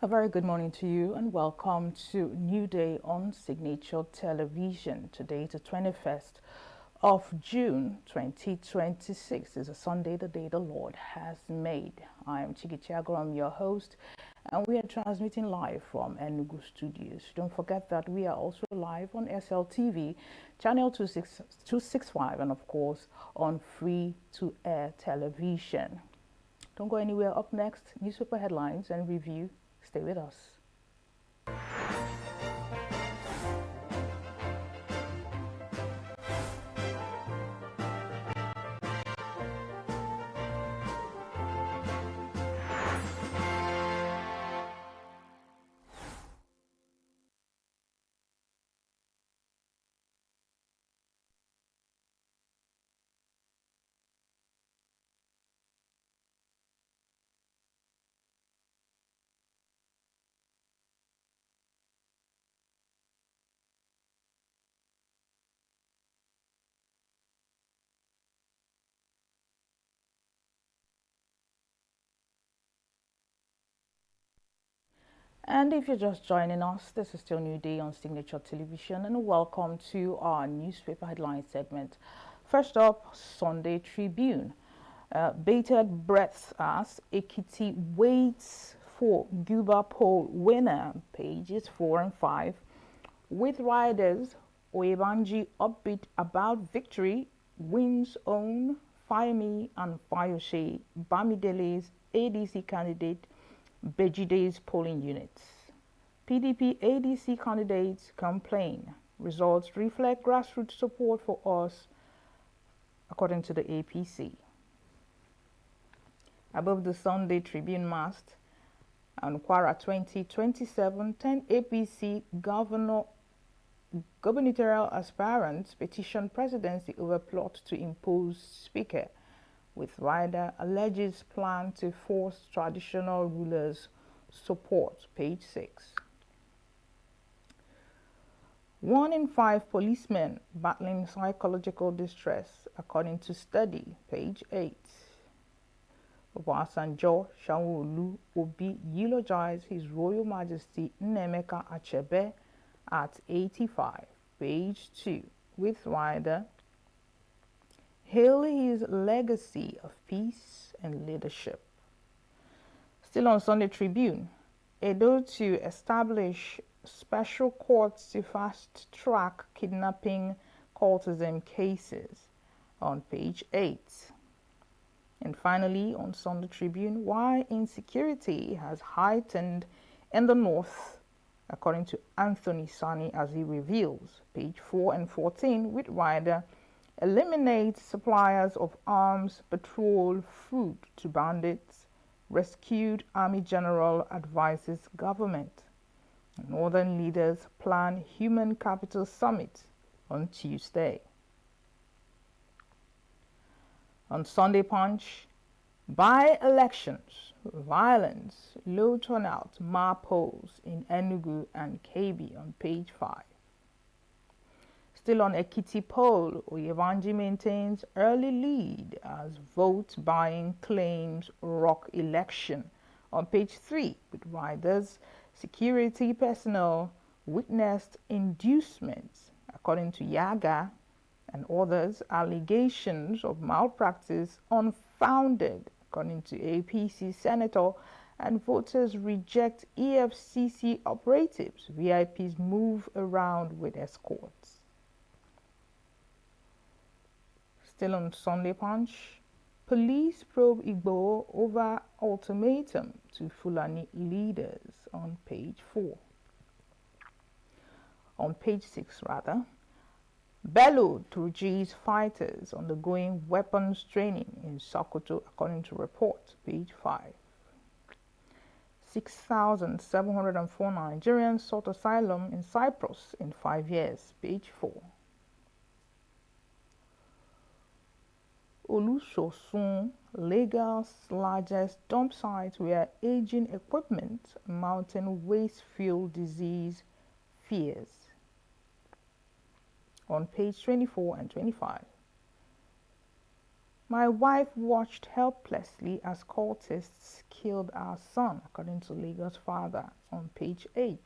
A very good morning to you and welcome to New Day on Signature Television. Today is the 21st of June 2026. It's a Sunday, the day the Lord has made. I am Chigichiago, I'm your host, and we are transmitting live from ENUGU Studios. Don't forget that we are also live on SLTV, channel 265, and of course on free-to-air television. Don't go anywhere. Up next, newspaper headlines and review. Stay with us. And if you're just joining us, this is still New Day on Signature Television, and welcome to our newspaper headline segment. First up, Sunday Tribune. Bated breath as Ekiti waits for Guba poll winner, pages 4 and 5. With riders, Oyebanji upbeat about victory, wins own Fayemi and Fayose, Bamidele's ADC candidate, Bejide's polling units. PDP ADC candidates complain. Results reflect grassroots support for us, according to the APC. Above the Sunday Tribune mast, on Kwara 2027, 10 APC gubernatorial aspirants petition presidency over plot to impose speaker, with rider alleges plan to force traditional rulers support, page 6. 1 in 5 policemen battling psychological distress, according to study, page 8. Obasanjo Sanwo-Olu Obi eulogized His Royal Majesty Nnemeka Achebe at 85, page 2, with rider hail his legacy of peace and leadership. Still on Sunday Tribune, Edo to establish special courts to fast-track kidnapping cultism cases, on page 8. And finally, on Sunday Tribune, why insecurity has heightened in the north, according to Anthony Sani as he reveals, page 4 and 14, with rider eliminate suppliers of arms, petrol, food to bandits, rescued Army General advises government. Northern leaders plan Human Capital Summit on Tuesday. On Sunday Punch, by-elections, violence, low turnout, mar polls in Enugu and KB on page 5. Still on Ekiti poll, Oyebanji maintains early lead as vote buying claims rock election, on page 3, with riders, security personnel witnessed inducements, according to Yaga and others, allegations of malpractice unfounded, according to APC senator, and voters reject EFCC operatives. VIPs move around with escorts. Still on Sunday Punch, police probe Igbo over ultimatum to Fulani leaders, on page 4. On page 6, rather, Bello to reduce fighters undergoing weapons training in Sokoto, according to report, page 5. 6,704 Nigerians sought asylum in Cyprus in 5 years, page 4. Olusosun, Lagos' largest dump site where aging equipment, mountain waste fuel disease fears, on page 24 and 25. My wife watched helplessly as cultists killed our son, according to Lagos father on page 8.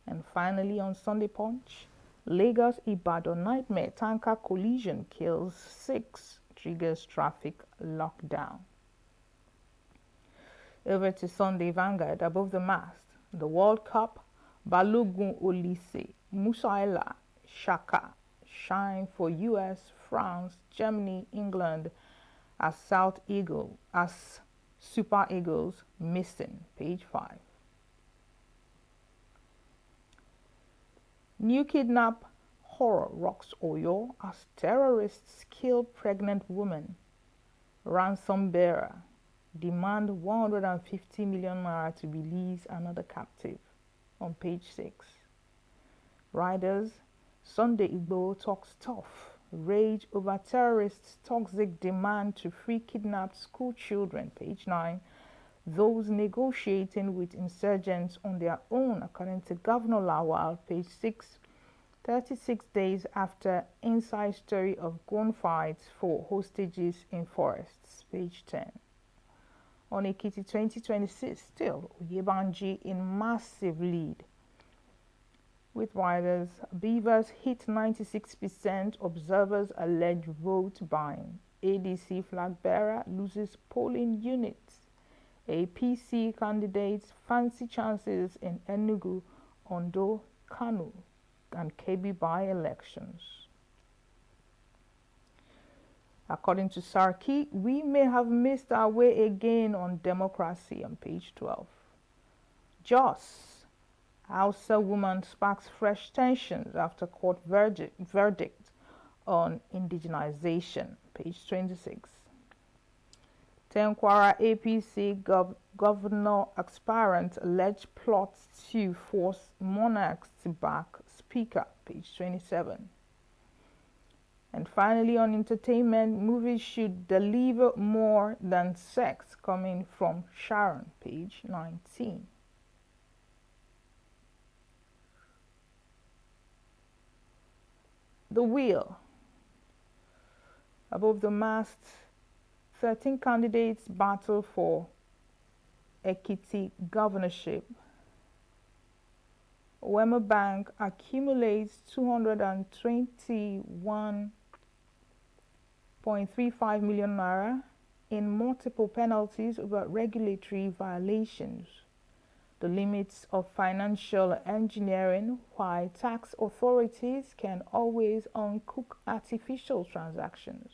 And finally, on Sunday Punch, Lagos Ibadan nightmare tanker collision kills 6, triggers traffic lockdown. Over to Sunday Vanguard, above the mast, the World Cup, Balogun Olise, Musaila, Shaka, shine for US, France, Germany, England as Super Eagles missing, page 5. New kidnap horror rocks Oyo as terrorists kill pregnant woman. Ransom bearer demand 150 million naira to release another captive, on page 6. Riders, Sunday Igbo talks tough. Rage over terrorists' toxic demand to free kidnapped school children, page 9. Those negotiating with insurgents on their own, according to Governor Lawal, page 6. 36 days after inside story of gunfights for hostages in forests, page 10. On Ekiti 2026, still Oyebanji in massive lead. With riders, Beavers hit 96%, observers allege vote buying. ADC flag bearer loses polling units. APC candidates fancy chances in Enugu, Ondo, Kano, and Kebbi by-elections. According to Sarki, we may have missed our way again on democracy, on page 12. Jos, Hausa woman sparks fresh tensions after court verdict on indigenization, page 26. Tenkwara APC governor aspirant alleged plots to force monarchs to back speaker, page 27. And finally, on entertainment, movies should deliver more than sex, coming from Sharon, page 19. The Wheel. Above the mast, 13 candidates battle for Ekiti governorship. Wema Bank accumulates 221.35 million naira in multiple penalties over regulatory violations. The limits of financial engineering, why tax authorities can always uncook artificial transactions.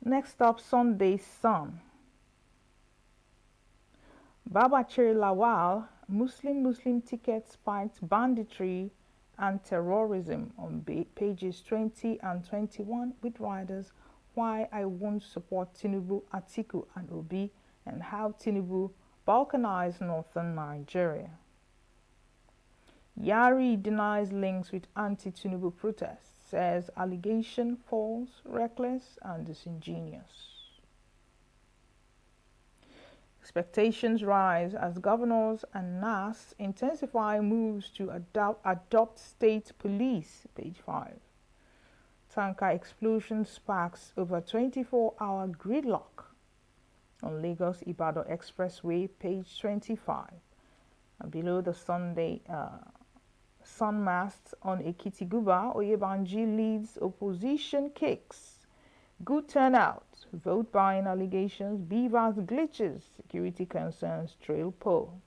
Next up, Sunday Sun. Babachir Lawal, Muslim ticket spiked banditry and terrorism, on pages 20 and 21, with riders why I won't support Tinubu, Atiku and Obi, and how Tinubu balkanized northern Nigeria. Yari denies links with anti-Tinubu protests, says allegation false, reckless and disingenuous. Expectations rise as governors and NAS intensify moves to adopt state police, page 5. Tanker explosion sparks over 24-hour gridlock on Lagos-Ibadan Expressway, page 25. And below the Sunday sun masts on Ekiti Guba, Oyebanji leads opposition kicks. Good turnout, vote buying allegations, Beavers glitches, security concerns trail poll.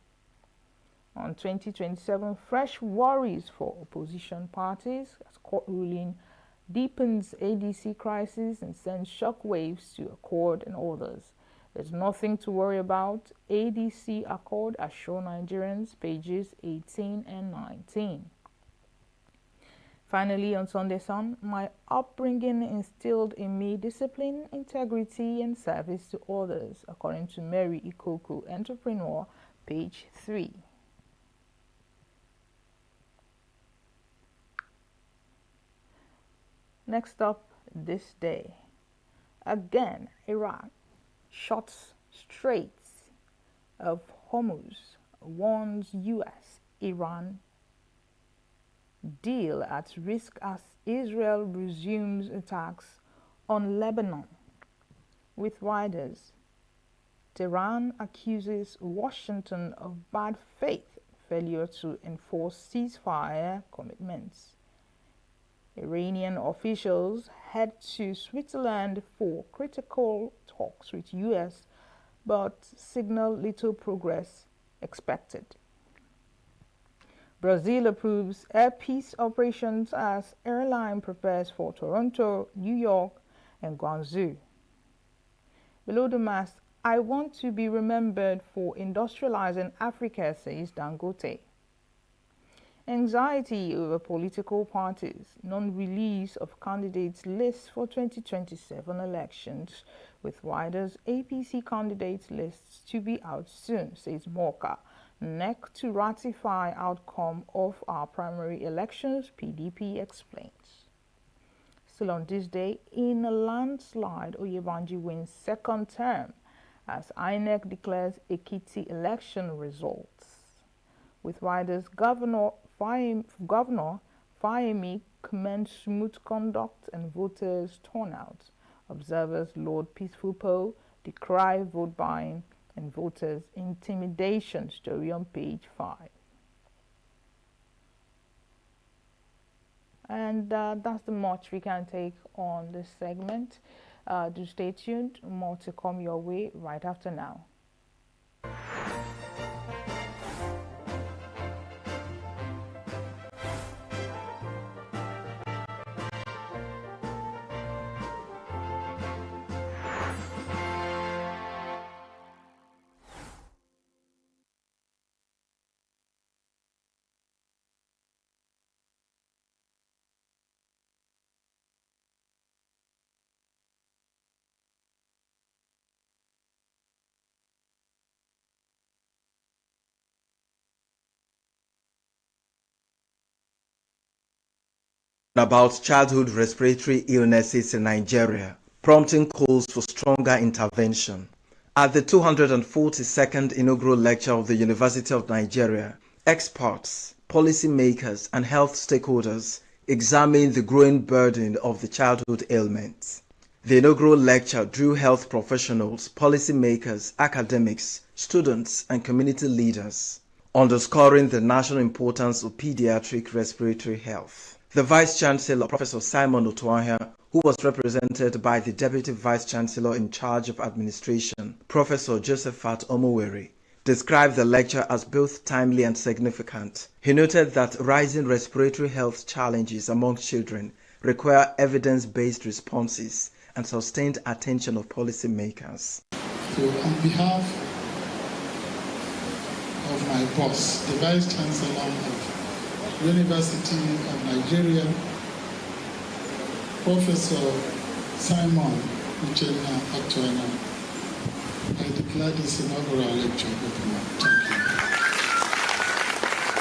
On 2027, fresh worries for opposition parties as court ruling deepens ADC crisis and sends shockwaves to Accord and others. There's nothing to worry about. ADC Accord assure Nigerians, pages 18 and 19. Finally, on Sunday Sun, my upbringing instilled in me discipline, integrity, and service to others, according to Mary Ikoku, entrepreneur, page 3. Next up, this day. Again, Iraq shots straight. of Hormuz warns U.S.-Iran deal at risk as Israel resumes attacks on Lebanon. With riders, Tehran accuses Washington of bad faith failure to enforce ceasefire commitments. Iranian officials head to Switzerland for critical talks with U.S. but signal little progress expected. Brazil approves air peace operations as airline prepares for Toronto, New York, and Guangzhou. Below the mast, I want to be remembered for industrializing Africa, says Dangote. Anxiety over political parties, non-release of candidates lists for 2027 elections, with riders APC candidates lists to be out soon, says Morka. NEC to ratify outcome of our primary elections, PDP explains. Still on this day, in a landslide, Oyebanji wins second term as INEC declares Ekiti election results. With riders, Governor Fayemi commends smooth conduct and voters' turnout. Observers laud peaceful poll, decry vote buying, and voters' intimidation. Story on page 5. And that's the much we can take on this segment. Do stay tuned. More to come your way right after now. About childhood respiratory illnesses in Nigeria, prompting calls for stronger intervention. At the 242nd inaugural lecture of the University of Nigeria, experts, policymakers, and health stakeholders examined the growing burden of the childhood ailments. The inaugural lecture drew health professionals, policymakers, academics, students, and community leaders, underscoring the national importance of pediatric respiratory health. The Vice-Chancellor, Professor Simon Otuahia, who was represented by the Deputy Vice-Chancellor in charge of administration, Professor Josephat Omoweri, described the lecture as both timely and significant. He noted that rising respiratory health challenges among children require evidence-based responses and sustained attention of policymakers. So on behalf of my boss, the Vice-Chancellor of University of Nigeria, Professor Simon Uchenna Otuahia, I declare this inaugural lecture open. Thank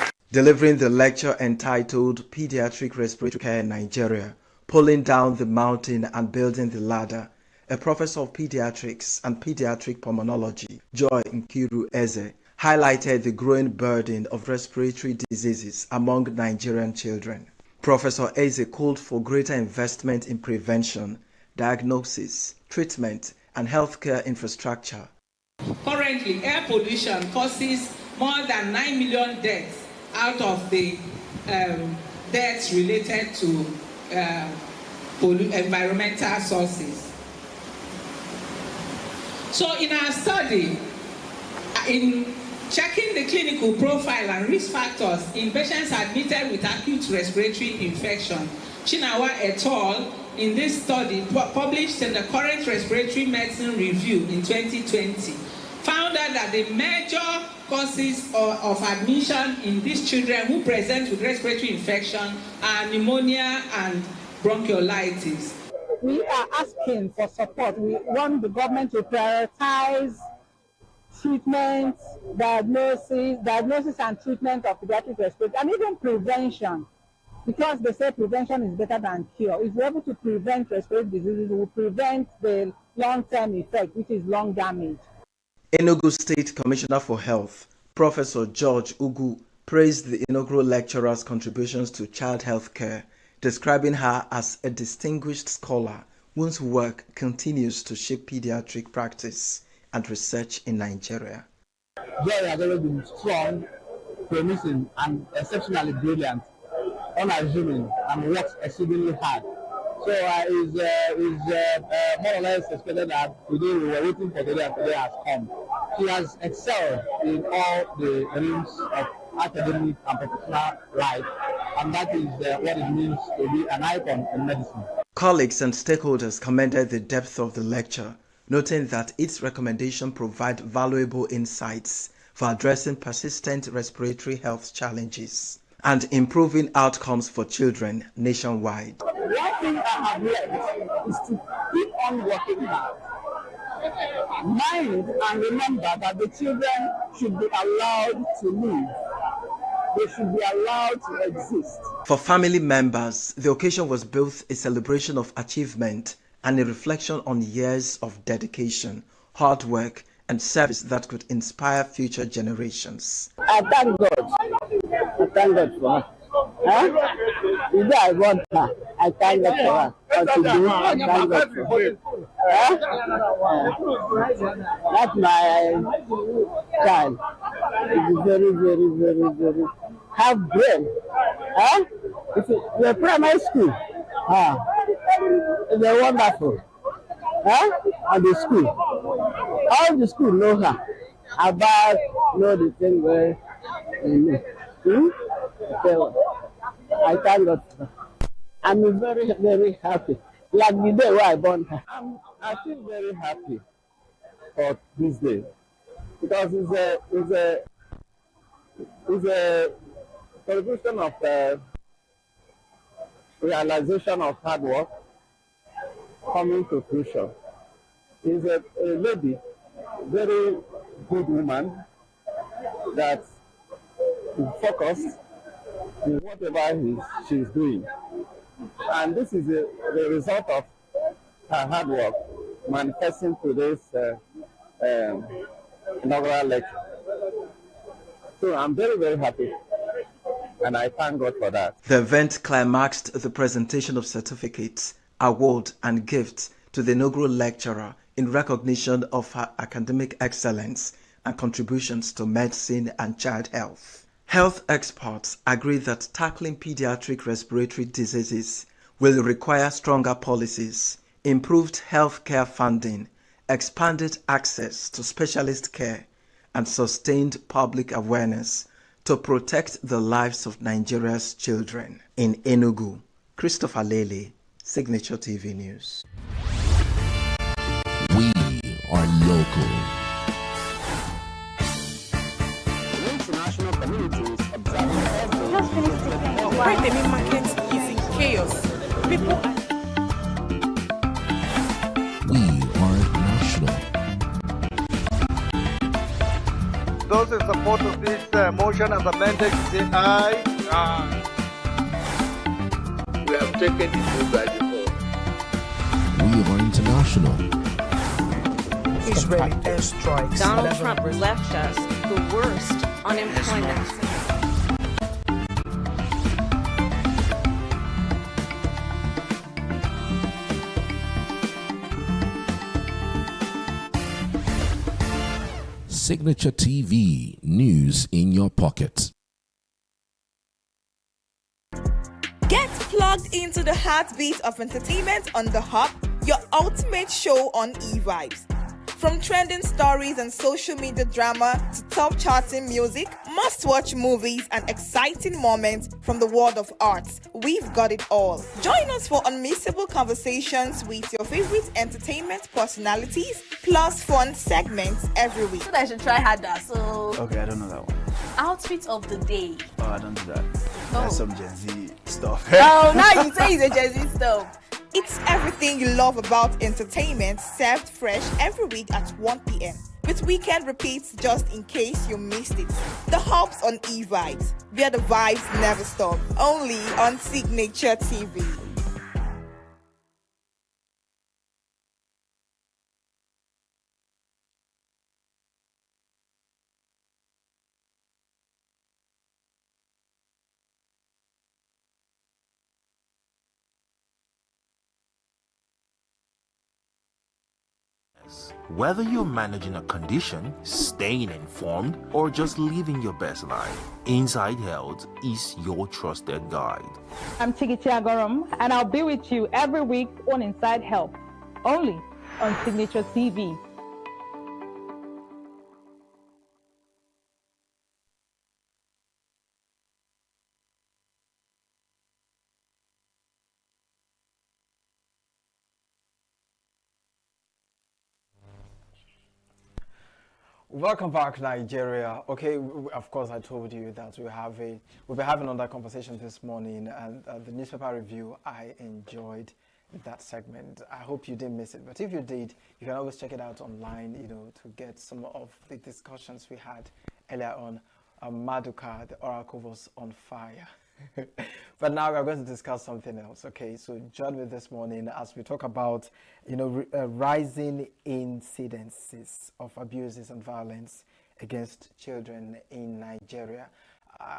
you. Delivering the lecture entitled Pediatric Respiratory Care in Nigeria, Pulling Down the Mountain and Building the Ladder, a professor of pediatrics and pediatric pulmonology, Joy Nkiru Eze, highlighted the growing burden of respiratory diseases among Nigerian children. Professor Eze called for greater investment in prevention, diagnosis, treatment, and healthcare infrastructure. Currently, air pollution causes more than 9 million deaths out of the deaths related to environmental sources. So in our study, in checking the clinical profile and risk factors in patients admitted with acute respiratory infection, Chinawa et al. In this study published in the Current Respiratory Medicine Review in 2020 found out that the major causes of admission in these children who present with respiratory infection are pneumonia and bronchiolitis. We are asking for support. We want the government to prioritize treatment, diagnosis and treatment of pediatric respiratory, and even prevention, because they say prevention is better than cure. If we're able to prevent respiratory diseases, we will prevent the long-term effect, which is lung damage. ENUGU State Commissioner for Health, Professor George Ugu, praised the inaugural lecturer's contributions to child health care, describing her as a distinguished scholar whose work continues to shape pediatric practice and research in Nigeria. Joy has always been strong, promising, and exceptionally brilliant, unassuming, and works exceedingly hard. So it's more or less expected that today we were waiting for today and today has come. She has excelled in all the realms of academic and professional life, and that is what it means to be an icon in medicine. Colleagues and stakeholders commended the depth of the lecture, noting that its recommendation provide valuable insights for addressing persistent respiratory health challenges and improving outcomes for children nationwide. One thing I have learned is to keep on working hard. Mind and remember that the children should be allowed to live. They should be allowed to exist. For family members, the occasion was both a celebration of achievement and a reflection on years of dedication, hard work, and service that could inspire future generations. I thank God. I thank God for her. Huh? Today I want her. I thank God for her. But today I thank God for her. Huh? That's my child. It's very, very, very, very have brain. Huh? It's a primary school. It's a wonderful. Huh? And the school. All the school know her. About know the thing where so, I thank God for her. I'm very, very happy. Like the day where I born her. I feel very happy for this day because it's a celebration of realization of hard work coming to fruition. Is a lady, very good woman that is focused in whatever she's doing. And this is the result of her hard work manifesting to this inaugural lecture. So I'm very, very happy. And I thank God for that. The event climaxed the presentation of certificates, award, and gifts to the inaugural lecturer in recognition of her academic excellence and contributions to medicine and child health. Health experts agree that tackling pediatric respiratory diseases will require stronger policies, improved healthcare funding, expanded access to specialist care, and sustained public awareness to protect the lives of Nigeria's children. In Enugu, Christopher Lele, Signature TV News. We are local. The international community is observing The main market is in chaos. People are... We are national. Those in support of this motion as amended say aye. Aye. We have taken it by default. We are international. Israeli airstrikes. Donald Trump left us the worst unemployment. Signature TV, news in your pocket. Get plugged into the heartbeat of entertainment on The Hub, your ultimate show on eVibes. From trending stories and social media drama to top charting music, must-watch movies and exciting moments from the world of arts, we've got it all. Join us for unmissable conversations with your favorite entertainment personalities, plus fun segments every week. I should try harder, so... Okay, I don't know that one. Outfit of the day. Oh, I don't do that. That's some Gen Z stuff. Oh, now you say it's a Gen Z stuff. It's everything you love about entertainment, served fresh every week at 1 p.m. with weekend repeats just in case you missed it. The Hub's on eVibes, where the vibes never stop. Only on Signature TV. Whether you're managing a condition, staying informed, or just living your best life, Inside Health is your trusted guide. I'm Chigichi Agorum, and I'll be with you every week on Inside Health, only on Signature TV. Welcome back, Nigeria. Okay, of course, I told you that we'll be having another conversation this morning, and the newspaper review. I enjoyed that segment. I hope you didn't miss it, but if you did, you can always check it out online. To get some of the discussions we had earlier on. Maduka, the oracle, was on fire. But now we're going to discuss something else. Okay, so join me this morning as we talk about, rising incidences of abuses and violence against children in Nigeria.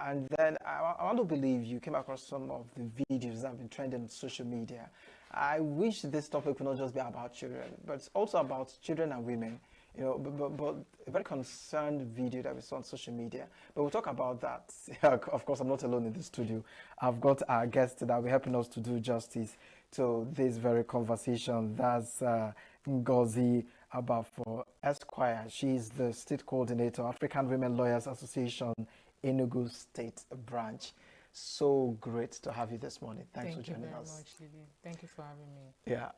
And then I want to believe you came across some of the videos that have been trending on social media. I wish this topic would not just be about children, but it's also about children and women. But a very concerned video that we saw on social media. But we'll talk about that. Of course, I'm not alone in the studio. I've got our guest that will be helping us to do justice to this very conversation. That's Ngozi Abafo Esquire. She's the state coordinator, African Women Lawyers Association, ENUGU State Branch. So great to have you this morning. Thanks for joining us. Much, Lily. Thank you for having me. Yeah,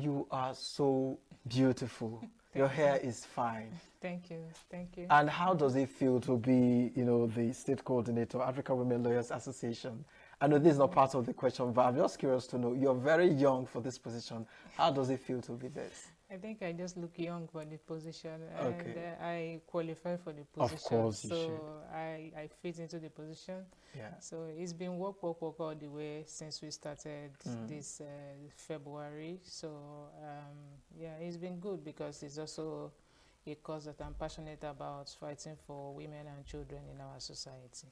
you are so beautiful. Your hair is fine. Thank you. Thank you. And how does it feel to be, the state coordinator, African Women Lawyers Association? I know this is not part of the question, but I'm just curious to know, you're very young for this position. How does it feel to be this? I think I just look young for the position, Okay. and I qualify for the position. Of course you so should. I fit into the position. Yeah. So it's been work all the way since we started this February. So it's been good because it's also a cause that I'm passionate about, fighting for women and children in our society.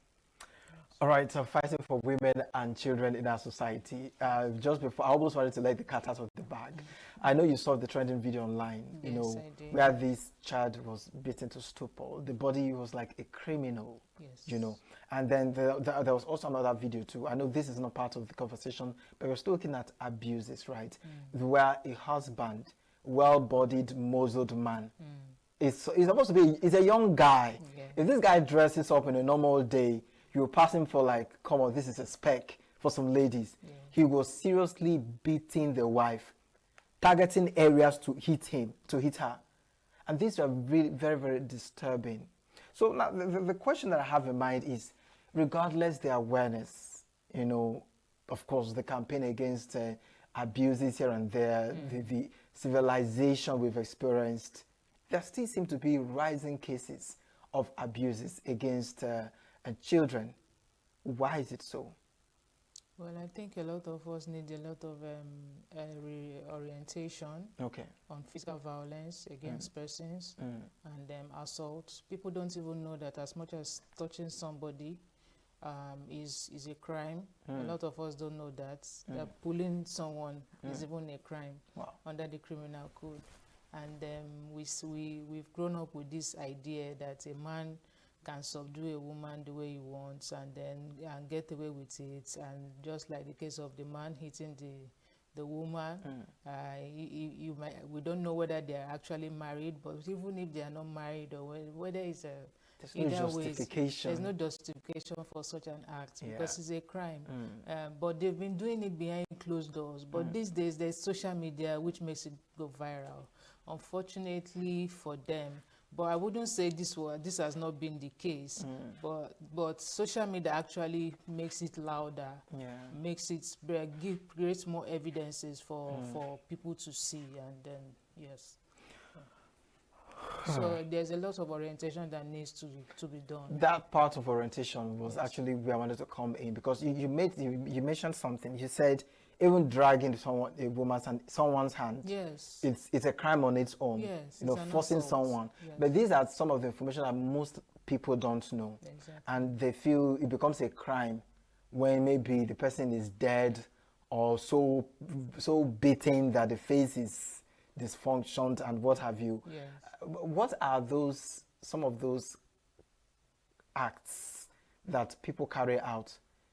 All right, so fighting for women and children in our society. Just before, I almost wanted to let the cat out of the bag. I know you saw the trending video online, Yes, I did. where this child was beaten to stupor. The body was like a criminal, Yes. And then there was also another video too. I know this is not part of the conversation, but we're still looking at abuses, right? Where a husband, well-bodied, muzzled man, is supposed to be, is a young guy. Yeah. If this guy dresses up in a normal day, you pass him for like, come on, this is a spec for some ladies. Yeah. He was seriously beating the wife, targeting areas to hit her. And these are really very, very disturbing. So now the question that I have in mind is, regardless the awareness, of course, the campaign against abuses here and there, the civilization we've experienced, there still seem to be rising cases of abuses against children. Why is it so? Well, I think a lot of us need a lot of reorientation on physical violence against persons and assault. People don't even know that as much as touching somebody is a crime. A lot of us don't know that. That pulling someone is even a crime under the criminal code. And we've grown up with this idea that a man can subdue a woman the way he wants and get away with it. And just like the case of the man hitting the woman, we don't know whether they are actually married, but even if they are not married or whether it's there's no justification. There's no justification for such an act because it's a crime. But they've been doing it behind closed doors. But these days there's social media which makes it go viral. Unfortunately for them, but I wouldn't say this has not been the case. But social media actually makes it louder, makes it creates more evidences for people to see, and then yes. So there's a lot of orientation that needs to be done. That part of orientation was actually where I wanted to come in, because you mentioned something. You said even dragging someone's hand, it's a crime on its own. Yes, forcing someone. Yes. But these are some of the information that most people don't know, and they feel it becomes a crime when maybe the person is dead or so beaten that the face is dysfunctions and what have you. Yes. What are some of those acts that people carry out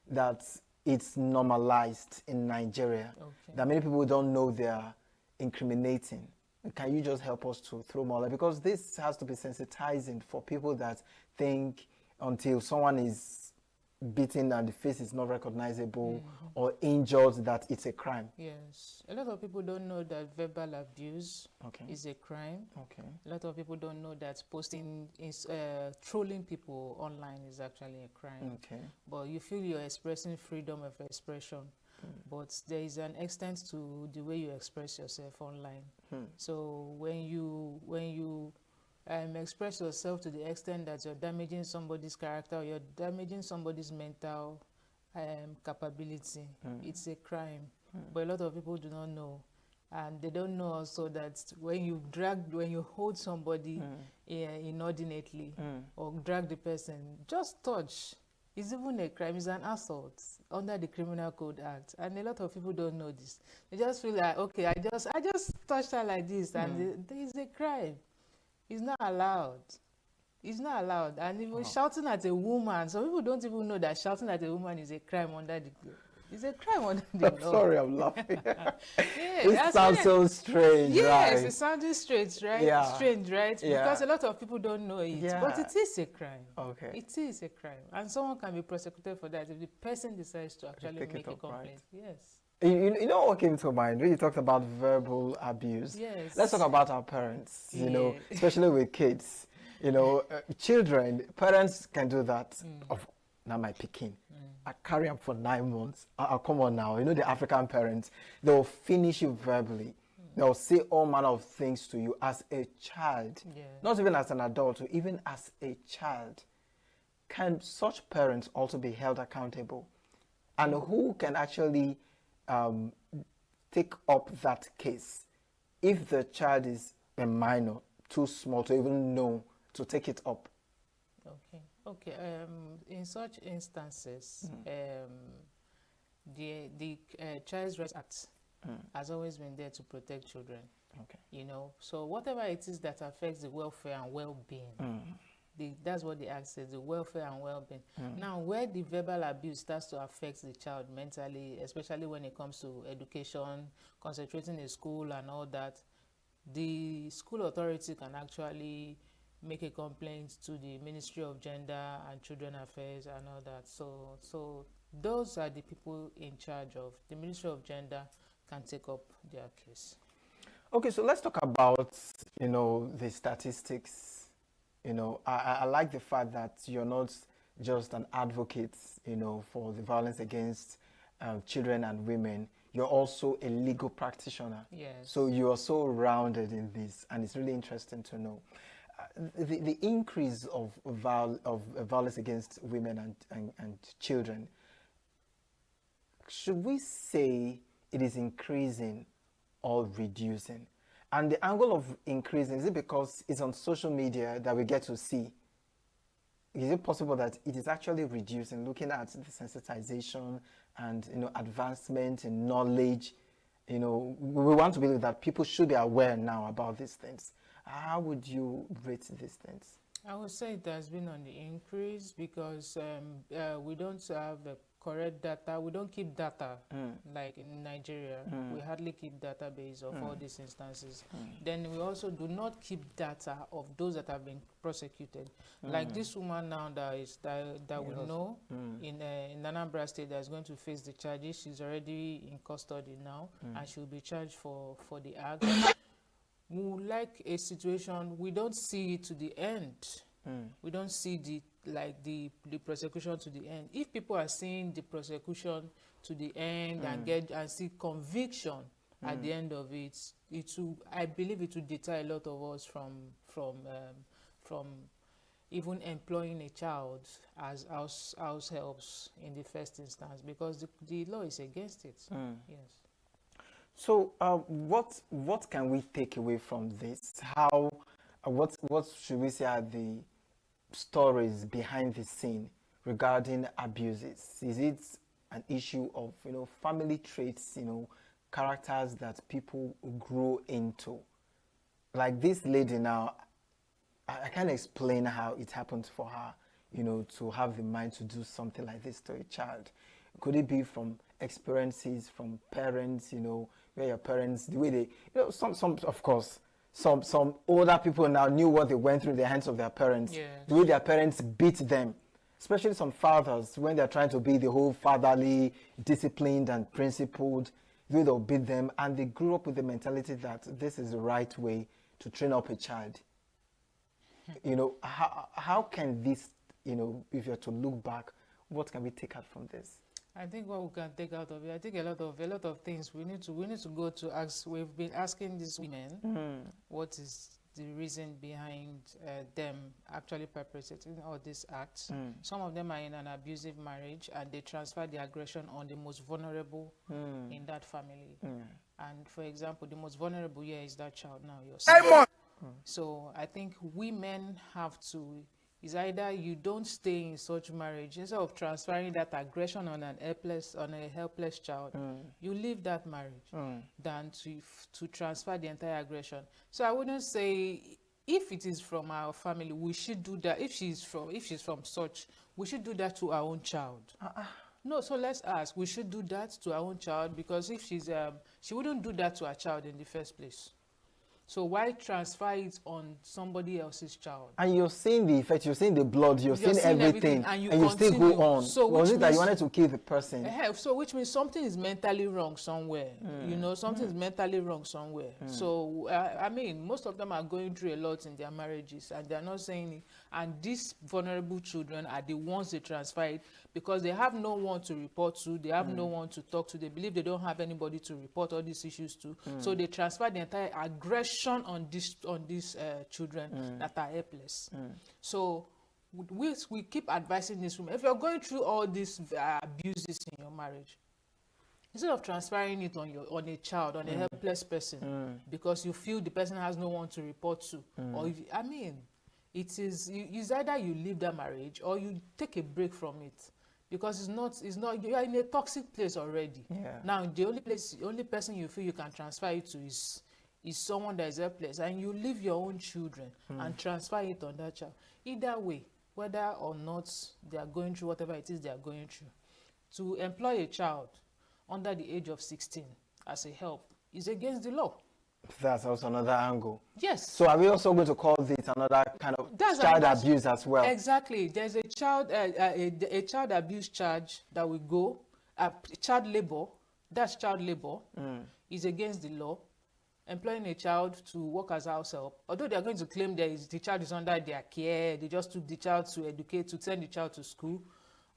that it's normalized in Nigeria, that many people don't know they are incriminating? Can you just help us to throw more light? Because this has to be sensitizing for people that think until someone is beaten and the face is not recognizable or injured that it's a crime. Yes. A lot of people don't know that verbal abuse is a crime. A lot of people don't know that posting, trolling people online is actually a crime. But you feel you're expressing freedom of expression. But there is an extent to the way you express yourself online. So when you express yourself to the extent that you're damaging somebody's character, or you're damaging somebody's mental capability, it's a crime. But a lot of people do not know. And they don't know also that when you hold somebody inordinately or drag the person, just touch. It's even a crime. It's an assault under the Criminal Code Act, and a lot of people don't know this. They just feel like, okay, I just touched her like this, and there is a crime. It's not allowed. It's not allowed. And even shouting at a woman, some people don't even know that shouting at a woman is a crime under the It's a crime under the law. Sorry, I'm laughing. It sounds so strange, yes, right? it sounds strange, right? Yeah. Strange, right? Yeah. Because a lot of people don't know it. Yeah. But it is a crime. Okay. It is a crime. And someone can be prosecuted for that if the person decides to actually make a complaint. Right? Yes. You know what came to mind when you talked about verbal abuse? Yes. Let's talk about our parents, you know, especially with kids. You know, children, parents can do that. Of now my picking. I carry them for 9 months. I'll come on now. You know the African parents, they'll finish you verbally. They'll say all manner of things to you as a child. Not even as an adult, even as a child. Can such parents also be held accountable? And who can actually take up that case if the child is a minor, too small to even know to take it up? Okay. In such instances, the Child Rights Act has always been there to protect children. You know, so whatever it is that affects the welfare and well-being, that's what the act says, the welfare and well-being. Now, where the verbal abuse starts to affect the child mentally, especially when it comes to education, concentrating in school and all that, the school authority can actually make a complaint to the Ministry of Gender and Children Affairs and all that. So those are the people in charge of. The Ministry of Gender can take up their case. Okay, so let's talk about, you know, the statistics. You know, I like the fact that you're not just an advocate, you know, for the violence against children and women. You're also a legal practitioner. Yes. So you are so rounded in this, and it's really interesting to know. The increase of violence against women and children, should we say it is increasing or reducing? And the angle of increasing, is it because it's on social media that we get to see? Is it possible that it is actually reducing, looking at the sensitization and, you know, advancement in knowledge? You know, we want to believe that people should be aware now about these things. How would you rate these things? I would say it has been on the increase because we don't have the correct data. We don't keep data like in Nigeria. We hardly keep database of all these instances. Then we also do not keep data of those that have been prosecuted. Like this woman now that we know in Anambra State that is going to face the charges. She's already in custody now and she'll be charged for the act. We would like a situation, we don't see it to the end. We don't see the prosecution to the end. If people are seeing the prosecution to the end and see conviction at the end of it, I believe it will deter a lot of us from even employing a child as house helps in the first instance, because the law is against it. Yes. So, what can we take away from this? What should we say are the stories behind the scene regarding abuses? Is it an issue of, you know, family traits, you know, characters that people grow into? like this lady now, I can't explain how it happened for her, you know, to have the mind to do something like this to a child. Could it be from experiences from parents, you know, where your parents, the way they, you know, some of course, some older people now knew what they went through in the hands of their parents. Yes. The way their parents beat them, especially some fathers, when they're trying to be the whole fatherly, disciplined and principled, the way they'll beat them, and they grew up with the mentality that this is the right way to train up a child. You know, how can this, you know, if you're to look back, what can we take out from this? I think what we can take out of it, I think a lot of things we need to go to ask. We've been asking these women what is the reason behind them actually perpetrating all these acts. Some of them are in an abusive marriage and they transfer the aggression on the most vulnerable in that family. And for example, the most vulnerable here is that child now, your son. So I think women have to, is either you don't stay in such marriage, instead of transferring that aggression on a helpless child, you leave that marriage than to transfer the entire aggression. So I wouldn't say if it is from our family, we should do that. If she's from such, we should do that to our own child. No, so let's ask. We should do that to our own child, because if she's she wouldn't do that to her child in the first place. So why transfer it on somebody else's child? And you're seeing the effect, you're seeing the blood, you're seeing everything, and you still go on. So was it that you wanted to kill the person? So which means something is mentally wrong somewhere. You know, something is mentally wrong somewhere. So, I mean, most of them are going through a lot in their marriages, and they're not saying it. And these vulnerable children are the ones they transfer it, because they have no one to report to, they have no one to talk to, they believe they don't have anybody to report all these issues to. So they transfer the entire aggression on these children that are helpless. So we keep advising this woman, if you're going through all these abuses in your marriage, instead of transferring it on a child, on a helpless person, because you feel the person has no one to report to, or if, I mean, it's either you leave that marriage or you take a break from it, because it's not you are in a toxic place already. Now the only person you feel you can transfer it to is someone that is helpless, and you leave your own children and transfer it on that child. Either way, whether or not they are going through whatever it is they are going through, to employ a child under the age of 16 as a help is against the law. That's also another angle. Yes. So are we also going to call this another kind of child abuse as well? Exactly. There's a child abuse charge that will go, child labor. That's child labor. Is against the law. Employing a child to work as house help, although they are going to claim the child is under their care, they just took the child to educate, to send the child to school,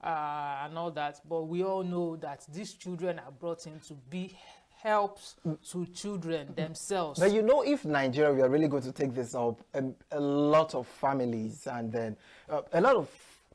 and all that. But we all know that these children are brought in to be helps to children themselves. But you know, if Nigeria, we are really going to take this up, a lot of families and then a lot of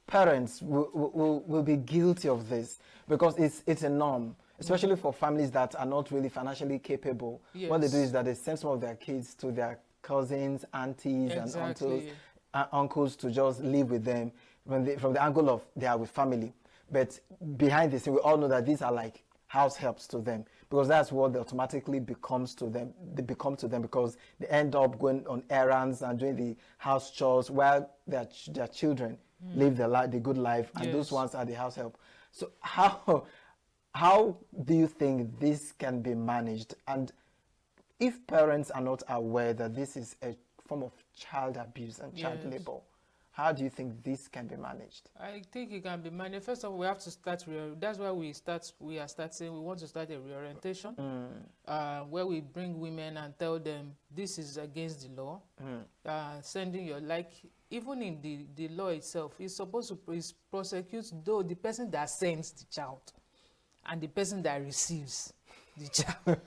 parents will be guilty of this, because it's a norm. Especially for families that are not really financially capable. Yes. What they do is that they send some of their kids to their cousins, aunties, and uncles to just live with them from the angle of they are with family. But behind this, we all know that these are like house helps to them, because that's what they automatically becomes to them. They become to them because they end up going on errands and doing the house chores while their children live the good life, and those ones are the house help. So how do you think this can be managed? And if parents are not aware that this is a form of child abuse and child labor, how do you think this can be managed? I think it can be managed. First of all, we have to start. That's why we want to start a reorientation, where we bring women and tell them this is against the law. Sending your, like, even in the law itself, it's supposed to prosecute though the person that sends the child and the person that receives the child.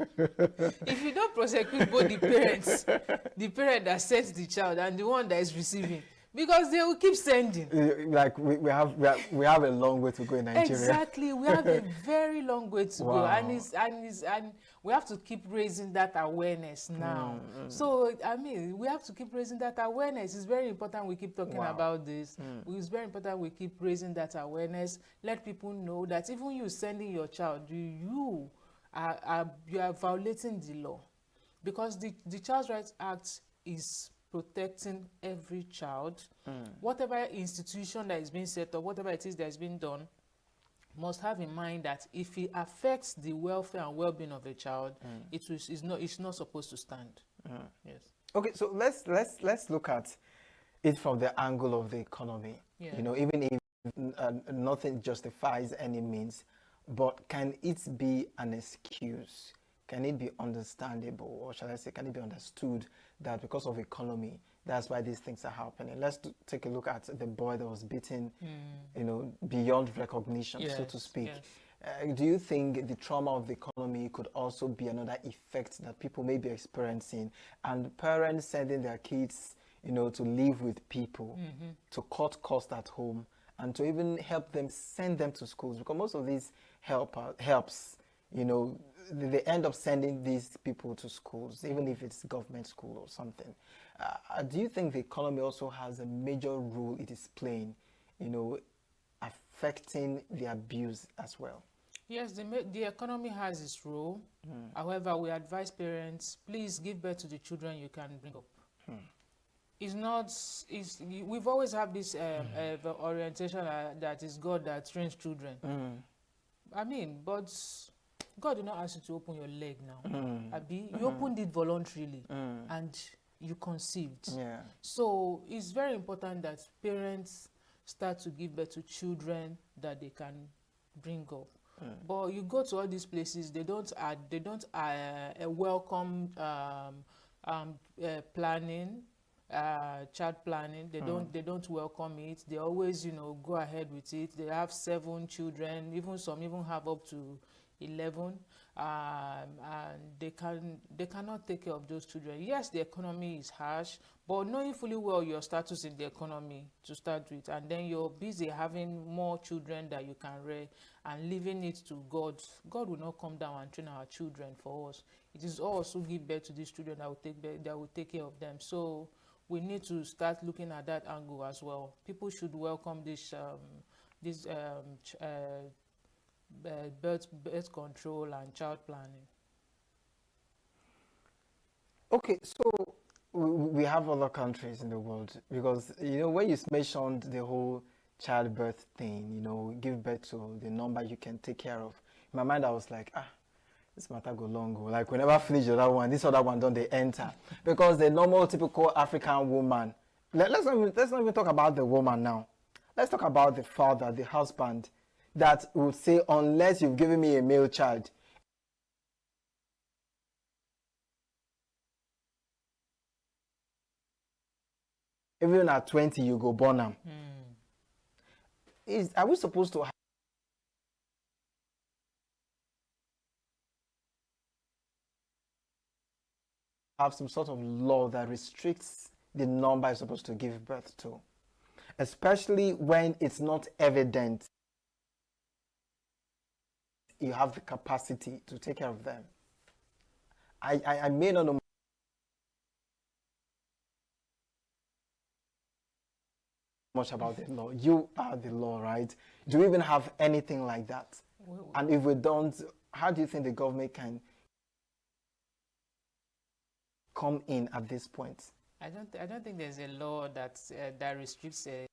If you don't prosecute both the parents, the parent that sends the child and the one that is receiving, because they will keep sending. Like we have a long way to go in Nigeria. Exactly, we have a very long way to go, and we have to keep raising that awareness now. So I mean, we have to keep raising that awareness. It's very important we keep talking about this. It's very important we keep raising that awareness. Let people know that even you sending your child, you are violating the law, because the Child Rights Act is protecting every child. Whatever institution that is being set up, whatever it is that is being done, must have in mind that if it affects the welfare and well-being of a child, it's not supposed to stand. Yes. Okay, so let's look at it from the angle of the economy. Yeah. You know, even if nothing justifies any means, but can it be an excuse? Can it be understandable, or shall I say, can it be understood that because of economy, that's why these things are happening? Let's take a look at the boy that was beaten, you know, beyond recognition, so to speak. Yes. Do you think the trauma of the economy could also be another effect that people may be experiencing, and parents sending their kids, you know, to live with people, to cut costs at home, and to even help them send them to schools? Because most of these helps, you know, they end up sending these people to schools, even if it's government school or something. Do you think the economy also has a major role it is playing, you know, affecting the abuse as well? Yes, the economy has its role. However, we advise parents, please give birth to the children you can bring up. It's not, we've always had this orientation that is God that trains children. I mean, but God did not ask you to open your leg now. Abi, you opened it voluntarily and you conceived. So it's very important that parents start to give birth to children that they can bring up. But you go to all these places, they don't welcome planning, child planning. They don't welcome it. They always, you know, go ahead with it. They have 7 children, even some even have up to 11, and they cannot take care of those children. Yes, the economy is harsh, but knowing fully well your status in the economy to start with, and then you're busy having more children that you can rear and leaving it to God. God will not come down and train our children for us. It is also give birth to these children that will take care of them. So we need to start looking at that angle as well. People should welcome this birth control and child planning. Okay, so we have other countries in the world, because, you know, when you mentioned the whole childbirth thing, you know, give birth to the number you can take care of, in my mind I was like, this matter go long go. Like, we never finish the other one, this other one don't they enter? Because the normal typical African woman, let's not even talk about the woman now. Let's talk about the father, the husband, that would say, unless you've given me a male child, even at 20 you go born them. Are we supposed to have some sort of law that restricts the number you're supposed to give birth to, especially when it's not evident you have the capacity to take care of them? I may not know much about the law. You are the law, right? Do we even have anything like that? And if we don't, how do you think the government can come in at this point? I don't think there's a law that restricts a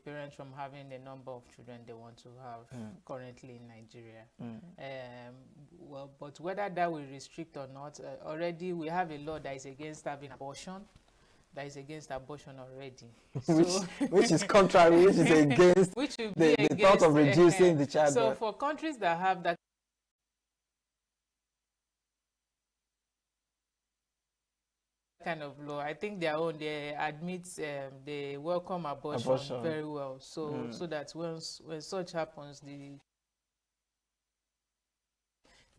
parent from having the number of children they want to have currently in Nigeria. Well, but whether that will restrict or not, already we have a law that is against having abortion. That is against abortion already. which is contrary, which is against the thought of reducing the child. So for countries that have that kind of law, I think they admit, they welcome abortion very well. So so that when such happens,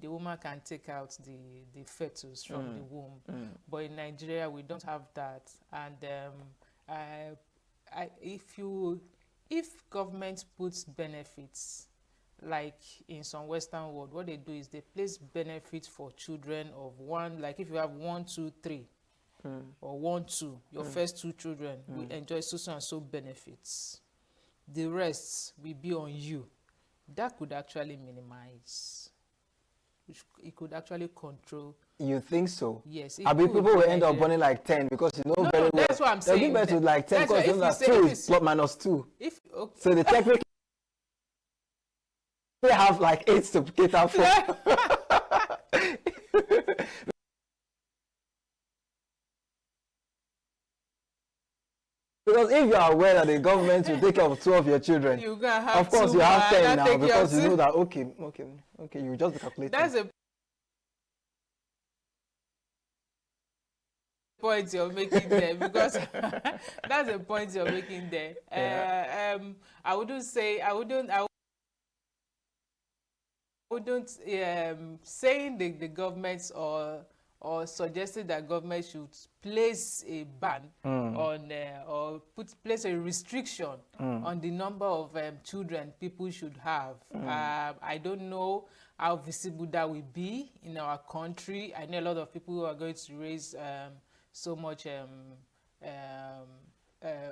the woman can take out the fetus from the womb. But in Nigeria, we don't have that. And if government puts benefits, like in some Western world, what they do is they place benefits for children of one, like if you have 1, 2, 3, or 1, 2, your first 2 children will enjoy so and so benefits. The rest will be on you. That could actually minimize it could actually control. You think so? Yes. I mean, people will end up burning like 10 because you know very well. That's what I'm saying. They'll give birth to like 10 because you know that 2 is plus minus 2. If okay. So they technically have like 8 to cater for. Because if you are aware that the government will take care of 2 of your children, of course you have 10 now because you know that okay, you just be calculating. That's a point you're making there because that's the point you're making there. Yeah. I wouldn't saying the government or suggesting that government should place a ban on or place a restriction on the number of children people should have. I don't know how visible that will be in our country. I know a lot of people who are going to raise so much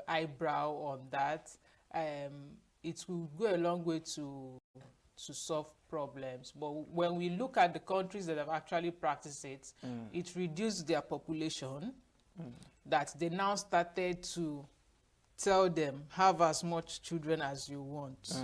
eyebrow on that. It will go a long way to solve problems. But when we look at the countries that have actually practiced it, it reduced their population, that they now started to tell them, have as much children as you want.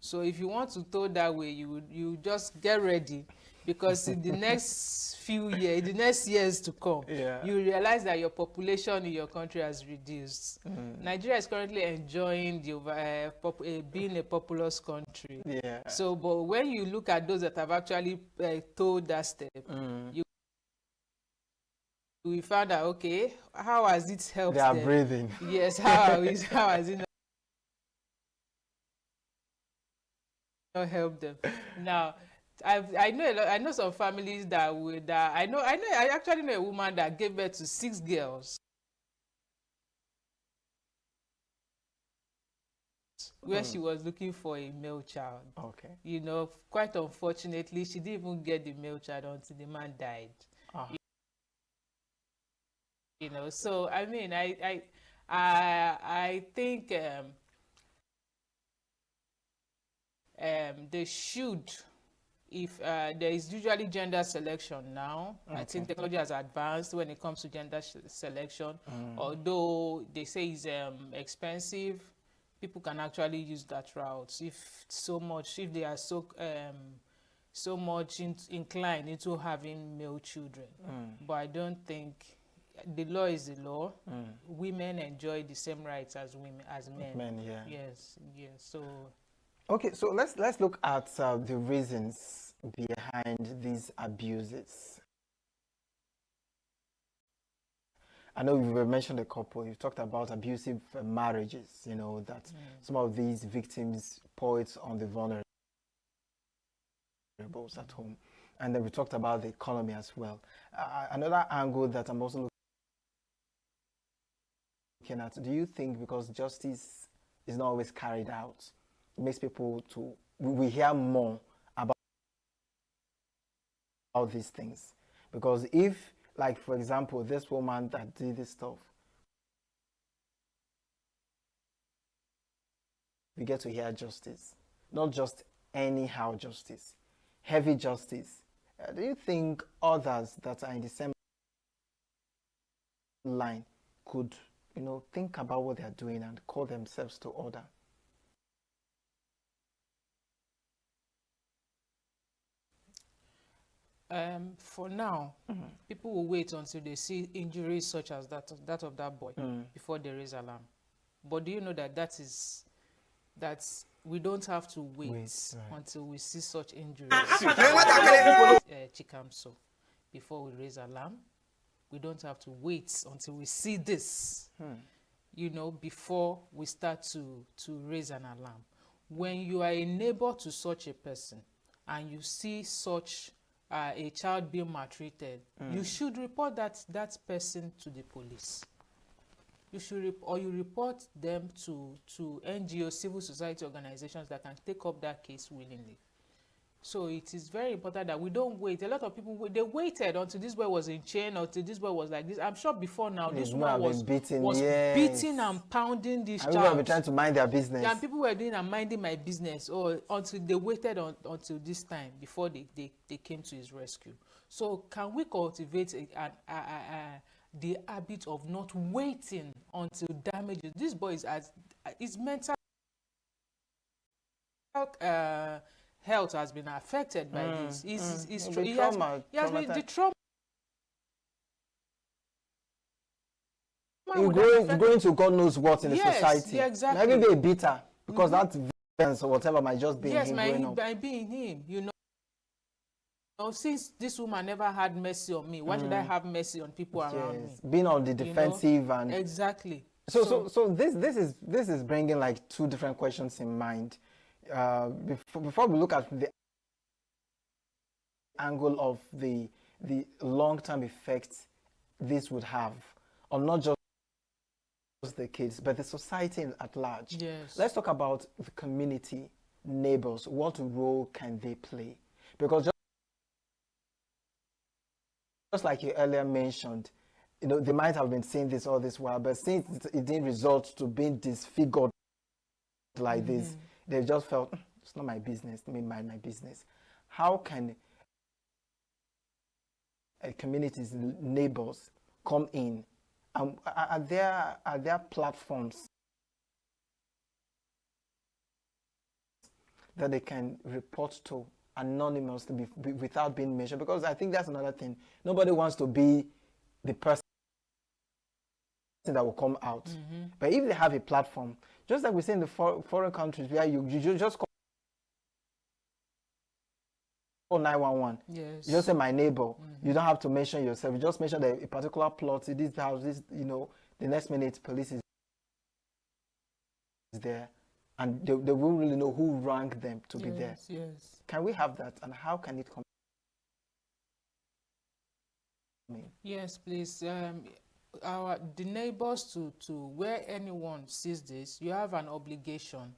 So if you want to go that way, you just get ready, because in the next few years, the next years to come, you realize that your population in your country has reduced. Nigeria is currently enjoying the being a populous country. So, but when you look at those that have actually told that step, we found out, okay, how has it helped them? They are breathing. Yes, how has it not helped them? Now, I know some families that would. I actually know a woman that gave birth to 6 girls, where she was looking for a male child. Okay. You know, quite unfortunately, she didn't even get the male child until the man died. You know, so I mean, I think they should. If there is usually gender selection now, I think technology has advanced when it comes to gender selection. Although they say it's expensive, people can actually use that route if they are so much inclined into having male children. But I don't think the law is the law. Women enjoy the same rights as men. Yes. So. Okay, so let's look at the reasons behind these abuses. I know you've mentioned a couple. You've talked about abusive marriages. You know that some of these victims pour it on the vulnerable at home, and then we talked about the economy as well. Another angle that I'm also looking at: do you think because justice is not always carried out, makes people we hear more about these things? Because if, like, for example, this woman that did this stuff, we get to hear justice, not just anyhow justice, heavy justice. Do you think others that are in the same line could, think about what they're doing and call themselves to order? For now, people will wait until they see injuries such as that of that boy before they raise alarm. But do you know that we don't have to wait until we see such injuries Chikamso before we raise alarm? We don't have to wait until we see this, before we start to raise an alarm. When you are a neighbor to such a person and you see such a child being maltreated, you should report that person to the police. You should you report them to NGO, civil society organizations that can take up that case willingly. So it is very important that we don't wait. A lot of people, they waited until this boy was in chain, until this boy was like this. I'm sure before now, this woman was beaten and pounding this child. And people were trying to mind their business. And people were doing, I'm minding my business, or until they waited until this time before they came to his rescue. So can we cultivate the habit of not waiting until damages? This boy is his mental health has been affected by this. He has been the trauma. Going to God knows what in the society. Yeah, exactly. Maybe they're bitter because that violence or whatever might just be in him. Yes, might be in him. You know, since this woman never had mercy on me, why should I have mercy on people around me? Being on the defensive and exactly. So this is bringing like two different questions in mind. Before we look at the angle of the long-term effects this would have on not just the kids but the society at large. Yes. Let's talk about the community, neighbors. What role can they play? Because just like you earlier mentioned, you know, they might have been saying this all this while, but since it didn't result to being disfigured like this, they just felt it's not my business. Let me mind my business. How can communities, neighbors come in? Are there platforms that they can report to anonymously without being mentioned? Because I think that's another thing. Nobody wants to be the person that will come out. But if they have a platform, just like we say in the foreign countries where you just call 911. Yes. You just say my neighbor. You don't have to mention yourself. You just mention a particular plot, this house, this, you know, the next minute police is there. And they won't really know who ranked them to be there. Yes. Can we have that? And how can it come? Yes, please. The neighbors to where anyone sees this, you have an obligation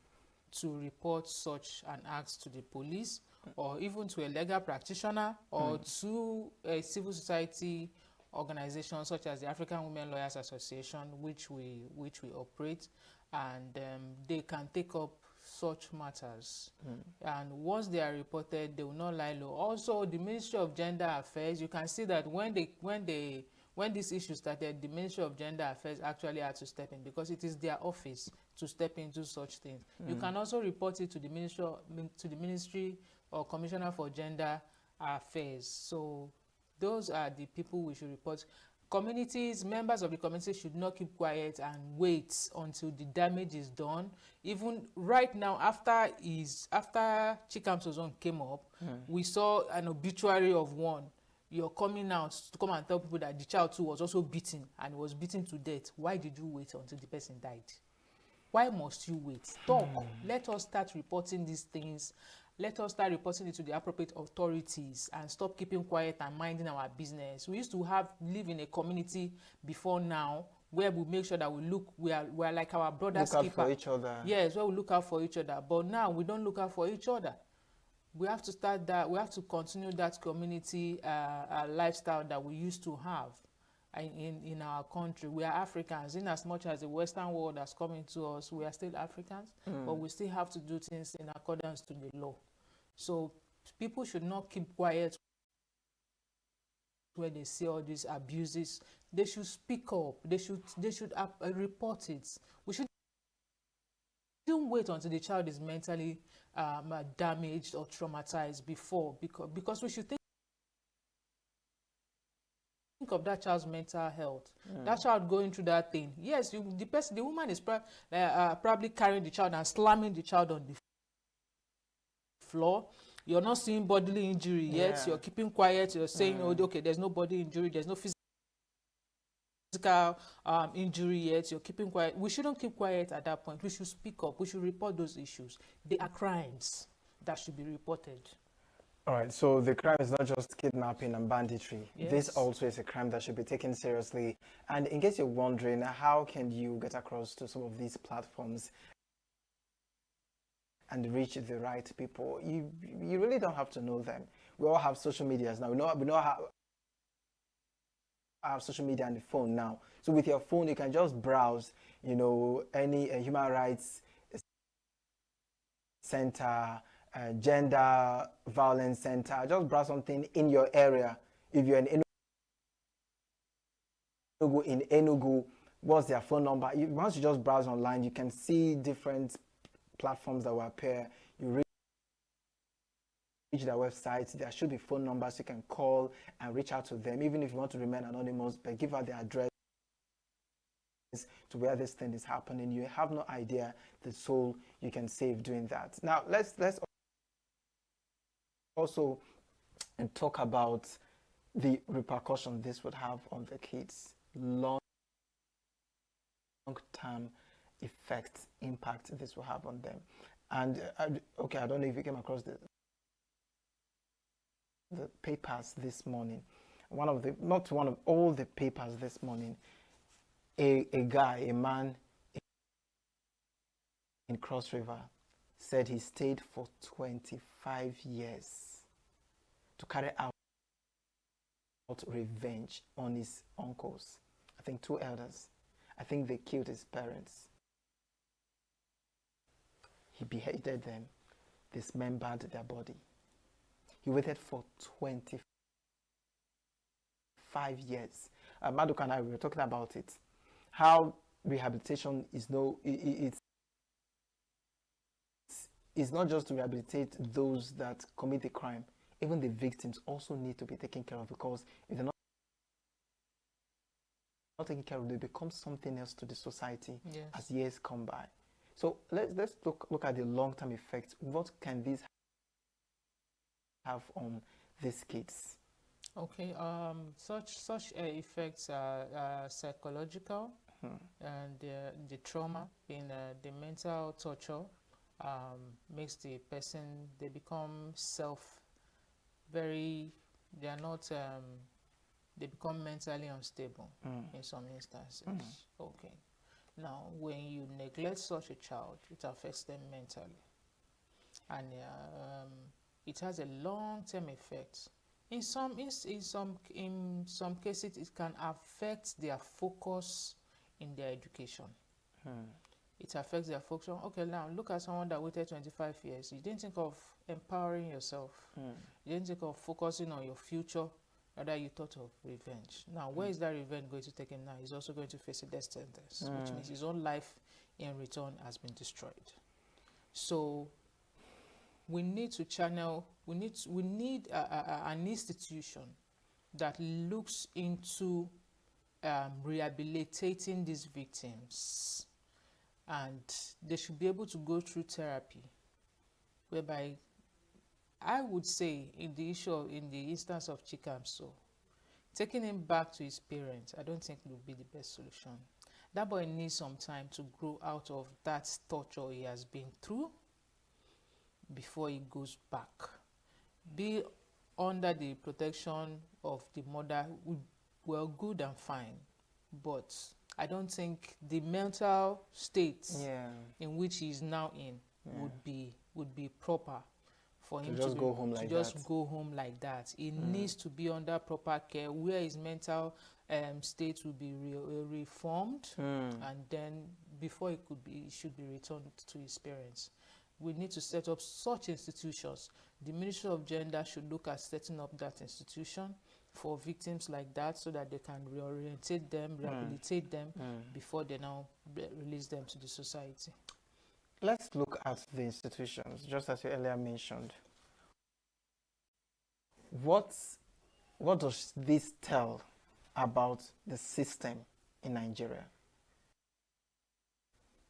to report such an act to the police or even to a legal practitioner or to a civil society organization such as the African Women Lawyers Association, which we operate, and they can take up such matters. And once they are reported, they will not lie low. Also, the Ministry of Gender Affairs, you can see that when this issue started, the Ministry of Gender Affairs actually had to step in because it is their office to step into such things. You can also report it to the Ministry or Commissioner for Gender Affairs. So those are the people we should report. Communities, members of the community should not keep quiet and wait until the damage is done. Even right now, after Chikamso's own came up, we saw an obituary of one. You're coming out to come and tell people that the child too was also beaten and was beaten to death. Why did you wait until the person died? Why must you wait? Talk. Let us start reporting these things. Let us start reporting it to the appropriate authorities and stop keeping quiet and minding our business. We used to live in a community before now where we make sure that we are like our brother's keeper. Look out for each other. Yes, where we look out for each other. But now we don't look out for each other. We have to start that. We have to continue that community lifestyle that we used to have in our country. We are Africans. In as much as the Western world has come into us, we are still Africans, but we still have to do things in accordance to the law. So people should not keep quiet when they see all these abuses. They should speak up. They should report it. We shouldn't wait until the child is mentally damaged or traumatized because we should think of that child's mental health. That child going through that thing. Yes, the woman is probably carrying the child and slamming the child on the floor. You're not seeing bodily injury yet. You're keeping quiet. You're saying, oh, okay, there's no body injury, there's no physical injury yet. You're keeping quiet. We shouldn't keep quiet at that point. We should speak up. We should report those issues. They are crimes that should be reported. All right, so the crime is not just kidnapping and banditry. Yes. This also is a crime that should be taken seriously. And in case you're wondering, how can you get across to some of these platforms and reach the right people. You really don't have to know them. We all have social medias now. We know how have social media and the phone now. So with your phone, you can just browse, you know, any human rights center, gender violence center. Just browse something in your area. If you're in Enugu, what's their phone number? Once you just browse online, you can see different platforms that will appear. You reach their websites, there should be phone numbers you can call and reach out to them, even if you want to remain anonymous, but give out the address to where this thing is happening. You have no idea the soul you can save doing that. Now let's also talk about the repercussion this would have on the kids, long-term effects, impact this will have on them. And okay, I don't know if you came across the papers this morning. Not one of all the papers this morning. A man in Cross River said he stayed for 25 years to carry out revenge on his uncles. I think 2 elders. I think they killed his parents. He beheaded them, dismembered their body. He waited for 25 years. Maduka and I, we were talking about it. How rehabilitation is it's not just to rehabilitate those that commit the crime. Even the victims also need to be taken care of, because if they're not taken care of, they become something else to the society as years come by. So let's look at the long-term effects. What can this have on these kids? Okay, such effects are psychological, and the trauma, being the mental torture, makes the person, they become they become mentally unstable in some instances. Okay, now when you neglect such a child, it affects them mentally, and it has a long-term effect. In some cases, it can affect their focus in their education. It affects their focus. Okay, now look at someone that waited 25 years. You didn't think of empowering yourself. You didn't think of focusing on your future. Rather, you thought of revenge. Now, where is that revenge going to take him now? He's also going to face a death sentence, which means his own life in return has been destroyed. So we need to channel, we need an institution that looks into rehabilitating these victims, and they should be able to go through therapy, whereby I would say in the instance of Chikamso, taking him back to his parents, I don't think it would be the best solution. That boy needs some time to grow out of that torture he has been through before he goes back. Be under the protection of the mother, well, good and fine, but I don't think the mental state in which he is now in would be proper for him to just go home like that. He needs to be under proper care, where his mental state will be reformed, and then before he should be returned to his parents. We need to set up such institutions. The Ministry of Gender should look at setting up that institution for victims like that, so that they can reorientate them, rehabilitate them before they now release them to the society. Let's look at the institutions, just as you earlier mentioned. What does this tell about the system in Nigeria,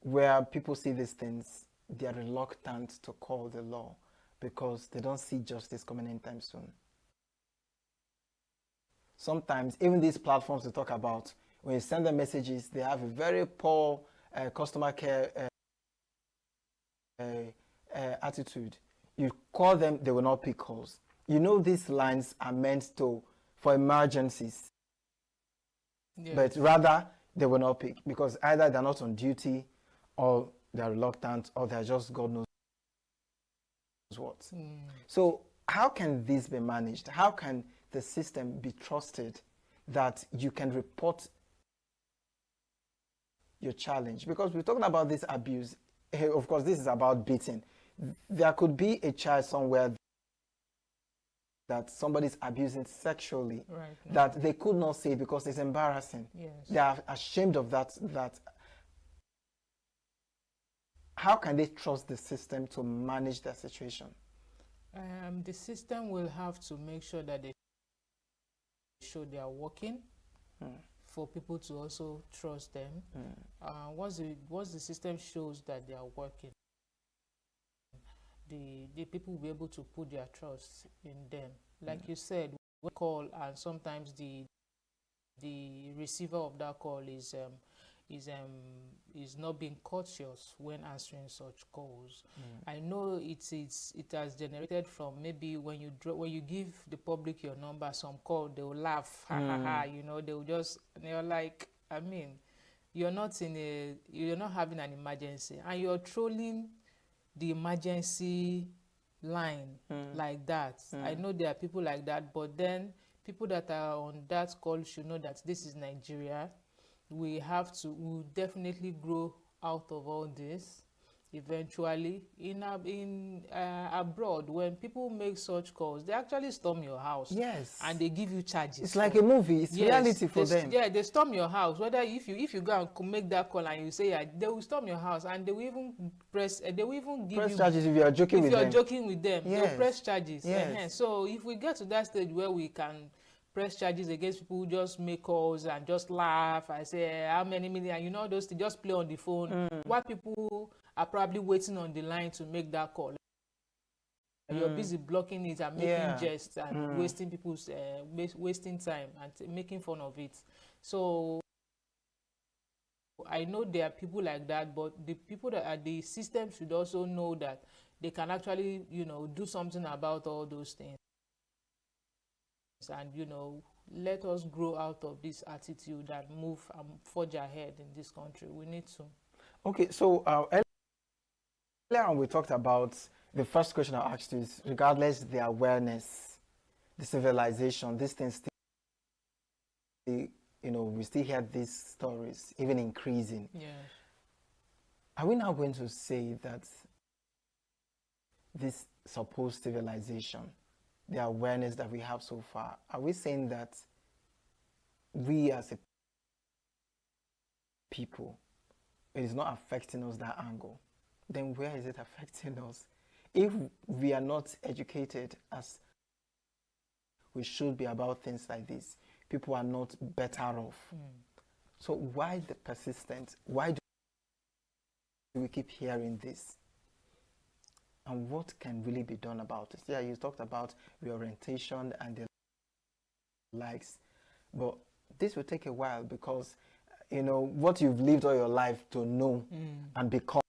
where people see these things, they are reluctant to call the law because they don't see justice coming anytime soon? Sometimes, even these platforms we talk about, when you send them messages, they have a very poor customer care attitude. You call them, they will not pick calls. You know, these lines are meant for emergencies, but rather they will not pick, because either they're not on duty, or they're reluctant, or they're just God knows what. So how can this be managed? How can the system be trusted that you can report your challenge? Because we're talking about this abuse. Of course, this is about beating. There could be a child somewhere that somebody's abusing sexually, that they could not say because it's embarrassing. Yes. They are ashamed of that. How can they trust the system to manage their situation? The system will have to make sure that they show they are working for people to also trust them. Once the system shows that they are working, the people will be able to put their trust in them. Like you said, we call, and sometimes the receiver of that call is not being courteous when answering such calls. I know it has generated from maybe when you give the public your number, some call, they will laugh, ha ha ha, you know, they're like, I mean, you're not having an emergency and you're trolling the emergency line like that. I know there are people like that, but then people that are on that call should know that this is Nigeria. We'll definitely grow out of all this eventually. In abroad, when people make such calls, they actually storm your house. Yes. And they give you charges. It's like a movie. It's reality for them. Yeah, they storm your house. Whether if you go and make that call and you say they will storm your house, and they will even give you charges if you are joking with them. If you are joking with them, yes. they'll press charges. Yes. So if we get to that stage where we can press charges against people who just make calls and just laugh, I say how many million, you know, those to just play on the phone, while people are probably waiting on the line to make that call. You're busy blocking it and making jests and wasting people's wasting time and making fun of it. So I know there are people like that, but the people that are the system should also know that they can actually, you know, do something about all those things. And, you know, let us grow out of this attitude and move and forge ahead in this country. We need to. Okay, so earlier on we talked about the first question I asked you is regardless the awareness, the civilization, these things still, you know, we still hear these stories even increasing. Yeah. Are we now going to say that this supposed civilization, the awareness that we have so far, are we saying that we as a people, it is not affecting us that angle? Then where is it affecting us? If we are not educated as we should be about things like this, people are not better off. So why the persistence? Why do we keep hearing this? And what can really be done about it? Yeah, you talked about reorientation and the likes, but this will take a while because, you know, what you've lived all your life to know and become,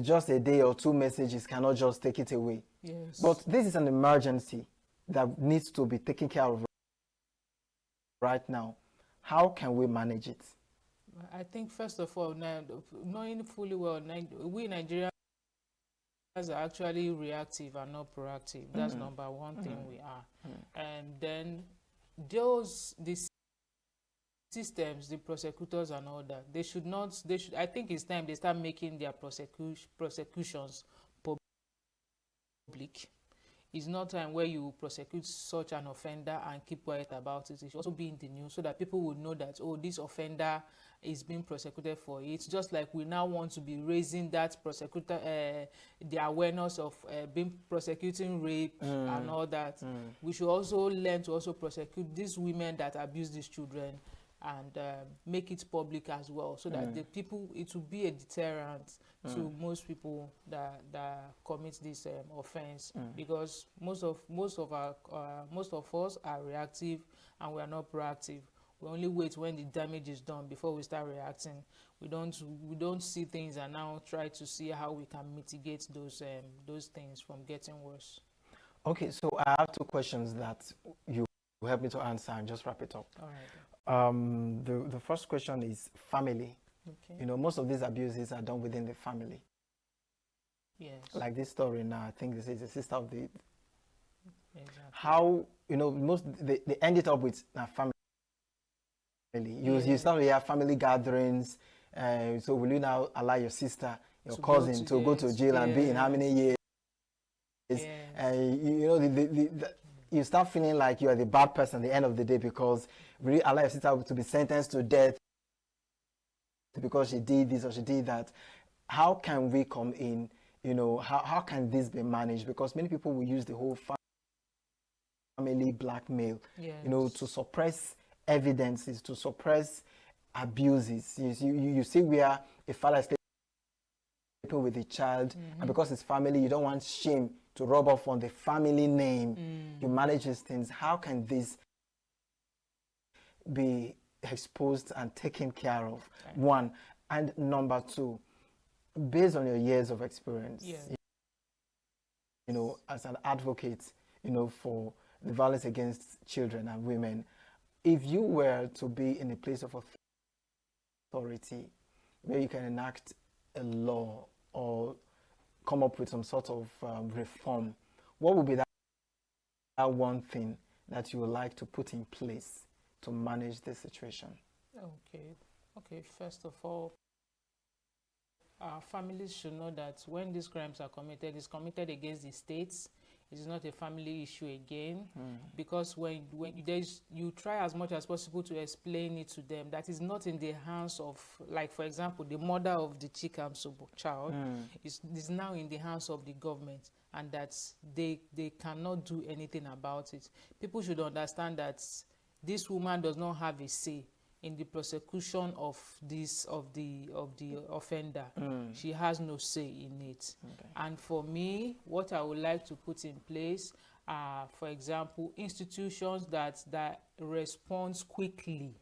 just a day or two messages cannot just take it away. Yes. But this is an emergency that needs to be taken care of right now. How can we manage it? I think first of all, knowing fully well, we Nigerians are actually reactive and not proactive. That's number one thing we are. And then the systems, the prosecutors and all that, I think it's time they start making their prosecutions public. It's not time where you prosecute such an offender and keep quiet about it. It should also be in the news so that people would know that, oh, this offender is being prosecuted for it. It's just like we now want to be raising that the awareness of prosecuting rape and all that. We should also learn to also prosecute these women that abuse these children and make it public as well, so that the people, it will be a deterrent to most people that commit this offense, because most of us are reactive and we are not proactive. We only wait when the damage is done before we start reacting. We don't see things and now try to see how we can mitigate those things from getting worse. Okay, so I have two questions that you will help me to answer and just wrap it up. All right. The first question is family. Okay. You know, most of these abuses are done within the family. Yes. Like this story now, I think this is the sister of the. Exactly. How, most they end it up with a family. You start with your family gatherings. So will you now allow your sister, your cousin, to go to jail and be in how many years? You start feeling like you are the bad person at the end of the day because really allow your sister to be sentenced to death because she did this or she did that. How can we come in? How can this be managed? Because many people will use the whole family blackmail, to suppress evidences, to suppress abuses. You see where a father is sleeping with a child, and because it's family, you don't want shame to rub off on the family name. You manage these things. How can this be exposed and taken care of? Okay. One. And number two, based on your years of experience, as an advocate, for the violence against children and women, if you were to be in a place of authority where you can enact a law or come up with some sort of reform, what would be that one thing that you would like to put in place to manage this situation? Okay. First of all, our families should know that when these crimes are committed, it's committed against the states. It is not a family issue again, because when you try as much as possible to explain it to them that is not in the hands of, like for example, the mother of the Chikamso child is now in the hands of the government, and that they cannot do anything about it. People should understand that this woman does not have a say in the prosecution of the offender. She has no say in it. Okay. And for me, what I would like to put in place are, for example, institutions that respond quickly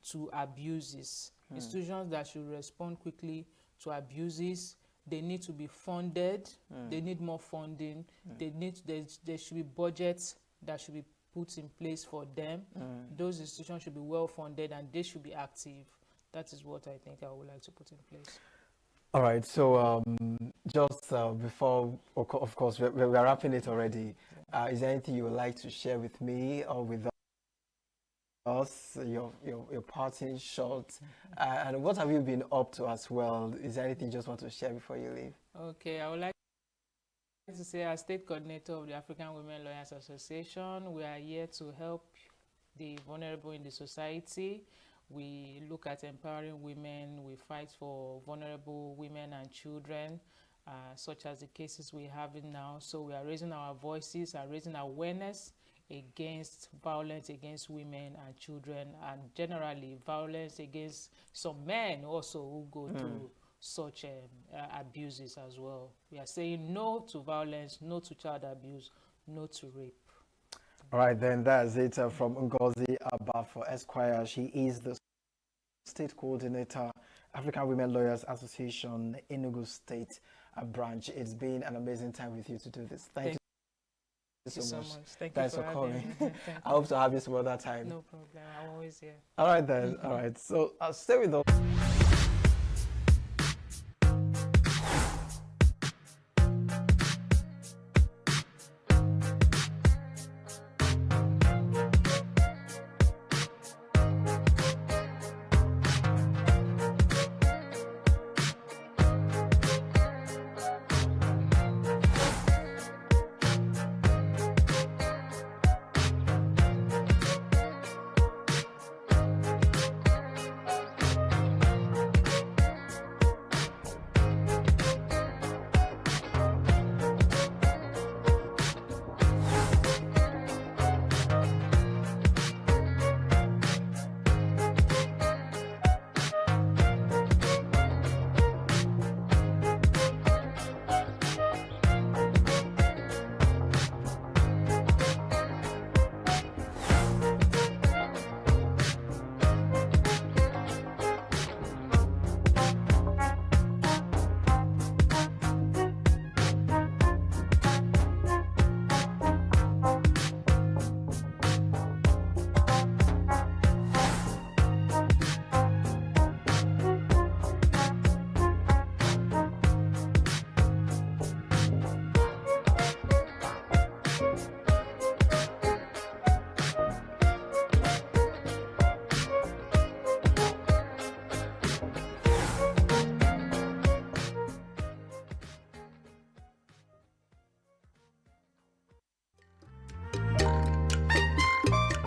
to abuses. Institutions that should respond quickly to abuses. They need to be funded. They need more funding. There should be budgets that should be put in place for them. Those institutions should be well funded and they should be active. That is what I think I would like to put in place. All right, so just before, of course, we're wrapping it already. Is there anything you would like to share with me or with us, your parting shot? And what have you been up to as well? Is there anything you just want to share before you leave? Okay, I would like to say, as state coordinator of the African Women Lawyers Association, we are here to help the vulnerable in the society. We look at empowering women. We fight for vulnerable women and children, such as the cases we're having now. So we are raising our voices and raising awareness against violence against women and children, and generally violence against some men also who go through such abuses as well. We are saying no to violence, no to child abuse, no to rape. All right, then that's it from Ngozi Abafo Esquire. She is the state coordinator, African Women Lawyers Association, ENUGU State branch. It's been an amazing time with you to do this. Thank you so much. Thanks for calling. I hope to have you some other time. No problem. I'm always here. All right, then. All right. So I'll stay with us.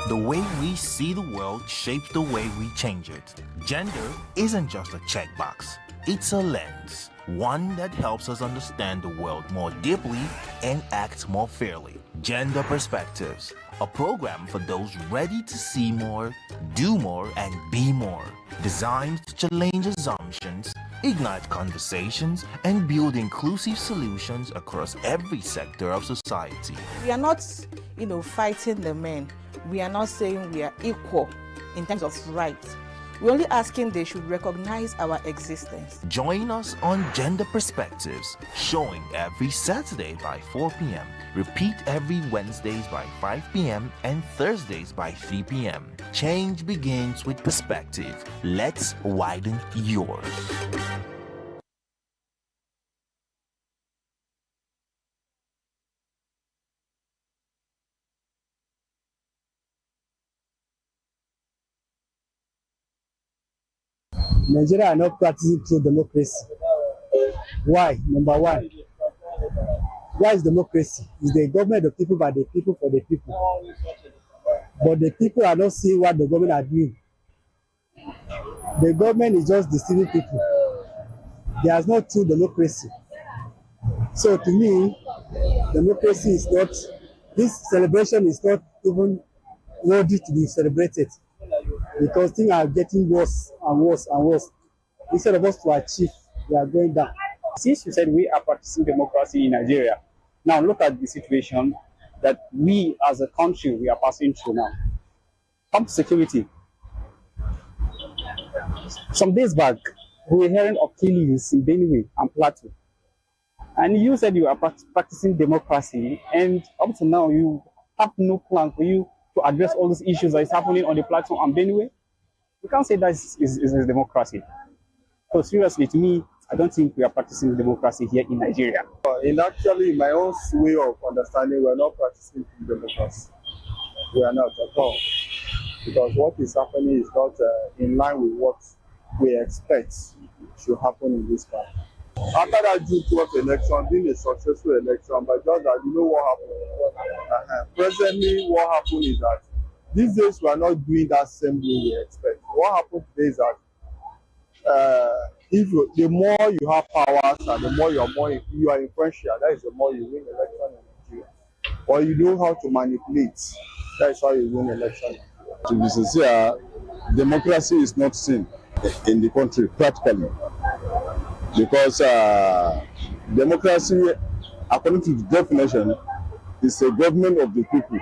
The way we see the world shapes the way we change it. Gender isn't just a checkbox, it's a lens, one that helps us understand the world more deeply and act more fairly. Gender Perspectives, a program for those ready to see more, do more, and be more. Designed to challenge assumptions, ignite conversations, and build inclusive solutions across every sector of society. We are not, fighting the men. We are not saying we are equal in terms of rights. We're only asking they should recognize our existence. Join us on Gender Perspectives, showing every Saturday by 4 p.m. Repeat every Wednesdays by 5 p.m. and Thursdays by 3 p.m. Change begins with perspective. Let's widen yours. Nigeria are not practicing true democracy. Why? Number one, why is democracy? It's the government of the people, by the people, for the people. But the people are not seeing what the government are doing. The government is just deceiving people. There is no true democracy. So to me, democracy is not, this celebration is not even worthy to be celebrated, because things are getting worse and worse and worse. Instead of us to achieve, we are going down. Since you said we are practicing democracy in Nigeria, now look at the situation that we as a country, we are passing through now. Come to security. Some days back, we were hearing of killings in Benue and Plateau. And you said you are practicing democracy, and up to now, you have no plan for you to address all these issues that is happening on the Plateau and Benue. We can't say that is a democracy. So seriously, to me, I don't think we are practicing democracy here in Nigeria. In my own way of understanding, we are not practicing democracy. We are not at all. Because what is happening is not in line with what we expect should happen in this country. After that June 12th election, being a successful election, but just that you know what happened. Presently, what happened is that these days we are not doing that same way we expect. What happened today is that the more you have powers and the more you are influential, that is the more you win election in Nigeria. Or you know how to manipulate, that is how you win election. To be sincere, democracy is not seen in the country practically, because democracy, according to the definition, is a government of the people,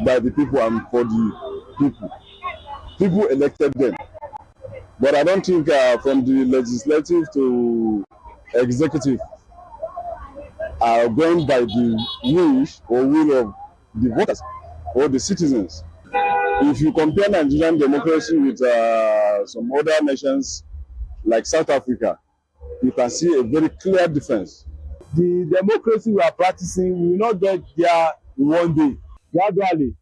by the people and for the people. People elected them. But I don't think from the legislative to executive are going by the wish or will of the voters or the citizens. If you compare Nigerian democracy with some other nations like South Africa, you can see a very clear difference. The democracy we are practicing, we will not get there in one day. Gradually,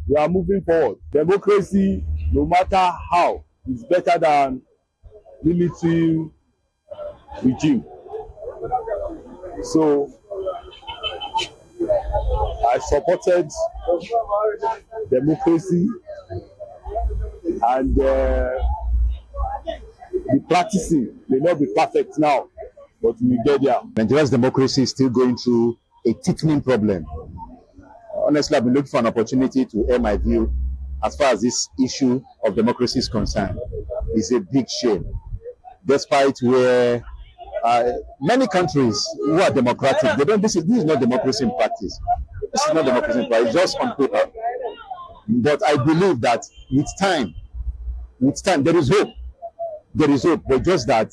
we are moving forward. Democracy, no matter how, is better than military regime. So I supported democracy, and the practicing may not be perfect now, but we get there. Nigeria's democracy is still going through a thickening problem. Honestly, I've been looking for an opportunity to air my view as far as this issue of democracy is concerned. It's a big shame. Despite where many countries who are democratic, they don't. This is not democracy in practice. This is not democracy in practice. It's just on paper. But I believe that with time, there is hope. There is hope, but just that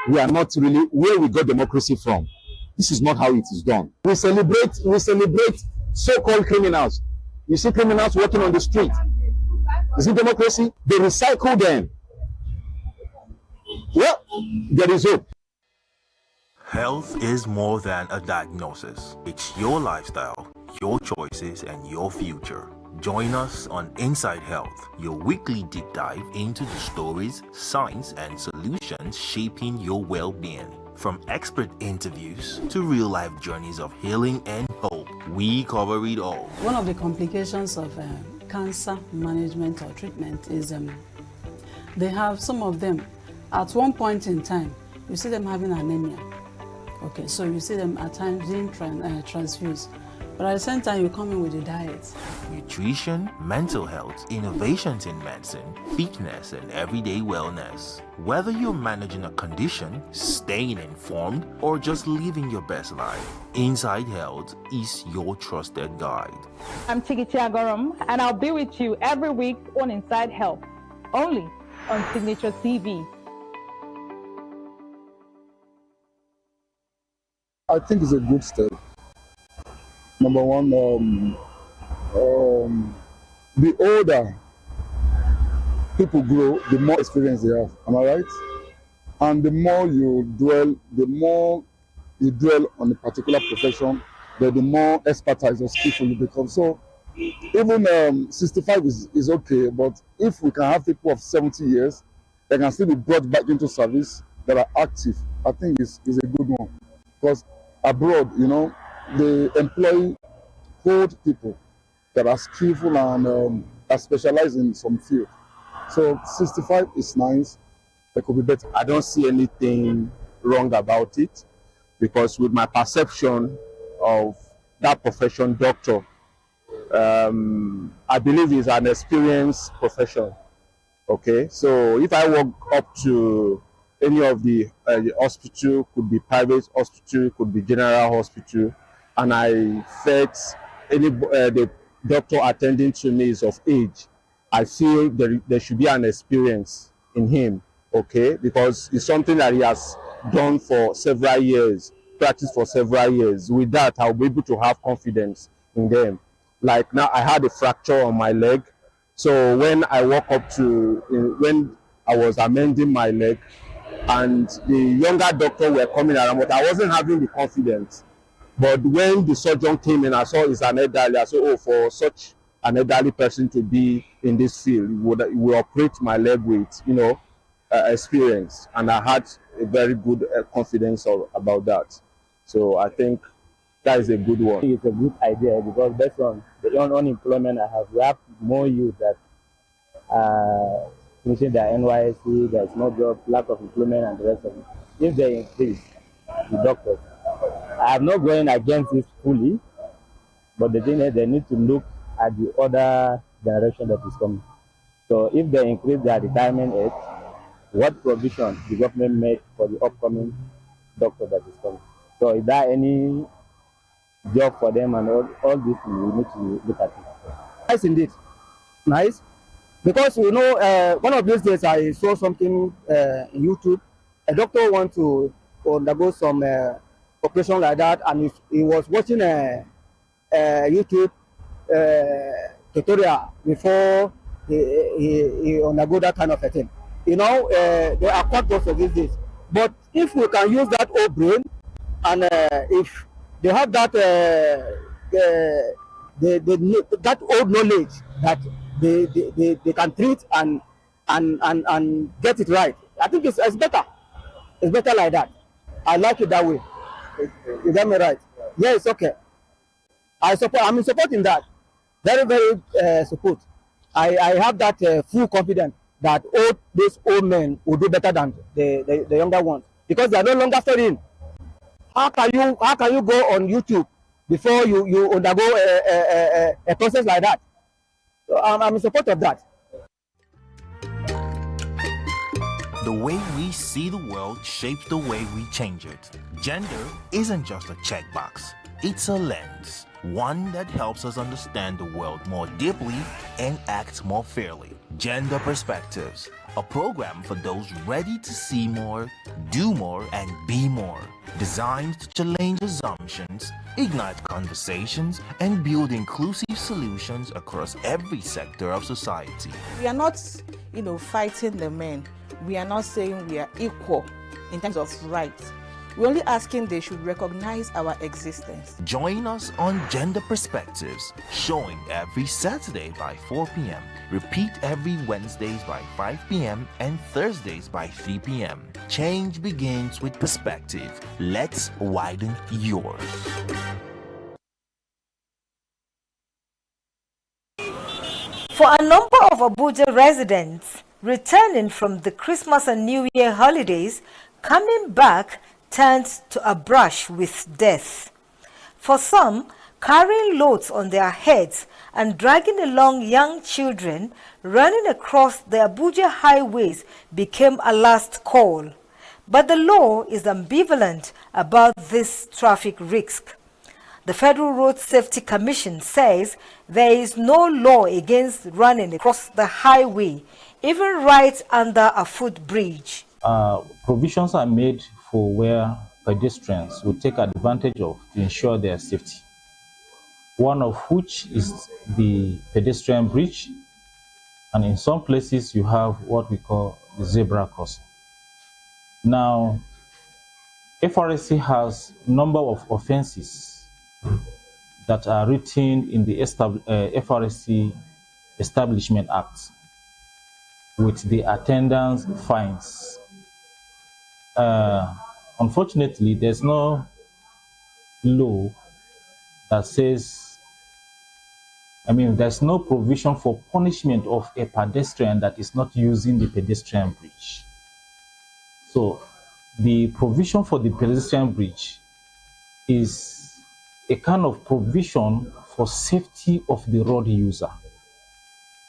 we are not really where we got democracy from. This is not how it is done. We celebrate so-called criminals. You see criminals walking on the street. Is it democracy? They recycle them. Well, there is hope. Health is more than a diagnosis. It's your lifestyle, your choices, and your future. Join us on Inside Health, your weekly deep dive into the stories, science, and solutions shaping your well-being. From expert interviews to real-life journeys of healing and hope, we cover it all. One of the complications of cancer management or treatment is they have some of them at one point in time, you see them having anemia. Okay, so you see them at times being transfused. But at the same time, you come in with the diet. Nutrition, mental health, innovations in medicine, fitness, and everyday wellness. Whether you're managing a condition, staying informed, or just living your best life, Inside Health is your trusted guide. I'm Chigichi Agorum, and I'll be with you every week on Inside Health, only on Signature TV. I think it's a good step. Number one, the older people grow, the more experience they have. Am I right? And the more you dwell on a particular profession, the more expertise or skillful you become. So even 65 is okay, but if we can have people of 70 years that can still be brought back into service, that are active, I think is a good one. Because abroad, they employ old people that are skillful and are specialized in some field. So 65 is nice. It could be better. I don't see anything wrong about it, because with my perception of that profession, doctor, I believe it's an experienced profession. Okay, so if I walk up to any of the hospital, could be private hospital, could be general hospital, and I felt the doctor attending to me is of age, I feel there should be an experience in him, okay, because it's something that he has done for several years, practiced for several years. With that, I'll be able to have confidence in them. Like now, I had a fracture on my leg, so when I walk up when I was amending my leg, and the younger doctor were coming around, but I wasn't having the confidence. But when the surgeon came in, I saw it's an elderly. I said, oh, for such an elderly person to be in this field, would operate my leg with, experience. And I had a very good confidence about that. So I think that is a good one. It's a good idea, because based on the unemployment I have, we have more youth that finishing their NYSC, there's no job, lack of employment, and the rest of it. If they increase the doctors, I am not going against it fully, but the thing is they need to look at the other generation that is coming. So if they increase their retirement age, what provision the government made for the upcoming doctor that is coming? So is there any job for them, and all this we need to look at it. Nice indeed. Nice. Because one of these days I saw something in YouTube. A doctor wants to undergo some operation like that, and he was watching a YouTube tutorial before he undergo that kind of a thing. They are quite close these days. But if we can use that old brain, and if they have that that old knowledge that they can treat and get it right, I think it's better. It's better like that. I like it that way. You get me right? Yeah, it's okay. I'm in support in that. Very, very support. I have that full confidence that these old men will do better than the younger ones, because they are no longer studying. How can you go on YouTube before you undergo a process like that? So I'm in support of that. The way we see the world shapes the way we change it. Gender isn't just a checkbox, it's a lens. One that helps us understand the world more deeply and act more fairly. Gender Perspectives, a program for those ready to see more, do more, and be more. Designed to challenge assumptions, ignite conversations, and build inclusive solutions across every sector of society. We are not, fighting the men. We are not saying we are equal in terms of rights. We're only asking they should recognize our existence. Join us on Gender Perspectives, showing every Saturday by 4 p.m. Repeat every Wednesdays by 5 p.m. and Thursdays by 3 p.m. Change begins with perspective. Let's widen yours. For a number of Abuja residents returning from the Christmas and New Year holidays, coming back turned to a brush with death. For some, carrying loads on their heads and dragging along young children running across the Abuja highways became a last call. But the law is ambivalent about this traffic risk. The Federal Road Safety Commission says there is no law against running across the highway, even right under a footbridge. Provisions are made for where pedestrians will take advantage of to ensure their safety. One of which is the pedestrian bridge, and in some places you have what we call the zebra crossing. Now, FRSC has a number of offenses that are written in the FRSC Establishment Act with the attendance fines. Unfortunately, there's no law that says, there's no provision for punishment of a pedestrian that is not using the pedestrian bridge. So the provision for the pedestrian bridge is a kind of provision for safety of the road user.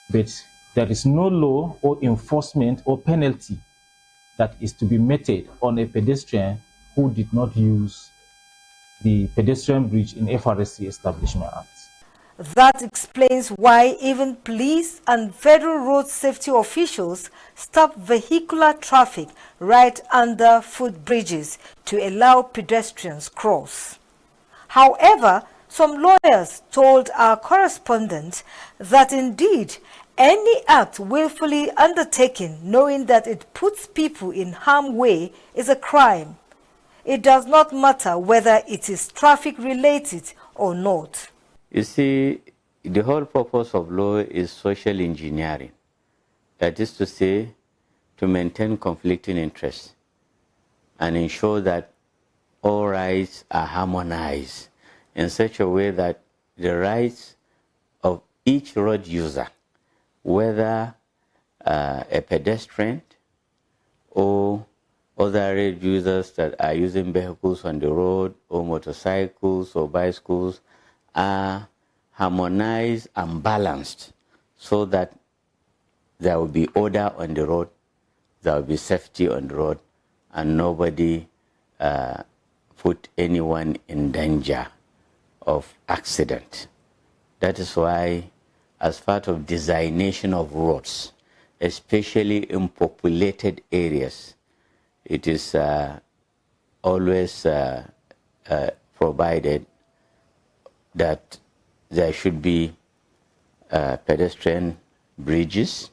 But there is no law or enforcement or penalty that is to be meted on a pedestrian who did not use the pedestrian bridge in FRSC Establishment Act. That explains why even police and federal road safety officials stop vehicular traffic right under footbridges to allow pedestrians cross. However, some lawyers told our correspondent that indeed any act willfully undertaken knowing that it puts people in harm's way is a crime. It does not matter whether it is traffic related or not. You see, the whole purpose of law is social engineering. That is to say, to maintain conflicting interests and ensure that all rights are harmonized in such a way that the rights of each road user, whether a pedestrian or other road users that are using vehicles on the road or motorcycles or bicycles, are harmonized and balanced so that there will be order on the road, there will be safety on the road, and nobody put anyone in danger of accident. That is why, as part of designation of roads, especially in populated areas, it is always provided that there should be pedestrian bridges,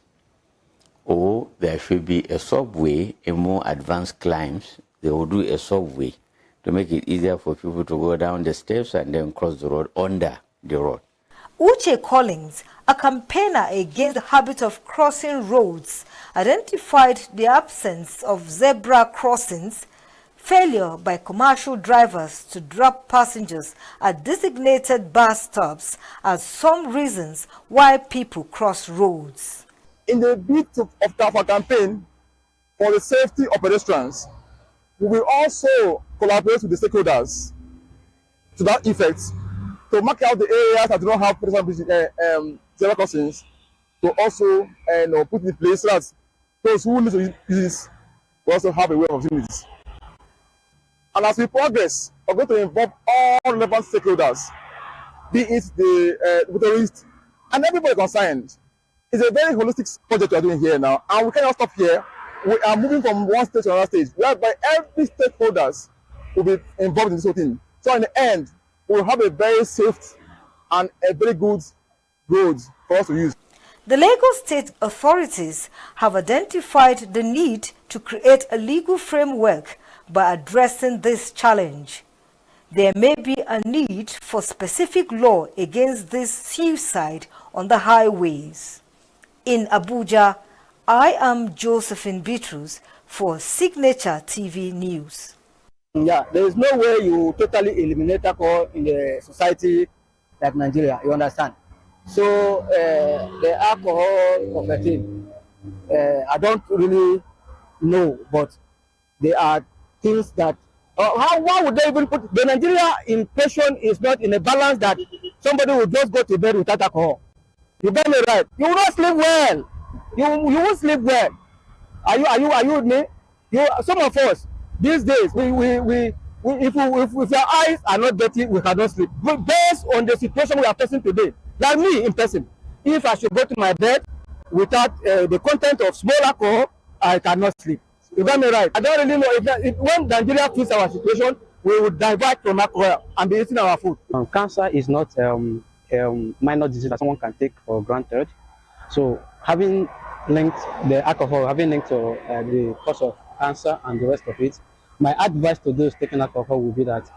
or there should be a subway. In more advanced climes, they will do a subway to make it easier for people to go down the steps and then cross the road under the road. Uche Collins, a campaigner against the habit of crossing roads, identified the absence of zebra crossings, failure by commercial drivers to drop passengers at designated bus stops as some reasons why people cross roads. In the bid of our campaign for the safety of pedestrians, we will also collaborate with the stakeholders to that effect to mark out the areas that do not have pedestrian zebra crossings, to also put in place so that those who need to use this will also have a way of doing this. And as we progress, we're going to involve all relevant stakeholders, be it the motorists and everybody concerned. It's a very holistic project we're doing here now, and we cannot stop here. We are moving from one stage to another stage, whereby every stakeholders will be involved in this whole thing. So in the end, we'll have a very safe and a very good road for us to use. The Lagos State authorities have identified the need to create a legal framework by addressing this challenge. There may be a need for specific law against this suicide on the highways. In Abuja, I am Josephine Bitrus for Signature TV News. Yeah, there is no way you totally eliminate alcohol in the society like Nigeria, you understand? So the alcohol of the thing, I don't really know, but there are things that why would they even put the Nigeria inflation is not in a balance that somebody will just go to bed without alcohol. You get me right? You will not sleep well. You won't sleep well. Are you with me? Some of us these days if our eyes are not dirty, we cannot sleep. But based on the situation we are facing today, like me in person, if I should go to my bed without the content of small alcohol, I cannot sleep. You got me right? I don't really know if when Nigeria fix our situation, we will divert from alcohol and be eating our food. Cancer is not minor disease that someone can take for granted. So having linked the alcohol, having linked to the cause of cancer and the rest of it, my advice to those taking alcohol would be that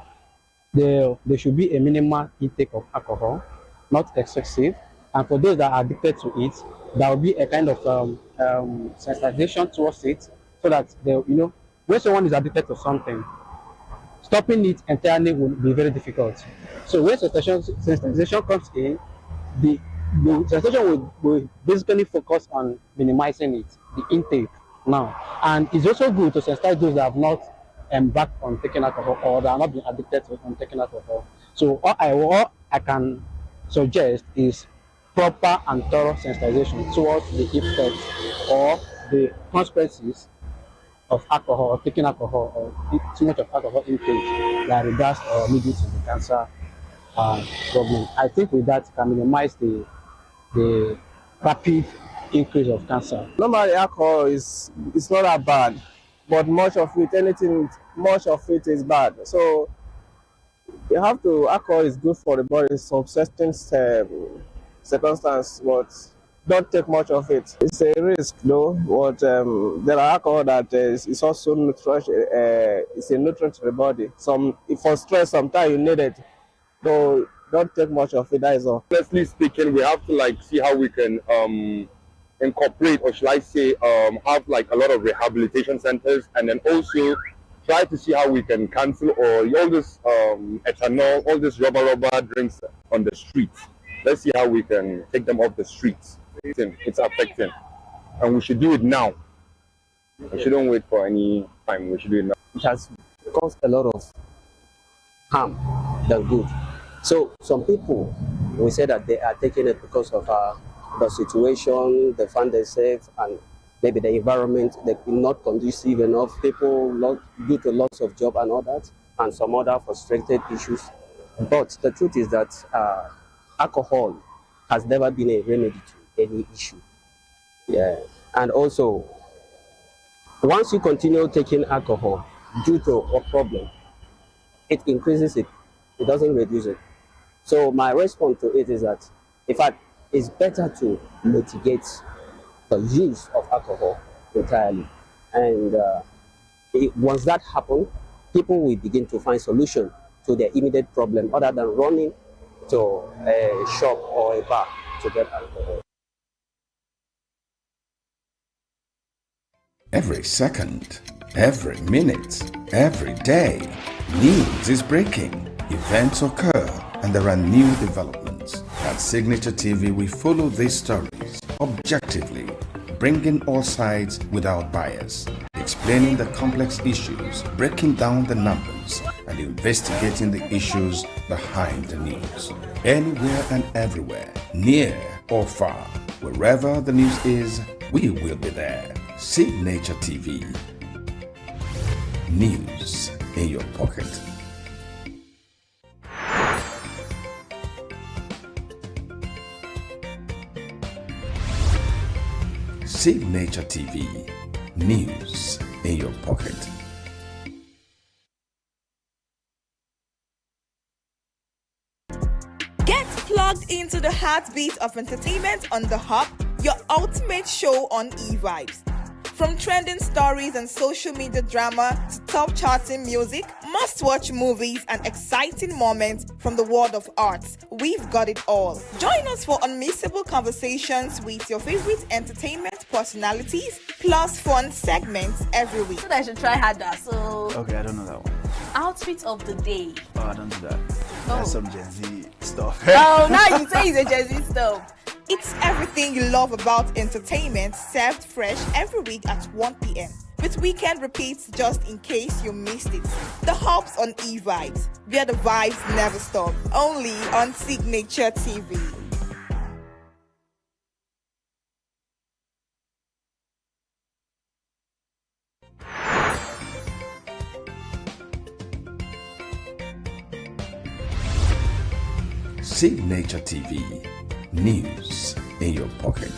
there should be a minimal intake of alcohol, not excessive. And for those that are addicted to it, there will be a kind of sensitization towards it, so that when someone is addicted to something, stopping it entirely will be very difficult. So when sensitization comes in, the sensitization will basically focus on minimizing it, the intake now. And it's also good to sensitize those that have not embarked on taking alcohol or that are not been addicted to taking alcohol. So all I can suggest is proper and thorough sensitization towards the effects or the consequences of alcohol, or taking alcohol, or too much of alcohol intake that regards or leading to the cancer problem. I think with that can minimize the rapid increase of cancer. Normally, alcohol is not that bad, but much of it is bad. So you have to. Alcohol is good for the body in some certain circumstances, but don't take much of it. It's a risk, though. But there are alcohol that is also it's a nutrient to the body. For stress, sometimes you need it. So don't take much of it. That is all. Honestly speaking, we have to see how we can incorporate, or should I say, have a lot of rehabilitation centers, and then also try to see how we can cancel all this ethanol, all this rubber drinks on the streets. Let's see how we can take them off the streets. It's affecting, and we should do it now. We shouldn't wait for any time. We should do it now. It has caused a lot of harm than good. So some people will say that they are taking it because of the situation, they find themselves, and maybe the environment is not conducive enough. People due to loss of job and all that, and some other frustrated issues. But the truth is that alcohol has never been a remedy to any issue. Yeah, and also once you continue taking alcohol due to a problem, it increases it. It doesn't reduce it. So my response to it is that, in fact, it's better to mitigate the use of alcohol entirely. And once that happens, people will begin to find solution to their immediate problem other than running to a shop or a bar to get alcohol. Every second, every minute, every day, news is breaking, events occur, and there are new developments. At Signature TV, we follow these stories objectively, bringing all sides without bias, explaining the complex issues, breaking down the numbers, and investigating the issues behind the news. Anywhere and everywhere, near or far, wherever the news is, we will be there. Signature TV. News in your pocket. Signature TV. News in your pocket. Get plugged into the heartbeat of entertainment on The Hub, your ultimate show on eVibes. From trending stories and social media drama to top charting music, must-watch movies and exciting moments from the world of arts, we've got it all. Join us for unmissable conversations with your favorite entertainment personalities, plus fun segments every week. I should try harder, so... Okay, I don't know that one. Outfit of the day. Oh, I don't do that. That's some Gen Z stuff. Oh, now you say it's a Gen Z stuff. It's everything you love about entertainment, served fresh every week at 1 p.m. with weekend repeats just in case you missed it. The Hops on E-Vibes, where the vibes never stop. Only on Signature TV. Signature TV, news in your pocket.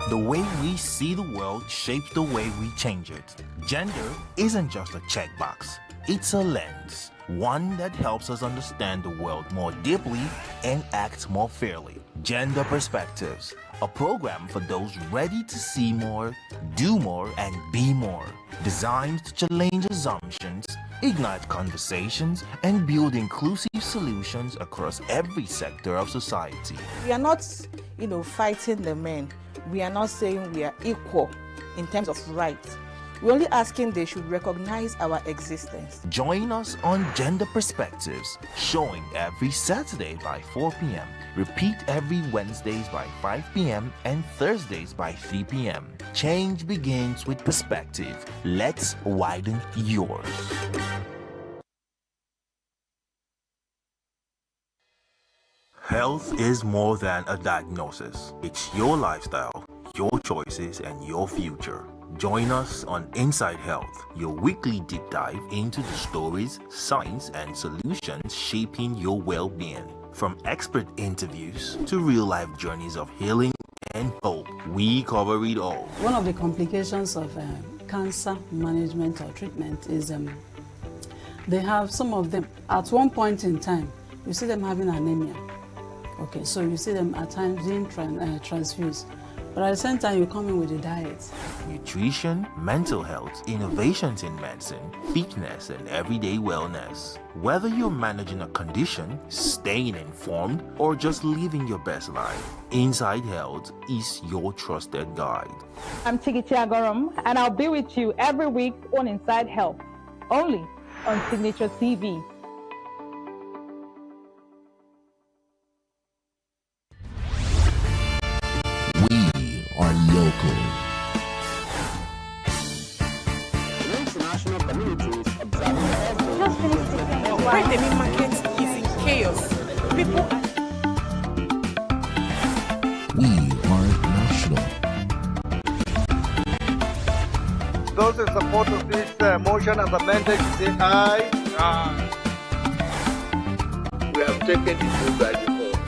The way we see the world shapes the way we change it. Gender isn't just a checkbox, it's a lens. One that helps us understand the world more deeply and act more fairly. Gender Perspectives, a program for those ready to see more, do more, and be more. Designed to challenge assumptions, ignite conversations, and build inclusive solutions across every sector of society. We are not, fighting the men. We are not saying we are equal in terms of rights. We're only asking they should recognize our existence. Join us on Gender Perspectives, showing every Saturday by 4 p.m. Repeat every Wednesdays by 5 p.m. and Thursdays by 3 p.m. Change begins with perspective. Let's widen yours. Health is more than a diagnosis. It's your lifestyle, your choices, and your future. Join us on Inside Health, your weekly deep dive into the stories, science, and solutions shaping your well-being. From expert interviews to real-life journeys of healing and hope, we cover it all. One of the complications of cancer management or treatment is they have some of them at one point in time, you see them having anemia. Okay, so you see them at times being transfused. But at the same time, you come in with a diet. Nutrition, mental health, innovations in medicine, fitness, and everyday wellness. Whether you're managing a condition, staying informed, or just living your best life, Inside Health is your trusted guide. I'm Tigiti Agorum, and I'll be with you every week on Inside Health, only on Signature TV. Are local. International communities observing Where the meat market is in chaos. People We are national. Those in support of this motion as amended, say aye. Aye. We have taken it by default.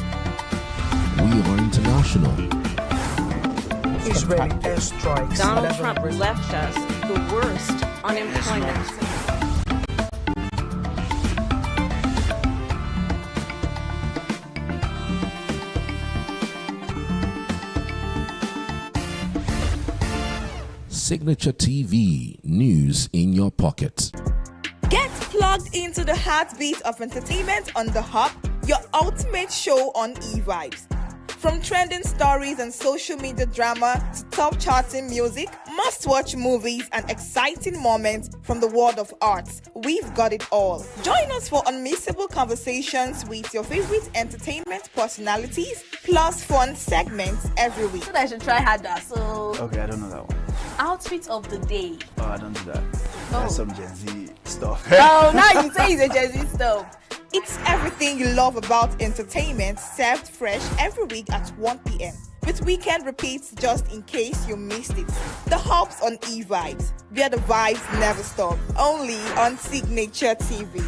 We are international. Israeli airstrikes. Donald Trump left us the worst unemployment. Signature TV, news in your pocket. get plugged into the heartbeat of entertainment on The Hub, your ultimate show on E-Vibes. From trending stories and social media drama to top charting music, must-watch movies and exciting moments from the world of arts, we've got it all. Join us for unmissable conversations with your favorite entertainment personalities, plus fun segments every week. I should try harder. So, Okay, I don't know that one. outfit of the day. Oh, I don't do that. That's some Gen Z stuff. Oh, now you say it's a Gen Z stuff. It's everything you love about entertainment, served fresh every week at 1 p.m. with weekend repeats just in case you missed it. The Hops on E-Vibes, where the vibes never stop. Only on Signature TV.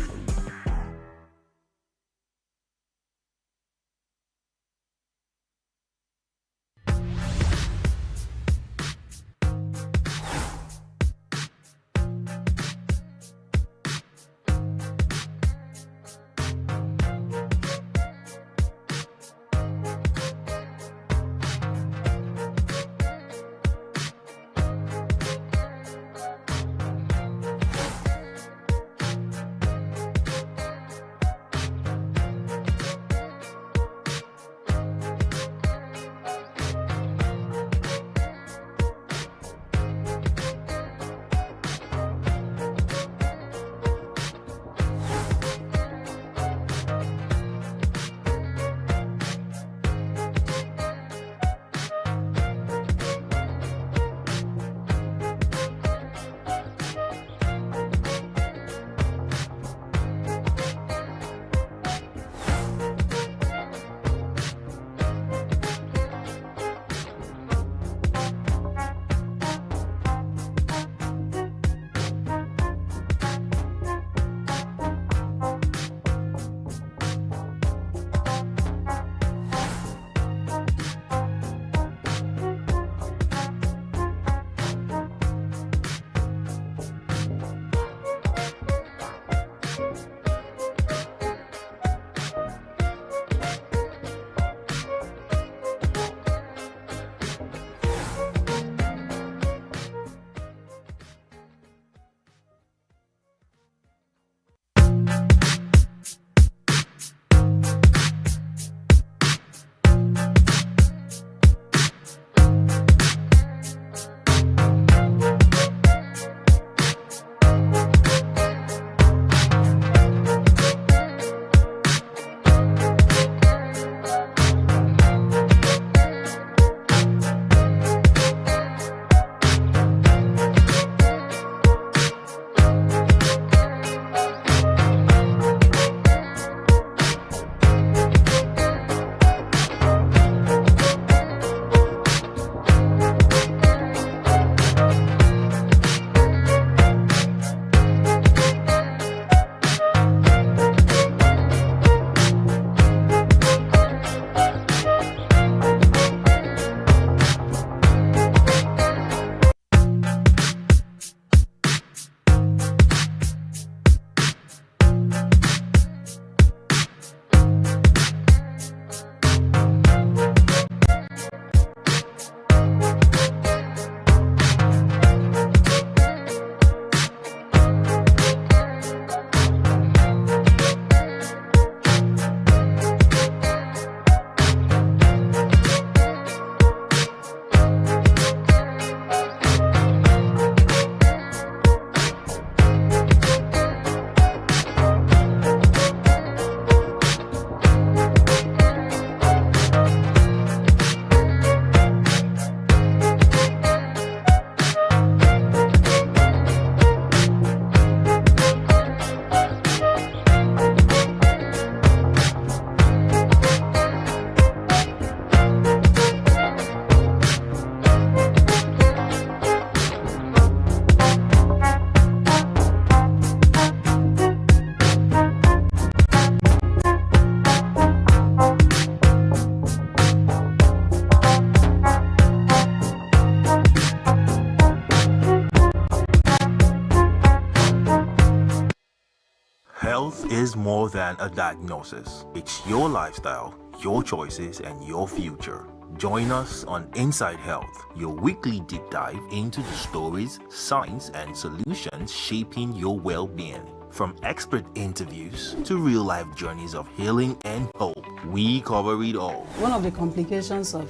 Health is more than a diagnosis. It's your lifestyle, your choices, and your future. Join us on Inside Health, your weekly deep dive into the stories, science, and solutions shaping your well-being. From expert interviews to real-life journeys of healing and hope, we cover it all. One of the complications of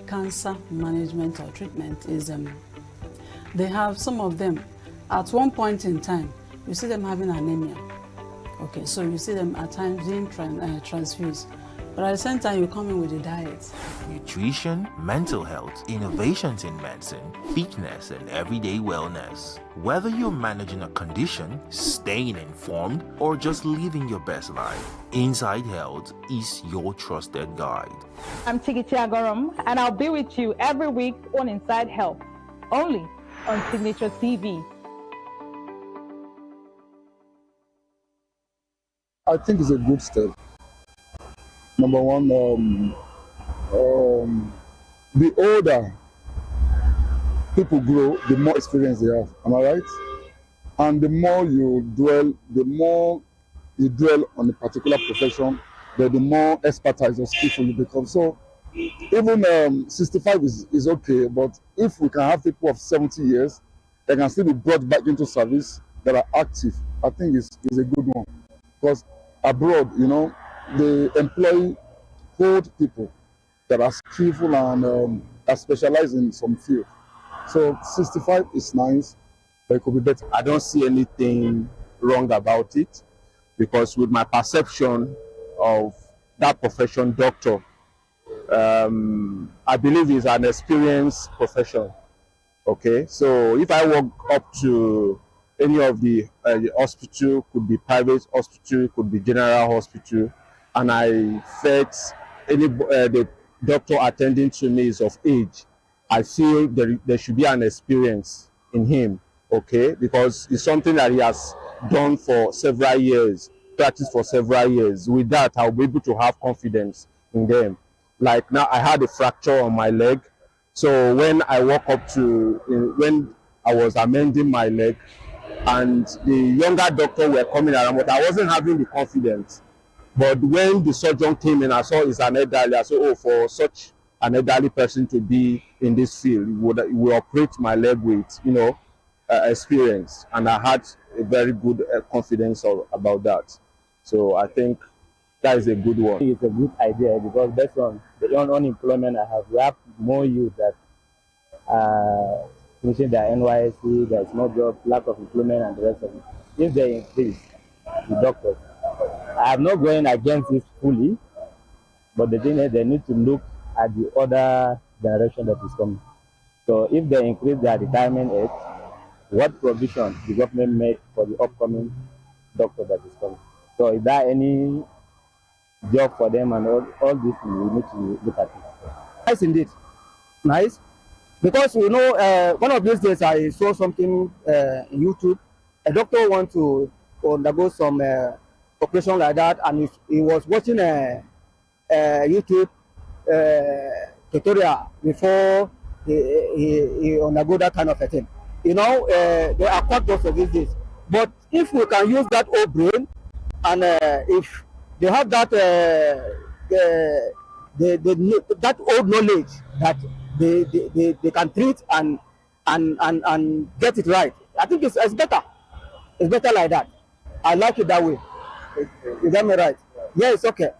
cancer management or treatment is they have some of them at one point in time, you see them having anemia. Okay, so you see them at times being transfused. But at the same time, you come in with a diet. Nutrition, mental health, innovations in medicine, fitness, and everyday wellness. Whether you're managing a condition, staying informed, or just living your best life, Inside Health is your trusted guide. I'm Chigichi Agorom, and I'll be with you every week on Inside Health, only on Signature TV. I think it's a good step. Number one, the older people grow, the more experience they have. Am I right? And the more you dwell on a particular profession, the more expertise or skillful you become. So even 65 is okay, but if we can have people of 70 years that can still be brought back into service, that are active, I think it's a good one. Because abroad, they employ old people that are skillful and are specialized in some field. So 65 is nice, but it could be better. I don't see anything wrong about it, because with my perception of that profession, doctor, I believe it's an experienced profession. Okay, so if I walk up to any of the hospital, could be private hospital, could be general hospital, and I felt the doctor attending to me is of age, I feel there should be an experience in him, okay, because it's something that he has done for several years, practiced for several years. With that, I'll be able to have confidence in them. Like now, I had a fracture on my leg, so when I walk up when I was amending my leg, and the younger doctor were coming around, but I wasn't having the confidence. But when the surgeon came in, I saw it's an elderly. I said, oh, for such an elderly person to be in this field, he would operate my leg with, experience. And I had a very good confidence about that. So I think that is a good one. It's a good idea, because based on the unemployment I have, we have more youth that finishing their NYSC, there's no job, lack of employment, and the rest of it. If they increase the doctors, I am not going against it fully, but the thing is they need to look at the other generation that is coming. So if they increase their retirement age, what provision the government made for the upcoming doctor that is coming? So is there any job for them, and all this we need to look at it. Nice indeed. Nice. Because one of these days I saw something in YouTube. A doctor wants to undergo some operation like that, and he was watching a YouTube tutorial before he undergo that kind of a thing. They are quite close these days. But if we can use that old brain, and if they have that that old knowledge that they can treat and get it right, I think it's better. It's better like that. I like it that way. You get me right? Yeah, it's okay.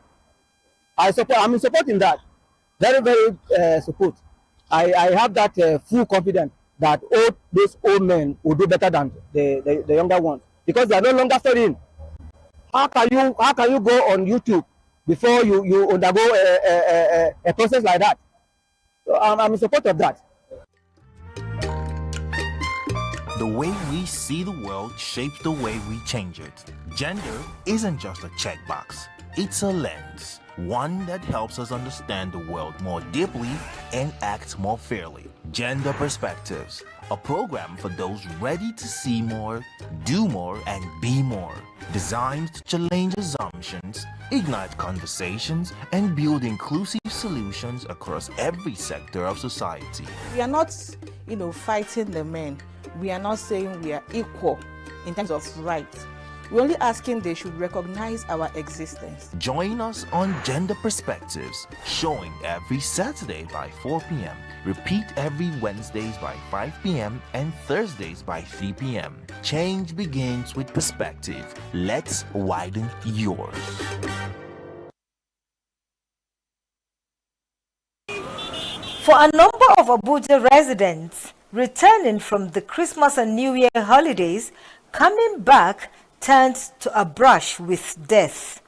I'm in support in that. Very, very support. I have that full confidence that these old men will do better than the younger ones, because they are no longer studying. How can you go on YouTube before you undergo a process like that? So I'm in support of that. The way we see the world shapes the way we change it. Gender isn't just a checkbox, it's a lens. One that helps us understand the world more deeply and act more fairly. Gender Perspectives, a program for those ready to see more, do more, and be more. Designed to challenge assumptions, ignite conversations, and build inclusive solutions across every sector of society. We are not, fighting the men. We are not saying we are equal in terms of rights. We're only asking they should recognize our existence. Join us on Gender Perspectives, showing every Saturday by 4 p.m. Repeat every Wednesdays by 5 p.m. and Thursdays by 3 p.m. Change begins with perspective. Let's widen yours. For a number of Abuja residents returning from the Christmas and New Year holidays, coming back turns to a brush with death.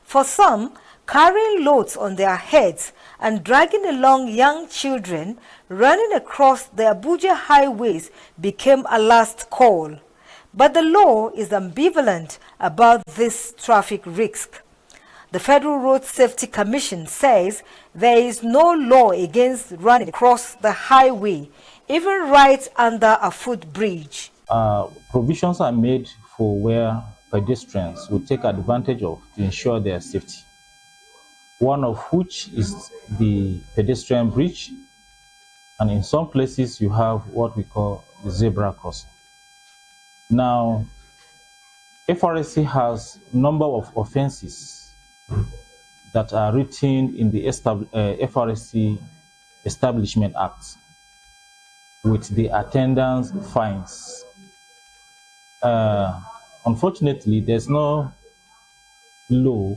For some, carrying loads on their heads and dragging along young children running across the Abuja highways became a last call. But the law is ambivalent about this traffic risk. The Federal Road Safety Commission says there is no law against running across the highway, even right under a footbridge. Provisions are made for where pedestrians will take advantage of to ensure their safety. One of which is the pedestrian bridge, and in some places you have what we call the zebra crossing. Now, FRSC has a number of offenses that are written in the FRSC Establishment Act with the attendance fines. Unfortunately, there's no law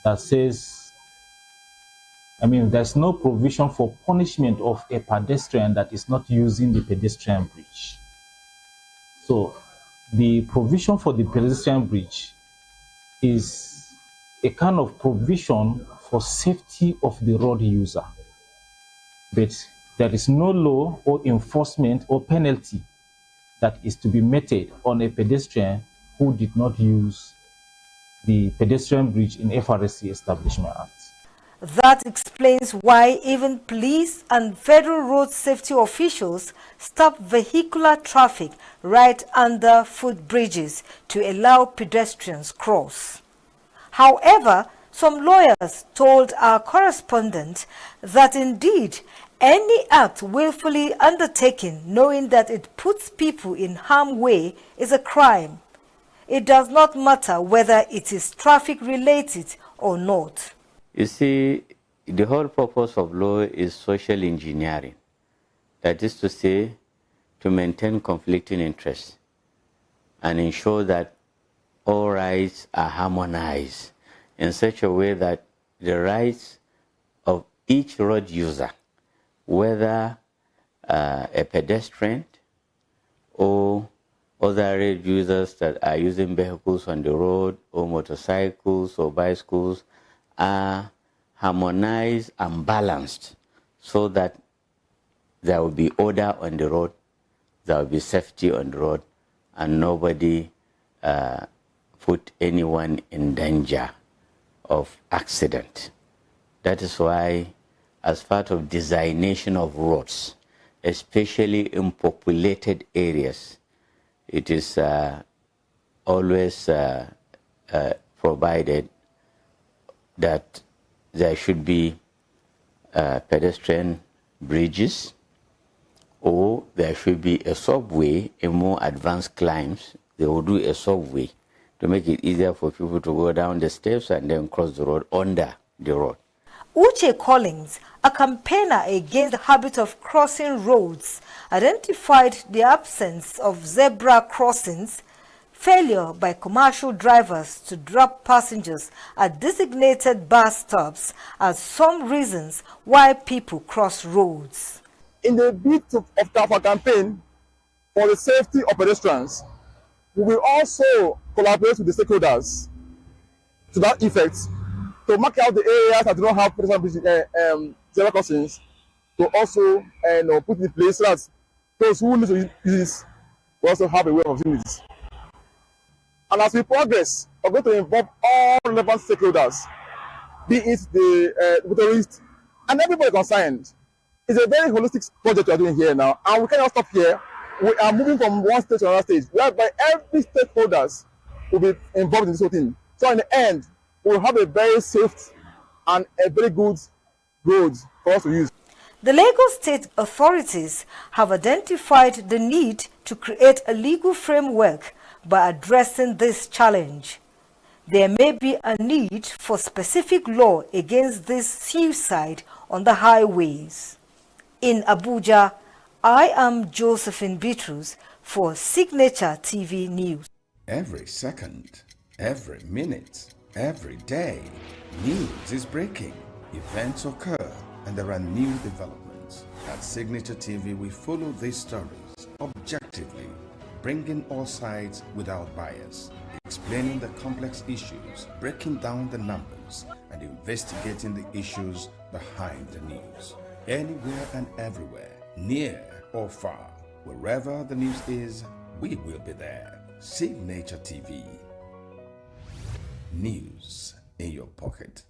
that says, there's no provision for punishment of a pedestrian that is not using the pedestrian bridge. So the provision for the pedestrian bridge is a kind of provision for safety of the road user. But there is no law or enforcement or penalty that is to be meted on a pedestrian who did not use the pedestrian bridge in FRSC Establishment Act. That explains why even police and federal road safety officials stop vehicular traffic right under footbridges to allow pedestrians cross. However, some lawyers told our correspondent that indeed any act willfully undertaken knowing that it puts people in harm's way is a crime. It does not matter whether it is traffic related or not. You see, the whole purpose of law is social engineering. That is to say, to maintain conflicting interests and ensure that all rights are harmonized in such a way that the rights of each road user, whether a pedestrian or other road users that are using vehicles on the road or motorcycles or bicycles, are harmonized and balanced so that there will be order on the road, there will be safety on the road, and nobody put anyone in danger of accident. That is why, as part of designation of roads, especially in populated areas, it is always provided that there should be pedestrian bridges, or there should be a subway. In more advanced climes, they will do a subway to make it easier for people to go down the steps and then cross the road under the road. Uche Collins, a campaigner against the habit of crossing roads, identified the absence of zebra crossings, failure by commercial drivers to drop passengers at designated bus stops as some reasons why people cross roads. In the bid of our campaign for the safety of pedestrians, we will also collaborate with the stakeholders to that effect to mark out the areas that do not have pedestrian zebra crossings, to also put in place so that those who need to use this will also have a way of doing this. And as we progress, we're going to involve all relevant stakeholders, be it the motorists and everybody concerned. It's a very holistic project we are doing here now, and we cannot stop here. We are moving from one stage to another stage, whereby every stakeholders will be involved in this whole thing. So in the end, we will have a very safe and a very good road for us to use. The Lagos State authorities have identified the need to create a legal framework by addressing this challenge. There may be a need for specific law against this suicide on the highways. In Abuja, I am Josephine Bitrus for Signature TV News. Every second, every minute, every day, news is breaking. Events occur and there are new developments. At Signature TV, we follow these stories objectively, bringing all sides without bias, explaining the complex issues, breaking down the numbers, and investigating the issues behind the news. Anywhere and everywhere, near or far, wherever the news is, we will be there. Signature TV. News in your pocket.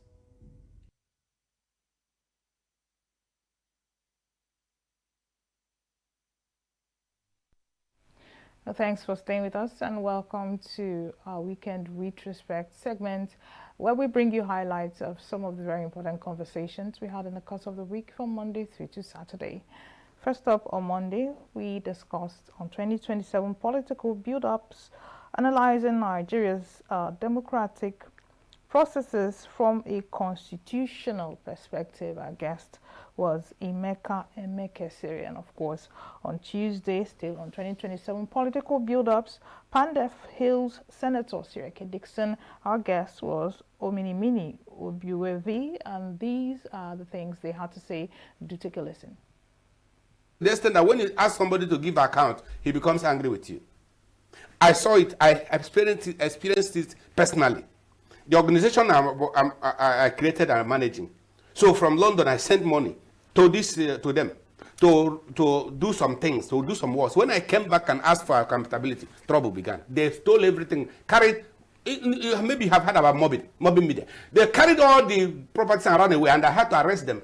Well, thanks for staying with us and welcome to our weekend retrospect segment where we bring you highlights of some of the very important conversations we had in the course of the week from Monday through to Saturday. First up, on Monday, we discussed on 2027 political build-ups, analyzing Nigeria's democratic processes from a constitutional perspective. Our guest was Emeka Emekesiri. And of course, on Tuesday, still on 2027 political build-ups, Pandef Hills Senator Sireke Dixon. Our guest was Ominimini Obiwevi, and these are the things they had to say. Do take a listen. The extent that when you ask somebody to give account, he becomes angry with you. I saw it. I experienced it personally. The organization I created and managing. So from London, I sent money to them to do some things, to do some work. When I came back and asked for accountability, trouble began. They stole everything, carried. You maybe have heard about mobbing media. They carried all the properties and ran away, and I had to arrest them.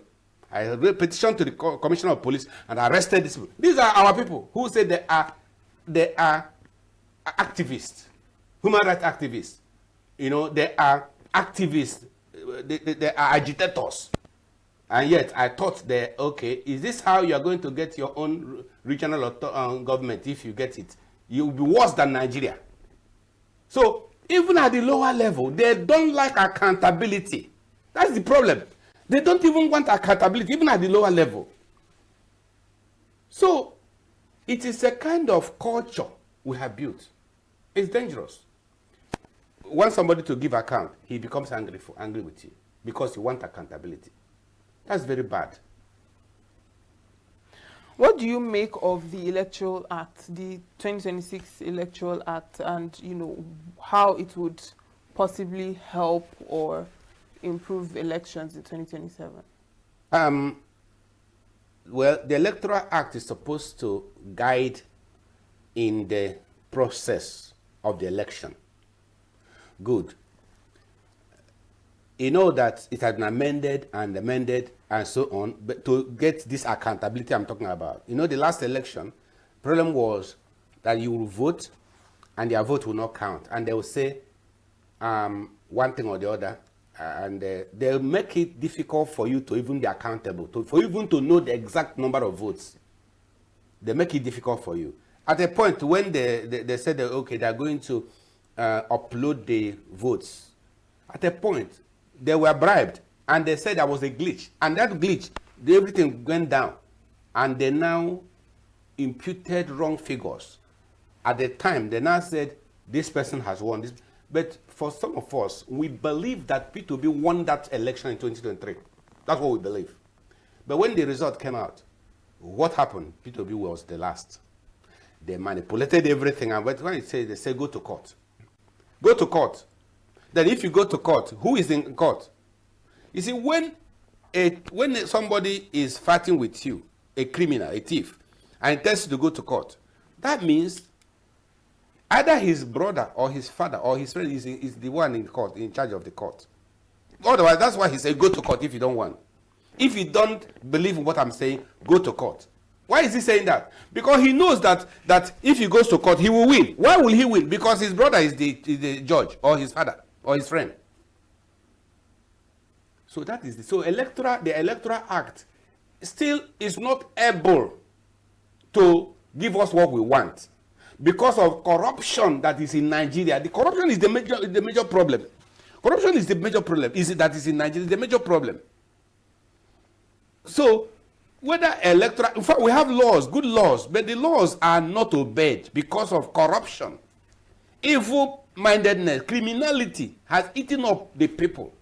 I petitioned to the Commissioner of Police and arrested these people. These are our people who say they are activists, human rights activists. You know, they are activists, they are agitators. And yet I thought okay, is this how you are going to get your own regional government if you get it? You'll be worse than Nigeria. So even at the lower level, they don't like accountability. That's the problem. They don't even want accountability, even at the lower level. So it is a kind of culture we have built. It's dangerous. Want somebody to give account, he becomes angry with you because you want accountability. That's very bad. What do you make of the Electoral Act, the 2026 Electoral Act, and how it would possibly help or improve elections in 2027? Well, the Electoral Act is supposed to guide in the process of the election. Good. You know that it has been amended and so on, but to get this accountability I'm talking about. You know, the last election, problem was that you will vote and their vote will not count. And they will say one thing or the other, and they'll make it difficult for you to even be accountable, for even to know the exact number of votes. They make it difficult for you. At a point when they said that, okay, they're going to upload the votes. At a point, they were bribed, and they said there was a glitch. And that glitch, everything went down. And they now imputed wrong figures. At the time, they now said, this person has won. This. But for some of us, we believe that P2B won that election in 2023. That's what we believe. But when the result came out, what happened? P2B was the last. They manipulated everything, and when they say go to court. Go to court. Then if you go to court, who is in court? You see, when somebody is fighting with you, a criminal, a thief, and tells you to go to court, that means either his brother or his father or his friend is the one in court, in charge of the court. Otherwise, that's why he said go to court if you don't want. If you don't believe in what I'm saying, go to court. Why is he saying that? Because he knows that if he goes to court, he will win. Why will he win? Because his brother is the judge, or his father, or his friend. So that is the Electoral Act still is not able to give us what we want. because of corruption that is in Nigeria. The corruption is the major problem. Corruption is the major problem. That is in Nigeria, the major problem. So, whether electoral, in fact, we have laws, good laws, but the laws are not obeyed because of corruption. Evil-mindedness, criminality has eaten up the people.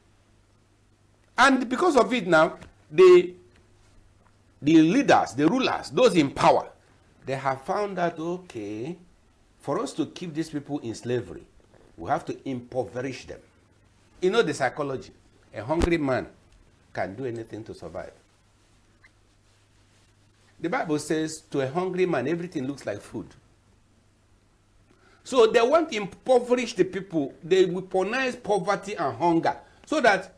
And because of it now, the leaders, the rulers, those in power, they have found that, okay, for us to keep these people in slavery, we have to impoverish them. You know the psychology. A hungry man can do anything to survive. The Bible says, to a hungry man, everything looks like food. So they want to impoverish the people. They weaponize poverty and hunger so that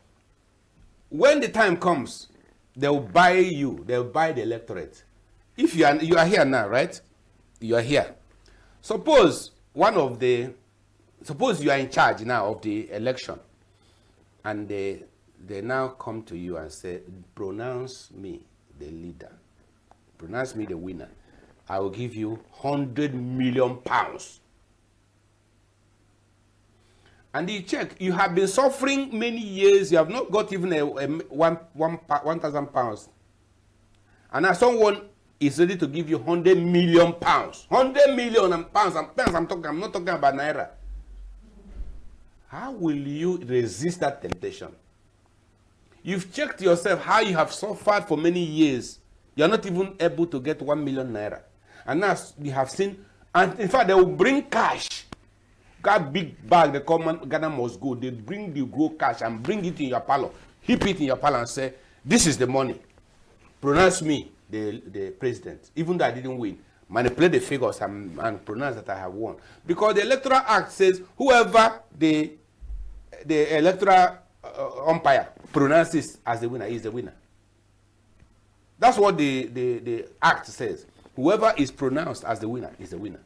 when the time comes, they'll buy you. They'll buy the electorate. If you are here now, right? You are here. Suppose you are in charge now of the election, and they now come to you and say, pronounce me the leader. Pronounce me the winner. I will give you £100 million. And you check, you have been suffering many years, you have not got even £1,000. And now someone is ready to give you £100 million. £100 million pounds. I'm not talking about naira. How will you resist that temptation? You've checked yourself how you have suffered for many years. You're not even able to get 1 million naira. And now you have seen, and in fact, they will bring cash. That big bag, the common Ghana must go. They bring the grow cash and bring it in your parlor. Heap it in your parlor and say, this is the money. Pronounce me the president. Even though I didn't win. Manipulate the figures and pronounce that I have won. Because the Electoral Act says, whoever the electoral umpire pronounces as the winner is the winner. That's what the Act says. Whoever is pronounced as the winner is the winner.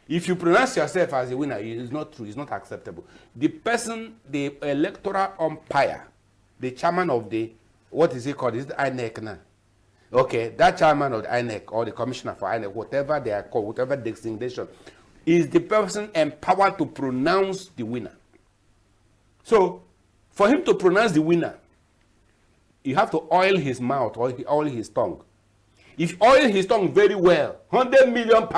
If you pronounce yourself as a winner, it is not true, it's not acceptable. The person, the electoral umpire, the chairman of the, what is it called? Is it INEC now? Okay, that chairman of the INEC or the commissioner for INEC, whatever they are called, whatever designation, is the person empowered to pronounce the winner. So, for him to pronounce the winner, you have to oil his mouth or oil his tongue. If you oil his tongue very well, £100 million,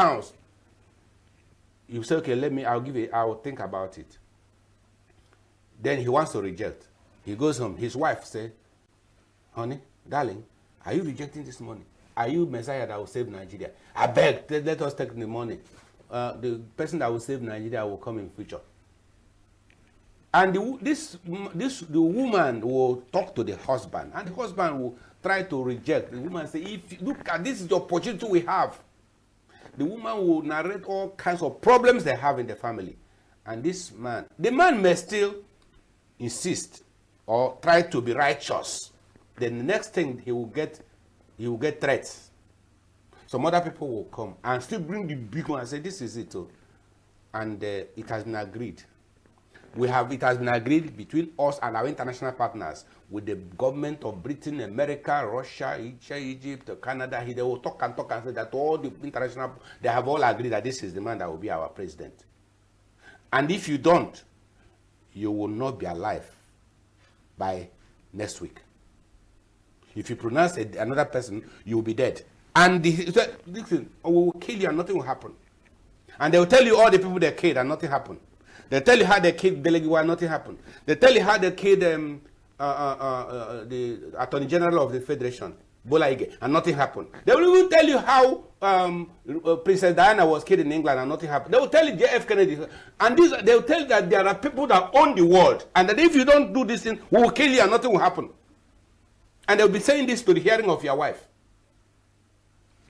you say, okay, I'll think about it. Then he wants to reject. He goes home. His wife says, honey, darling, are you rejecting this money? Are you Messiah that will save Nigeria? I beg, let us take the money. The person that will save Nigeria will come in future. And the woman will talk to the husband, and the husband will try to reject. The woman say, if look at this is the opportunity we have. The woman will narrate all kinds of problems they have in the family. And the man may still insist or try to be righteous. Then the next thing he will get threats. Some other people will come and still bring the big one and say, this is it. And it has been agreed. It has been agreed between us and our international partners with the government of Britain, America, Russia, Egypt, Canada. They will talk and say that all the international, they have all agreed that this is the man that will be our president. And if you don't, you will not be alive by next week. If you pronounce another person, you will be dead. And listen, we will kill you and nothing will happen. And they will tell you all the people they killed and nothing happened. They tell you how they killed Delegiwa and nothing happened. They tell you how they killed the Attorney General of the Federation, Bola Ige, and nothing happened. They will even tell you how Princess Diana was killed in England and nothing happened. They will tell you J.F. Kennedy. And they will tell you that there are people that own the world and that if you don't do this thing, we will kill you and nothing will happen. And they will be saying this to the hearing of your wife.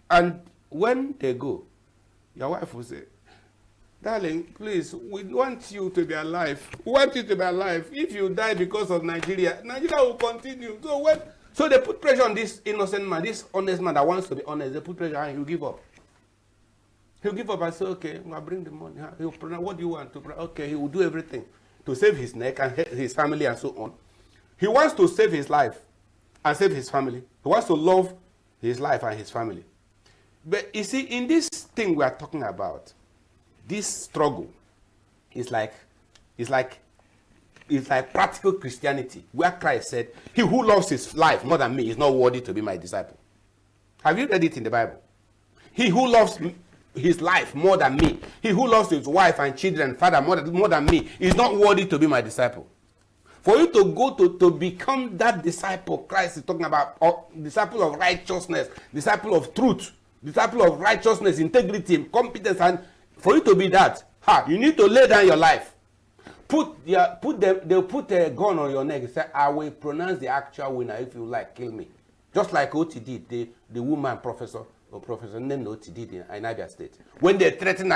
And when they go, your wife will say, darling, please, we want you to be alive. We want you to be alive. If you die because of Nigeria, Nigeria will continue. So they put pressure on this innocent man, this honest man that wants to be honest. They put pressure and he'll give up. He'll give up and say, okay, I'll bring the money. He'll pronounce, what do you want? Okay, he will do everything to save his neck and his family and so on. He wants to save his life and save his family. He wants to love his life and his family. But you see, in this thing we are talking about, this struggle is like practical Christianity, where Christ said, "He who loves his life more than me is not worthy to be my disciple." Have you read it in the Bible? He who loves his life more than me, he who loves his wife and children and father more than me, is not worthy to be my disciple. For you to go to become that disciple, Christ is talking about, disciple of righteousness, disciple of truth, disciple of righteousness, integrity, competence, and for you to be that, you need to lay down your life. They'll put a gun on your neck and say, "I will pronounce the actual winner. If you like, kill me." Just like Oti did, the woman Professor named Oti did in Abia State. When they threatened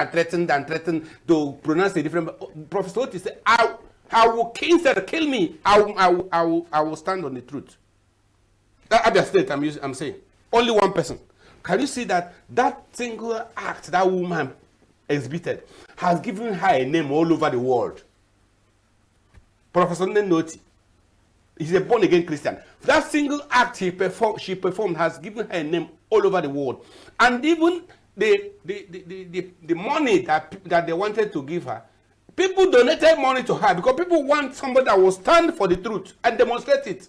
to pronounce a different, Professor Oti said, I will kill me. I will stand on the truth. That Abia State, I'm saying. Only one person. Can you see that single act that woman exhibited has given her a name all over the world? Professor Noti. He's a born-again Christian. That single act she performed has given her a name all over the world. And even the money that they wanted to give her, people donated money to her because people want somebody that will stand for the truth and demonstrate it.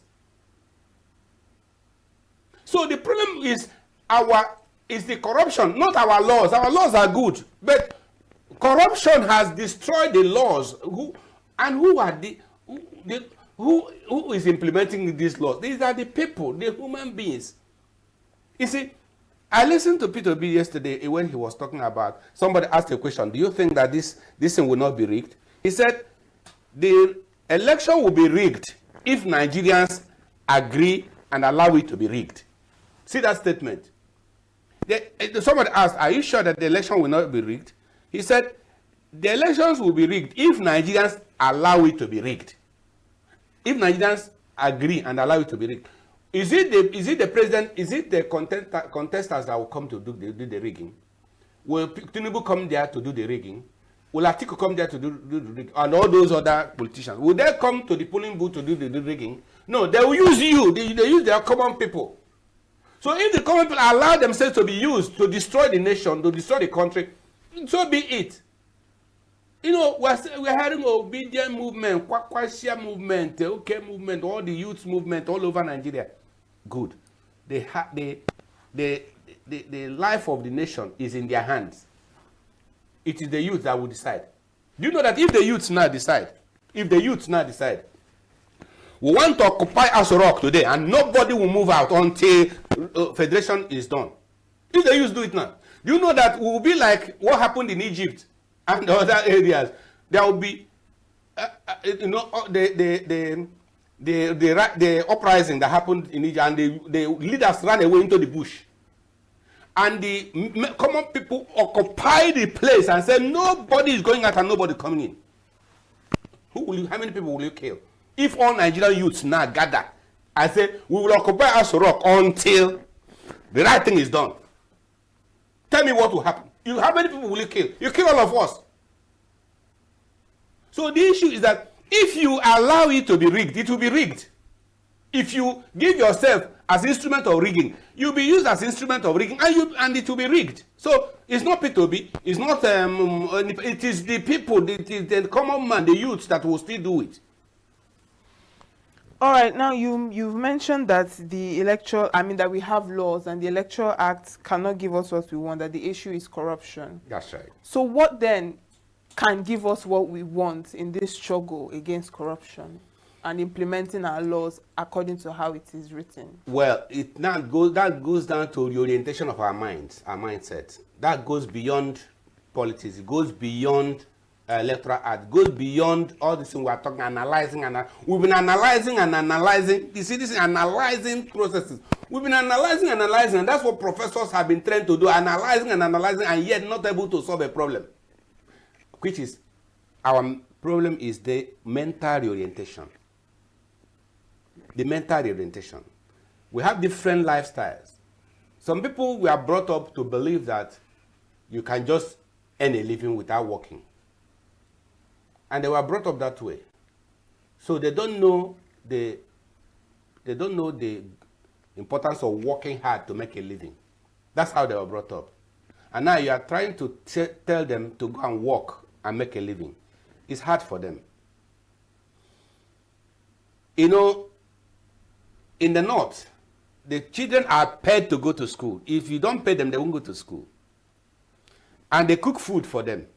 So the problem is the corruption, not our laws. Our laws are good, but corruption has destroyed the laws. Who is implementing these laws? These are the people, the human beings. You see, I listened to Peter B yesterday when he was talking about, somebody asked a question, do you think that this thing will not be rigged? He said, the election will be rigged if Nigerians agree and allow it to be rigged. See that statement? Somebody asked, are you sure that the election will not be rigged? He said, the elections will be rigged if Nigerians allow it to be rigged. If Nigerians agree and allow it to be rigged. Is it the president, is it the contestants that will come to do the rigging? Will Tinubu come there to do the rigging? Will Atiku come there to do the rigging? And all those other politicians, will they come to the polling booth to do the rigging? No, they will use you. They use their common people. So if the common people allow themselves to be used to destroy the nation, to destroy the country, so be it. You know, we're having obedient movement, Kwakwashia movement, OK movement, all the youth movement all over Nigeria. Good. The life of the nation is in their hands. It is the youth that will decide. Do you know that if the youths now decide, we want to occupy Aso Rock today and nobody will move out until federation is done. If the youths do it now, do you know that we will be like what happened in Egypt and the other areas? There will be, the uprising that happened in Egypt, and the leaders ran away into the bush. And the common people occupy the place and say, nobody is going out and nobody coming in. How many people will you kill? If all Nigerian youths now gather and say, we will occupy Aso Rock until the right thing is done. Tell me what will happen. How many people will you kill? You kill all of us. So the issue is that if you allow it to be rigged, it will be rigged. If you give yourself as instrument of rigging, you'll be used as instrument of rigging, and it will be rigged. So it's not P2B, it's not it is the people, the common man, the youths that will still do it. All right, now you've mentioned that that we have laws and the Electoral Act cannot give us what we want, that the issue is corruption. That's right. So what then can give us what we want in this struggle against corruption and implementing our laws according to how it is written? Well, that goes down to the orientation of our minds, our mindset. That goes beyond politics. It goes beyond Electoral Act, goes beyond all this thing we are talking, analyzing, and we've been analyzing and analyzing. You see, this is analyzing processes. We've been analyzing, and that's what professors have been trained to do, analyzing, and yet not able to solve a problem. Which is, our problem is the mental reorientation. The mental reorientation. We have different lifestyles. Some people were brought up to believe that you can just earn a living without working. And they were brought up that way. So they don't know the importance of working hard to make a living. That's how they were brought up. And now you are trying to tell them to go and work and make a living. It's hard for them. You know, in the north, the children are paid to go to school. If you don't pay them, they won't go to school. And they cook food for them.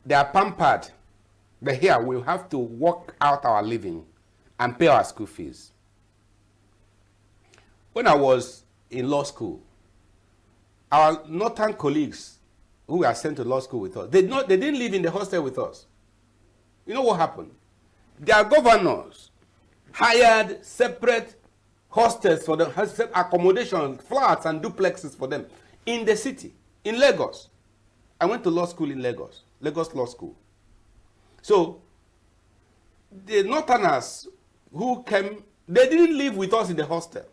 They are pampered. But here, we have to work out our living and pay our school fees. When I was in law school, our northern colleagues who were sent to law school with us, they didn't live in the hostel with us. You know what happened? Their governors hired separate hostels for them, accommodation, flats and duplexes for them in the city, in Lagos. I went to law school in Lagos, Lagos Law School. So the northerners who came, they didn't live with us in the hostel.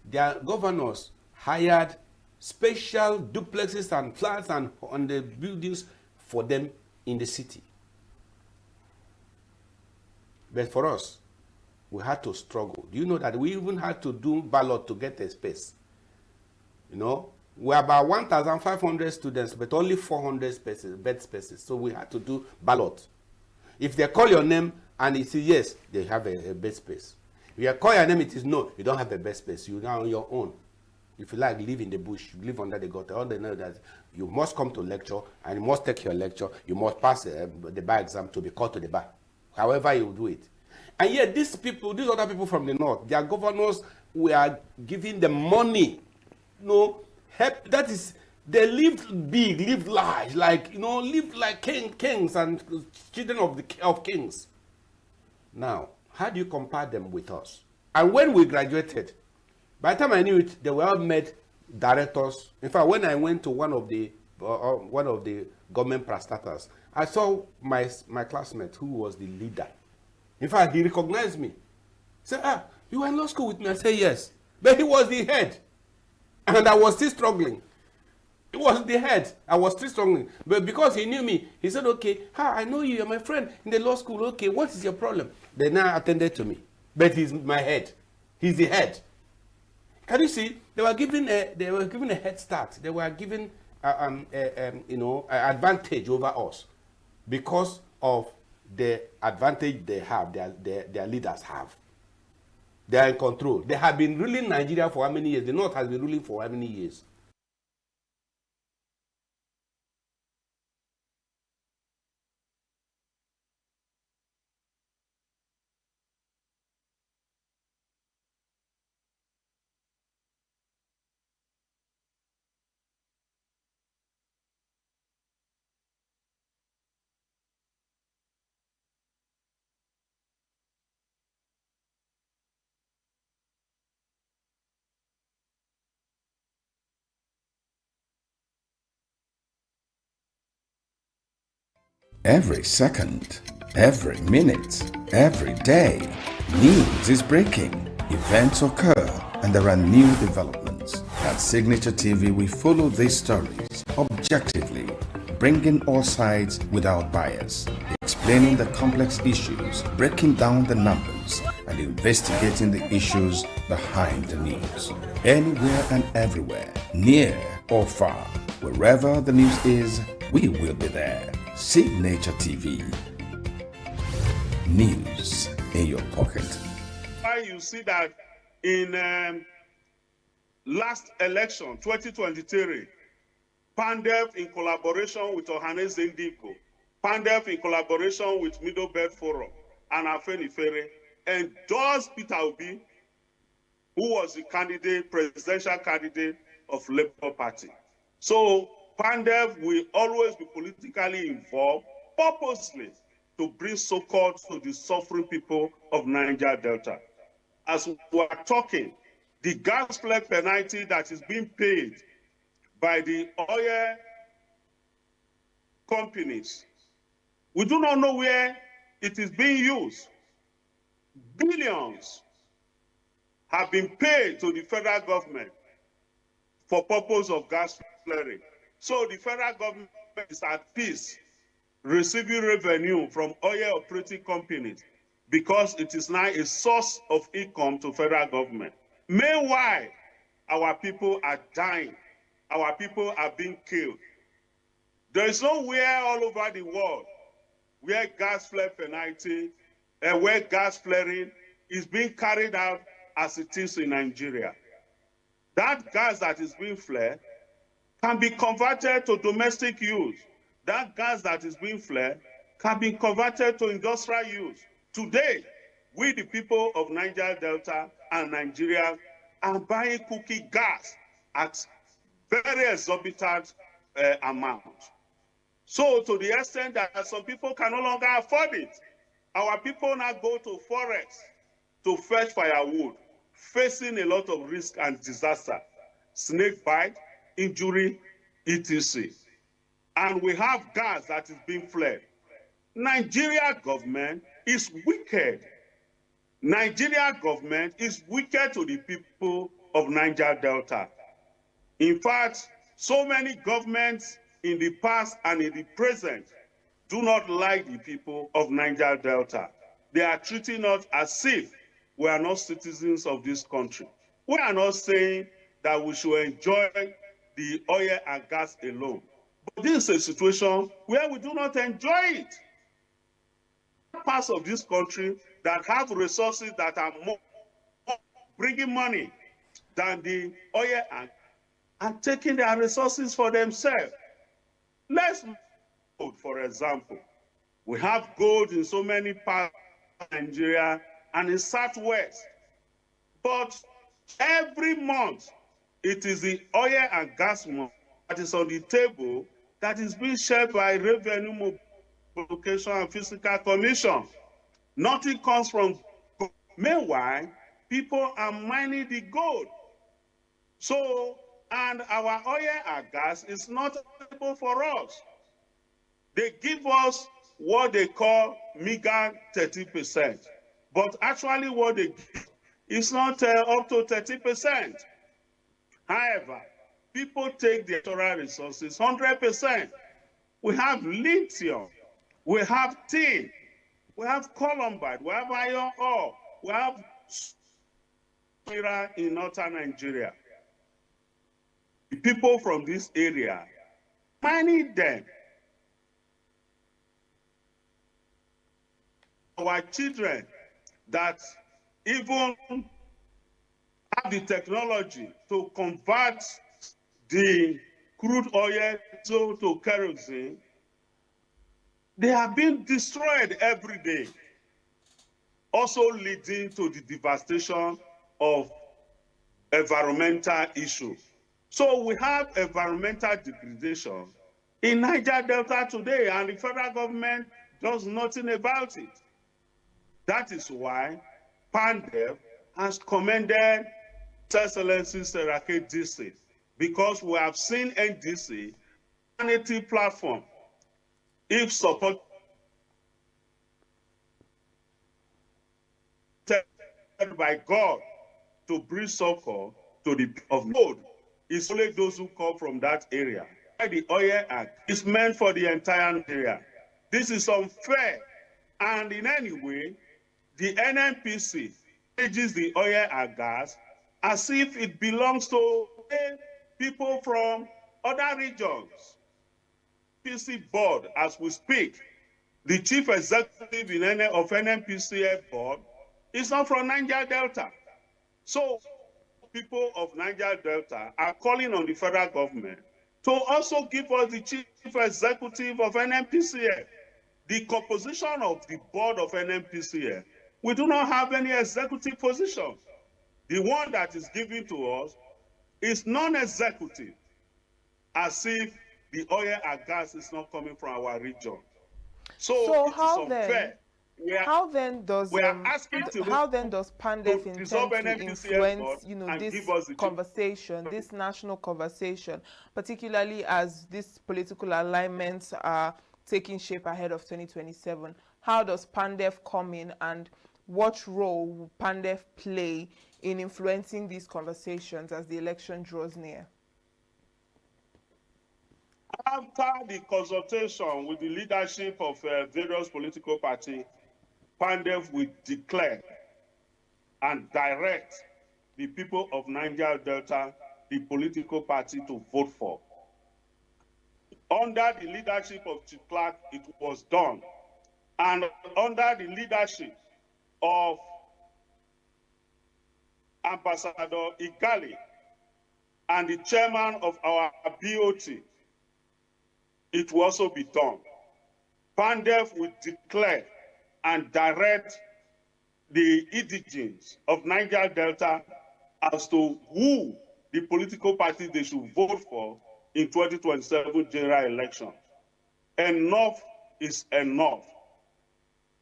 Their governors hired special duplexes and flats and on the buildings for them in the city. But for us, we had to struggle. Do you know that we even had to do ballot to get a space? You know, we're about 1,500 students, but only 400 spaces, bed spaces. So we had to do ballot. If they call your name and it is yes, they have a bed space. If you call your name, it is no, you don't have a bed space. You're now on your own. If you like, live in the bush, live under the gutter. All they know that you must come to lecture and you must take your lecture. You must pass the bar exam to be called to the bar. However you do it. And yet these people, these other people from the north, their governors were giving them money. You know, help, that is, they lived big, lived large, like, you know, lived like kings and children of kings. Now, how do you compare them with us? And when we graduated, by the time I knew it, they were all made directors. In fact, when I went to one of the government parastatals, I saw my classmate who was the leader. In fact, he recognized me. He said, you were in law school with me? I said, yes. But he was the head. And I was still struggling. He was the head. I was still struggling. But because he knew me, he said, okay, I know you. You're my friend in the law school. Okay, what is your problem? They now attended to me. But he's my head. He's the head. Can you see? They were given a head start. They were given advantage over us because of the advantage they have, their leaders have. They are in control. They have been ruling Nigeria for how many years? The North has been ruling for how many years? Every second, every minute, every day, news is breaking, events occur, and there are new developments. At Signature TV, we follow these stories objectively, bringing all sides without bias, explaining the complex issues, breaking down the numbers, and investigating the issues behind the news. Anywhere and everywhere, near or far, wherever the news is, we will be there. Signature TV. News in your pocket. Why you see that in last election, 2023, PANDEF in collaboration with Ohanes Indigo, PANDEF in collaboration with Middle Belt Forum and Afenifere endorsed Peter Obi, who was the presidential candidate of Labour Party. So PANDEF will always be politically involved purposely to bring so-called to the suffering people of Niger Delta. As we are talking, the gas flag penalty that is being paid by the oil companies, we do not know where it is being used. Billions have been paid to the federal government for purpose of gas flaring. So the federal government is at peace receiving revenue from oil operating companies because it is now a source of income to federal government. Meanwhile, our people are dying. Our people are being killed. There is nowhere all over the world where gas flare penalty, where gas flaring is being carried out as it is in Nigeria. That gas that is being flared can be converted to domestic use. That gas that is being flared can be converted to industrial use. Today, we, the people of Niger Delta and Nigeria, are buying cooking gas at very exorbitant amount. So to the extent that some people can no longer afford it, our people now go to forests to fetch firewood, facing a lot of risk and disaster, snake bite, injury, etc. And we have gas that is being flared. Nigeria government is wicked. Nigeria government is wicked to the people of Niger Delta. In fact, so many governments in the past and in the present do not like the people of Niger Delta. They are treating us as if we are not citizens of this country. We are not saying that we should enjoy the oil and gas alone. But this is a situation where we do not enjoy it. Parts of this country that have resources that are more bringing money than the oil and taking their resources for themselves. Let's look, for example, we have gold in so many parts of Nigeria and in Southwest, but every month it is the oil and gas money that is on the table that is being shared by Revenue Mobilization and Fiscal Commission. Nothing comes from gold. Meanwhile, people are mining the gold. So, and our oil and gas is not available for us. They give us what they call meager 30%, but actually what they give is not up to 30%. However, people take the natural resources 100%. We have lithium, we have tin, we have columbite, we have iron ore, we have mineral in northern Nigeria. The people from this area, mining them. Our children that even have the technology to convert the crude oil to kerosene, they are being destroyed every day, also leading to the devastation of environmental issues. So we have environmental degradation in Niger Delta today, and the federal government does nothing about it. That is why PANDEF has commended His Excellency Serake DC, because we have seen NDC, humanity platform, if supported by God to bring succor to the of gold, it's only those who come from that area. The Oil Act is meant for the entire area. This is unfair, and in any way, the NNPC manages the oil and gas as if it belongs to people from other regions. NNPC board, as we speak, the chief executive of NNPC board is not from Niger Delta. So people of Niger Delta are calling on the federal government to also give us the chief executive of NNPCL. The composition of the board of NNPCL, we do not have any executive position. The one that is given to us is non-executive, as if the oil and gas is not coming from our region. So it is unfair. How then does PANDEF intend to influence, this conversation, this national conversation, particularly as these political alignments are taking shape ahead of 2027? How does PANDEF come in, and what role will PANDEF play in influencing these conversations as the election draws near? After the consultation with the leadership of various political parties, PANDEF will declare and direct the people of Niger Delta the political party to vote for. Under the leadership of Chief Clark, it was done. And under the leadership of Ambassador Igali and the chairman of our BOT, it will also be done. PANDEF will declare and direct the indigents of Niger Delta as to who the political party they should vote for in 2027 general election. Enough is enough.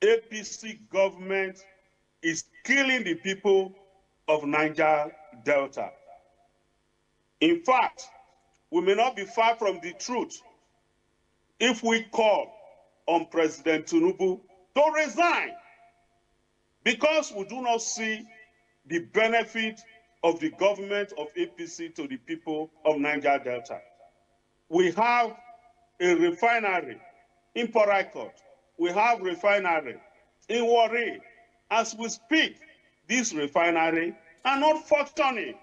APC government is killing the people of Niger Delta. In fact, we may not be far from the truth if we call on President Tinubu to resign, because we do not see the benefit of the government of APC to the people of Niger Delta. We have a refinery in Port Harcourt. We have refinery in Warri. As we speak, this refinery are not functioning.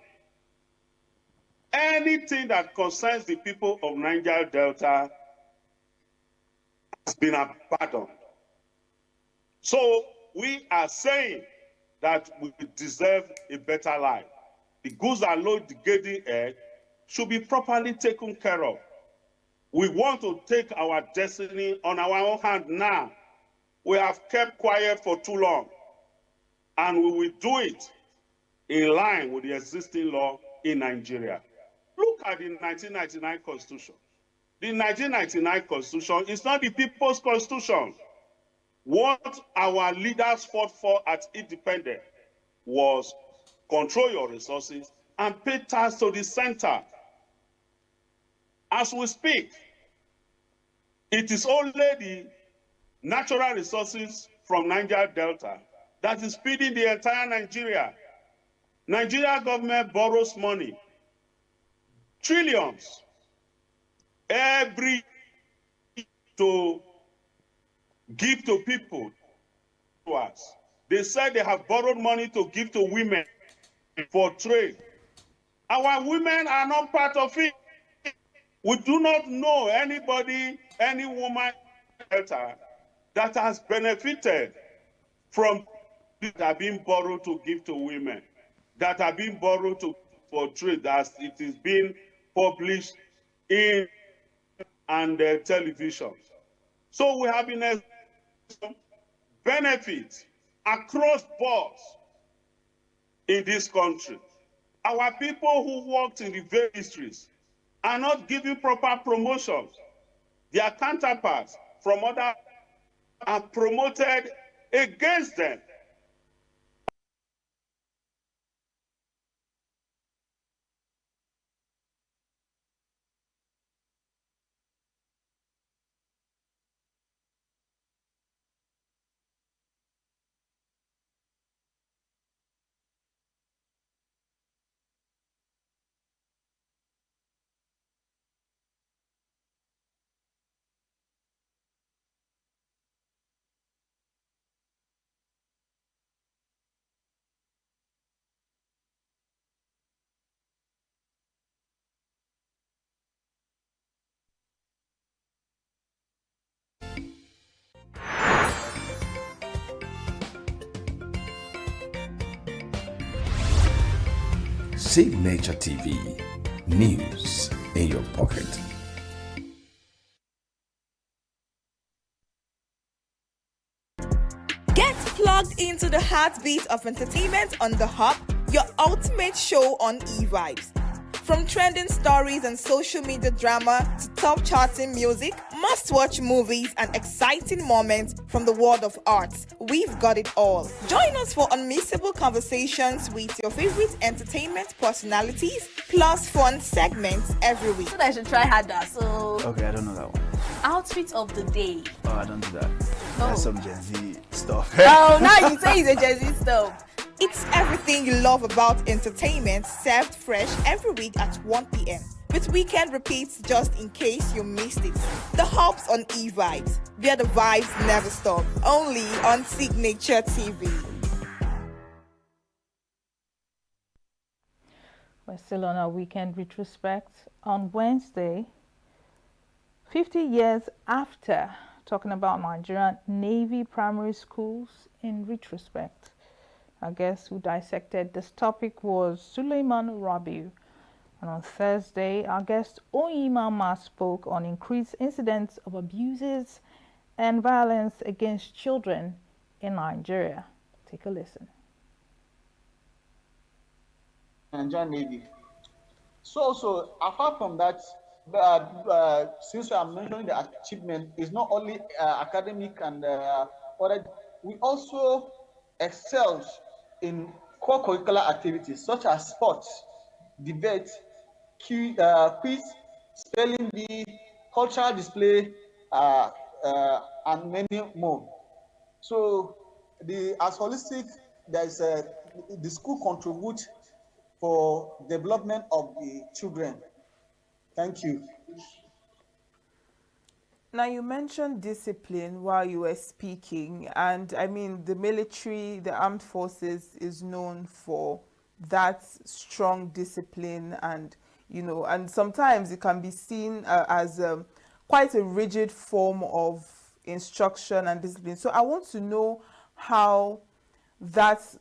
Anything that concerns the people of Niger Delta has been abandoned. So we are saying that we deserve a better life. The goods and load getting air should be properly taken care of. We want to take our destiny on our own hand now. We have kept quiet for too long, and we will do it in line with the existing law in Nigeria. Look at the 1999 Constitution. The 1999 Constitution is not the people's constitution. What our leaders fought for at independence was control your resources and pay tax to the center. As we speak, it is only the natural resources from Niger Delta that is feeding the entire Nigeria. Nigeria government borrows money, trillions, every to give to people. They said they have borrowed money to give to women for trade. Our women are not part of it. We do not know anybody, any woman that has benefited from that are being borrowed to give to women, that are being borrowed for trade, as it is being published in and television. So we have been benefits across boards in this country. Our people who worked in the various industries are not given proper promotions. Their counterparts from other are promoted against them. Signature TV, news in your pocket. Get plugged into the heartbeat of entertainment on The Hub, your ultimate show on e-vibes. From trending stories and social media drama to top charting music, must-watch movies and exciting moments from the world of arts, we've got it all. Join us for unmissable conversations with your favorite entertainment personalities, plus fun segments every week. So I should try harder. So Okay, I don't know that one. outfit of the day. Oh, I don't do that. That's some Gen Z stuff. Oh, now you say it's a Gen Z stuff. It's everything you love about entertainment, served fresh every week at 1 p.m. with weekend repeats just in case you missed it. The Hub's on e-vibes, where the vibes never stop. Only on Signature TV. We're still on our weekend retrospect. On Wednesday, 50 years after, talking about Nigerian Navy primary schools in retrospect. Our guest who dissected this topic was Suleiman Rabiu. And on Thursday, our guest Oyimama spoke on increased incidents of abuses and violence against children in Nigeria. Take a listen. Nigerian Navy. So apart from that, since I'm mentioning the achievement, is not only academic and other, we also excel in core curricular activities such as sports, debate, quiz, spelling bee, cultural display, and many more. So as holistic, there's the school contributes for development of the children. Thank you. Now, you mentioned discipline while you were speaking, and I mean, the military, the armed forces is known for that strong discipline, and and sometimes it can be seen as quite a rigid form of instruction and discipline. So I want to know how that's,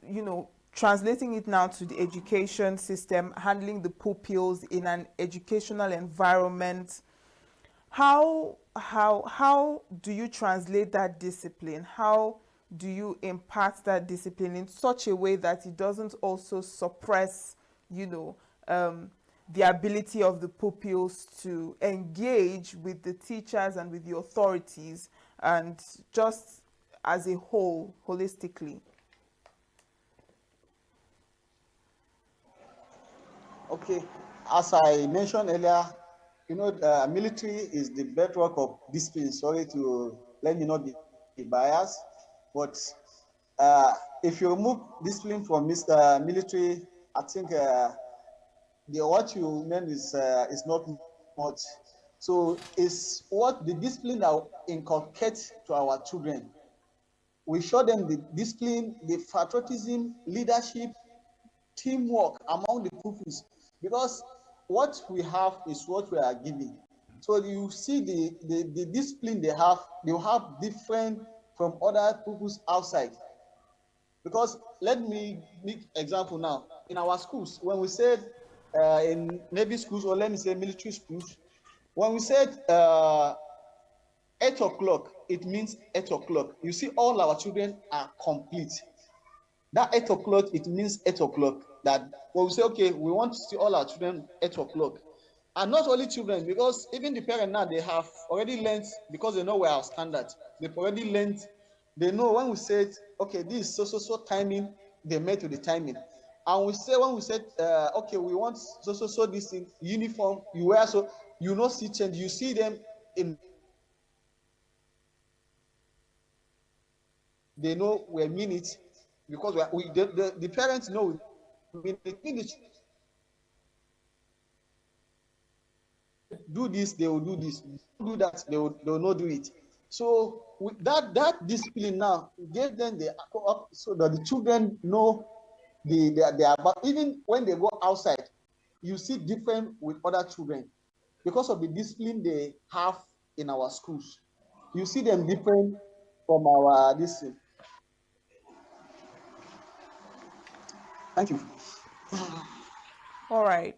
translating it now to the education system, handling the pupils in an educational environment. How do you translate that discipline? How do you impart that discipline in such a way that it doesn't also suppress, the ability of the pupils to engage with the teachers and with the authorities, and just as a whole, holistically? Okay, as I mentioned earlier, military is the bedrock of discipline. Sorry to let me not be biased, but if you remove discipline from Mr. Military, I think what you meant is not much. So it's what the discipline that we inculcate to our children. We show them the discipline, the patriotism, leadership, teamwork among the pupils, because what we have is what we are giving. So you see the discipline they will have different from other pupils outside. Because let me make example now. In our schools, when we said in Navy schools, or let me say military schools, when we said 8 o'clock, it means 8 o'clock. You see, all our children are complete. That 8 o'clock, it means 8 o'clock. That when we say, okay, we want to see all our children 8 o'clock. And not only children, because even the parents now, they have already learned, because they know where our standards. They've already learned. They know when we said, okay, this is so timing, they met to the timing. And when we said, okay, we want so this in uniform, you wear, so you not see change. You see them in. They know we mean it, because the parents know we mean it. Do this, they will do this. Do that, they will not do it. So with that discipline now gave them so that the children know they are about. Even when they go outside, you see different with other children because of the discipline they have in our schools. You see them different from our discipline. Thank you. All right.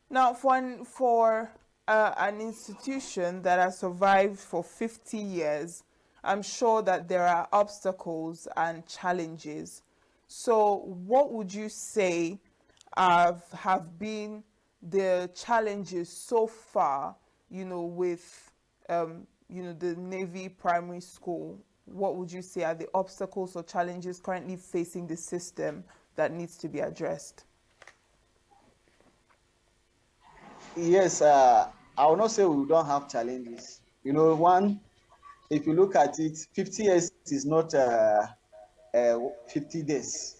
Now, for an institution that has survived for 50 years, I'm sure that there are obstacles and challenges. So what would you say have been the challenges so far, with, the Navy primary school? What would you say are the obstacles or challenges currently facing the system that needs to be addressed? Yes, I will not say we don't have challenges. One, if you look at it, 50 years is not 50 days.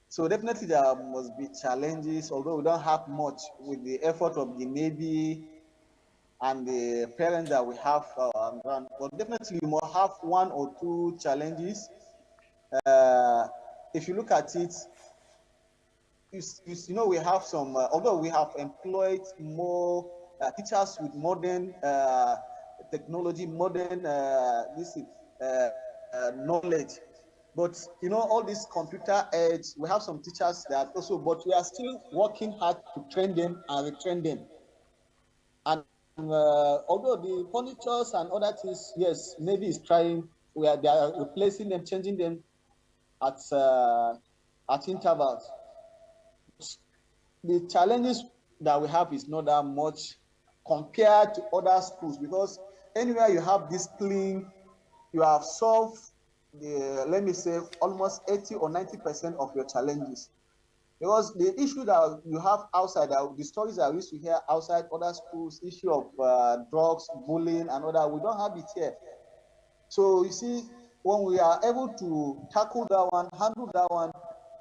So definitely there must be challenges, although we don't have much with the effort of the Navy and the parents that we have on ground. But definitely we must have one or two challenges. If you look at it, you know, we have some, although we have employed more teachers with modern technology, modern knowledge, but you know, all these computer edge, we have some teachers that also, but we are still working hard to train them and retrain them. And although the furnitures and other things, yes, maybe is trying, where they are replacing them, changing them at intervals. The challenges that we have is not that much compared to other schools, because anywhere you have discipline, you have solved the, let me say, almost 80 or 90% of your challenges. Because the issue that you have outside, the stories that we used to hear outside other schools, issue of drugs, bullying, and other, we don't have it here. So you see, when we are able to tackle that one, handle that one,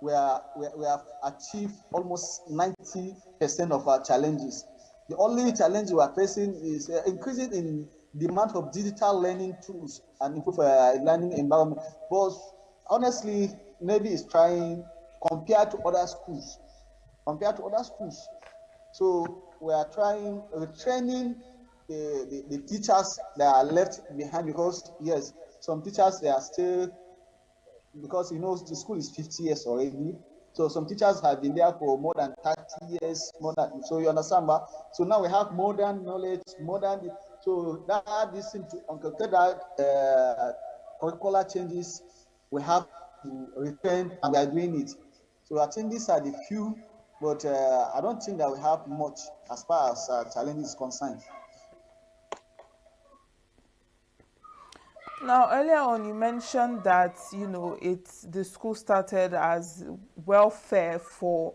we have achieved almost 90% of our challenges. The only challenge we are facing is increasing in the amount of digital learning tools and improve learning environment. But honestly, maybe it's trying compared to other schools. So we are trying retraining the teachers that are left behind, because yes, some teachers, they are still, because you know the school is 50 years already, so some teachers have been there for more than 30 years, more than, so you understand. But so now we have modern knowledge, so that this seems to uncover that curricular changes, we have to return, and we are doing it. So I think these are the few, but I don't think that we have much as far as challenges is concerned. Now, earlier on, you mentioned that, you know, the school started as welfare for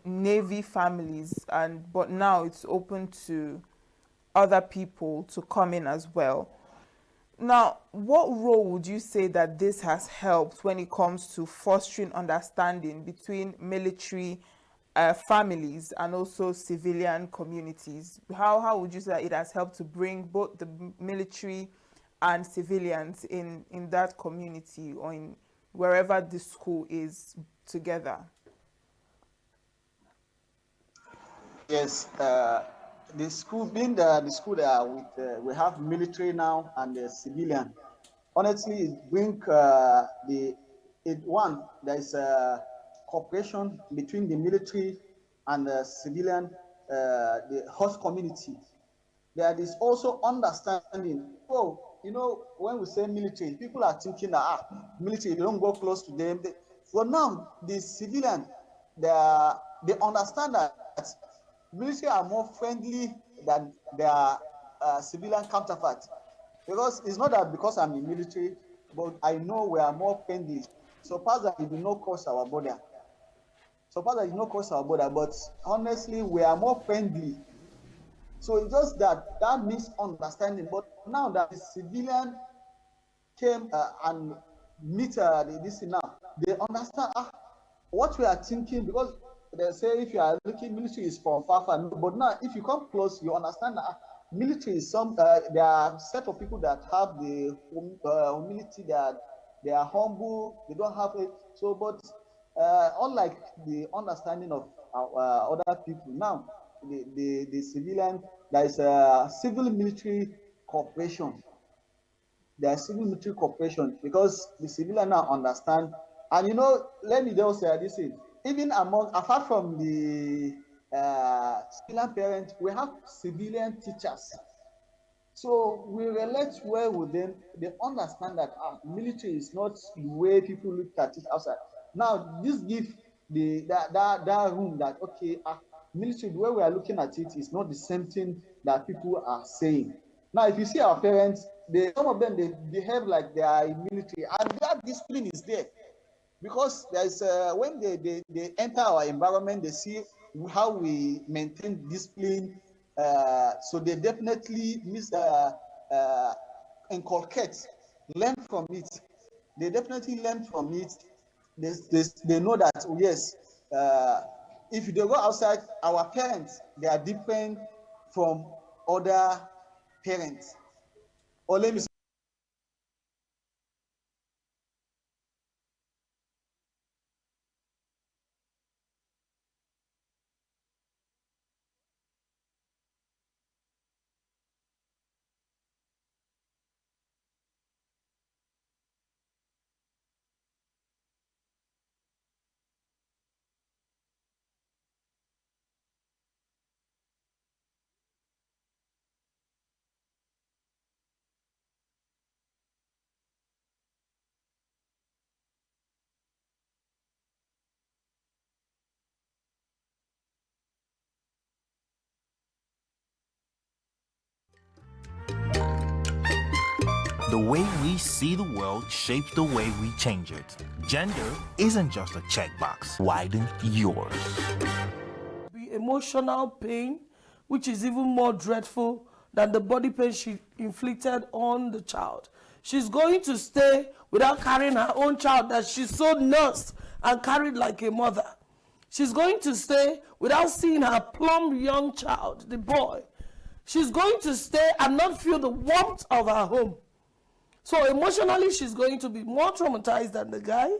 Navy families, but now it's open to other people to come in as well. Now, what role would you say that this has helped when it comes to fostering understanding between military families and also civilian communities? How would you say that it has helped to bring both the military and civilians in that community, or in wherever the school is, together? Yes, the school, being the school that we have military now and the civilian, honestly, it bring there is a cooperation between the military and the civilian, the host community. There is also understanding. Oh, you know, when we say military, people are thinking that military, they don't go close to them. Well, now the civilian, they understand that military are more friendly than their civilian counterparts. Because it's not that because I'm in military, but I know we are more friendly. So far that it do not cross our border. But honestly, we are more friendly. So it's just that misunderstanding. But now that the civilian came and meet this now, they understand what we are thinking, because they say if you are looking, military is from far. But now, if you come close, you understand that military is there are set of people that have the humility, that they are humble, they don't have it. So, but unlike the understanding of other people, now the civilian, there is a civil military cooperation. There is civil military cooperation, because the civilian now understand. And you know, let me just say this thing, even apart from the civilian parents, we have civilian teachers. So we relate well with them. They understand that military is not the way people look at it outside. Now, this gives that room that, okay, military, the way we are looking at it is not the same thing that people are saying. Now, if you see our parents, some of them, they behave like they are in military, and that discipline is there. Because there's when they enter our environment, they see how we maintain discipline. So they definitely inculcate, learn from it. They definitely learn from it. They know that, oh, yes, if they go outside, our parents, they are different from other parents. Or let me say, The way we see the world shapes the way we change it. Gender isn't just a checkbox. Widen yours. Be emotional pain, which is even more dreadful than the body pain she inflicted on the child. She's going to stay without carrying her own child that she so nursed and carried like a mother. She's going to stay without seeing her plump young child, the boy. She's going to stay and not feel the warmth of her home. So emotionally, she's going to be more traumatized than the guy.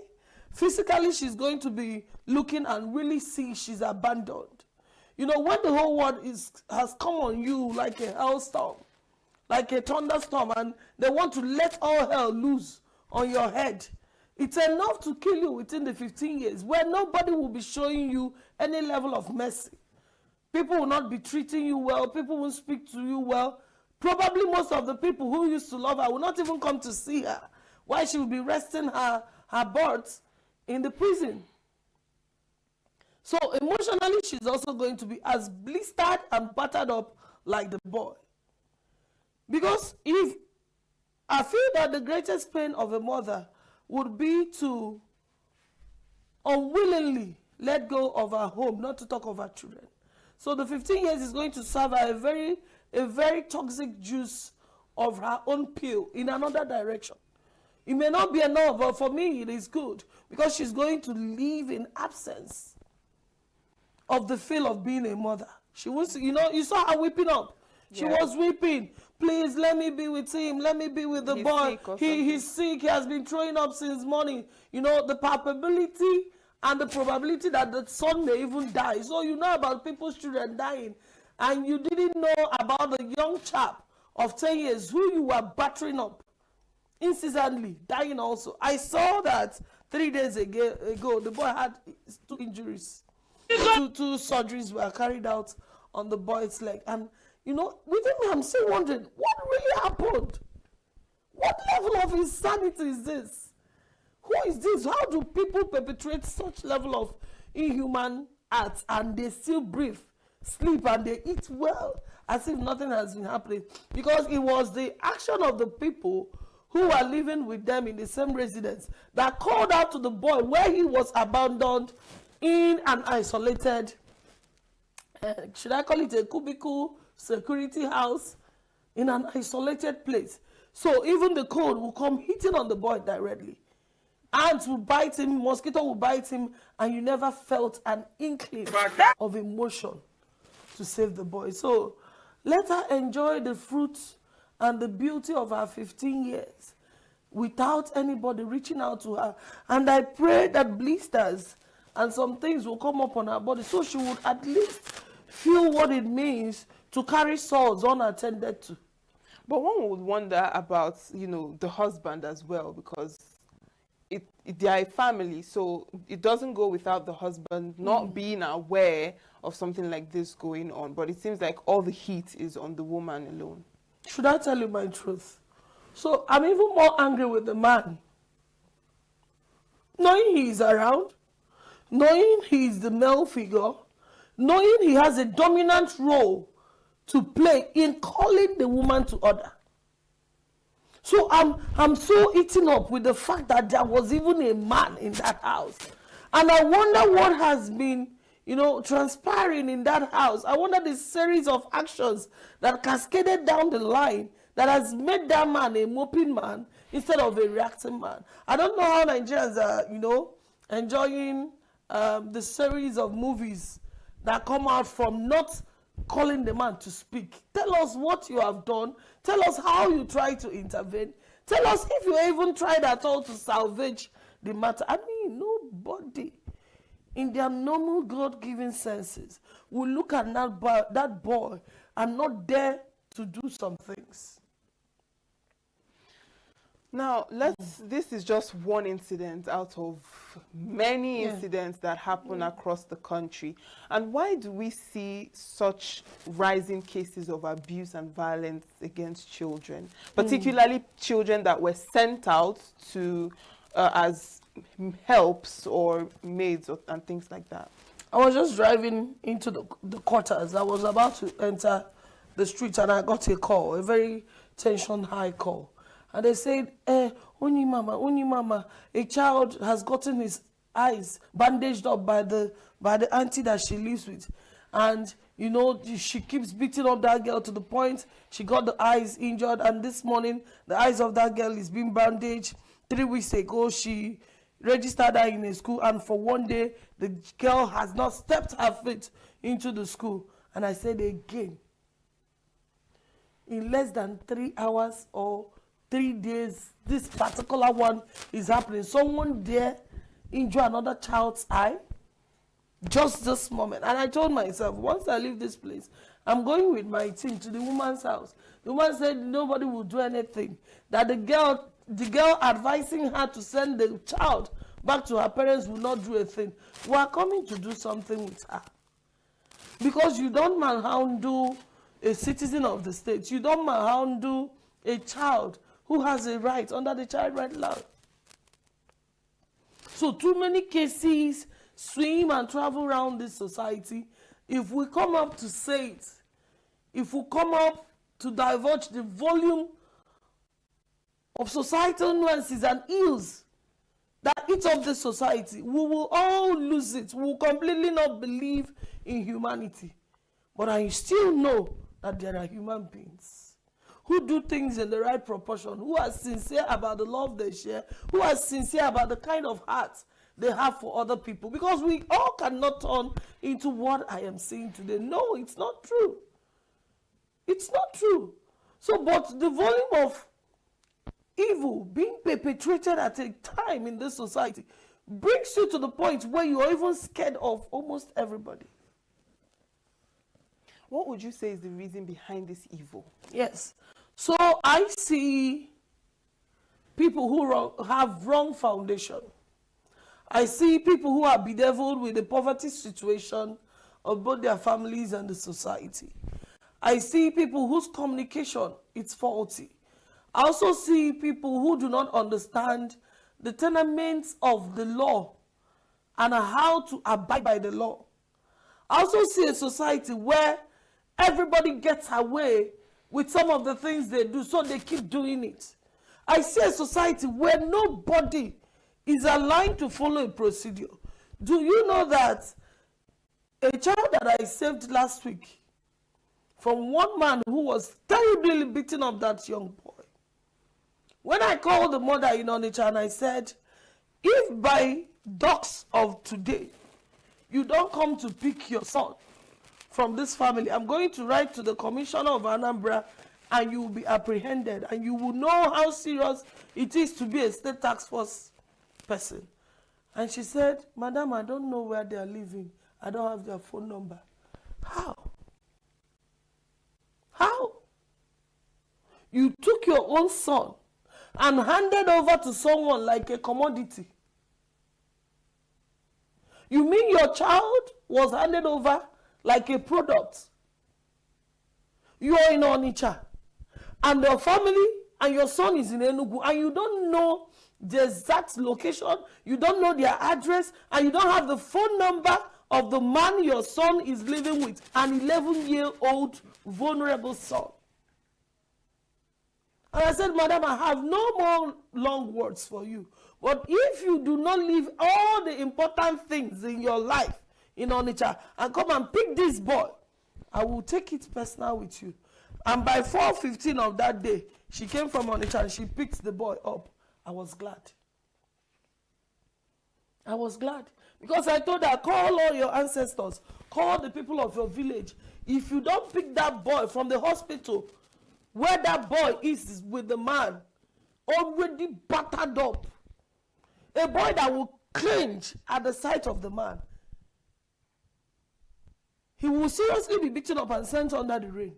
Physically, she's going to be looking and really see she's abandoned. You know, when the whole world has come on you like a hailstorm, like a thunderstorm, and they want to let all hell loose on your head, it's enough to kill you within the 15 years, where nobody will be showing you any level of mercy. People will not be treating you well. People won't speak to you well. Probably most of the people who used to love her will not even come to see her, while she will be resting her butts in the prison. So emotionally, she's also going to be as blistered and battered up like the boy. Because if I feel that the greatest pain of a mother would be to unwillingly let go of her home, not to talk of her children. So the 15 years is going to serve her a very toxic juice of her own pill in another direction. It may not be enough, but for me it is good, because she's going to live in absence of the feel of being a mother. She wants to, you know, you saw her weeping up. She was weeping. Please let me be with him. Let me be with the boy. He's sick. He has been throwing up since morning. You know, the probability and the probability that the son may even die. So you know about people's children dying, and you didn't know about the young chap of 10 years who you were battering up incessantly, dying also. I saw that 3 days ago the boy had 2 injuries. Two surgeries were carried out on the boy's leg. And, you know, within me, I'm still wondering, what really happened? What level of insanity is this? Who is this? How do people perpetrate such level of inhuman acts and they still breathe, sleep, and they eat well as if nothing has been happening? Because it was the action of the people who were living with them in the same residence that called out to the boy where he was abandoned in an isolated, should I call it a cubicle security house, in an isolated place. So even the cold will come hitting on the boy directly. Ants will bite him, mosquito will bite him, and you never felt an inkling of emotion to save the boy. So let her enjoy the fruits and the beauty of her 15 years without anybody reaching out to her. And I pray that blisters and some things will come up on her body, so she would at least feel what it means to carry swords unattended to. But one would wonder about, you know, the husband as well, because they are a family, so it doesn't go without the husband not being aware of something like this going on. But it seems like all the heat is on the woman alone. Should I tell you my truth? So I'm even more angry with the man. Knowing he is around, knowing he is the male figure, knowing he has a dominant role to play in calling the woman to order. So I'm so eaten up with the fact that there was even a man in that house. And I wonder what has been, you know, transpiring in that house. I wonder the series of actions that cascaded down the line that has made that man a moping man instead of a reacting man. I don't know how Nigerians are, you know, enjoying the series of movies that come out from not calling the man to speak. Tell us what you have done. Tell us how you try to intervene. Tell us if you even tried at all to salvage the matter. I mean, nobody in their normal God-given senses will look at that boy and not dare to do some things. Now, this is just one incident out of many incidents that happen across the country. And why do we see such rising cases of abuse and violence against children, particularly children that were sent out to as helps or maids and things like that? I was just driving into the quarters. I was about to enter the street and I got a call, a very tension high call. And they said, Uni mama, a child has gotten his eyes bandaged up by the auntie that she lives with. And, you know, she keeps beating up that girl to the point she got the eyes injured. And this morning, the eyes of that girl is being bandaged. 3 weeks ago, she registered her in a school. And for one day, the girl has not stepped her feet into the school. And I said again, in less than 3 hours or 3 days, this particular one is happening. Someone there injure another child's eye just this moment. And I told myself, once I leave this place, I'm going with my team to the woman's house. The woman said nobody will do anything. That the girl advising her to send the child back to her parents will not do a thing. We are coming to do something with her. Because you don't manhandle a citizen of the state. You don't manhandle a child who has a right under the child right law. So too many cases swim and travel around this society. If we come up to say it, if we come up to divulge the volume of societal nuances and ills that eat up the society, we will all lose it. We will completely not believe in humanity. But I still know that there are human beings who do things in the right proportion, who are sincere about the love they share, who are sincere about the kind of heart they have for other people. Because we all cannot turn into what I am saying today. No, it's not true. It's not true. So, but the volume of evil being perpetrated at a time in this society brings you to the point where you are even scared of almost everybody. What would you say is the reason behind this evil? Yes. So I see people who have wrong foundation. I see people who are bedeviled with the poverty situation of both their families and the society. I see people whose communication is faulty. I also see people who do not understand the tenements of the law and how to abide by the law. I also see a society where everybody gets away with some of the things they do, so they keep doing it. I see a society where nobody is aligned to follow a procedure. Do you know that a child that I saved last week from one man who was terribly beating up that young boy, when I called the mother in Onitsha and I said, if by dusk of today you don't come to pick your son from this family, I'm going to write to the commissioner of Anambra and you will be apprehended and you will know how serious it is to be a state task force person. And she said, Madam, I don't know where they are living. I don't have their phone number. How? How? You took your own son and handed over to someone like a commodity. You mean your child was handed over like a product? You are in Onitsha, and your family and your son is in ENUGU, and you don't know the exact location, you don't know their address, and you don't have the phone number of the man your son is living with, an 11-year-old vulnerable son. And I said, Madam, I have no more long words for you. But if you do not leave all the important things in your life in Onitsha and come and pick this boy, I will take it personal with you. And by 4:15 of that day, she came from Onitsha and she picked the boy up. I was glad. I was glad. Because I told her, call all your ancestors, call the people of your village. If you don't pick that boy from the hospital, where that boy is with the man, already battered up, a boy that will cringe at the sight of the man, he will seriously be beaten up and sent under the rain.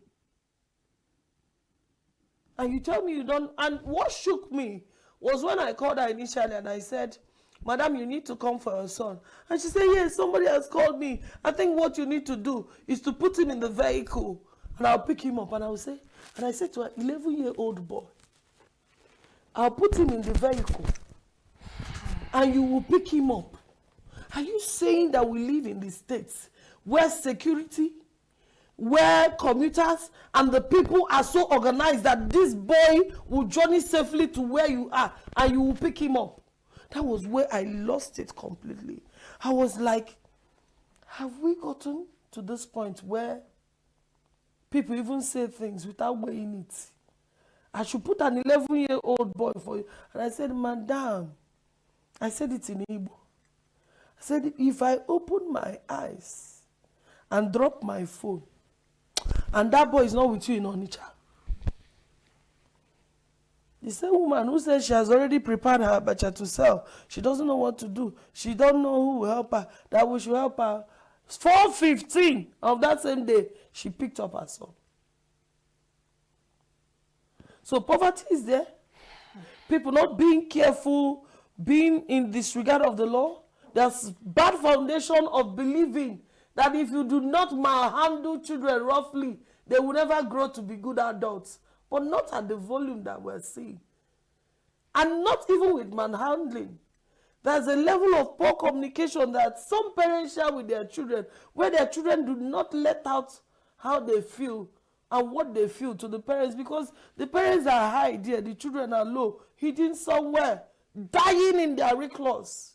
And you tell me you don't. And what shook me was when I called her initially and I said, Madam, you need to come for your son. And she said, yes, somebody has called me. I think what you need to do is to put him in the vehicle and I'll pick him up. And I will say, and I said to her, 11-year-old boy, I'll put him in the vehicle and you will pick him up. Are you saying that we live in the states where security where commuters and the people are so organized that this boy will journey safely to where you are and you will pick him up. That was where I lost it completely. I was like, have we gotten to this point where people even say things without weighing it? I should put an 11-year-old boy for you. And I said, Madam, I said it in Igbo. I said, if I open my eyes and drop my phone, and that boy is not with you in Onitsha, the same woman who says she has already prepared her abacha to sell, she doesn't know what to do, she don't know who will help her, that we should help her. 4:15 of that same day, she picked up her son. So poverty is there. People not being careful, being in disregard of the law. There's bad foundation of believing that if you do not manhandle children roughly, they will never grow to be good adults. But not at the volume that we're seeing. And not even with manhandling. There's a level of poor communication that some parents share with their children, where their children do not let out how they feel and what they feel to the parents, because the parents are high there, the children are low, hidden somewhere, dying in their recluse.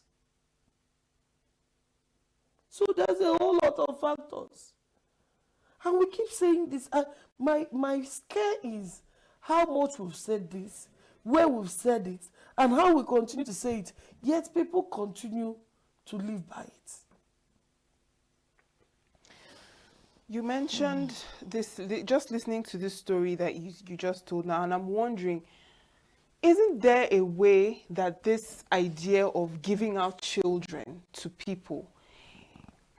So there's a whole lot of factors. And we keep saying this. My scare is how much we've said this, where we've said it, and how we continue to say it, yet people continue to live by it. You mentioned this, just listening to this story that you just told now, and I'm wondering, isn't there a way that this idea of giving out children to people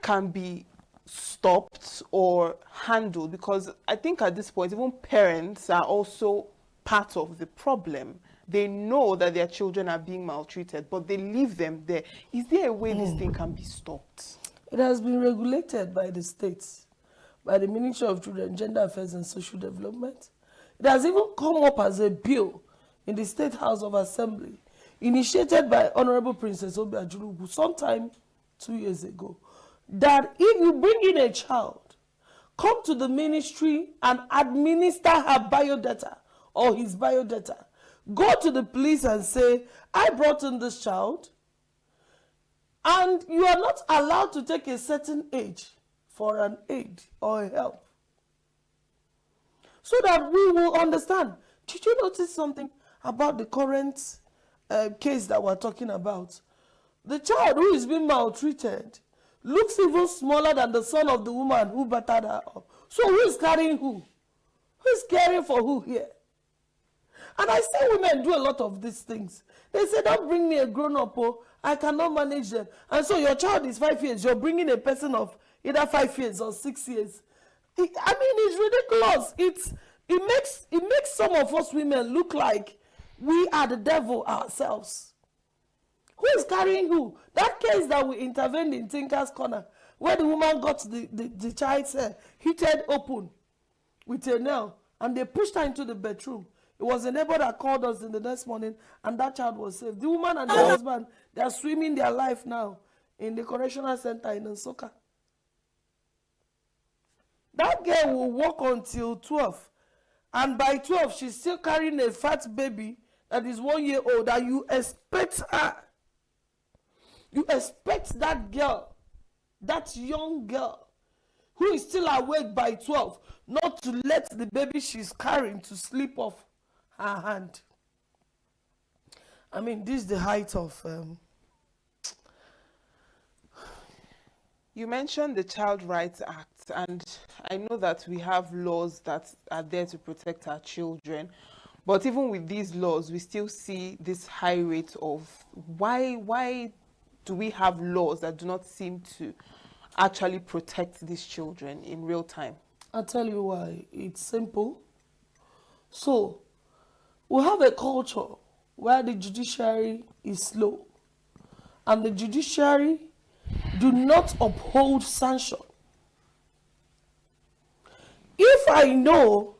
can be stopped or handled? Because I think at this point, even parents are also part of the problem. They know that their children are being maltreated, but they leave them there. Is there a way this thing can be stopped? It has been regulated by the states, by the Ministry of Children, Gender Affairs and Social Development. It has even come up as a bill in the State House of Assembly, initiated by Honorable Princess Obi Ajurugu sometime 2 years ago, that if you bring in a child, come to the ministry and administer her biodata or his biodata. Go to the police and say, I brought in this child, and you are not allowed to take a certain age for an aid or a help. So that we will understand. Did you notice something about the current case that we're talking about? The child who is being maltreated looks even smaller than the son of the woman who battered her up. So who is carrying who? Who is caring for who here? And I see women do a lot of these things. They say, don't bring me a grown-up, oh, I cannot manage them. And so your child is 5 years, you're bringing a person of either 5 years or 6 years. It's ridiculous. It makes some of us women look like we are the devil ourselves. Who is carrying who? That case that we intervened in Tinker's Corner, where the woman got the child's hair heated open with a nail, and they pushed her into the bedroom. It was a neighbor that called us in the next morning, and that child was saved. The woman and the husband, they are swimming their life now in the correctional center in Nsukka. That girl will work until 12, and by 12, she's still carrying a fat baby that is 1 year old, and you expect her. You expect that girl, that young girl, who is still awake by 12, not to let the baby she's carrying to slip off her hand. This is the height of... You mentioned the Child Rights Act, and I know that we have laws that are there to protect our children, but even with these laws, we still see this high rate of why do we have laws that do not seem to actually protect these children in real time? I'll tell you why. It's simple. So, we have a culture where the judiciary is slow, and the judiciary do not uphold sanction. If I know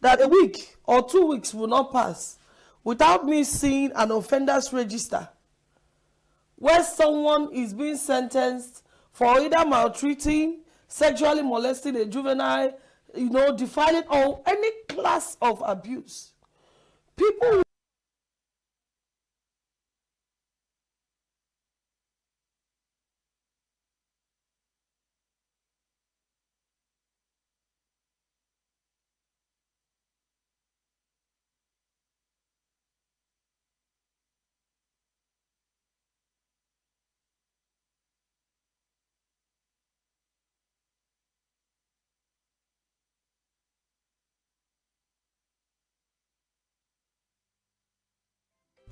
that a week or 2 weeks will not pass without me seeing an offenders register where someone is being sentenced for either maltreating, sexually molesting a juvenile, defiling or any class of abuse. People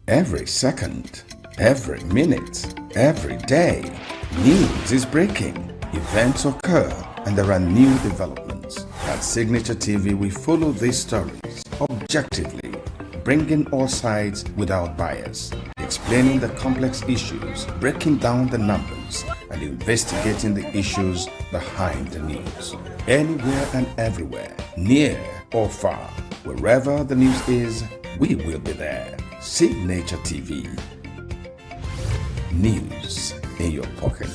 Every second, every minute, every day, news is breaking, events occur, and there are new developments. At Signature TV, we follow these stories objectively, bringing all sides without bias, explaining the complex issues, breaking down the numbers, and investigating the issues behind the news. Anywhere and everywhere, near or far, wherever the news is, we will be there. Signature TV. News in your pocket.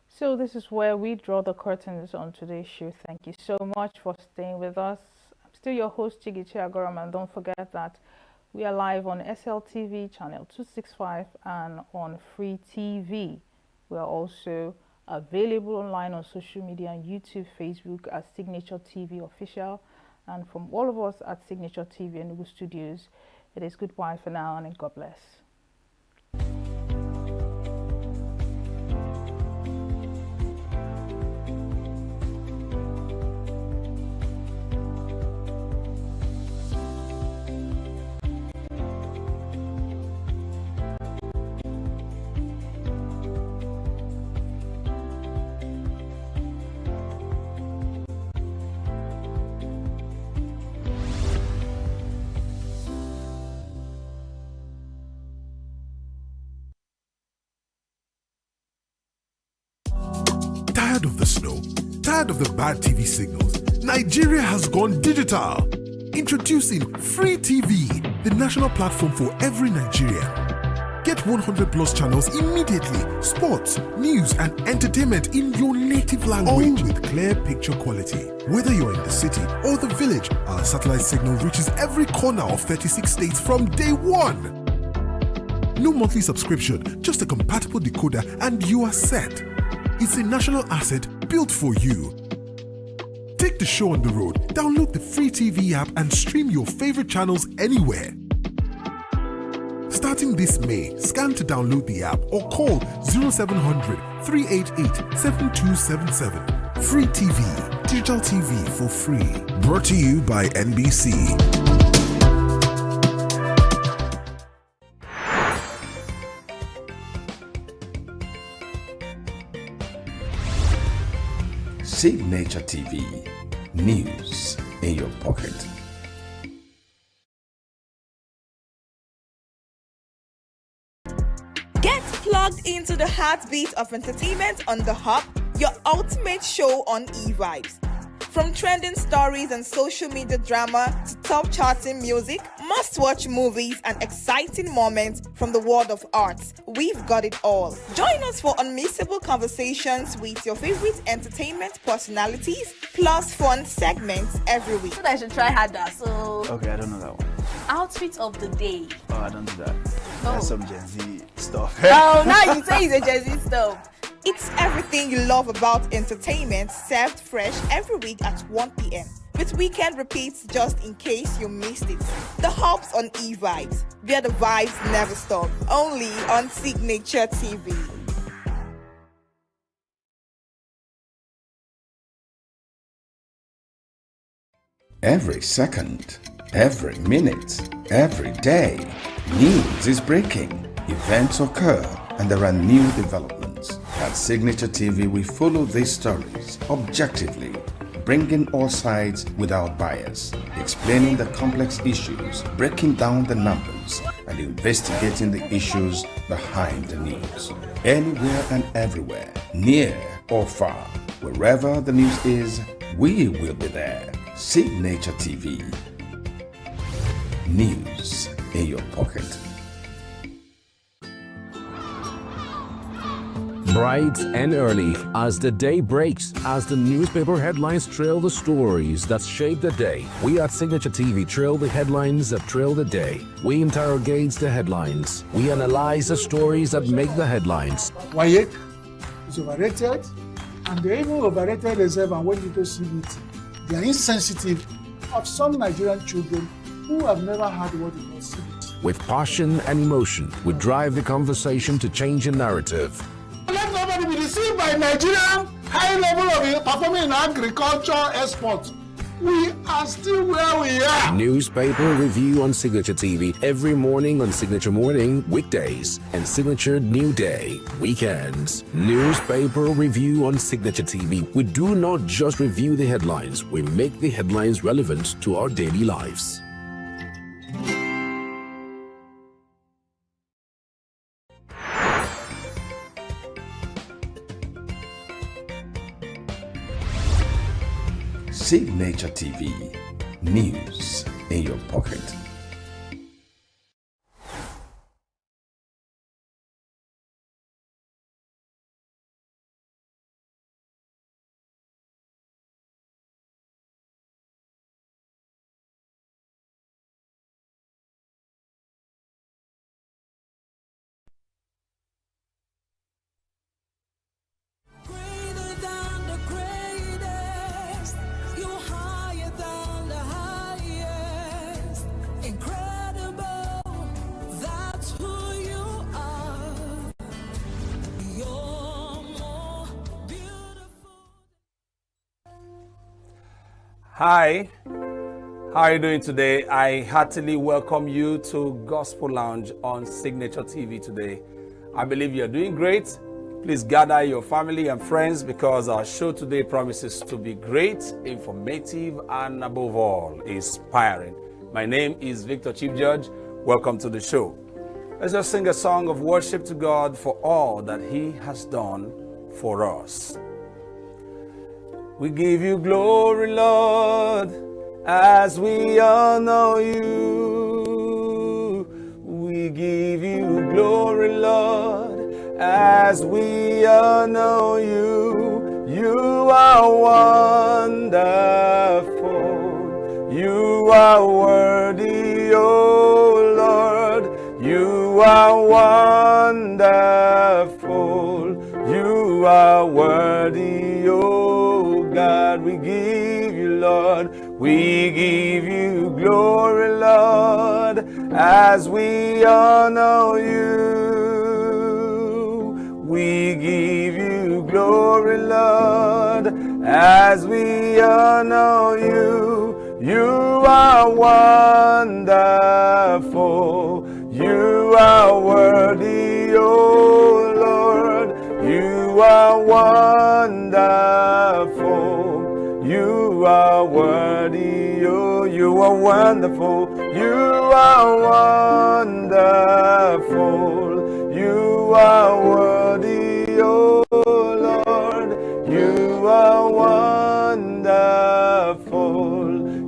So this is where we draw the curtains on today's show. Thank you so much for staying with us. I'm still your host, Chigichi Agoram, and don't forget that we are live on SLTV channel 265 and on Free TV. We are also available online on social media on YouTube, Facebook at Signature TV Official. And from all of us at Signature TV ENUGU Studios, it is goodbye for now and God bless. Tired of the snow? Tired of the bad TV signals? Nigeria has gone digital. Introducing Free TV, the national platform for every Nigerian. Get 100 plus channels immediately. Sports, news, and entertainment in your native language. All with clear picture quality. Whether you're in the city or the village, our satellite signal reaches every corner of 36 states from day one. No monthly subscription, just a compatible decoder and you are set. It's a national asset built for you. Take the show on the road, download the Free TV app and stream your favorite channels anywhere. Starting this May, scan to download the app or call 0700 388 7277. Free TV, digital TV for free. Brought to you by NBC. Signature TV. News in your pocket. Get plugged into the heartbeat of entertainment on The Hub, your ultimate show on eVibes. From trending stories and social media drama to top charting music, must-watch movies and exciting moments from the world of arts, we've got it all. Join us for unmissable conversations with your favorite entertainment personalities, plus fun segments every week. So I should try harder. So Okay, I don't know that one. outfit of the day. Oh, I don't do that. That's some Gen Z stuff. Oh, now you say it's a Gen Z stuff. It's everything you love about entertainment, served fresh every week at 1 p.m. with weekend repeats just in case you missed it. The Hub's on eVibes, where the vibes never stop. Only on Signature TV. Every second, every minute, every day, news is breaking, events occur, and there are new developments. At Signature TV, we follow these stories objectively, bringing all sides without bias, explaining the complex issues, breaking down the numbers, and investigating the issues behind the news. Anywhere and everywhere, near or far, wherever the news is, we will be there. Signature TV. News in your pocket. Bright and early as the day breaks, as the newspaper headlines trail the stories that shape the day, we at Signature TV trail the headlines that trail the day. We interrogate the headlines. We analyze the stories that make the headlines. Why is overrated, and they even overrated themselves and went into CBT. They are insensitive of some Nigerian children who have never had what it was CBT. With passion and emotion, we drive the conversation to change the narrative. Let nobody be deceived by Nigerian high level of performing in agriculture export. We are still where we are. Newspaper review on Signature TV every morning on Signature Morning, weekdays, and Signature New Day, weekends. Newspaper review on Signature TV. We do not just review the headlines, we make the headlines relevant to our daily lives. Signature TV, news in your pocket. Hi, how are you doing today? I heartily welcome you to Gospel Lounge on Signature TV today. I believe you're doing great. Please gather your family and friends because our show today promises to be great, informative, and above all, inspiring. My name is Victor Chief Judge. Welcome to the show. Let's just sing a song of worship to God for all that He has done for us. We give you glory, Lord, as we honor you. We give you glory, Lord, as we honor you. You are wonderful. You are worthy, oh Lord. You are wonderful. You are worthy, oh God. We give you, Lord, we give you glory, Lord, as we honor you. We give you glory, Lord, as we honor you. You are wonderful. You are worthy, oh Lord. You are wonderful. You are worthy, oh, you are wonderful. You are wonderful. You are worthy, oh Lord. You are wonderful.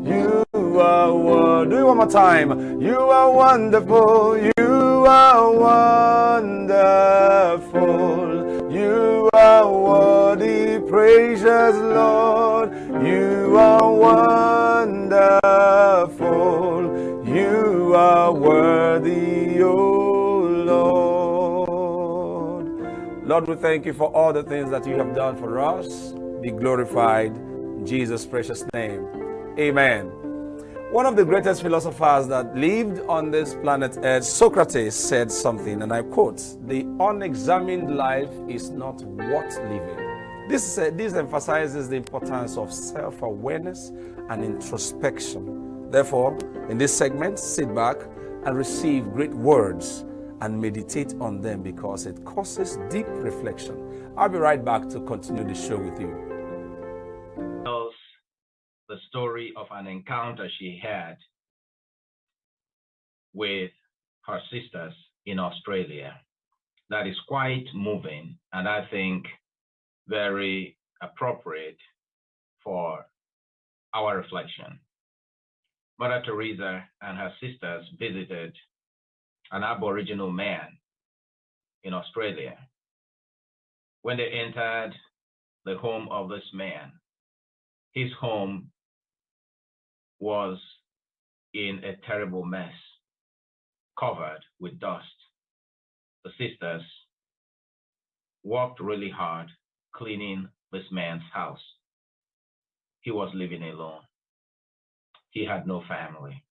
You are wonderful. Do it one more time. You are wonderful. You are wonderful. You are worthy, precious Lord. You are wonderful. You are worthy, oh Lord. Lord, we thank you for all the things that you have done for us. Be glorified in Jesus' precious name. Amen. One of the greatest philosophers that lived on this planet Earth, Socrates, said something, and I quote, "The unexamined life is not worth living." This emphasizes the importance of self-awareness and introspection. Therefore, in this segment, sit back and receive great words and meditate on them because it causes deep reflection. I'll be right back to continue the show with you. The story of an encounter she had with her sisters in Australia. That is quite moving and I think very appropriate for our reflection. Mother Teresa and her sisters visited an Aboriginal man in Australia. when they entered the home of this man, his home was in a terrible mess, covered with dust. The sisters worked really hard cleaning this man's house. He was living alone. He had no family.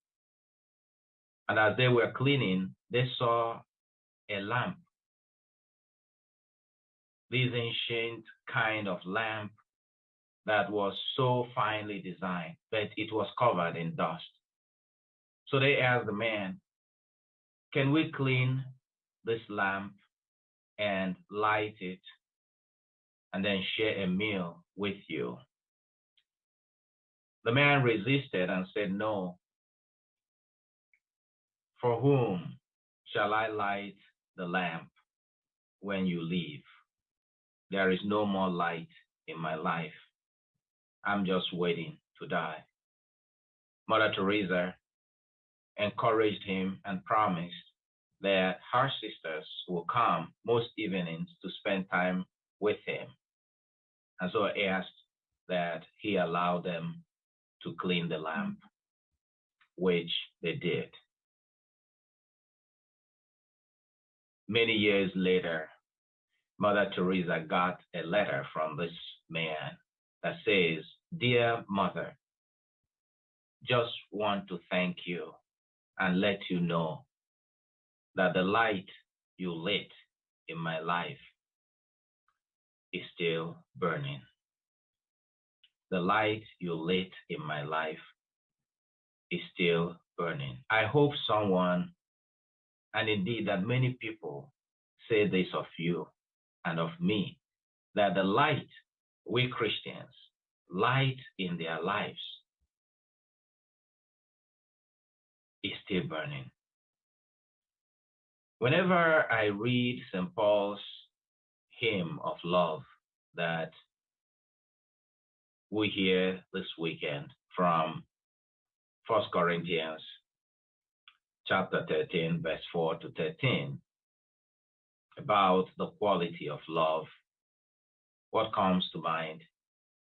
And as they were cleaning, they saw a lamp, this ancient kind of lamp that was so finely designed, but it was covered in dust. So they asked the man, can we clean this lamp and light it and then share a meal with you? The man resisted and said, no. For whom shall I light the lamp when you leave? There is no more light in my life. I'm just waiting to die. Mother Teresa encouraged him and promised that her sisters will come most evenings to spend time with him. And so I asked that he allow them to clean the lamp, which they did. Many years later, Mother Teresa got a letter from this man that says, dear mother, just want to thank you and let you know that the light you lit in my life is still burning. The light you lit in my life is still burning. I hope someone, and indeed that many people, say this of you and of me, that the light we Christians light in their lives is still burning. Whenever I read St. Paul's hymn of love that we hear this weekend from 1 Corinthians chapter 13, verse 4 to 13, about the quality of love, what comes to mind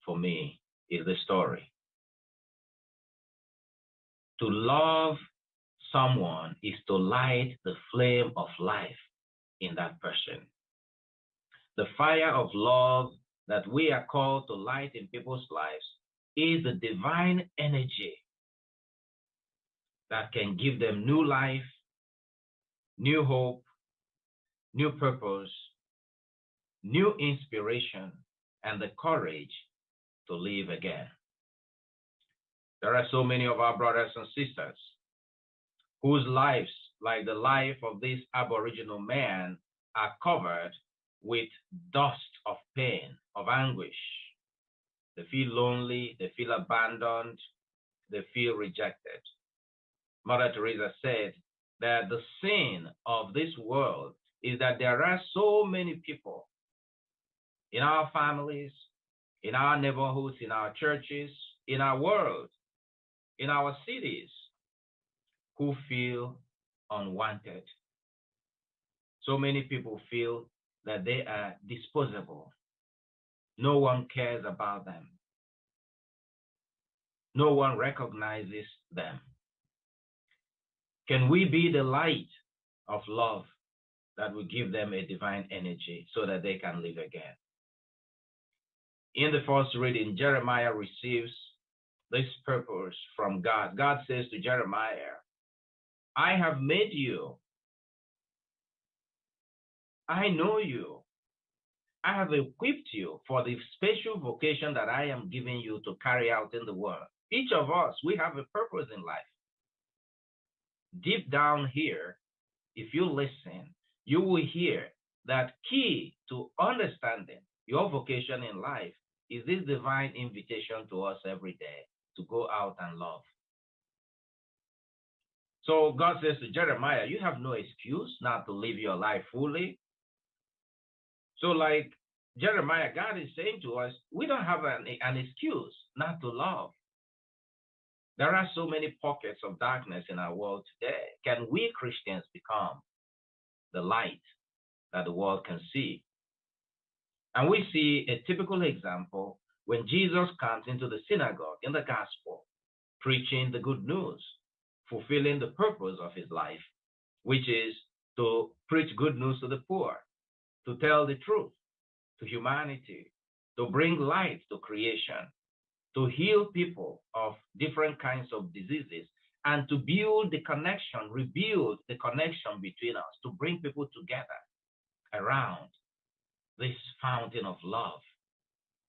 for me is the story. To love someone is to light the flame of life in that person. The fire of love that we are called to light in people's lives is the divine energy that can give them new life, new hope, new purpose, new inspiration, and the courage to live again. There are so many of our brothers and sisters whose lives, like the life of this Aboriginal man, are covered with dust of pain, of anguish. They feel lonely, they feel abandoned, they feel rejected. Mother Teresa said that the sin of this world is that there are so many people in our families, in our neighborhoods, in our churches, in our world, in our cities, who feel unwanted. So many people feel that they are disposable. No one cares about them. No one recognizes them. Can we be the light of love that will give them a divine energy so that they can live again? In the first reading, Jeremiah receives this purpose from God. God says to Jeremiah, I have made you. I know you. I have equipped you for the special vocation that I am giving you to carry out in the world. Each of us, we have a purpose in life. Deep down here, if you listen, you will hear that key to understanding your vocation in life is this divine invitation to us every day to go out and love. So God says to Jeremiah, you have no excuse not to live your life fully. So like Jeremiah, God is saying to us, we don't have an excuse not to love. There are so many pockets of darkness in our world today. Can we Christians become the light that the world can see? And we see a typical example when Jesus comes into the synagogue in the gospel, preaching the good news, fulfilling the purpose of his life, which is to preach good news to the poor, to tell the truth to humanity, to bring light to creation, to heal people of different kinds of diseases, and to build the connection, rebuild the connection between us, to bring people together around this fountain of love,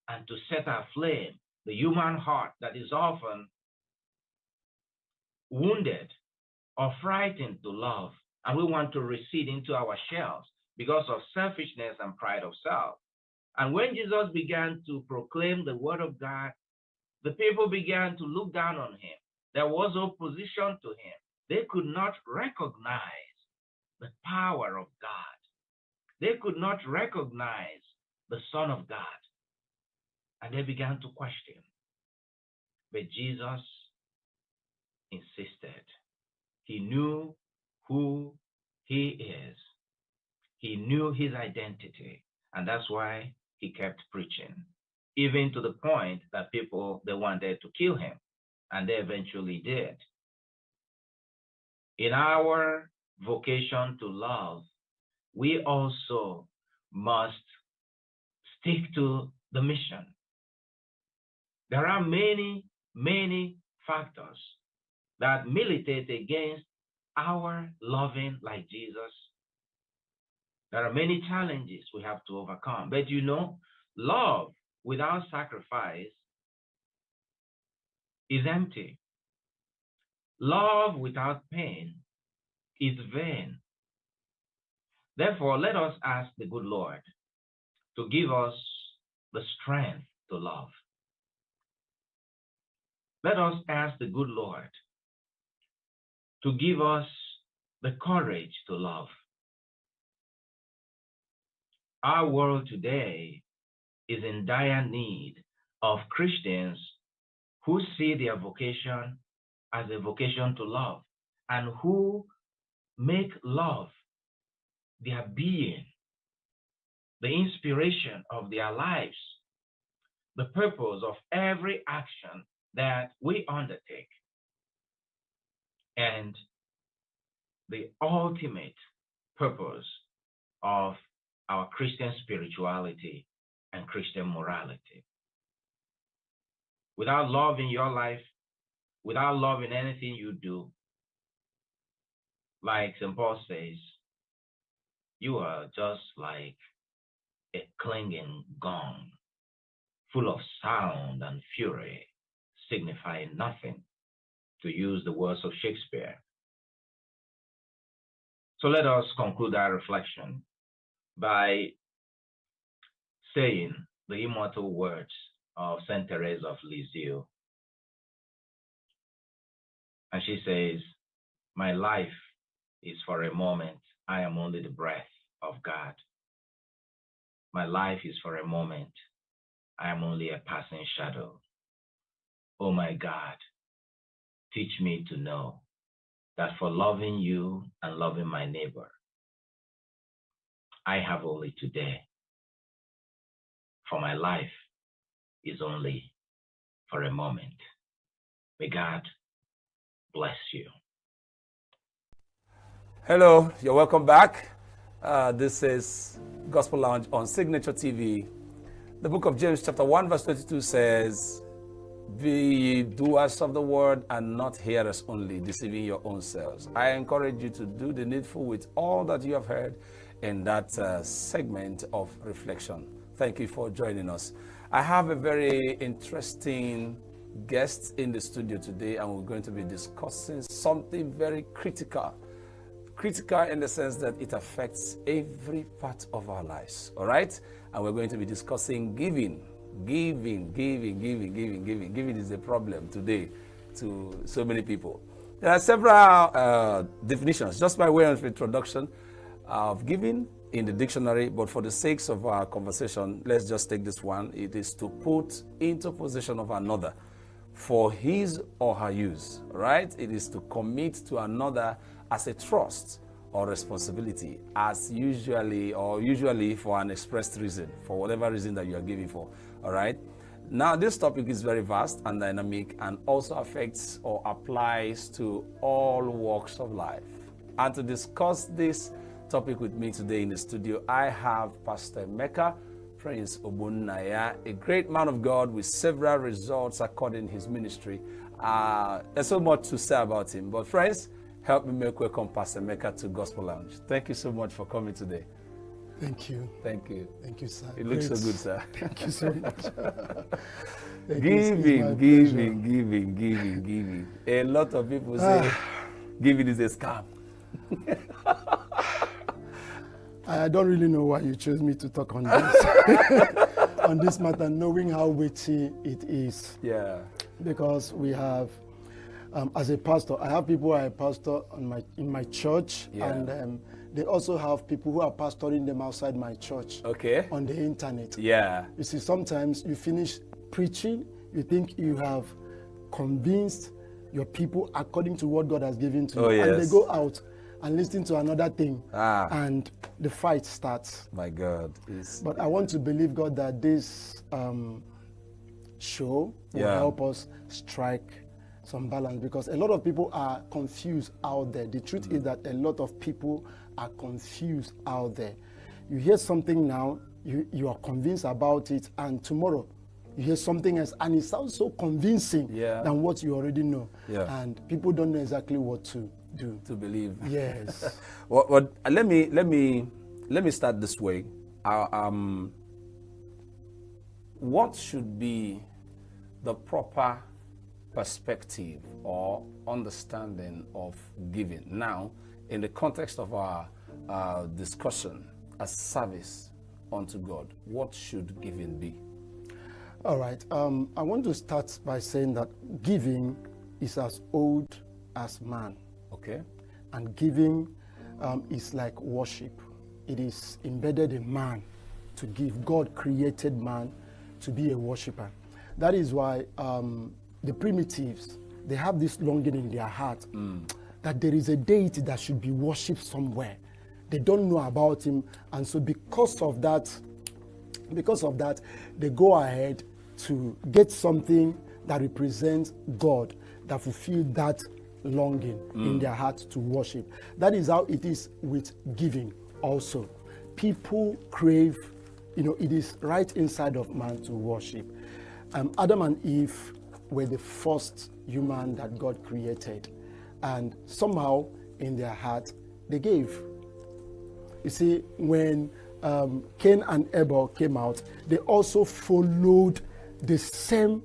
and to set aflame the human heart that is often wounded or frightened to love, and we want to recede into our shells because of selfishness and pride of self. And when Jesus began to proclaim the word of God, the people began to look down on him. There was opposition to him. They could not recognize the power of God. They could not recognize the Son of God. And they began to question. But Jesus insisted. He knew who he is. He knew his identity. And that's why he kept preaching, even to the point that people, they wanted to kill him. And they eventually did. In our vocation to love, we also must stick to the mission. There are many, many factors that militate against our loving like Jesus. There are many challenges we have to overcome. But you know, love without sacrifice is empty. Love without pain is vain. Therefore, let us ask the good Lord to give us the strength to love. Let us ask the good Lord to give us the courage to love. Our world today is in dire need of Christians who see their vocation as a vocation to love and who make love their being, the inspiration of their lives, the purpose of every action that we undertake, and the ultimate purpose of our Christian spirituality and Christian morality. Without love in your life, without love in anything you do, like St. Paul says, you are just like a clanging gong, full of sound and fury, signifying nothing, to use the words of Shakespeare. So let us conclude our reflection by saying the immortal words of Saint Therese of Lisieux. And she says, my life is for a moment. I am only the breath of God. My life is for a moment. I am only a passing shadow. Oh my God, teach me to know that for loving you and loving my neighbor, I have only today. For my life is only for a moment. May God bless you. Hello, you're welcome back. This is Gospel Lounge on Signature TV. The book of James chapter 1 verse 22 says, be ye doers of the word and not hearers only, deceiving your own selves. I encourage you to do the needful with all that you have heard in that segment of reflection. Thank you for joining us. I have a very interesting guest in the studio today, and we're going to be discussing something very critical. Critical in the sense that it affects every part of our lives, all right? And we're going to be discussing giving. Giving is a problem today to so many people. There are several definitions, just by way of introduction, of giving in the dictionary, but for the sakes of our conversation, let's just take this one. It is to put into possession of another for his or her use, right? It is to commit to another as a trust or responsibility as usually for an expressed reason, for whatever reason that you are giving for. All right. Now, this topic is very vast and dynamic and also affects or applies to all walks of life. And to discuss this topic with me today in the studio, I have Pastor Emeka Prince Obunnaya, a great man of God with several results according to his ministry. There's so much to say about him. But friends, help me make welcome Pastor Emeka to Gospel Lounge. Thank you so much for coming today. Thank you. Thank you. Thank you, sir. It looks so good, sir. Thank you so much. Giving. A lot of people say giving is a scam. I don't really know why you chose me to talk on this on this matter, knowing how weighty it is. Yeah. Because we have, as a pastor, I have people who are a pastor in my church, and they also have people who are pastoring them outside my church. Okay. On the internet. Yeah. You see, sometimes you finish preaching, you think you have convinced your people according to what God has given to you, and they go out and listen to another thing, and the fight starts. My God. But I want to believe, God, that this show will help us strike some balance, because a lot of people are confused out there. The truth is that a lot of people are confused out there. You hear something now, you are convinced about it, and tomorrow you hear something else, and it sounds so convincing than what you already know. And people don't know exactly what to do. To believe. Yes. Well, let me start this way. What should be the proper perspective or understanding of giving now in the context of our discussion as service unto God? What should giving be? All right. I want to start by saying that giving is as old as man. Okay. And giving is like worship. It is embedded in man to give. God created man to be a worshiper. That is why the primitives, they have this longing in their heart that there is a deity that should be worshipped somewhere. They don't know about him, and so because of that, they go ahead to get something that represents God, that fulfills that longing in their heart to worship. That is how it is with giving also. People crave, it is right inside of man to worship. Adam and Eve were the first human that God created, and somehow in their heart they gave. You see, when Cain and Abel came out, they also followed the same,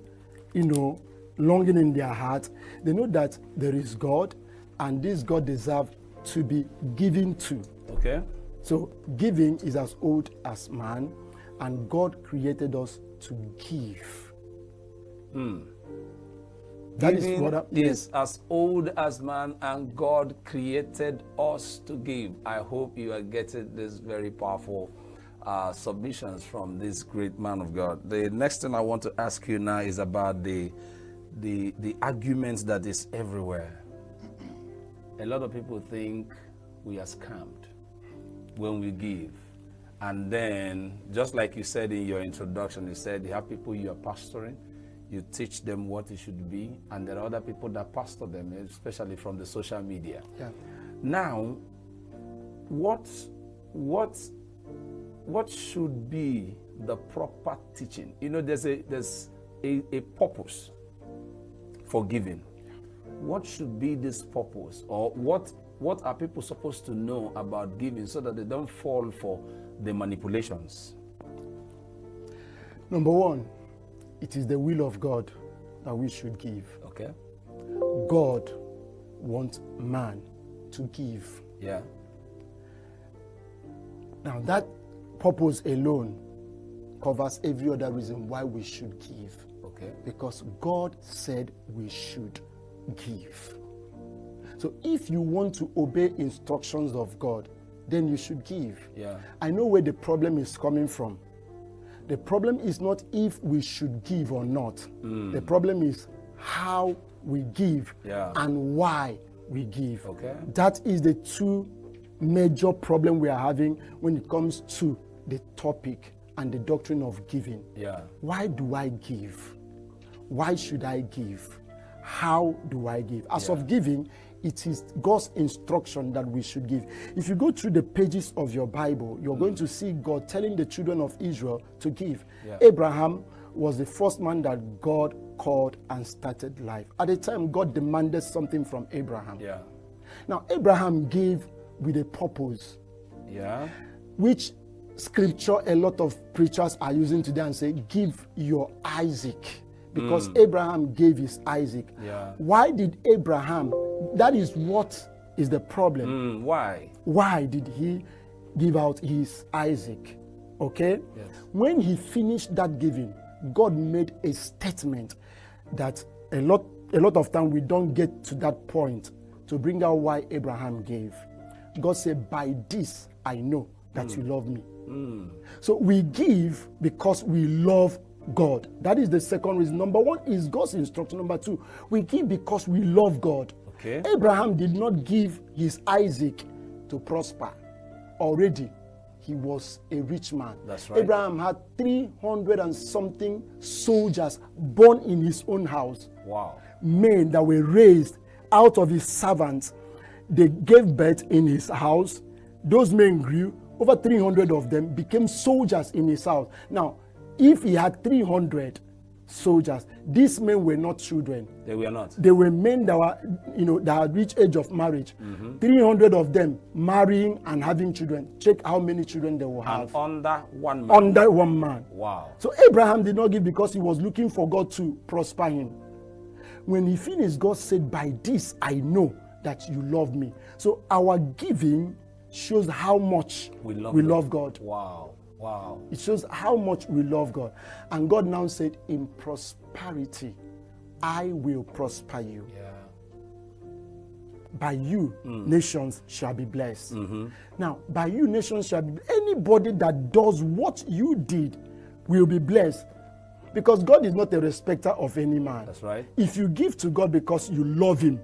longing in their heart. They know that there is God, and this God deserves to be given to. Okay. So giving is as old as man, and God created us to give. That Giving is is as old as man, and God created us to give. I hope you are getting this very powerful submissions from this great man of God. The next thing I want to ask you now is about the arguments that is everywhere. A lot of people think we are scammed when we give. And then, just like you said in your introduction, you said you have people you are pastoring, you teach them what it should be, and there are other people that pastor them, especially from the social media. Yeah. Now, what should be the proper teaching? There's a purpose for giving. What should be this purpose, or what are people supposed to know about giving so that they don't fall for the manipulations? Number one, it is the will of God that we should give. Okay. God wants man to give. Yeah. Now that purpose alone covers every other reason why we should give. Okay. Because God said we should give. So if you want to obey instructions of God, then you should give. Yeah. I know where the problem is coming from. The problem is not if we should give or not. The problem is how we give and why we give. Okay. That is the two major problem we are having when it comes to the topic and the doctrine of giving. Yeah. Why do I give? Why should I give? How do I give? As of giving, it is God's instruction that we should give. If you go through the pages of your Bible, you're going to see God telling the children of Israel to give. Yeah. Abraham was the first man that God called and started life. At the time, God demanded something from Abraham. Yeah. Now, Abraham gave with a purpose. Yeah. Which scripture a lot of preachers are using today and say, give your Isaac. Because Abraham gave his Isaac. Yeah. Why did Abraham? That is what is the problem. Why? Why did he give out his Isaac? Okay? Yes. When he finished that giving, God made a statement that a lot of time we don't get to that point to bring out why Abraham gave. God said, by this I know that you love me. So we give because we love God. That is the second reason. Number one is God's instruction. Number two, we give because we love God. Okay. Abraham did not give his Isaac to prosper. Already, he was a rich man. That's right. Abraham had 300 and something soldiers born in his own house. Wow. Men that were raised out of his servants. They gave birth in his house. Those men grew. Over 300 of them became soldiers in his house. Now, if he had 300 soldiers, these men were not children. They were not. They were men that were, that had reached age of marriage. 300 of them marrying and having children. Check how many children they will have. And under one man. Under one man. Wow. So Abraham did not give because he was looking for God to prosper him. When he finished, God said, by this I know that you love me. So our giving shows how much we love God. Wow. Wow. It shows how much we love God. And God now said, in prosperity, I will prosper you. Yeah. By you, nations shall be blessed. Now, by you, nations shall be blessed. Anybody that does what you did will be blessed. Because God is not a respecter of any man. That's right. If you give to God because you love him,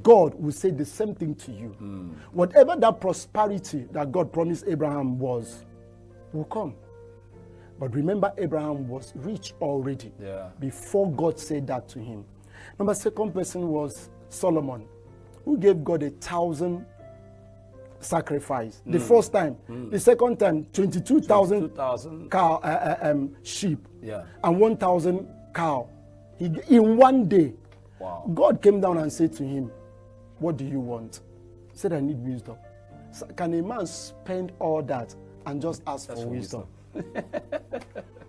God will say the same thing to you. Whatever that prosperity that God promised Abraham was, will come. But remember, Abraham was rich already before God said that to him. Number second person was Solomon, who gave God 1,000 sacrifice. The first time. The second time, 22,000 cow, sheep, and 1,000 cow. In one day. Wow. God came down and said to him, what do you want? He said, I need wisdom. So can a man spend all that and just ask for wisdom?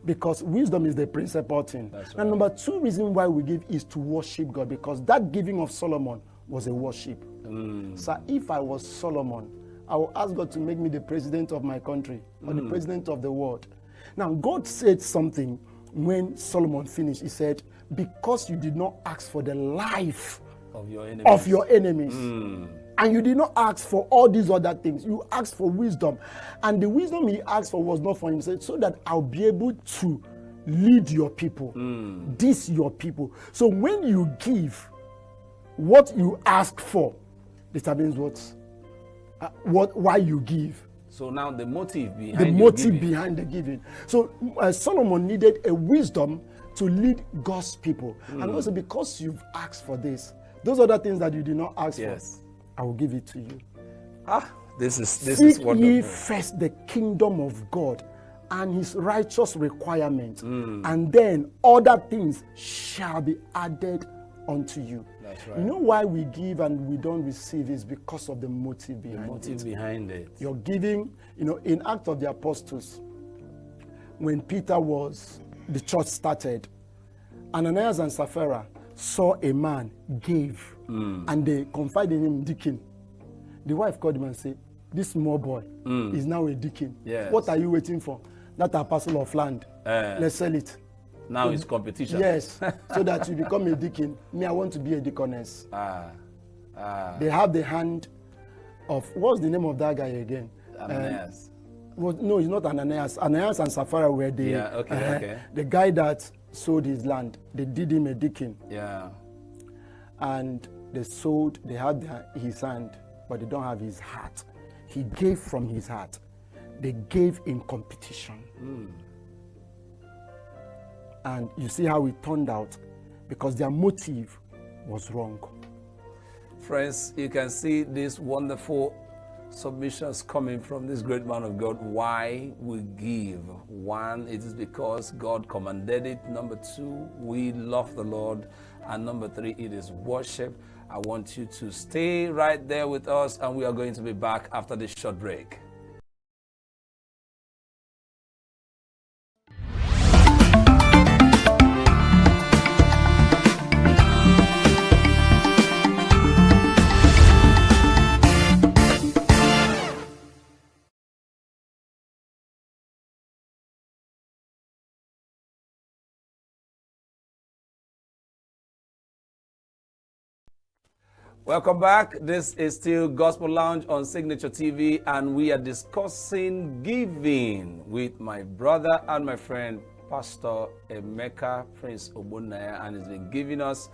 Because wisdom is the principal thing. That's right. And number two reason why we give is to worship God, because that giving of Solomon was a worship. So if I was Solomon, I will ask God to make me the president of my country or the president of the world. Now, God said something when Solomon finished. He said, because you did not ask for the life of your enemies. And you did not ask for all these other things. You asked for wisdom. And the wisdom he asked for was not for himself, so that I'll be able to lead your people. This your people. So when you give, what you ask for determines why you give. So now the motive behind behind the giving. So Solomon needed a wisdom to lead God's people. And also because you've asked for this, those other things that you did not ask for, I will give it to you. This is Seek wonderful. ye first the kingdom of God and his righteous requirements, and then other things shall be added unto you. That's right. You know why we give and we don't receive is because of the motive behind it. You're giving, in Acts of the Apostles, when the church started, Ananias and Sapphira saw a man gave, and they confided in him, deacon. The wife called him and said, this small boy is now a deacon. Yes. What are you waiting for? That a parcel of land. Let's sell it. Now it's competition. Yes, so that you become a deacon. Me, I want to be a deaconess. They have the hand of, what's the name of that guy again? Ananias. No, it's not Ananias. Ananias and Sapphira were the guy that sold his land. They did him a deacon. Yeah. And they had his hand. but they don't have his heart. He gave from his heart. They gave in competition. And you see how it turned out, because their motive was wrong. Friends, you can see these wonderful submissions coming from this great man of God. Why we give. One, it is because God commanded it. Number two, we love the Lord. And number three, it is worship. I want you to stay right there with us, and we are going to be back after this short break. Welcome back. This is still Gospel Lounge on Signature TV, and we are discussing giving with my brother and my friend, Pastor Emeka Prince Ogbonnaya, and he's been giving us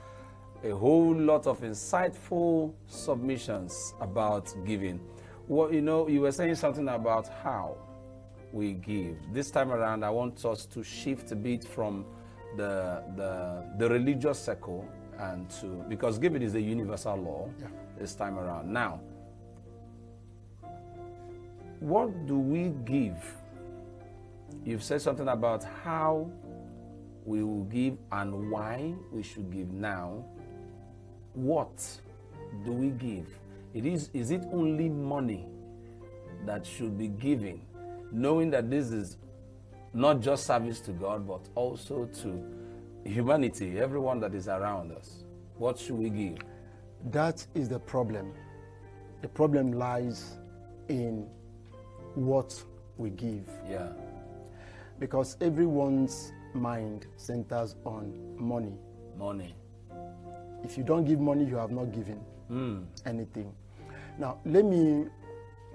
a whole lot of insightful submissions about giving. Well, you know, you were saying something about how we give. This time around, I want us to shift a bit from the religious circle and to, because giving is a universal law this time around. Now, what do we give? You've said something about how we will give and why we should give. Now, what do we give? Is it only money that should be given, knowing that this is not just service to God, but also to humanity, everyone that is around us? What should we give? That is the problem. The problem lies in what we give. Yeah. Because everyone's mind centers on money. Money. If you don't give money, you have not given anything. Now, let me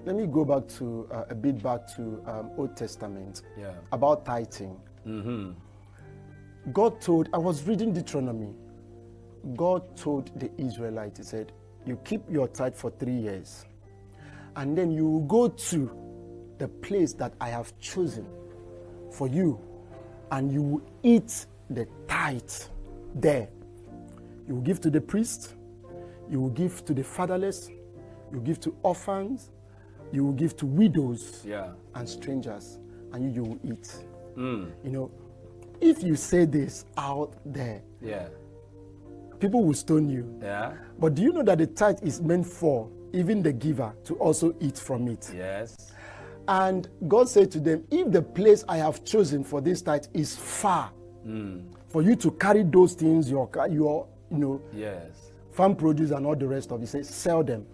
go back to a bit back to Old Testament about tithing. God told, I was reading Deuteronomy, God told the Israelites, he said, you keep your tithe for 3 years, and then you will go to the place that I have chosen for you, and you will eat the tithe there. You will give to the priest, you will give to the fatherless, you will give to orphans, you will give to widows and strangers, and you will eat. You know, if you say this out there, people will stone you. But do you know that the tithe is meant for even the giver to also eat from it? Yes. And God said to them, if the place I have chosen for this tithe is far, for you to carry those things, your farm produce and all the rest of it, he says, sell them.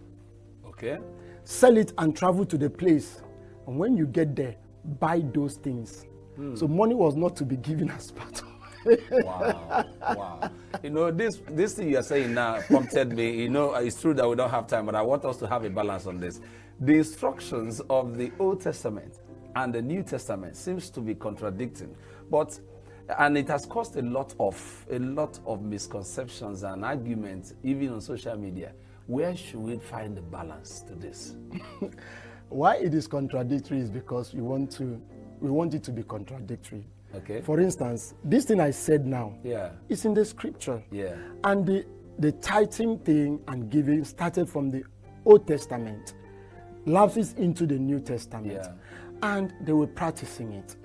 Okay. Sell it and travel to the place. And when you get there, buy those things. So money was not to be given as part of it. Wow. You know, this thing you're saying now prompted me. You know, it's true that we don't have time, but I want us to have a balance on this. The instructions of the Old Testament and the New Testament seems to be contradicting, and it has caused a lot of misconceptions and arguments, even on social media. Where should we find the balance to this? Why it is contradictory is because we want it to be contradictory. Okay. For instance, this thing I said now, it's in the scripture. And the tithing thing and giving started from the Old Testament, lapses into the New Testament, and they were practicing it.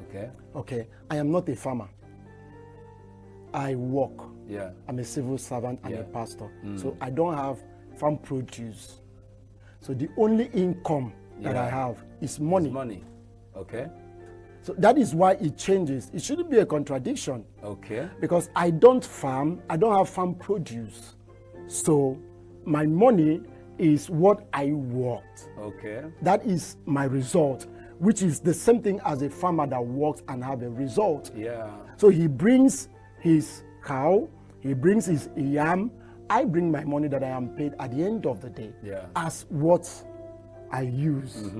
Okay. I am not a farmer. I work. I'm a civil servant and a pastor. So I don't have farm produce. So the only income that I have is money. Money. Okay. So that is why it changes. It shouldn't be a contradiction. Okay. Because I don't farm, I don't have farm produce. So my money is what I worked. Okay. That is my result, which is the same thing as a farmer that works and have a result. So he brings his cow, he brings his yam, I bring my money that I am paid at the end of the day as what I use.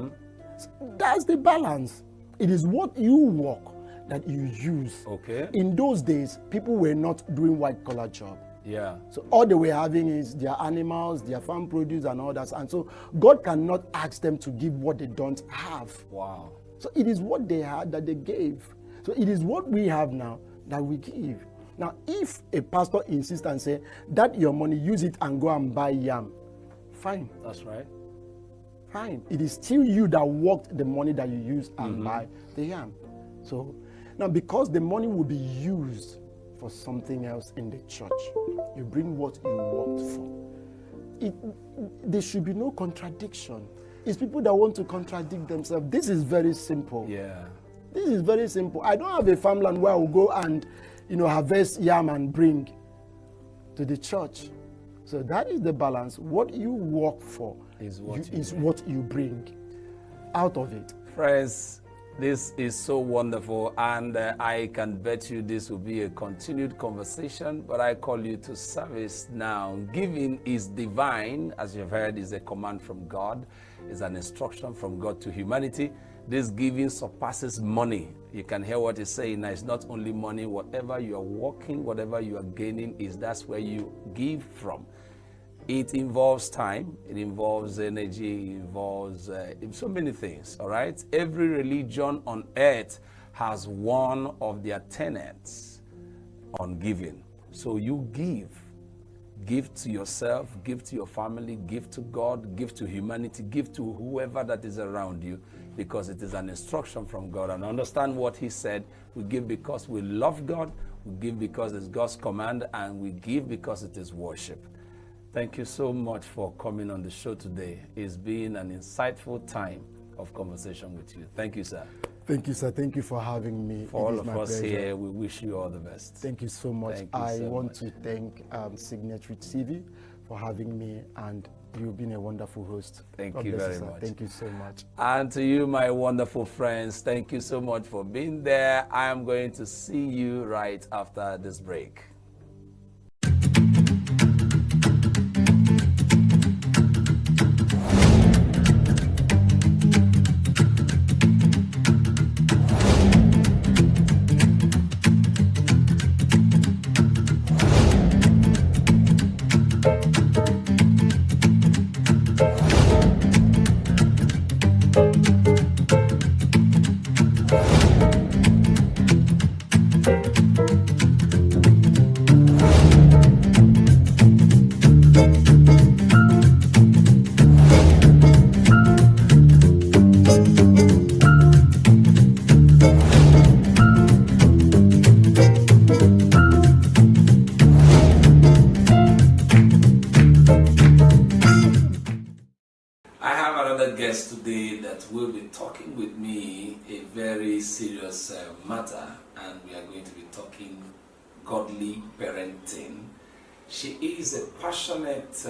So that's the balance. It is what you work that you use. Okay. In those days, people were not doing white collar job. Yeah. So all they were having is their animals, their farm produce and all that. And so God cannot ask them to give what they don't have. Wow. So it is what they had that they gave. So it is what we have now that we give. Now, if a pastor insists and say that your money, use it and go and buy yam, fine. That's right. Fine. It is still you that worked the money that you use and buy the yam. So now, because the money will be used for something else in the church, you bring what you worked for. There should be no contradiction. It's people that want to contradict themselves. This is very simple. Yeah. This is very simple. I don't have a farmland where I will go and, harvest yam and bring to the church. So that is the balance. What you work for is what you bring out of it. Friends, this is so wonderful, and I can bet you this will be a continued conversation, but I call you to service now. Giving is divine, as you've heard, is a command from God, is an instruction from God to humanity. This giving surpasses money. You can hear what he's saying now. It's not only money. Whatever you are working, whatever you are gaining, that's where you give from. It involves time, it involves energy, it involves so many things, all right? Every religion on earth has one of their tenets on giving. So you give. Give to yourself, give to your family, give to God, give to humanity, give to whoever that is around you, because it is an instruction from God. And understand what he said. We give because we love God, we give because it's God's command, and we give because it is worship. Thank you so much for coming on the show today. It's been an insightful time of conversation with you. Thank you, sir. Thank you, sir. Thank you for having me. For all of us here, we wish you all the best. Thank you so much. I want to thank Signature TV for having me, and you've been a wonderful host. Thank you very much. Thank you so much. And to you, my wonderful friends, thank you so much for being there. I am going to see you right after this break. Today that will be talking with me a very serious matter, and we are going to be talking godly parenting. She is a passionate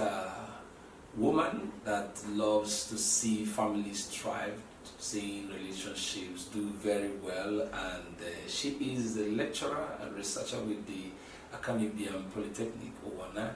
woman that loves to see families thrive, seeing relationships do very well, and she is a lecturer and researcher with the Akanibiam Polytechnic, Owana.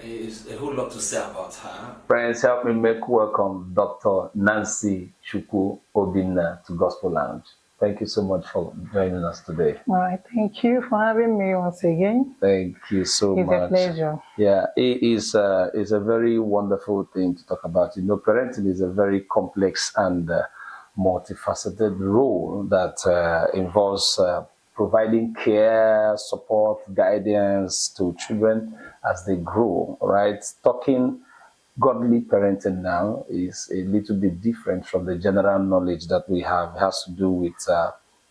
Is a whole lot to say about her. Friends, help me make welcome Dr. Nancy Chukwu Obinna to Gospel Lounge. Thank you so much for joining us today. All right, thank you for having me once again. Thank you so much. It's a pleasure. Yeah, it is a very wonderful thing to talk about. You know, parenting is a very complex and multifaceted role that involves providing care, support, guidance to children as they grow, right? Talking godly parenting now is a little bit different from the general knowledge that we have. It has to do with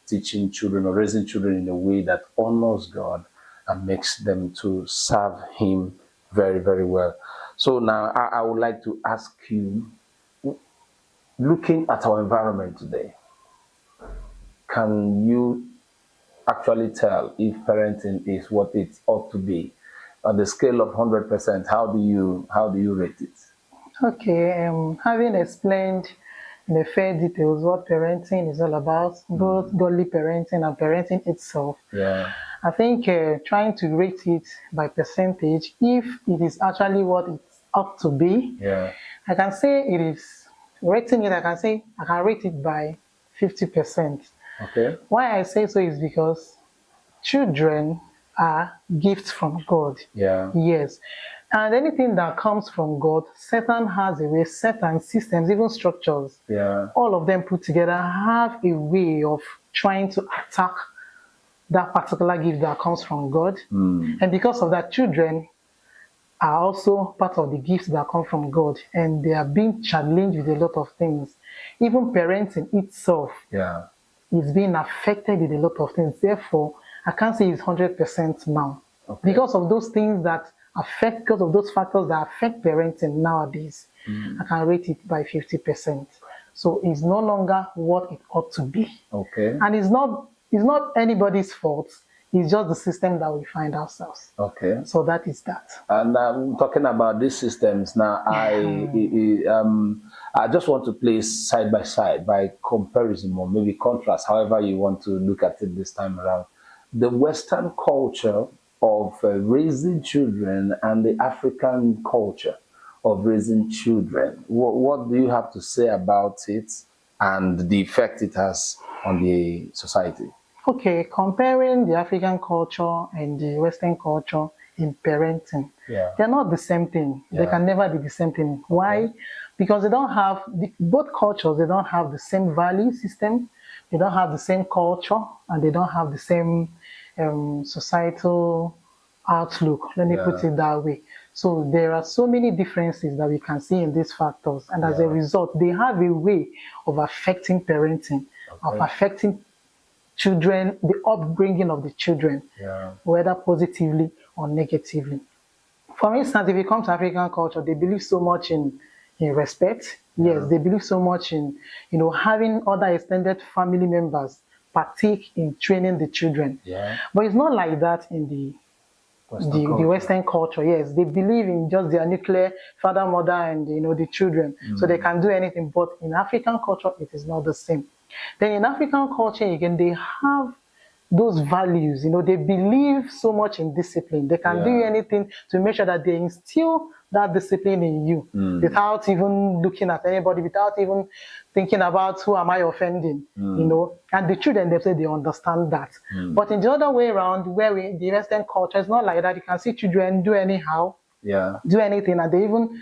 teaching children or raising children in a way that honors God and makes them to serve Him very, very well. So now I would like to ask you, looking at our environment today, can you actually tell if parenting is what it ought to be? On the scale of 100%, how do you rate it? Okay, having explained in the fair details what parenting is all about, both godly parenting and parenting itself, I think trying to rate it by percentage, if it is actually what it ought to be, I can say it is. Rating it, I can rate it by 50%. Okay. Why I say so is because children are gifts from God. Yeah. Yes. And anything that comes from God, Satan has a way, Satan systems, even structures, Yeah. all of them put together have a way of trying to attack that particular gift that comes from God. And because of that, children are also part of the gifts that come from God, and they are being challenged with a lot of things. Even parenting itself is being affected with a lot of things. Therefore, I can't say it's 100% now. Because of those things that affect, because of those factors that affect parenting nowadays, I can rate it by 50%. So it's no longer what it ought to be. Okay. And it's not anybody's fault. It's just the system that we find ourselves. Okay. So that is that. And talking about these systems now, I just want to place side by comparison or maybe contrast, however you want to look at it this time around. The Western culture of raising children and the African culture of raising children. What do you have to say about it and the effect it has on the society? Okay, comparing the African culture and the Western culture in parenting, they're not the same thing. They can never be the same thing. Why? Because they don't have, both cultures, they don't have the same value system, they don't have the same culture, and they don't have the same societal outlook. Let me put it that way. So there are so many differences that we can see in these factors, and as a result, they have a way of affecting parenting, of affecting children, the upbringing of the children, whether positively or negatively. For instance, if you come to African culture, they believe so much in respect. Yes, they believe so much in, having other extended family members partake in training the children. But it's not like that in the Western culture. Yes, they believe in just their nuclear father, mother, and the children, so they can do anything. But in African culture, it is not the same. Then in African culture, again, they have those values. They believe so much in discipline. They can do anything to make sure that they instill that discipline in you without even looking at anybody, without even thinking about who am I offending, And the children, they say they understand that. But in the other way around, where in the Western culture, it's not like that. You can see children do anyhow, do anything, and they even,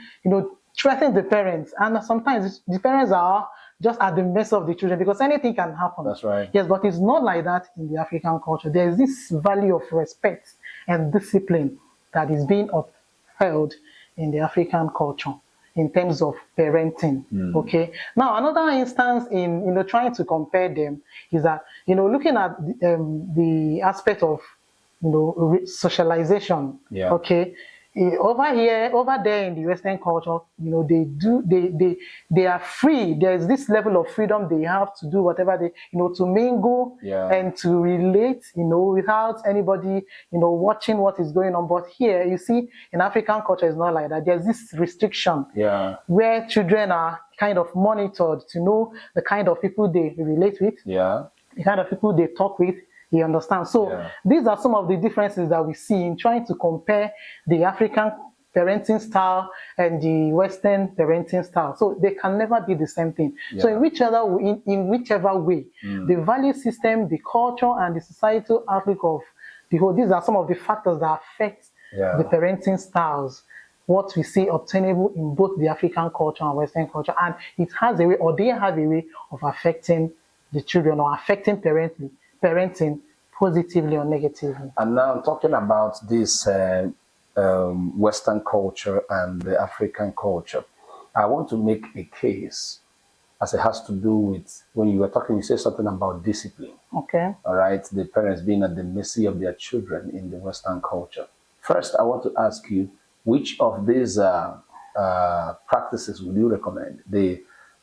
threaten the parents. And sometimes the parents are just at the mercy of the children because anything can happen. That's right. Yes, but it's not like that in the African culture. There is this value of respect and discipline that is being upheld in the African culture in terms of parenting. Okay. Now, another instance in trying to compare them is that looking at the aspect of socialization. Okay. Over there in the Western culture, they are free. There is this level of freedom they have to do whatever they, to mingle and to relate, without anybody, watching what is going on. But here, you see, in African culture, it's not like that. There's this restriction where children are kind of monitored to know the kind of people they relate with, the kind of people they talk with. You understand? So these are some of the differences that we see in trying to compare the African parenting style and the Western parenting style. So they can never be the same thing. So in whichever way, the value system, the culture, and the societal outlook of the whole, these are some of the factors that affect the parenting styles. What we see obtainable in both the African culture and Western culture, and it has a way, or they have a way of affecting the children or affecting parenting positively or negatively. And now talking about this Western culture and the African culture, I want to make a case as it has to do with, when you were talking, you said something about discipline. Okay. All right, the parents being at the mercy of their children in the Western culture. First, I want to ask you, which of these practices would you recommend?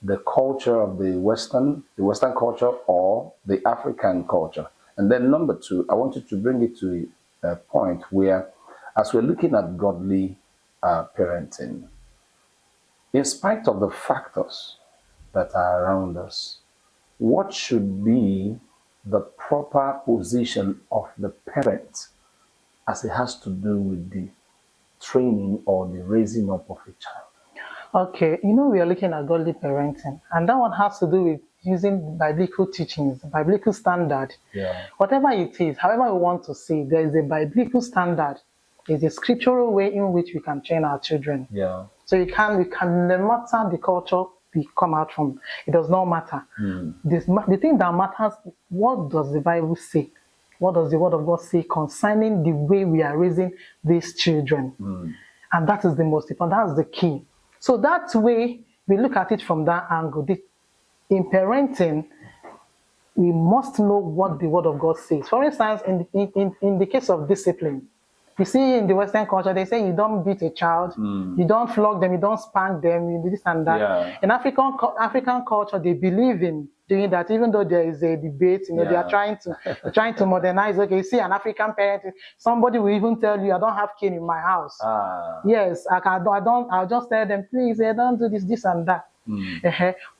The culture of the Western culture, or the African culture? And then number two, I wanted to bring it to a point where, as we're looking at godly parenting, in spite of the factors that are around us, what should be the proper position of the parent as it has to do with the training or the raising up of a child? Okay, we are looking at godly parenting, and that one has to do with using biblical teachings, biblical standard, Yeah. whatever it is, however we want to see, there is a biblical standard. There's a scriptural way in which we can train our children. Yeah. So we can, no matter the culture we come out from, it does not matter. The thing that matters, what does the Bible say? What does the Word of God say concerning the way we are raising these children? And that is the most important, that's the key. So that way, we look at it from that angle. In parenting, we must know what the Word of God says. For instance, in the case of discipline, you see in the Western culture, they say you don't beat a child, you don't flog them, you don't spank them, you do this and that. Yeah. In African culture, they believe in doing that, even though there is a debate, they are trying to modernize. Okay, you see an African parent, somebody will even tell you, I don't have cane in my house. Yes, I'll just tell them, please, don't do this and that.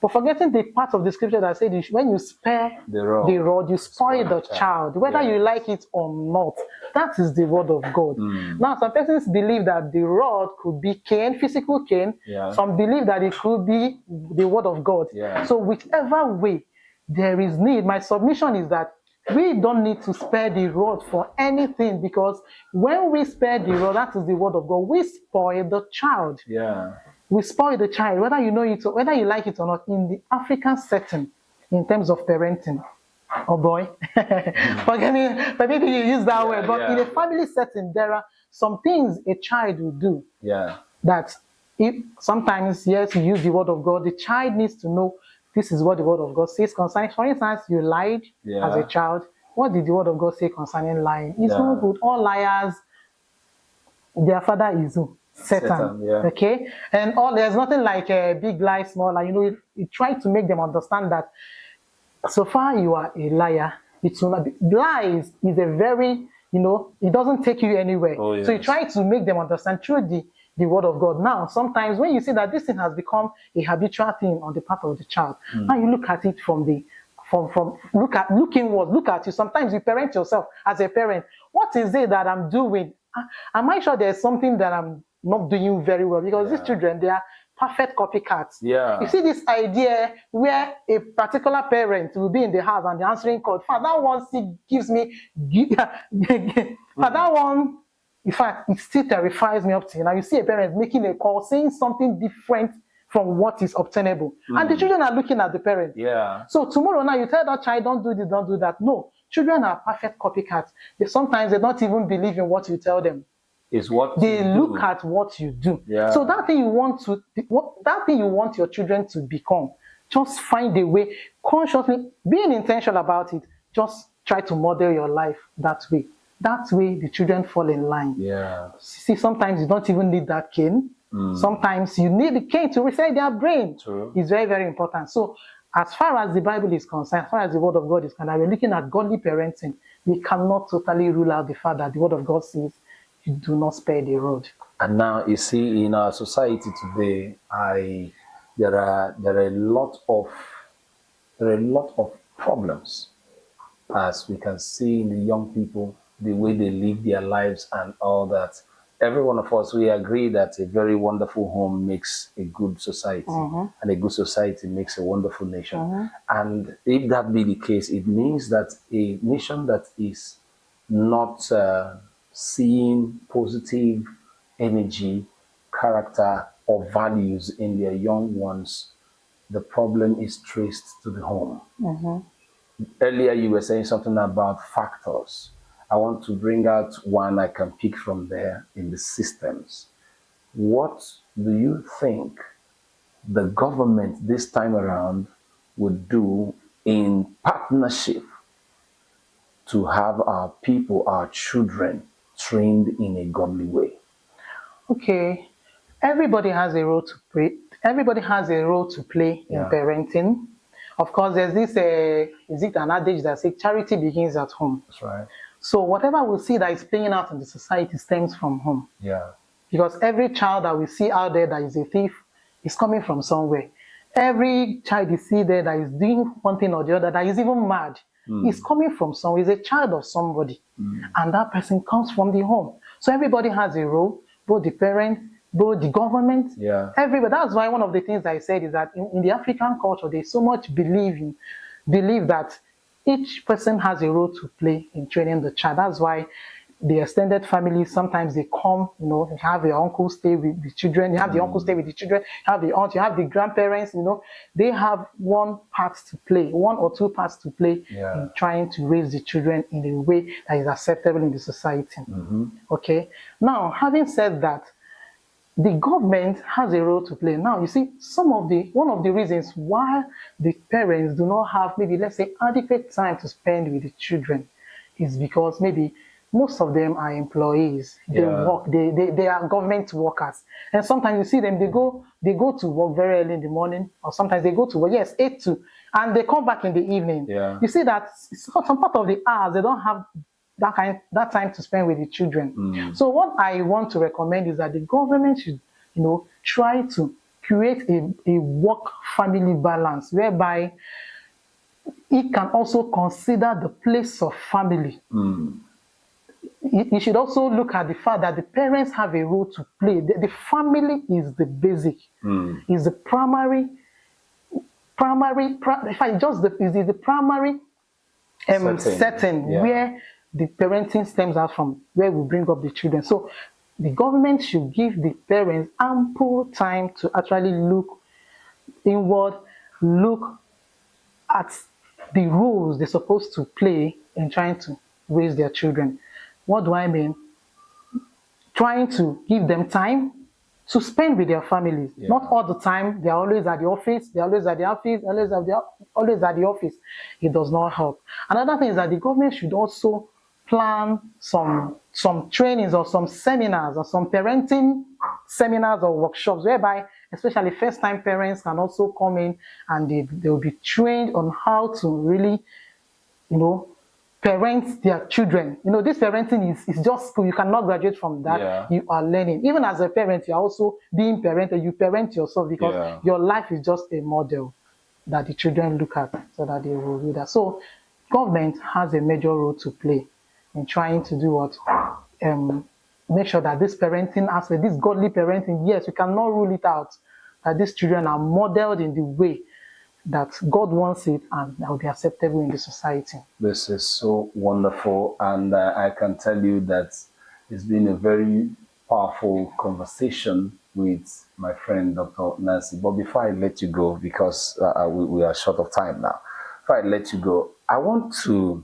But forgetting the part of the scripture that said when you spare the rod, you spoil the child, whether you like it or not. That is the word of God. Now, some persons believe that the rod could be cane, physical cane. Some believe that it could be the word of God. So whichever way there is need, my submission is that we don't need to spare the rod for anything, because when we spare the rod, that is the word of God, we spoil the child. We spoil the child, whether you know it, whether you like it or not. In the African setting, in terms of parenting, oh boy, forgive me, you use that word, but in a family setting, there are some things a child will do that if sometimes, yes, you use the word of God, the child needs to know this is what the word of God says concerning. For instance, you lied as a child. What did the word of God say concerning lying? It's not good. All liars, their father is who? Satan. Okay, and there's nothing like a big lie, small lie. You try to make them understand that so far you are a liar. It's not lies is a very, it doesn't take you anywhere. So you try to make them understand through the word of God. Now, sometimes when you see that this thing has become a habitual thing on the part of the child, now you look at it look inward, look at you. Sometimes you parent yourself as a parent. What is it that I'm doing? Am I sure there's something that I'm not doing very well? Because these children, they are perfect copycats. You see this idea where a particular parent will be in the house and the answering code, for that one still gives me, for that one, in fact, it still terrifies me up to now. You see a parent making a call, saying something different from what is obtainable. And the children are looking at the parent. So tomorrow now you tell that child, don't do this, don't do that. No, children are perfect copycats. Sometimes they don't even believe in what you tell them. Is what they look at what you do. So that thing you want your children to become, just find a way, consciously, being intentional about it, just try to model your life that way. That way the children fall in line. See, sometimes you don't even need that cane. Sometimes you need the cane to reset their brain. It's very, very important. So as far as the Bible is concerned, as far as the word of God is concerned, we're looking at godly parenting. We cannot totally rule out the fact that the word of God says you do not spare the rod. And now you see in our society today, there are a lot of problems, as we can see in the young people, the way they live their lives and all that. Every one of us, we agree that a very wonderful home makes a good society, and a good society makes a wonderful nation. And if that be the case, it means that a nation that is not seeing positive energy, character, or values in their young ones, the problem is traced to the home. Earlier, you were saying something about factors. I want to bring out one I can pick from there in the systems. What do you think the government this time around would do in partnership to have our people, our children, trained in a godly way? Okay, everybody has a role to play. Everybody has a role to play in parenting. Of course, there's this, is it an adage that says charity begins at home? That's right. So whatever we see that is playing out in the society stems from home. Because every child that we see out there that is a thief is coming from somewhere. Every child you see there that is doing one thing or the other, that is even mad, is coming from somewhere. Is a child of somebody. And that person comes from the home. So everybody has a role, both the parent, both the government, Yeah. everybody. That's why one of the things I said is that in the African culture, there's so much belief that each person has a role to play in training the child. That's why the extended family, sometimes they come, you have your uncle stay with the children, you have the uncle stay with the children, you have the aunt, you have the grandparents, they have one or two parts to play in trying to raise the children in a way that is acceptable in the society. Okay. Now, having said that, the government has a role to play. Now, you see, one of the reasons why the parents do not have maybe, let's say, adequate time to spend with the children is because maybe most of them are employees. They work. They are government workers, and sometimes you see them. They go to work very early in the morning, or sometimes they go to work 8 to, and they come back in the evening. Yeah. You see that some part of the hours they don't have that time to spend with the children. So what I want to recommend is that the government should, try to create a work-family balance whereby it can also consider the place of family. You should also look at the fact that the parents have a role to play. The family is the basic, is the primary, in fact, is the primary setting where the parenting stems out from, where we bring up the children. So the government should give the parents ample time to actually look inward, look at the roles they're supposed to play in trying to raise their children. What do I mean? Trying to give them time to spend with their families. Not all the time. They're always at the office. They're always at the office. Always at the office. It does not help. Another thing is that the government should also plan some trainings or some seminars or some parenting seminars or workshops whereby especially first-time parents can also come in and they will be trained on how to really, parent their children. This parenting is just school. You cannot graduate from that. Yeah. You are learning. Even as a parent, you are also being parented. You parent yourself because your life is just a model that the children look at so that they will do that. So government has a major role to play in trying to do what? Make sure that this parenting aspect, this godly parenting, yes, we cannot rule it out, that these children are modeled in the way that God wants it and that will be acceptable in the society. This is so wonderful, and I can tell you that it's been a very powerful conversation with my friend Dr. Nancy. But before I let you go, because we are short of time now, before I let you go, I want to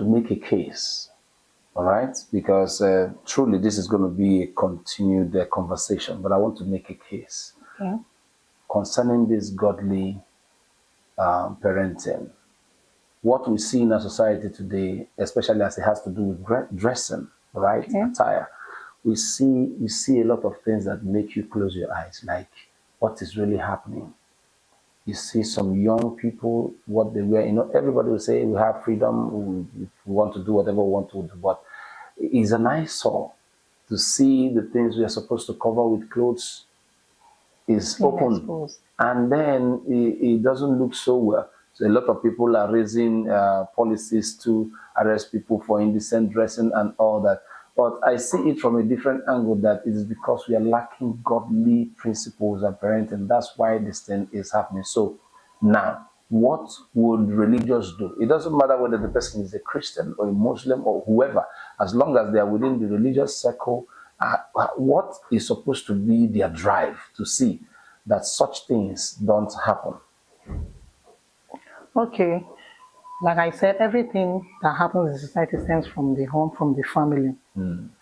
make a case, all right? Because truly this is going to be a continued conversation, but I want to make a case concerning this godly parenting. What we see in our society today, especially as it has to do with dressing, right? Attire, we see a lot of things that make you close your eyes, like what is really happening. You see some young people, what they wear, everybody will say we have freedom, we want to do whatever we want to do, but it's an eyesore to see the things we are supposed to cover with clothes is open, and then it doesn't look so well. So a lot of people are raising policies to arrest people for indecent dressing and all that. But I see it from a different angle, that it is because we are lacking godly principles and parenting. That's why this thing is happening. So now, what would religious do? It doesn't matter whether the person is a Christian or a Muslim or whoever, as long as they are within the religious circle. What is supposed to be their drive to see that such things don't happen? Okay. Like I said, everything that happens in society stems from the home, from the family.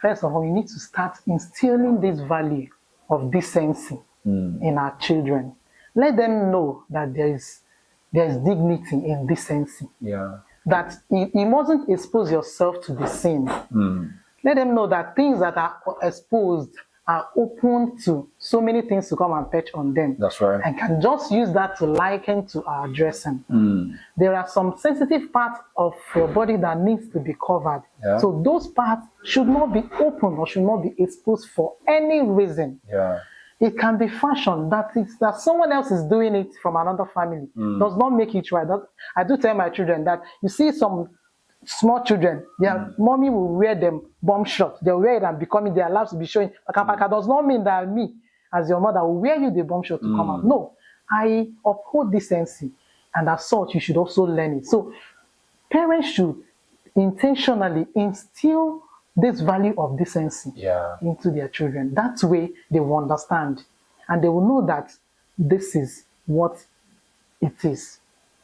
First of all, you need to start instilling this value of decency in our children. Let them know that there is dignity in decency. That you mustn't expose yourself to the sin. Let them know that things that are exposed are open to so many things to come and perch on them. That's right. And can just use that to liken to our dressing. There are some sensitive parts of your body that needs to be covered. So those parts should not be open or should not be exposed for any reason. It can be fashion, that someone else is doing it from another family. Does not make it right. I do tell my children that you see some small children, their mommy will wear them bomb shot. They'll wear it and becoming their lives will be showing. Paka does not mean that me, as your mother, will wear you the bomb shot to come out. No, I uphold decency, and as such, you should also learn it. So, parents should intentionally instill this value of decency into their children. That way, they will understand, and they will know that this is what it is.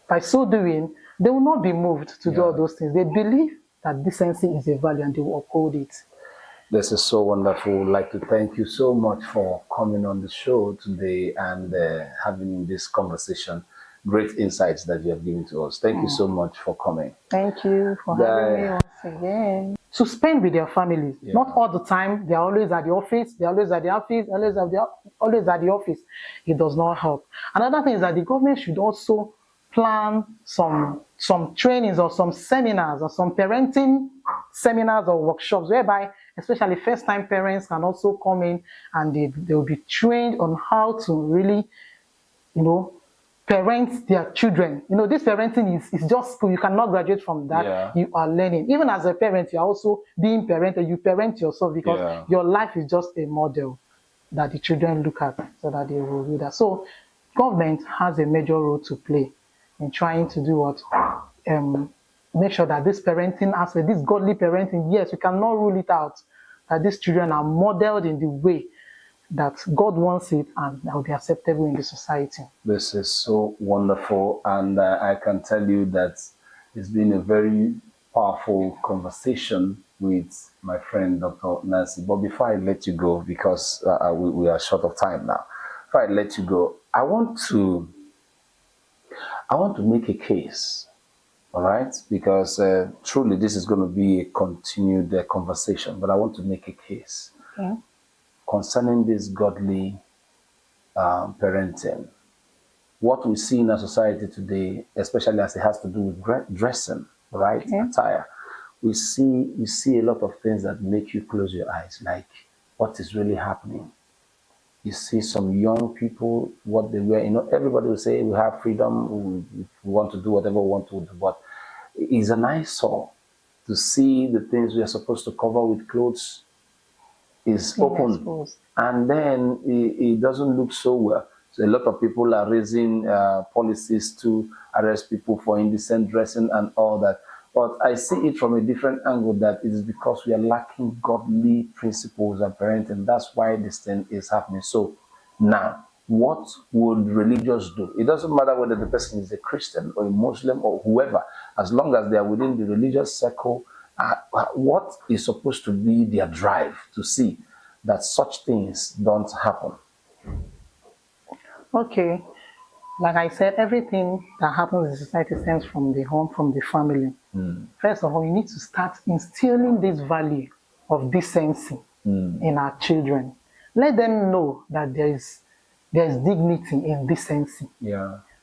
By so doing, they will not be moved to do all those things. They believe that decency is a value and they will uphold it. This is so wonderful. I'd like to thank you so much for coming on the show today and having this conversation. Great insights that you have given to us. Thank you so much for coming. Thank you for having me once again. To spend with their families, not all the time. They're always at the office. They're always at the office. Always at the office. It does not help. Another thing is that the government should also plan some trainings or some seminars or some parenting seminars or workshops whereby especially first-time parents can also come in and they will be trained on how to really, parent their children. This parenting is just school. You cannot graduate from that. You are learning. Even as a parent, you are also being parented. You parent yourself because your life is just a model that the children look at so that they will do that. So government has a major role to play in trying to do what? Make sure that this parenting aspect, this godly parenting, yes, we cannot rule it out, that these children are modeled in the way that God wants it and that will be acceptable in the society. This is so wonderful, and I can tell you that it's been a very powerful conversation with my friend, Dr. Nancy. But before I let you go, because we are short of time now, before I let you go, I want to make a case, all right? Because truly this is going to be a continued conversation, but I want to make a case concerning this godly parenting. What we see in our society today, especially as it has to do with dressing, right? Attire. We see a lot of things that make you close your eyes, like what is really happening. You see some young people, what they wear. Everybody will say we have freedom, we want to do whatever we want to do, but it's an eyesore to see the things we are supposed to cover with clothes is open, and then it doesn't look so well. So a lot of people are raising policies to arrest people for indecent dressing and all that. But I see it from a different angle, that it is because we are lacking godly principles and parenting. That's why this thing is happening. So now, what would religious do? It doesn't matter whether the person is a Christian or a Muslim or whoever, as long as they are within the religious circle. What is supposed to be their drive to see that such things don't happen? Okay. Like I said, everything that happens in society stems from the home, from the family. First of all, you need to start instilling this value of decency in our children. Let them know that there is dignity in decency.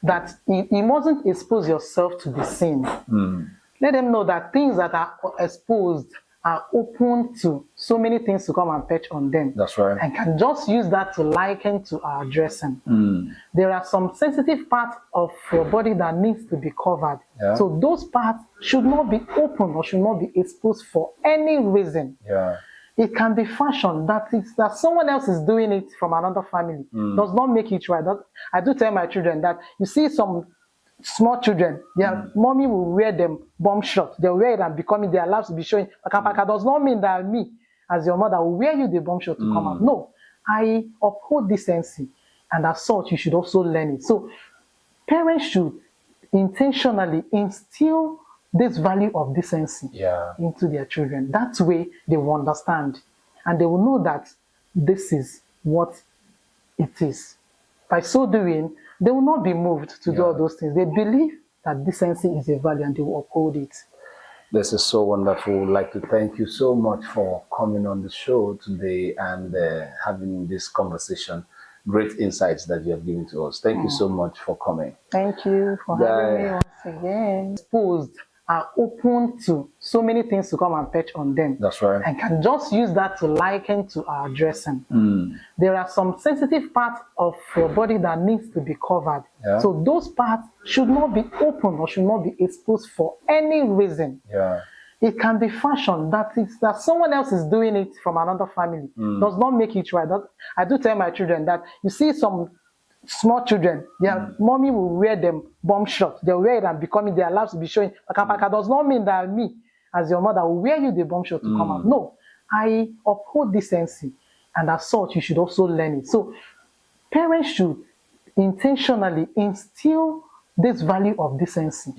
That you mustn't expose yourself to the sin. Let them know that things that are exposed are open to so many things to come and perch on them. That's right. And can just use that to liken to our dressing. There are some sensitive parts of your body that needs to be covered. So those parts should not be open or should not be exposed for any reason. It can be fashion, that someone else is doing it from another family. Does not make it right. I do tell my children that you see some small children, their mommy will wear them bomb shot. They'll wear it and becoming their lives will be showing. Paka does not mean that me, as your mother, will wear you the bomb shot to come out. No, I uphold decency, and as such, you should also learn it. So, parents should intentionally instill this value of decency into their children. That way, they will understand, and they will know that this is what it is. By so doing, they will not be moved to do all those things. They believe that decency is a value and they will uphold it. This is so wonderful. I'd like to thank you so much for coming on the show today and having this conversation. Great insights that you have given to us. Thank you so much for coming. Thank you for having me once again. Exposed are open to so many things to come and perch on them. That's right. And can just use that to liken to our dressing. Mm. There are some sensitive parts of your body that needs to be covered. Yeah. So those parts should not be open or should not be exposed for any reason. Yeah. It can be fashion that someone else is doing it from another family. Does not make it right. I do tell my children that you see some small children, their mommy will wear them bomb shorts. They'll wear it and becoming their lives to be showing. Paka does not mean that me, as your mother, will wear you the bomb short to come out. No, I uphold decency, and as such, you should also learn it. So, parents should intentionally instill this value of decency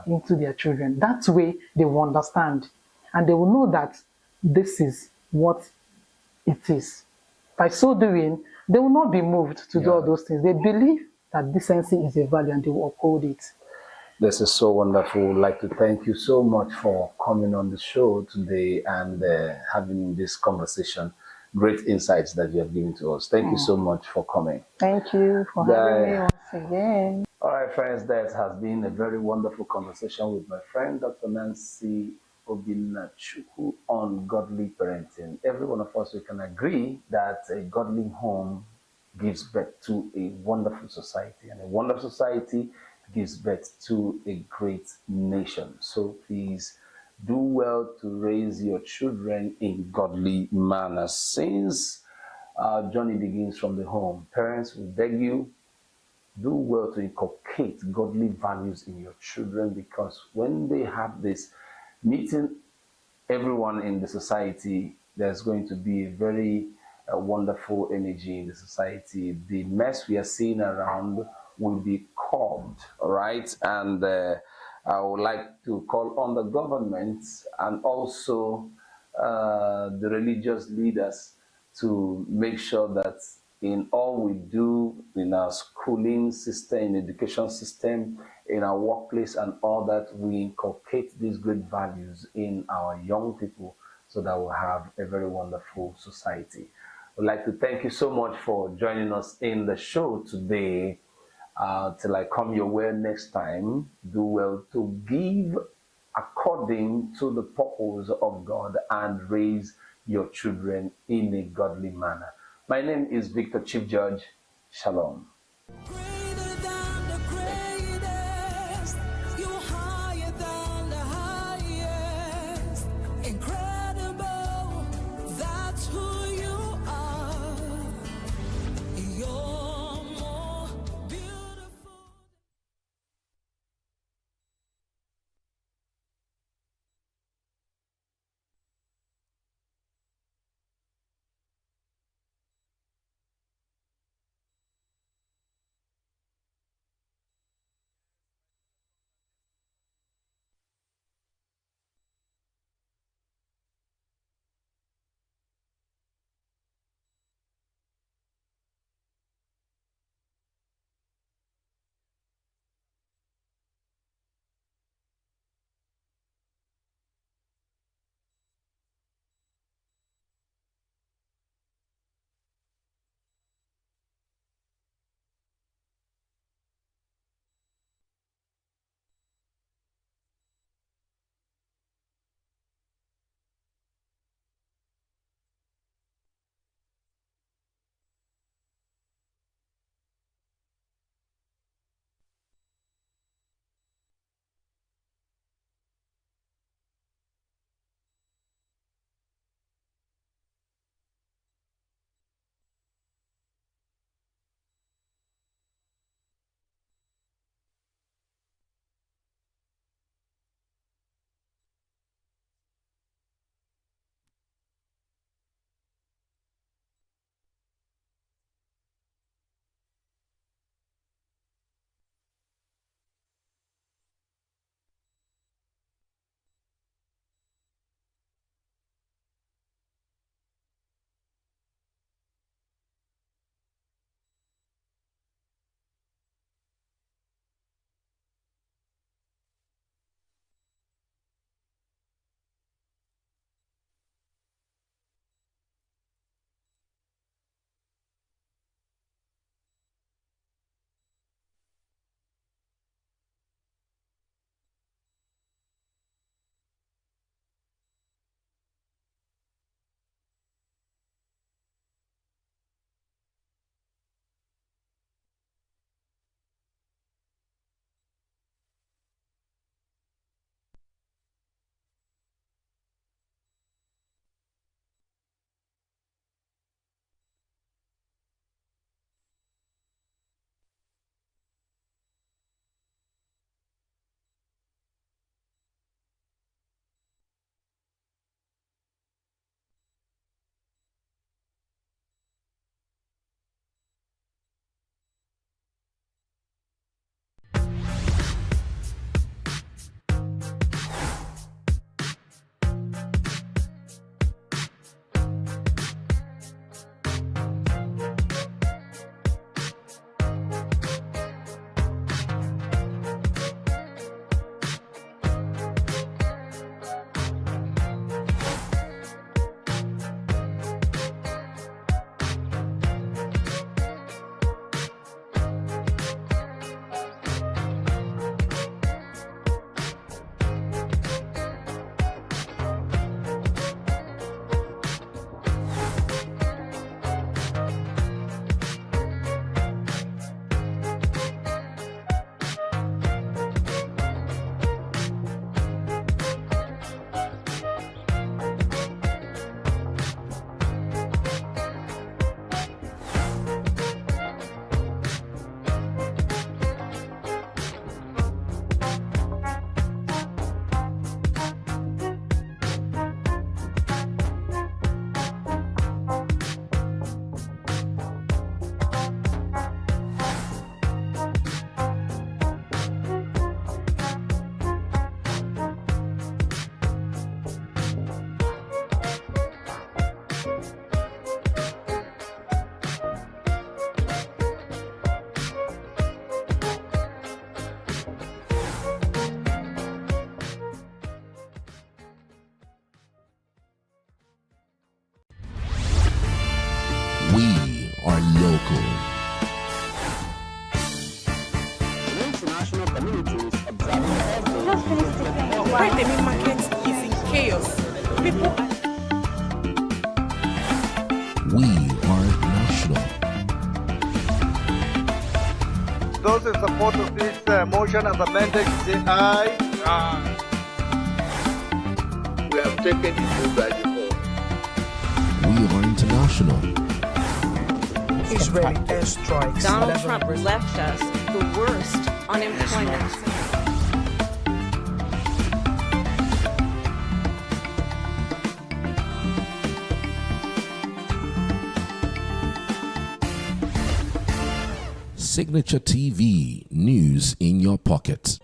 into their children. That way, they will understand, and they will know that this is what it is. By so doing, they will not be moved to do all those things. They believe that decency is a value and they will uphold it. This is so wonderful. I'd like to thank you so much for coming on the show today and having this conversation. Great insights that you have given to us. Thank you so much for coming. Thank you for having me once again. All right, friends, that has been a very wonderful conversation with my friend, Dr. Nancy Obinachuku, on godly parenting. Every one of us, we can agree that a godly home gives birth to a wonderful society, and a wonderful society gives birth to a great nation. So please do well to raise your children in godly manners. Since our journey begins from the home, parents, we beg you, do well to inculcate godly values in your children, because when they have this meeting everyone in the society, there's going to be a very wonderful energy in the society. The mess we are seeing around will be curbed, all right? And I would like to call on the government and also the religious leaders to make sure that in all we do, in our schooling system, in education system, in our workplace and all that, we inculcate these great values in our young people so that we'll have a very wonderful society. I'd like to thank you so much for joining us in the show today. Till I come your way next time, do well to give according to the purpose of God and raise your children in a godly manner. My name is Victor Chief Judge. Shalom. miracle. International communities observing every Why the main market is in chaos. People are We are national. Those in support of this motion as amended, say aye. Aye. We have taken the vote by default. We are international. Israeli airstrikes. Donald Trump left us the worst unemployment. Signature TV, news in your pocket.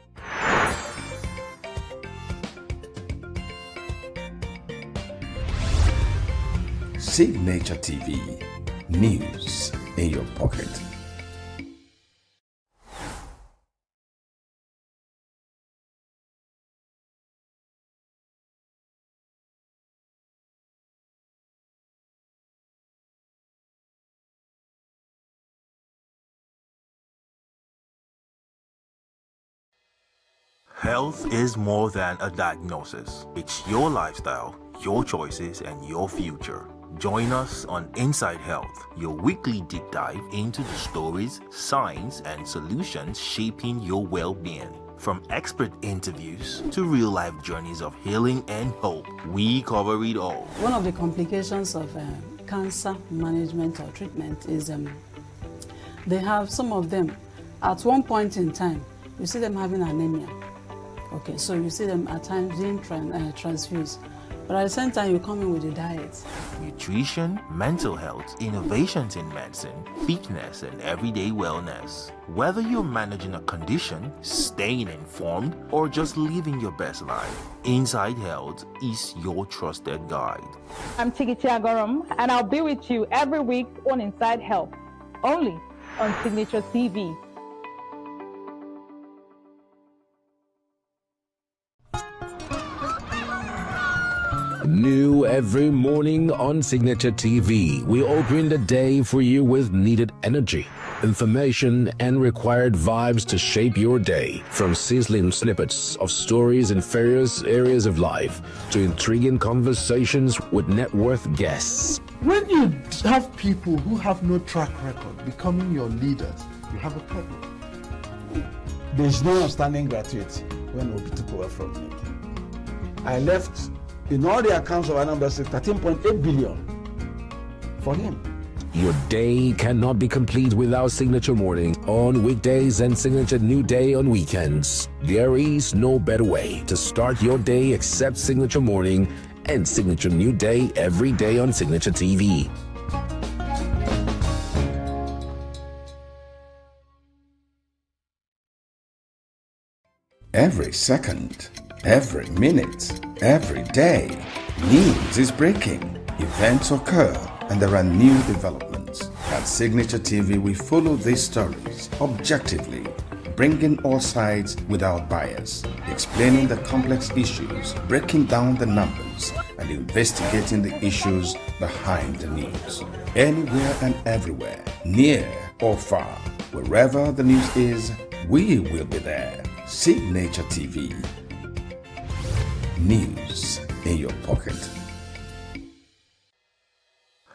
Signature TV, news in your pocket. Health is more than a diagnosis. It's your lifestyle, your choices, and your future. Join us on Inside Health, your weekly deep dive into the stories, science, and solutions shaping your well-being. From expert interviews to real-life journeys of healing and hope, we cover it all. One of the complications of cancer management or treatment is they have some of them at one point in time, you see them having anemia. Okay, so you see them at times being transfused. But at the same time, you come in with a diet. Nutrition, mental health, innovations in medicine, fitness, and everyday wellness. Whether you're managing a condition, staying informed, or just living your best life, Inside Health is your trusted guide. I'm Tigiti Agorum, and I'll be with you every week on Inside Health, only on Signature TV. New every morning on Signature TV, we open the day for you with needed energy, information, and required vibes to shape your day. From sizzling snippets of stories in various areas of life to intriguing conversations with net worth guests. When you have people who have no track record becoming your leaders, you have a problem. There is no outstanding gratuity when Obi took over from me. I left in all the accounts of Anambra State 13.8 billion for him. Your day cannot be complete without Signature Morning on weekdays and Signature New Day on weekends. There is no better way to start your day except Signature Morning and Signature New Day every day on Signature TV. Every second, every minute, every day, news is breaking, events occur, and there are new developments. At Signature TV, we follow these stories objectively, bringing all sides without bias, explaining the complex issues, breaking down the numbers, and investigating the issues behind the news. Anywhere and everywhere, near or far, wherever the news is, we will be there. Signature TV. News in your pocket.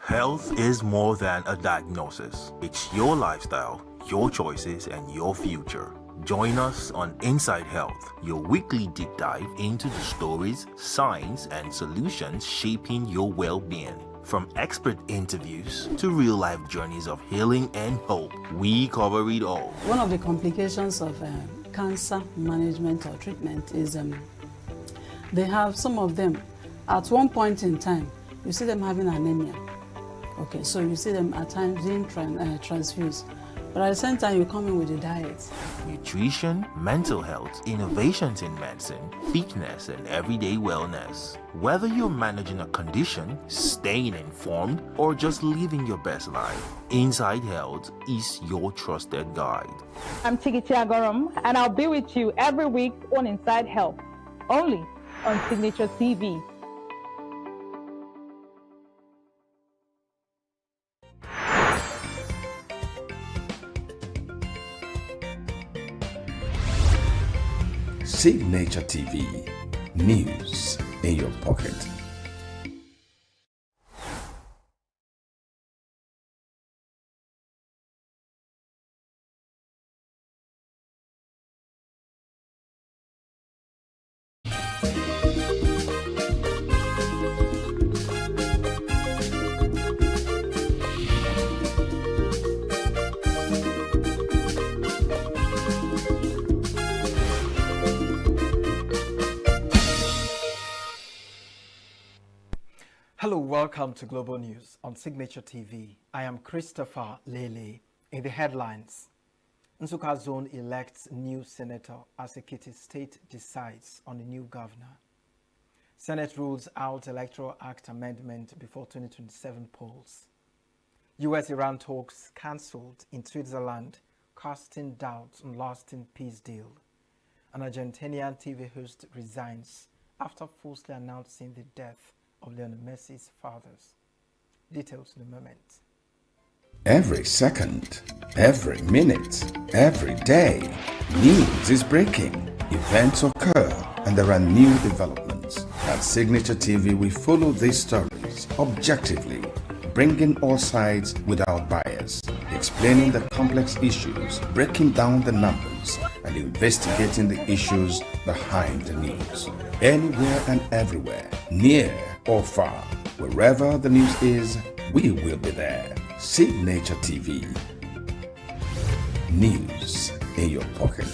Health is more than a diagnosis. It's your lifestyle, your choices, and your future. Join us on Inside Health, your weekly deep dive into the stories, science, and solutions shaping your well-being. From expert interviews to real-life journeys of healing and hope, we cover it all. One of the complications of cancer management or treatment is they have some of them at one point in time, you see them having anemia. Okay, so you see them at times being transfused. But at the same time, you come in with a diet. Nutrition, mental health, innovations in medicine, fitness, and everyday wellness. Whether you're managing a condition, staying informed, or just living your best life, Inside Health is your trusted guide. I'm Tigiti Agorum, and I'll be with you every week on Inside Health, only on Signature TV. Signature TV. News in your pocket. Hello, welcome to Global News on Signature TV. I am Christopher Lele. In the headlines, Nsukka Zone elects new senator as Ekiti State decides on a new governor. Senate rules out Electoral Act amendment before 2027 polls. US-Iran talks cancelled in Switzerland, casting doubt on lasting peace deal. An Argentinian TV host resigns after falsely announcing the death of Lionel Messi's fathers. Details in a moment. Every second, every minute, every day, news is breaking. Events occur and there are new developments. At Signature TV, we follow these stories objectively, bringing all sides without bias, explaining the complex issues, breaking down the numbers, and investigating the issues behind the news. Anywhere and everywhere, near or far, wherever the news is, we will be there. Signature TV. News in your pocket.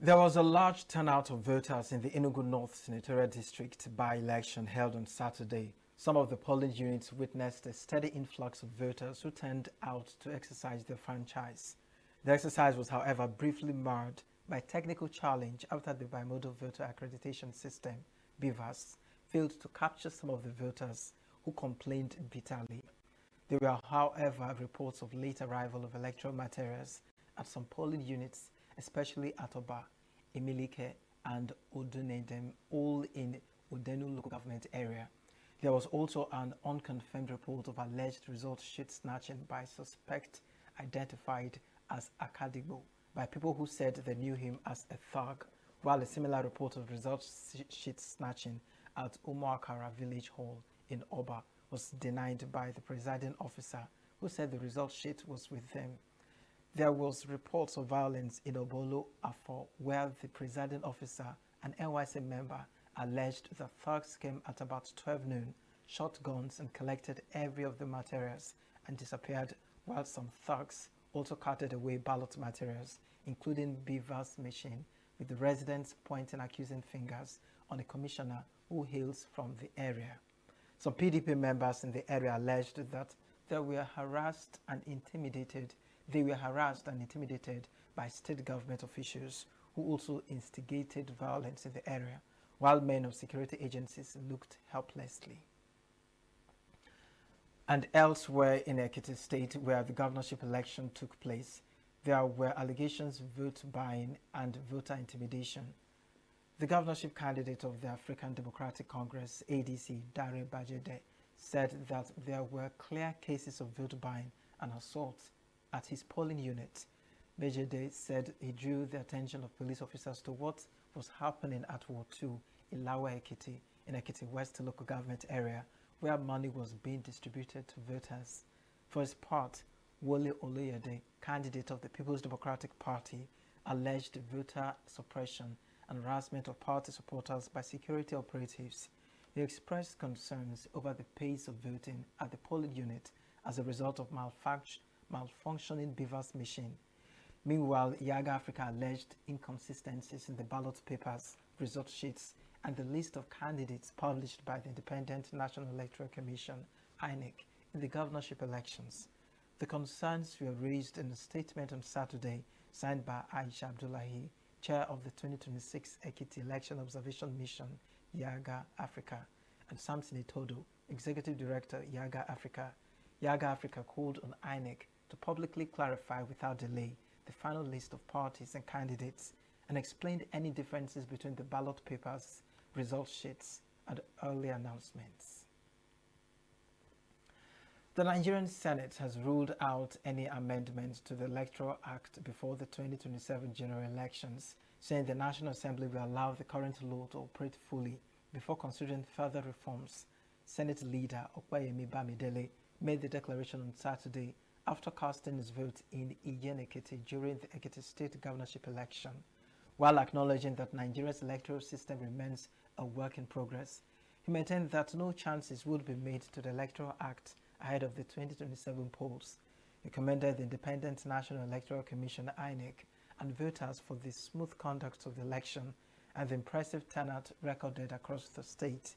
There was a large turnout of voters in the ENUGU North Senatorial District by-election held on Saturday. Some of the polling units witnessed a steady influx of voters who turned out to exercise their franchise. The exercise was, however, briefly marred by technical challenge after the Bimodal Voter Accreditation System, BVAS, failed to capture some of the voters who complained bitterly. There were, however, reports of late arrival of electoral materials at some polling units, especially at Oba, Emilike, and Odunedem, all in Udenu local government area. There was also an unconfirmed report of alleged result sheet snatching by suspect identified as Akadigbo by people who said they knew him as a thug, while a similar report of result sheet snatching at Umuakara Village Hall in Oba was denied by the presiding officer, who said the result sheet was with them. There was reports of violence in Obolo Afo, where the presiding officer, an NYC member, alleged the thugs came at about 12 noon, shot guns and collected every of the materials and disappeared, while some thugs also carted away ballot materials, including Beaver's machine, with the residents pointing accusing fingers on a commissioner who hails from the area. Some PDP members in the area alleged that they were harassed and intimidated by state government officials who also instigated violence in the area, while men of security agencies looked helplessly. And elsewhere in Ekiti State, where the governorship election took place, there were allegations of vote buying and voter intimidation. The governorship candidate of the African Democratic Congress, ADC, Dare Bajede, said that there were clear cases of vote buying and assault at his polling unit. Bajede said he drew the attention of police officers to what was happening at Ward 2 in Lawa Ekiti, in Ekiti West local government area, where money was being distributed to voters. For his part, Wole Oloyede, candidate of the People's Democratic Party, alleged voter suppression and harassment of party supporters by security operatives. He expressed concerns over the pace of voting at the polling unit as a result of malfunctioning Beaver's machine. Meanwhile, Yaga Africa alleged inconsistencies in the ballot papers, result sheets, and the list of candidates published by the Independent National Electoral Commission, INEC, in the governorship elections. The concerns were raised in a statement on Saturday signed by Aisha Abdullahi, chair of the 2026 Ekiti Election Observation Mission, Yaga Africa, and Samson Itodo, executive director, Yaga Africa. Yaga Africa called on INEC to publicly clarify without delay the final list of parties and candidates and explained any differences between the ballot papers, result sheets, and early announcements. The Nigerian Senate has ruled out any amendments to the Electoral Act before the 2027 general elections, saying the National Assembly will allow the current law to operate fully before considering further reforms. Senate leader Opeyemi Bamidele made the declaration on Saturday after casting his vote in Ijen-Ekiti during the Ekiti state governorship election. While acknowledging that Nigeria's electoral system remains a work in progress, he maintained that no changes would be made to the Electoral Act ahead of the 2027 polls. He commended the Independent National Electoral Commission (INEC) and voters for the smooth conduct of the election and the impressive turnout recorded across the state.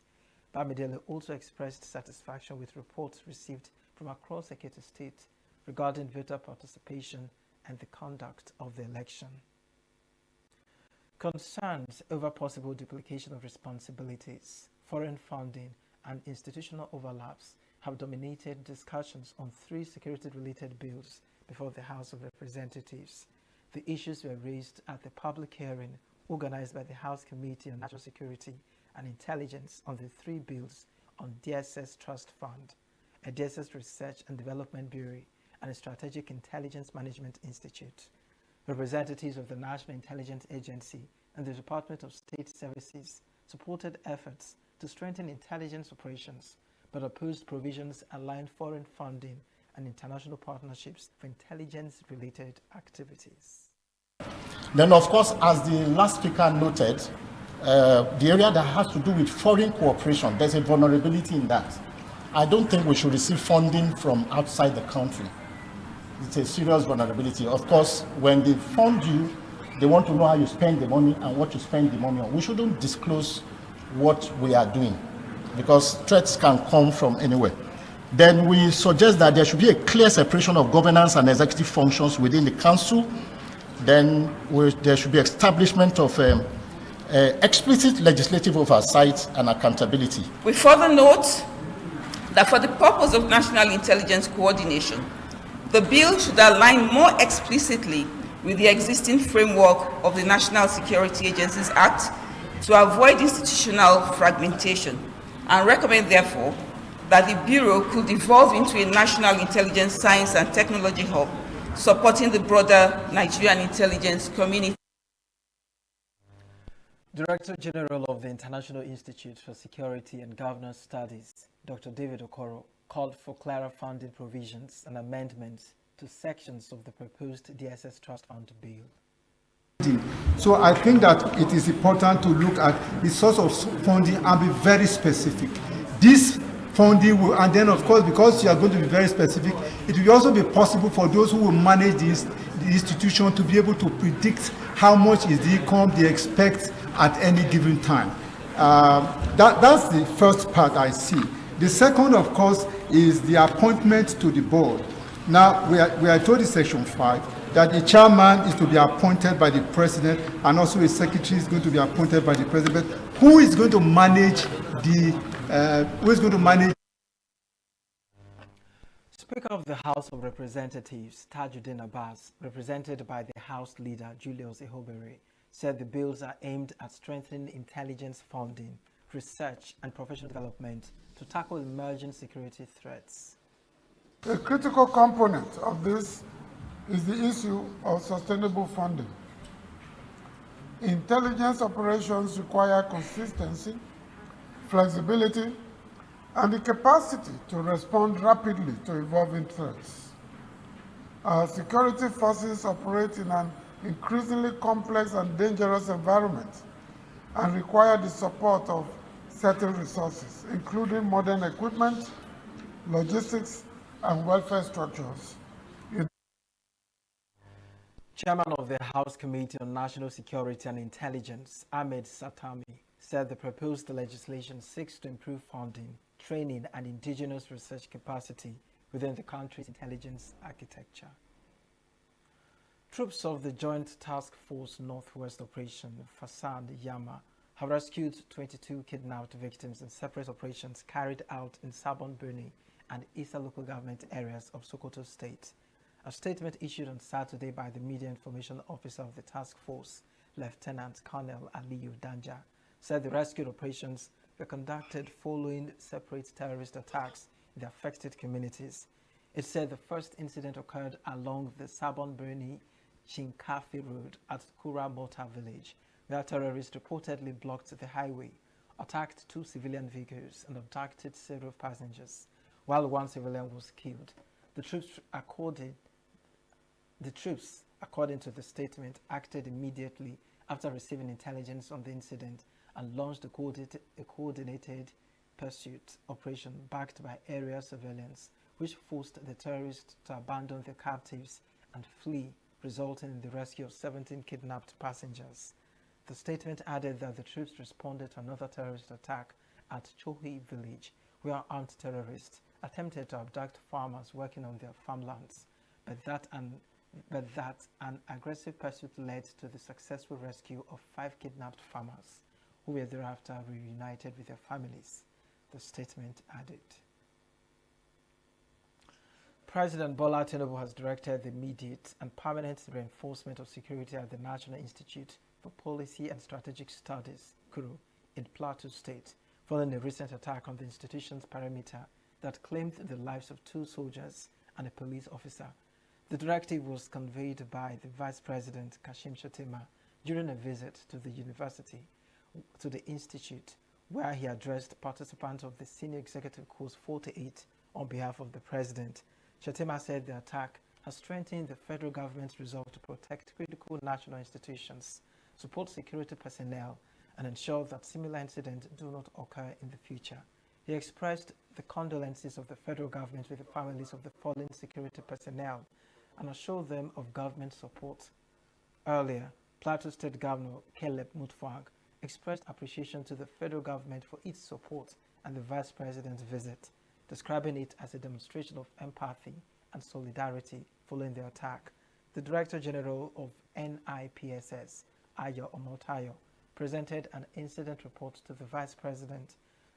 Bamidele also expressed satisfaction with reports received from across Ekiti State regarding voter participation and the conduct of the election. Concerns over possible duplication of responsibilities, foreign funding, and institutional overlaps have dominated discussions on 3 security-related bills before the House of Representatives. The issues were raised at the public hearing organized by the House Committee on National Security and Intelligence on the 3 bills on DSS Trust Fund, a DSS Research and Development Bureau, and a Strategic Intelligence Management Institute. Representatives of the National Intelligence Agency and the Department of State Services supported efforts to strengthen intelligence operations, but opposed provisions allowing foreign funding and international partnerships for intelligence-related activities. Then, of course, as the last speaker noted, the area that has to do with foreign cooperation, there's a vulnerability in that. I don't think we should receive funding from outside the country. It's a serious vulnerability. Of course, when they fund you, they want to know how you spend the money and what you spend the money on. We shouldn't disclose what we are doing, because threats can come from anywhere. Then we suggest that there should be a clear separation of governance and executive functions within the council. Then there should be establishment of explicit legislative oversight and accountability. We further note that for the purpose of national intelligence coordination, the bill should align more explicitly with the existing framework of the National Security Agencies Act to avoid institutional fragmentation, and recommend, therefore, that the Bureau could evolve into a national intelligence science and technology hub, supporting the broader Nigerian intelligence community. Director General of the International Institute for Security and Governance Studies, Dr. David Okoro, called for clearer funding provisions and amendments to sections of the proposed DSS Trust Fund bill. So I think that it is important to look at the source of funding and be very specific. This funding will, and then of course, because you are going to be very specific, it will also be possible for those who will manage the institution to be able to predict how much is the income they expect at any given time. That's the first part I see. The second, of course, is the appointment to the board. Now, we are told in Section 5 that the chairman is to be appointed by the president, and also a secretary is going to be appointed by the president. Who is going to manage Speaker of the House of Representatives, Tajuddin Abbas, represented by the House Leader, Julius Ihobere, said the bills are aimed at strengthening intelligence funding, research, and professional development to tackle emerging security threats. A critical component of this is the issue of sustainable funding. Intelligence operations require consistency, flexibility, and the capacity to respond rapidly to evolving threats. Our security forces operate in an increasingly complex and dangerous environment and require the support of certain resources, including modern equipment, logistics, and welfare structures. Chairman of the House Committee on National Security and Intelligence, Ahmed Satami, said the proposed legislation seeks to improve funding, training, and indigenous research capacity within the country's intelligence architecture. Troops of the Joint Task Force Northwest Operation Fasad Yama have rescued 22 kidnapped victims in separate operations carried out in Sabon Birni and Isa local government areas of Sokoto State. A statement issued on Saturday by the Media Information Officer of the task force, Lieutenant Colonel Aliyu Danja, said the rescue operations were conducted following separate terrorist attacks in the affected communities. It said the first incident occurred along the Sabon-Birni Chinkafi Road at Kura Mota village, where terrorists reportedly blocked the highway, attacked 2 civilian vehicles, and abducted several passengers, while 1 civilian was killed. The troops, according to the statement, acted immediately after receiving intelligence on the incident and launched a coordinated pursuit operation backed by area surveillance, which forced the terrorists to abandon their captives and flee, resulting in the rescue of 17 kidnapped passengers. The statement added that the troops responded to another terrorist attack at Chohi village, where armed terrorists attempted to abduct farmers working on their farmlands, but that an aggressive pursuit led to the successful rescue of 5 kidnapped farmers, who were thereafter reunited with their families, the statement added. President Bola Tinubu has directed the immediate and permanent reinforcement of security at the National Institute for Policy and Strategic Studies, KURU, in Plateau State, following a recent attack on the institution's perimeter that claimed the lives of 2 soldiers and a police officer. The directive was conveyed by the Vice President Kashim Shettima during a visit to the institute, where he addressed participants of the Senior Executive Course 48 on behalf of the President. Shettima said the attack has strengthened the federal government's resolve to protect critical national institutions, support security personnel, and ensure that similar incidents do not occur in the future. He expressed the condolences of the federal government with the families of the fallen security personnel and assured them of government support. Earlier, Plateau State Governor Caleb Mutfwang expressed appreciation to the federal government for its support and the Vice President's visit, describing it as a demonstration of empathy and solidarity following the attack. The Director General of NIPSS, Ayo Omotayo, presented an incident report to the Vice President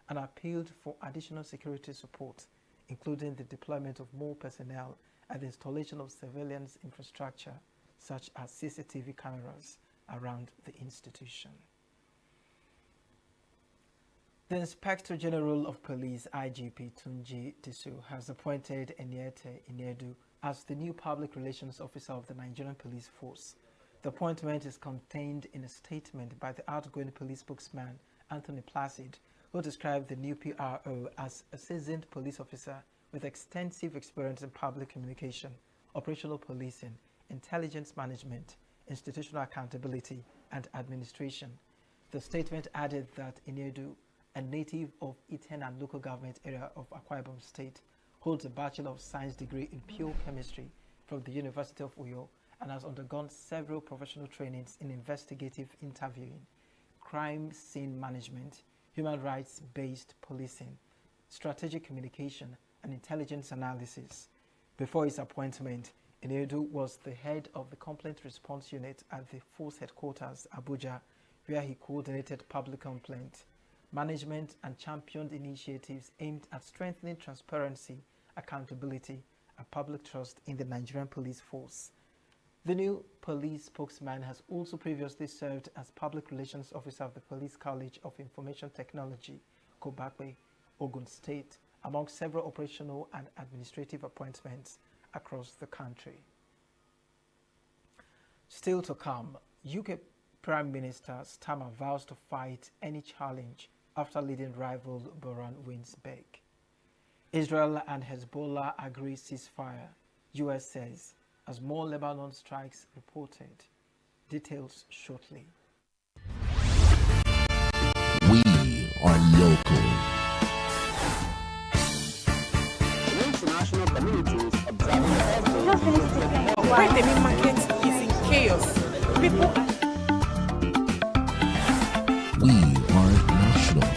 and appealed for additional security support, including the deployment of more personnel and the installation of surveillance infrastructure, such as CCTV cameras, around the institution. The Inspector General of Police, IGP Tunji Disu, has appointed ENUGU as the new Public Relations Officer of the Nigerian Police Force. The appointment is contained in a statement by the outgoing police spokesman, Anthony Placid, who described the new PRO as a seasoned police officer with extensive experience in public communication, operational policing, intelligence management, institutional accountability, and administration. The statement added that ENUGU, a native of Iten local government area of Akwa Ibom State, holds a Bachelor of Science degree in pure chemistry from the University of Uyo and has undergone several professional trainings in investigative interviewing, crime scene management, human rights-based policing, strategic communication, and intelligence analysis. Before his appointment, ENUGU was the head of the Complaint Response Unit at the Force Headquarters, Abuja, where he coordinated public complaint management and championed initiatives aimed at strengthening transparency, accountability, and public trust in the Nigerian police force. The new police spokesman has also previously served as Public Relations Officer of the Police College of Information Technology, Kobakwe, Ogun State, among several operational and administrative appointments across the country. Still to come, UK Prime Minister Starmer vows to fight any challenge after leading rival Boran wins big. Israel and Hezbollah agree ceasefire, US says, as more Lebanon strikes reported. Details shortly. We are local. The international community is observing Why the main market is in chaos. People We are national.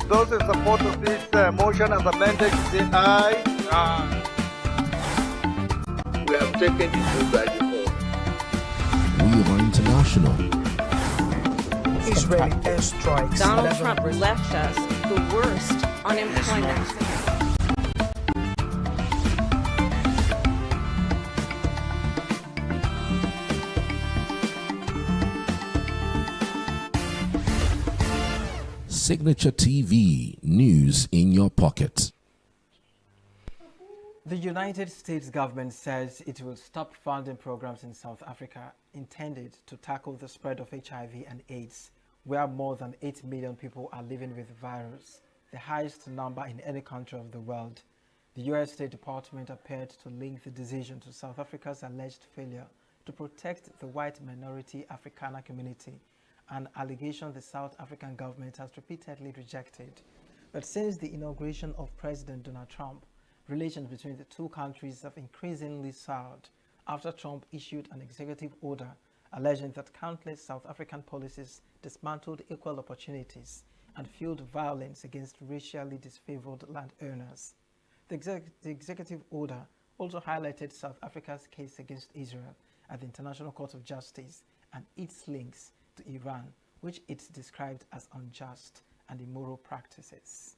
Those in support of this motion as amended, say aye. Aye. We have taken the vote by default. We are international. Israeli airstrikes. Donald Trump left us the worst unemployment. Signature TV, news in your pocket. The United States government says it will stop funding programs in South Africa intended to tackle the spread of HIV and AIDS, where more than 8 million people are living with the virus, the highest number in any country of the world. The U.S. State Department appeared to link the decision to South Africa's alleged failure to protect the white minority Afrikaner community, an allegation the South African government has repeatedly rejected. But since the inauguration of President Donald Trump, relations between the two countries have increasingly soured after Trump issued an executive order alleging that countless South African policies dismantled equal opportunities and fueled violence against racially disfavored landowners. The executive order also highlighted South Africa's case against Israel at the International Court of Justice and its links to Iran, which it described as unjust and immoral practices.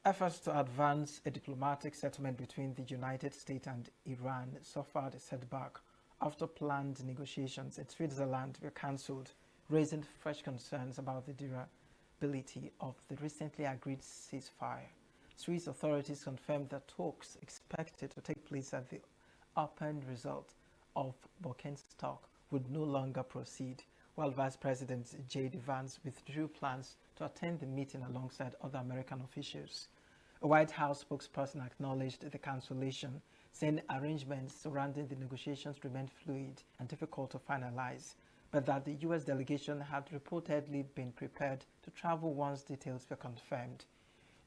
Efforts to advance a diplomatic settlement between the United States and Iran suffered a setback after planned negotiations in Switzerland were cancelled, raising fresh concerns about the durability of the recently agreed ceasefire. Swiss authorities confirmed that talks expected to take place at the upend result of Birkenstock would no longer proceed, while Vice President J.D. Vance withdrew plans to attend the meeting alongside other American officials. A White House spokesperson acknowledged the cancellation, saying arrangements surrounding the negotiations remained fluid and difficult to finalize, but that the U.S. delegation had reportedly been prepared to travel once details were confirmed.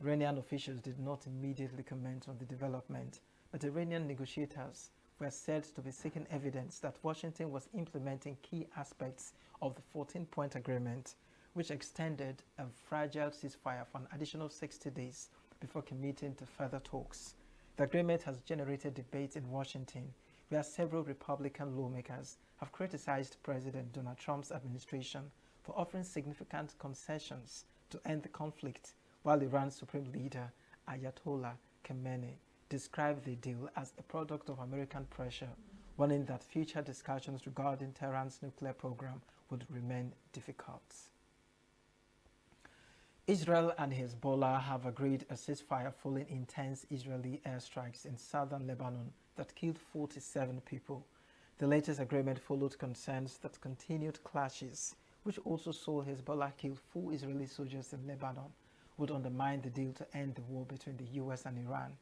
Iranian officials did not immediately comment on the development, but Iranian negotiators were said to be seeking evidence that Washington was implementing key aspects of the 14-point agreement, which extended a fragile ceasefire for an additional 60 days before committing to further talks. The agreement has generated debate in Washington, where several Republican lawmakers have criticized President Donald Trump's administration for offering significant concessions to end the conflict, while Iran's supreme leader, Ayatollah Khamenei, described the deal as a product of American pressure, warning that future discussions regarding Tehran's nuclear program would remain difficult. Israel and Hezbollah have agreed a ceasefire following intense Israeli airstrikes in southern Lebanon that killed 47 people. The latest agreement followed concerns that continued clashes, which also saw Hezbollah kill 4 Israeli soldiers in Lebanon, would undermine the deal to end the war between the U.S. and Iran.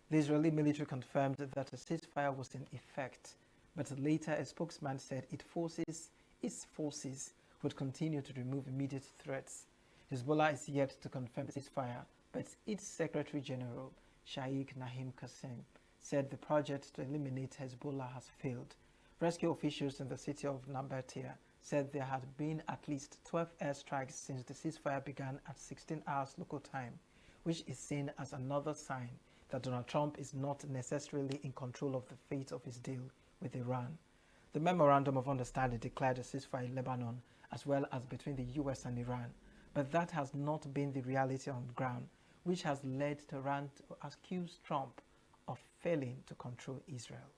The Israeli military confirmed that a ceasefire was in effect, but later a spokesman said its forces would continue to remove immediate threats. Hezbollah is yet to confirm the ceasefire, but its Secretary General, Sheikh Naim Qassem, said the project to eliminate Hezbollah has failed. Rescue officials in the city of Nabatea said there had been at least 12 airstrikes since the ceasefire began at 16 hours local time, which is seen as another sign that Donald Trump is not necessarily in control of the fate of his deal with Iran. The Memorandum of Understanding declared a ceasefire in Lebanon as well as between the U.S. and Iran, but that has not been the reality on the ground, which has led Tehran to accuse Trump of failing to control Israel.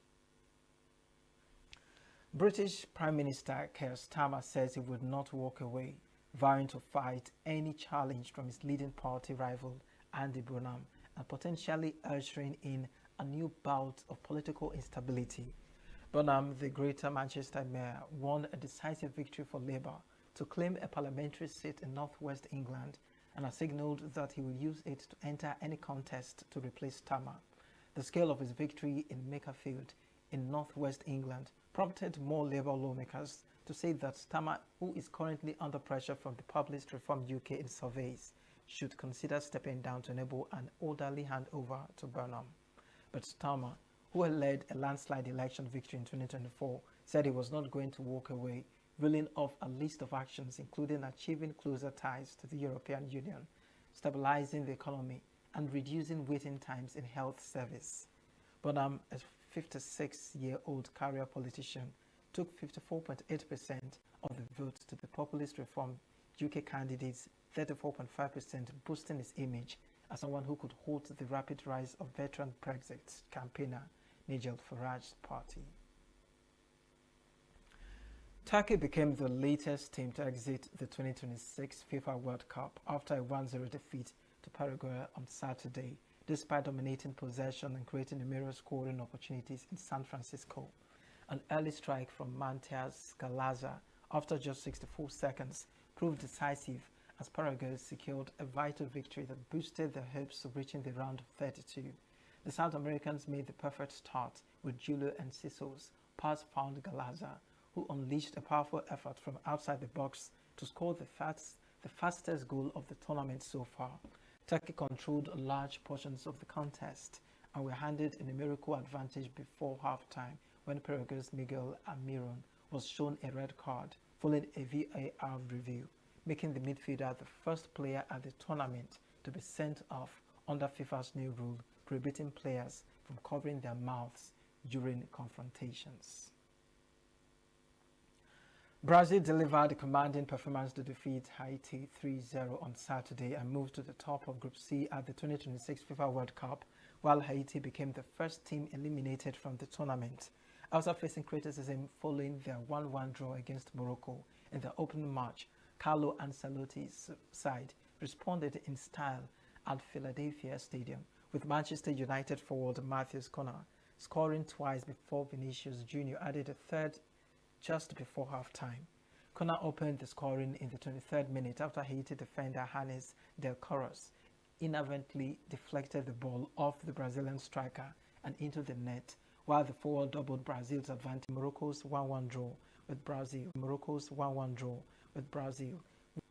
British Prime Minister Keir Starmer says he would not walk away, vowing to fight any challenge from his leading party rival Andy Burnham and potentially ushering in a new bout of political instability. Burnham, the Greater Manchester Mayor, won a decisive victory for Labour to claim a parliamentary seat in northwest England and has signalled that he will use it to enter any contest to replace Starmer. The scale of his victory in Makerfield in northwest England prompted more Labour lawmakers to say that Starmer, who is currently under pressure from the published Reform UK in surveys, should consider stepping down to enable an orderly handover to Burnham. But Starmer, who had led a landslide election victory in 2024, said he was not going to walk away, reeling off a list of actions including achieving closer ties to the European Union, stabilizing the economy, and reducing waiting times in health service. Burnham, a 56-year-old career politician, took 54.8% of the vote to the populist Reform UK candidate's 34.5%, boosting his image as someone who could halt the rapid rise of veteran Brexit campaigner Nigel Farage's party. Turkey became the latest team to exit the 2026 FIFA World Cup after a 1-0 defeat to Paraguay on Saturday, despite dominating possession and creating numerous scoring opportunities in San Francisco. An early strike from Matias Galaza after just 64 seconds proved decisive as Paraguay secured a vital victory that boosted their hopes of reaching the round of 32. The South Americans made the perfect start with Julio Enciso's pass found Galaza, who unleashed a powerful effort from outside the box to score the fastest goal of the tournament so far. Turkey controlled large portions of the contest and were handed a numerical advantage before halftime when Paraguay's Miguel Almiron was shown a red card following a VAR review, making the midfielder the first player at the tournament to be sent off under FIFA's new rule prohibiting players from covering their mouths during confrontations. Brazil delivered a commanding performance to defeat Haiti 3-0 on Saturday and moved to the top of Group C at the 2026 FIFA World Cup, while Haiti became the first team eliminated from the tournament. Also facing criticism following their 1-1 draw against Morocco in the opening match, Carlo Ancelotti's side responded in style at Philadelphia Stadium, with Manchester United forward Matheus Cunha scoring twice before Vinicius Jr. added a third just before halftime. Cunha opened the scoring in the 23rd minute after Haiti defender Hannes Del Corros inadvertently deflected the ball off the Brazilian striker and into the net, while the forward doubled Brazil's advantage. Morocco's 1-1 draw with Brazil,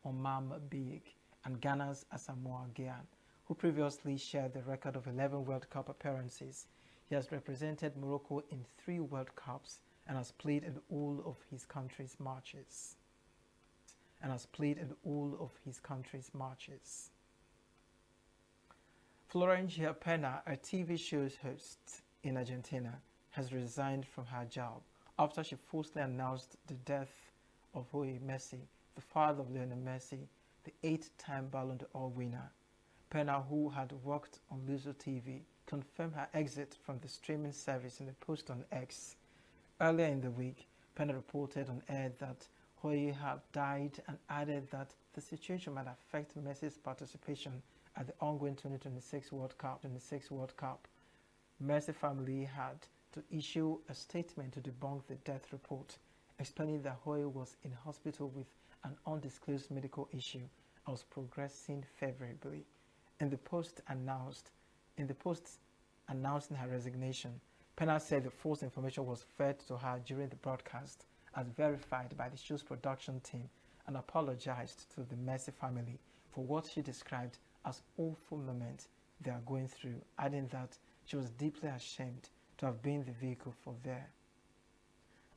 Omam Biyik, and Ghana's Asamoah Gyan, who previously shared the record of 11 World Cup appearances. He has represented Morocco in 3 World Cups and has played in all of his country's matches. Florencia Pena, a TV show's host in Argentina, has resigned from her job after she falsely announced the death of Jorge Messi, the father of Lionel Messi, the 8-time Ballon d'Or winner. Pena, who had worked on Luso TV, confirmed her exit from the streaming service in a post on X. Earlier in the week, Pena reported on air that Jorge had died and added that the situation might affect Messi's participation at the ongoing 2026 World Cup. Messi family had to issue a statement to debunk the death report, explaining that Jorge was in hospital with an undisclosed medical issue and was progressing favorably. In the post announcing her resignation, Pena said the false information was fed to her during the broadcast as verified by the show's production team and apologized to the Messi family for what she described as awful moment they are going through, adding that she was deeply ashamed to have been the vehicle for their.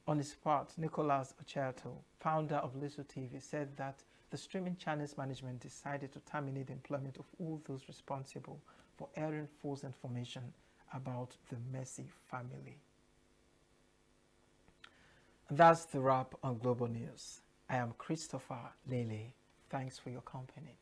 On his part, Nicolas Ocherto, founder of Luso TV, said that the streaming channel's management decided to terminate the employment of all those responsible for airing false information about the Messi family. And that's the wrap on Global News. I am Christopher Lele. Thanks for your company.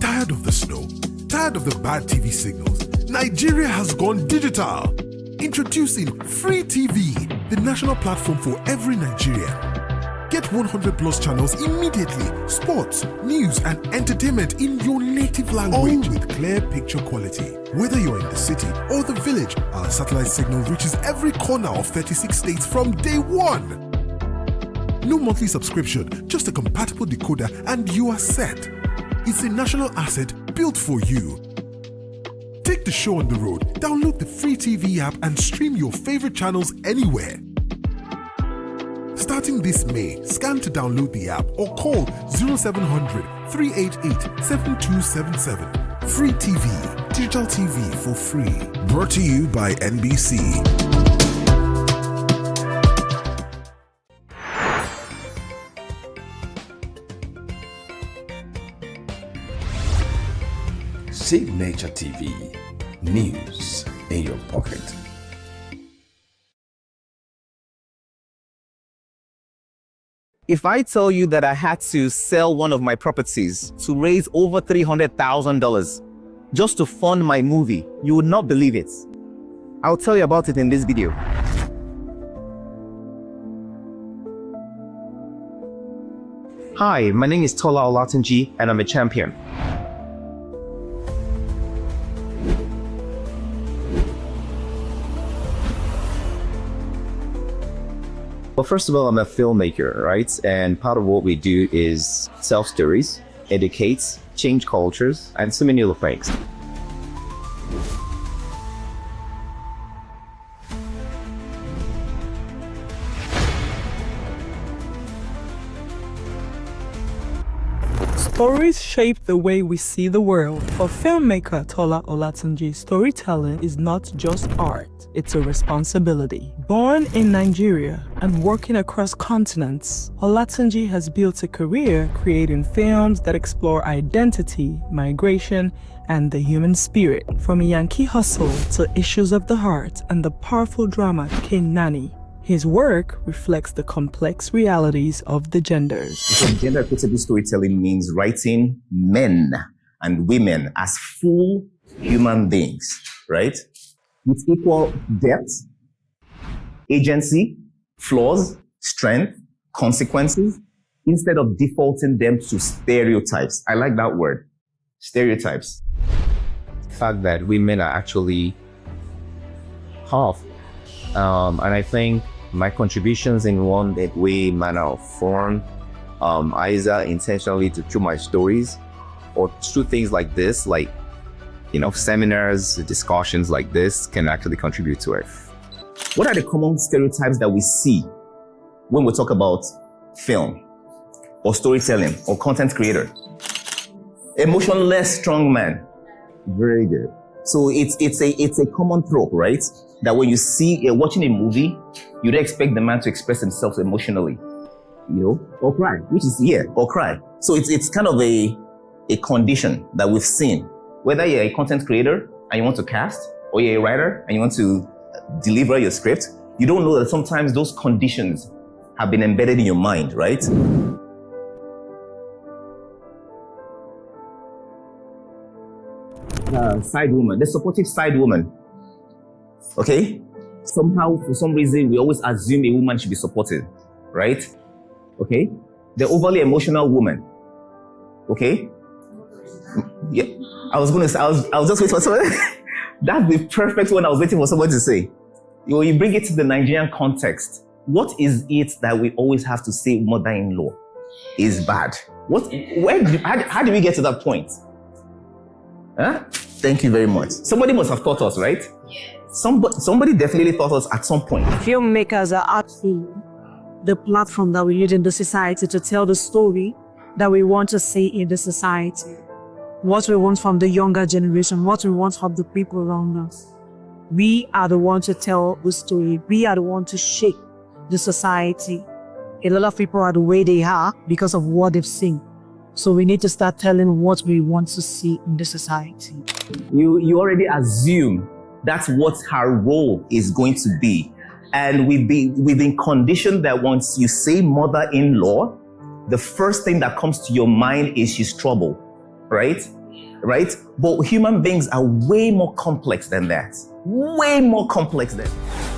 Tired of the snow? Tired of the bad TV signals? Nigeria has gone digital. Introducing Free TV, the national platform for every Nigerian. Get 100 plus channels immediately. Sports, news, and entertainment in your native language with clear picture quality. Whether you're in the city or the village, our satellite signal reaches every corner of 36 states from day one. No monthly subscription, just a compatible decoder and you are set. It's a national asset built for you. Take the show on the road, download the Free TV app and stream your favorite channels anywhere. Starting this May, scan to download the app or call 0700 388 7277. Free TV, digital TV for free. Brought to you by NBC. Signature TV. News in your pocket. If I tell you that I had to sell one of my properties to raise over $300,000 just to fund my movie, you would not believe it. I'll tell you about it in this video. Hi, my name is Tola Olatunji and I'm a champion. Well, first of all, I'm a filmmaker, right? And part of what we do is tell stories, educate, change cultures, and so many other things. Stories shape the way we see the world. For filmmaker Tola Olatunji, storytelling is not just art, it's a responsibility. Born in Nigeria and working across continents, Olatunji has built a career creating films that explore identity, migration, and the human spirit. From Yankee Hustle to Issues of the Heart and the powerful drama King Nani, his work reflects the complex realities of the genders. So gender equitable storytelling means writing men and women as full human beings, right? With equal depth, agency, flaws, strength, consequences, instead of defaulting them to stereotypes. I like that word, stereotypes. The fact that women are actually half. And I think my contributions in one way, manner, or form, either intentionally through my stories or through things like this, like, seminars, discussions like this can actually contribute to it. What are the common stereotypes that we see when we talk about film or storytelling or content creator? Emotionless strong man. Very good. So it's a common trope, right? That when you see watching a movie, you'd expect the man to express himself emotionally, or cry, or cry. So it's kind of a condition that we've seen. Whether you're a content creator and you want to cast, or you're a writer and you want to deliver your script, you don't know that sometimes those conditions have been embedded in your mind, right? Side woman, the supportive side woman. Okay? Somehow, for some reason, we always assume a woman should be supported, right? Okay? The overly emotional woman. Okay? Yeah. I was just waiting for someone. That's the perfect one I was waiting for someone to say. You bring it to the Nigerian context. What is it that we always have to say mother-in-law is bad? How do we get to that point? Huh? Thank you very much. Somebody must have taught us, right? Somebody definitely taught us at some point. Filmmakers are actually the platform that we need in the society to tell the story that we want to see in the society. What we want from the younger generation, what we want from the people around us. We are the ones to tell the story. We are the ones to shape the society. A lot of people are the way they are because of what they've seen. So we need to start telling what we want to see in the society. You already assume that's what her role is going to be. And we've been conditioned that once you say mother-in-law, the first thing that comes to your mind is she's trouble, right? Right? But human beings are way more complex than that. Way more complex than that.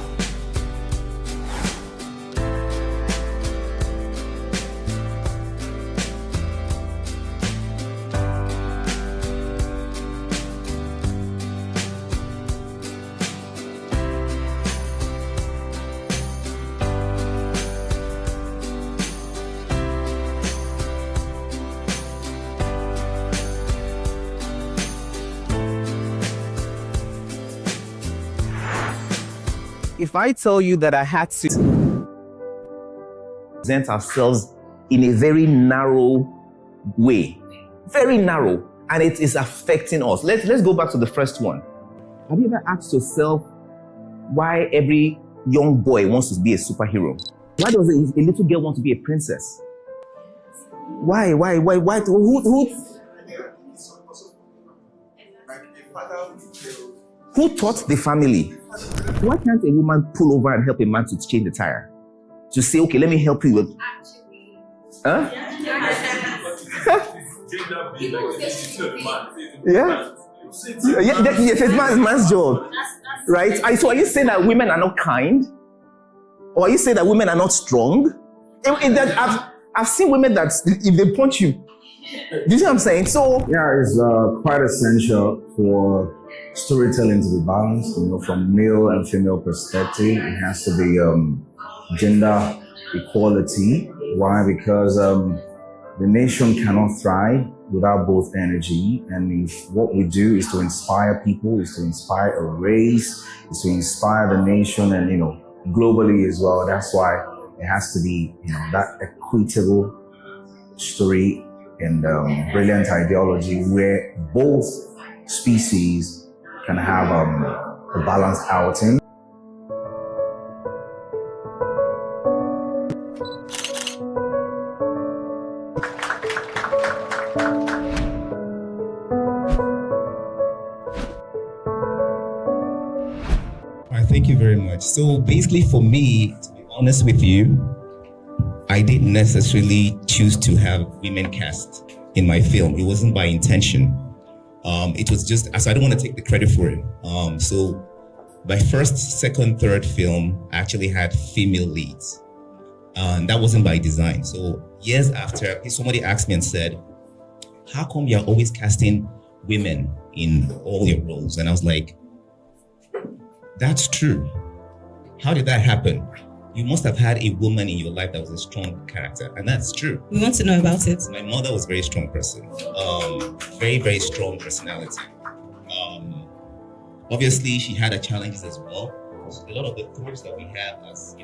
If I tell you that I had to present ourselves in a very narrow way, very narrow, and it is affecting us. Let's go back to the first one. Have you ever asked yourself why every young boy wants to be a superhero? Why does a little girl want to be a princess? Why? Who? Who taught the family? Why can't a woman pull over and help a man to change the tire? To say, okay, let me help you with... Huh? Yeah. Yes, it's man's job. Right? So are you saying that women are not kind? Or are you saying that women are not strong? I've seen women that if they punch you, do you see what I'm saying? So yeah, it's quite essential for storytelling to be balanced, from male and female perspective. It has to be gender equality. Why? Because the nation cannot thrive without both energy. And if what we do is to inspire people, is to inspire a race, is to inspire the nation and, globally as well. That's why it has to be, that equitable story and brilliant ideology where both species can have a balanced outing. Thank you very much. So basically for me, to be honest with you, I didn't necessarily choose to have women cast in my film. It wasn't by intention. It was just, so I don't want to take the credit for it. So my first, second, third film actually had female leads. And that wasn't by design. So years after, somebody asked me and said, how come you're always casting women in all your roles? And I was like, that's true. How did that happen? You must have had a woman in your life that was a strong character, and that's true. We want to know about it. My mother was a very strong person, very, very strong personality. Obviously, she had her challenges as well. A lot of the tropes that we have as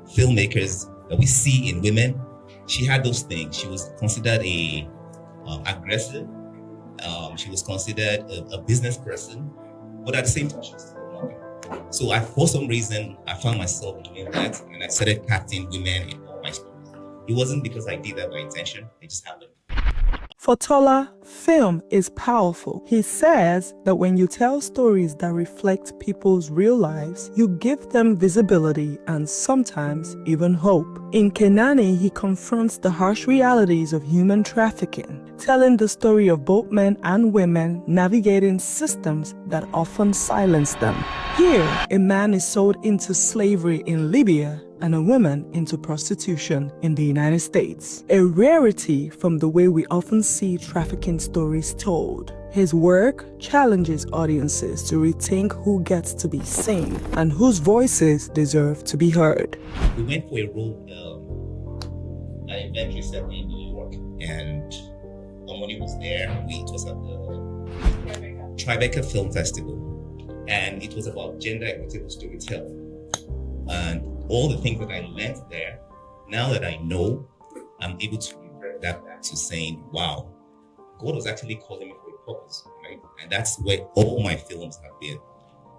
filmmakers that we see in women, she had those things. She was considered aggressive. She was considered a business person, but at the same time, she was still a mother. So for some reason, I found myself doing that, and I started casting women in all my stories. It wasn't because I did that by intention; it just happened. For Tola, film is powerful. He says that when you tell stories that reflect people's real lives, you give them visibility and sometimes even hope. In Kenani, he confronts the harsh realities of human trafficking, telling the story of both men and women navigating systems that often silence them. Here, a man is sold into slavery in Libya and a woman into prostitution in the United States. A rarity from the way we often see trafficking stories told. His work challenges audiences to rethink who gets to be seen and whose voices deserve to be heard. We went for a role at an event recently in New York, and somebody was there. It was at the Tribeca Film Festival, and it was about gender equitable storytelling. And all the things that I learned there, now that I know, I'm able to revert that back to saying, wow, God was actually calling me for a purpose, right? And that's where all my films have been.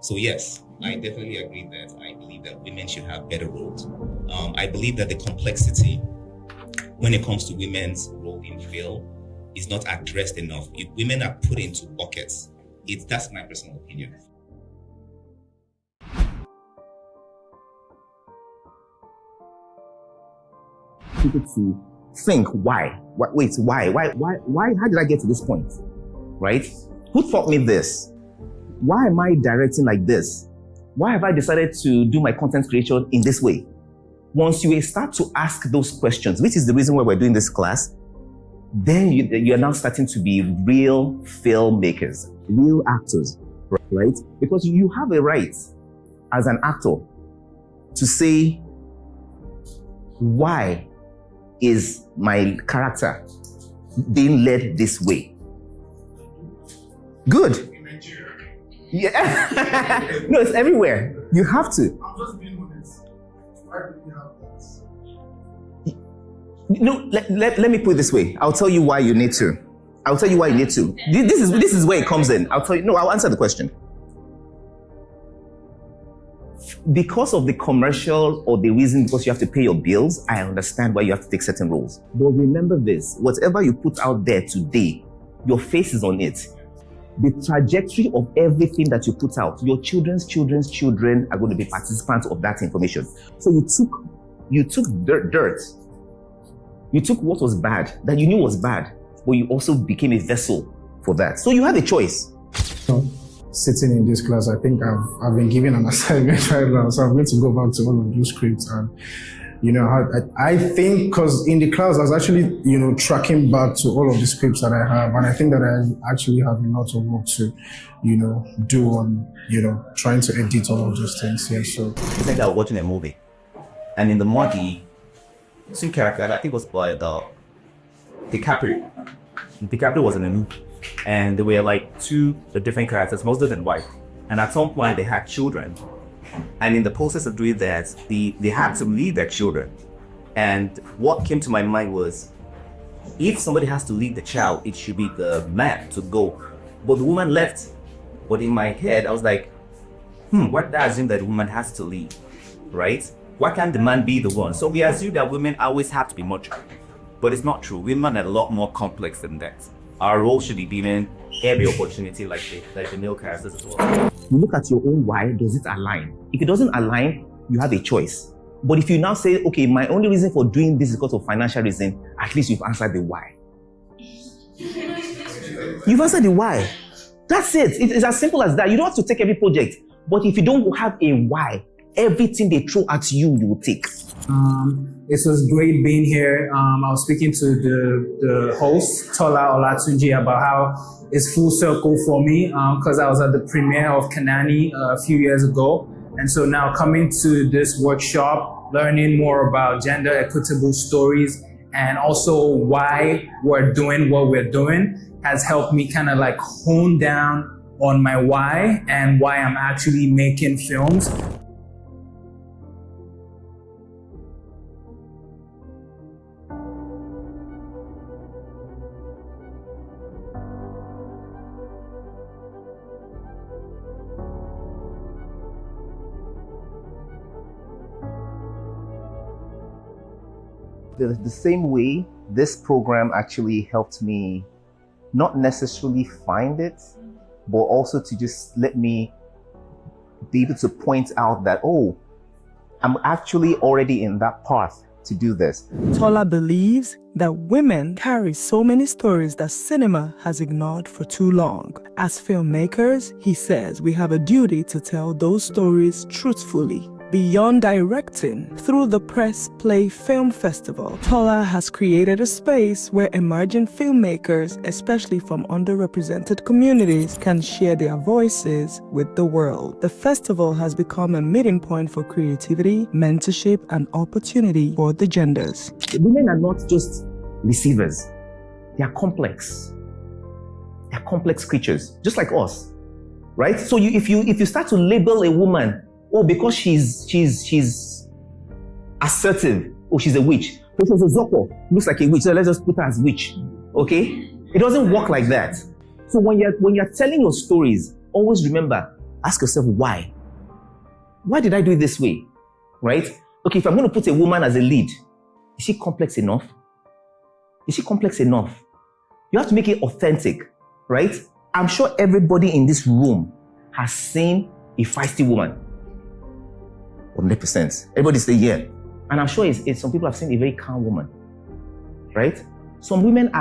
So yes, I definitely agree that I believe that women should have better roles. I believe that the complexity when it comes to women's role in film is not addressed enough. If women are put into buckets, that's my personal opinion. People to think why? How did I get to this point? Right? Who taught me this? Why am I directing like this? Why have I decided to do my content creation in this way? Once you start to ask those questions, which is the reason why we're doing this class, then you're now starting to be real filmmakers, real actors, right? Because you have a right as an actor to say, why is my character being led this way? Good. Yeah. No, it's everywhere. You have to. I'm just being honest. Why do we have that? No, let me put it this way. I'll tell you why you need to. I'll tell you why you need to. This is where it comes in. I'll answer the question. Because of the commercial or the reason because you have to pay your bills, I understand why you have to take certain roles. But remember this, whatever you put out there today, your face is on it. the trajectory of everything that you put out, your children's children are going to be participants of that information. So you took dirt. You took what was bad, that you knew was bad, but you also became a vessel for that. So you had a choice. Sitting in this class, I think I've been given an assignment right now, so I'm going to go back to all of those scripts. And I think because in the class I was actually tracking back to all of the scripts that I have, and I think that I actually have a lot of work to do on trying to edit all of those things here. So it's like I was watching a movie, and in the movie, two characters, I think it was by DiCaprio. DiCaprio was in a movie, and they were like two different characters, mostly than white. And at some point, they had children. And in the process of doing that, they had to leave their children. And what came to my mind was, if somebody has to leave the child, it should be the man to go. But the woman left. But in my head, I was like, why did I assume that the woman has to leave, right? Why can't the man be the one? So we assume that women always have to be mature. But it's not true. Women are a lot more complex than that. Our role should be given every opportunity like the male characters as well. You look at your own why, does it align? If it doesn't align, you have a choice. But if you now say, okay, my only reason for doing this is because of financial reason, at least you've answered the why. You've answered the why. That's it. It's as simple as that. You don't have to take every project. But if you don't have a why, everything they throw at you, you will take. It was great being here. I was speaking to the host, Tola Olatunji, about how it's full circle for me because I was at the premiere of Kanani a few years ago. And so now coming to this workshop, learning more about gender equitable stories and also why we're doing what we're doing has helped me kind of like hone down on my why and why I'm actually making films. The same way this program actually helped me not necessarily find it, but also to just let me be able to point out that, oh, I'm actually already in that path to do this. Tola believes that women carry so many stories that cinema has ignored for too long. As filmmakers, he says we have a duty to tell those stories truthfully. Beyond directing, through the Press Play Film Festival, Tola has created a space where emerging filmmakers, especially from underrepresented communities, can share their voices with the world. The festival has become a meeting point for creativity, mentorship, and opportunity for the genders. Women are not just receivers. They are complex. They are complex creatures, just like us, right? So if you start to label a woman, oh, because she's assertive, oh, she's a witch. Because Zoko looks like a witch, so let's just put her as witch. Okay? It doesn't work like that. So when you're telling your stories, always remember, ask yourself why. Why did I do it this way? Right? Okay, if I'm going to put a woman as a lead, is she complex enough? Is she complex enough? You have to make it authentic, right? I'm sure everybody in this room has seen a feisty woman. 100%. Everybody say yeah. And I'm sure it's some people have seen a very calm woman, right? Some women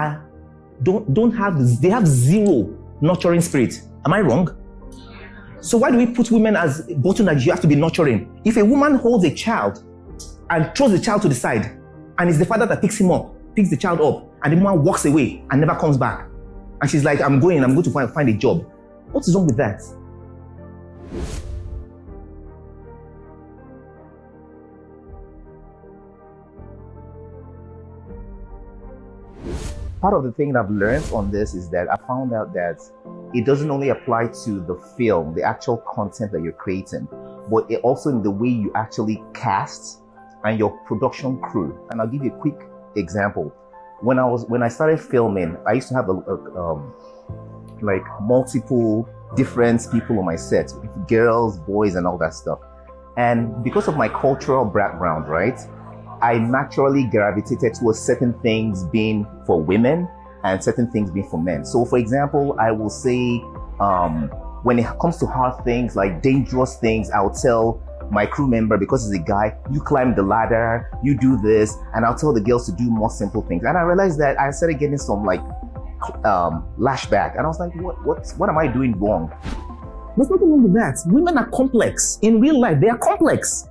they have zero nurturing spirit. Am I wrong? So why do we put women as bottom that you have to be nurturing? If a woman holds a child and throws the child to the side, and it's the father that picks the child up, and the woman walks away and never comes back, and she's like, I'm going to find a job. What is wrong with that? Part of the thing that I've learned on this is that I found out that it doesn't only apply to the film, the actual content that you're creating, but it also in the way you actually cast and your production crew. And I'll give you a quick example. When I started filming, I used to have like multiple different people on my set, girls, boys, and all that stuff. And because of my cultural background, right, I naturally gravitated towards certain things being for women and certain things being for men. So for example, I will say when it comes to hard things, like dangerous things, I'll tell my crew member, because he's a guy, you climb the ladder, you do this, and I'll tell the girls to do more simple things. And I realized that I started getting some like lashback, and I was like, what am I doing wrong? There's nothing wrong with that. Women are complex. In real life, they are complex.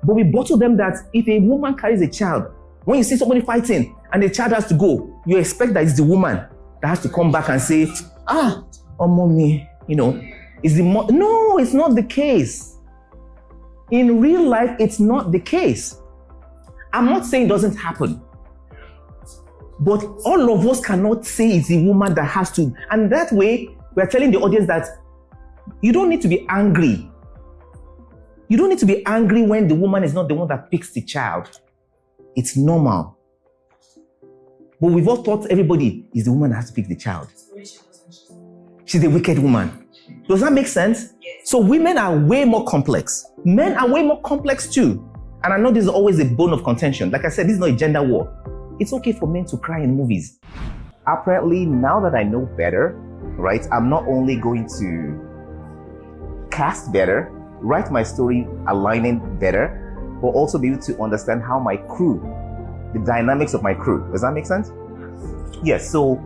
But we bottle them that if a woman carries a child, when you see somebody fighting and the child has to go, you expect that it's the woman that has to come back and say, oh mommy, is the no, it's not the case. In real life, it's not the case. I'm not saying it doesn't happen, but all of us cannot say it's the woman that has to. And that way, we're telling the audience that you don't need to be angry. You don't need to be angry when the woman is not the one that picks the child. It's normal. But we've all thought everybody is the woman that has to pick the child. She's a wicked woman. Does that make sense? Yes. So women are way more complex. Men are way more complex too. And I know this is always a bone of contention. Like I said, this is not a gender war. It's okay for men to cry in movies. Apparently, now that I know better, right, I'm not only going to cast better, write my story aligning better, but also be able to understand how my crew, the dynamics of my crew. Does that make sense? Yes. So,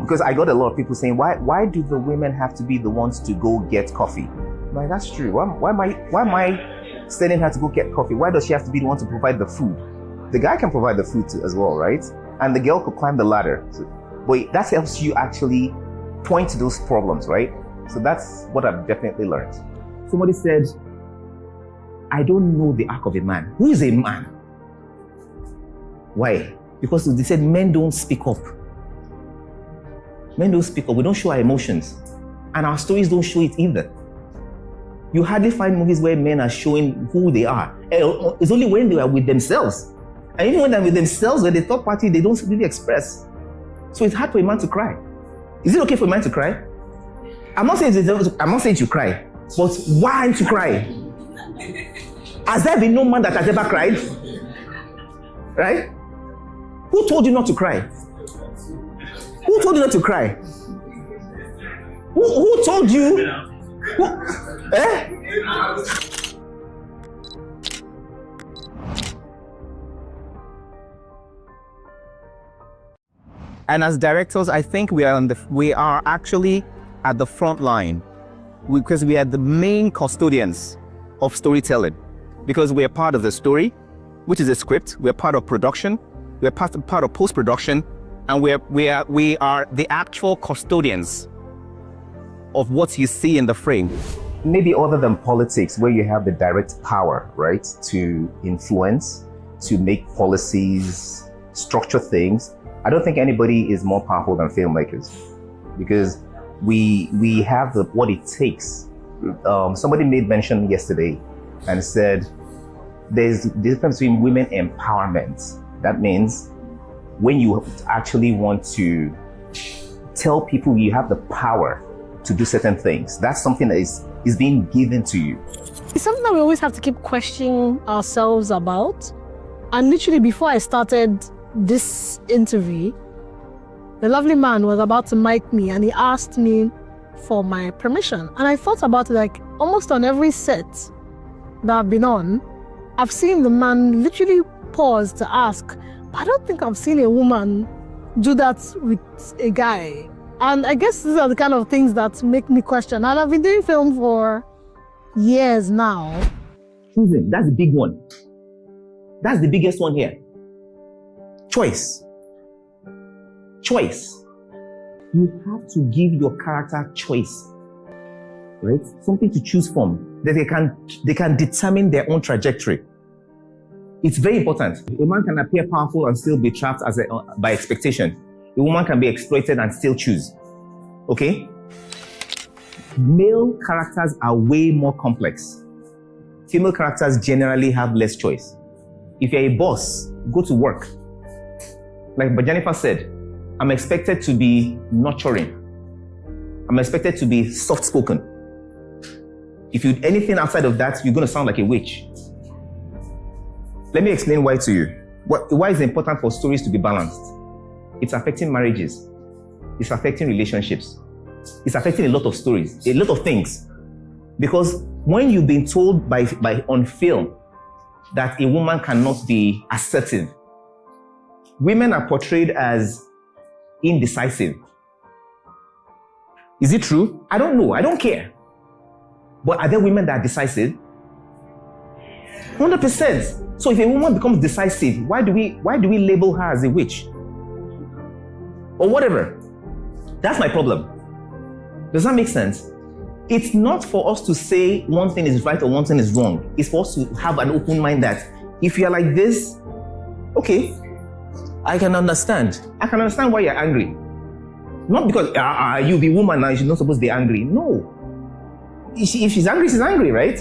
because I got a lot of people saying, why do the women have to be the ones to go get coffee? I'm like, that's true. Why am I sending her to go get coffee? Why does she have to be the one to provide the food? The guy can provide the food too, as well, right? And the girl could climb the ladder. So, but that helps you actually point to those problems, right? So that's what I've definitely learned. Somebody said, I don't know the arc of a man. Who is a man? Why? Because they said men don't speak up. Men don't speak up. We don't show our emotions. And our stories don't show it either. You hardly find movies where men are showing who they are. It's only when they are with themselves. And even when they're with themselves, when they're third party, they don't really express. So it's hard for a man to cry. Is it okay for a man to cry? I'm not saying to cry, but why to cry? Has there been no man that has ever cried? Right? Who told you not to cry? Who told you not to cry? Who told you? And as directors, I think we are actually at the front line, because we are the main custodians of storytelling, because we are part of the story, which is a script. We are part of production. We are part of post-production, and we are the actual custodians of what you see in the frame. Maybe other than politics, where you have the direct power, right, to influence, to make policies, structure things, I don't think anybody is more powerful than filmmakers, because we have what it takes. Somebody made mention yesterday and said there's the difference between women empowerment. That means when you actually want to tell people you have the power to do certain things, that's something that is being given to you. It's something that we always have to keep questioning ourselves about. And literally before I started this interview, the lovely man was about to mic me and he asked me for my permission. And I thought about it, like almost on every set that I've been on, I've seen the man literally pause to ask, but I don't think I've seen a woman do that with a guy. And I guess these are the kind of things that make me question. And I've been doing film for years now. Choosing, that's the big one. That's the biggest one here. Choice. Choice. You have to give your character choice, right? Something to choose from, that they can determine their own trajectory. It's very important. A man can appear powerful and still be trapped by expectation. A woman can be exploited and still choose. Okay? Male characters are way more complex. Female characters generally have less choice. If you're a boss, go to work. Like Jennifer said, I'm expected to be nurturing. I'm expected to be soft-spoken. If you do anything outside of that, you're going to sound like a witch. Let me explain why to you. Why is it important for stories to be balanced? It's affecting marriages. It's affecting relationships. it's affecting a lot of stories, a lot of things. Because when you've been told by on film that a woman cannot be assertive, women are portrayed as indecisive. Is it true? I don't know. I don't care. But are there women that are decisive? 100%. So if a woman becomes decisive, why do we label her as a witch? Or whatever. That's my problem. Does that make sense? It's not for us to say one thing is right or one thing is wrong. It's for us to have an open mind that if you're like this, okay, I can understand. I can understand why you're angry. Not because you be woman now, you're not supposed to be angry. No. If she's angry, right?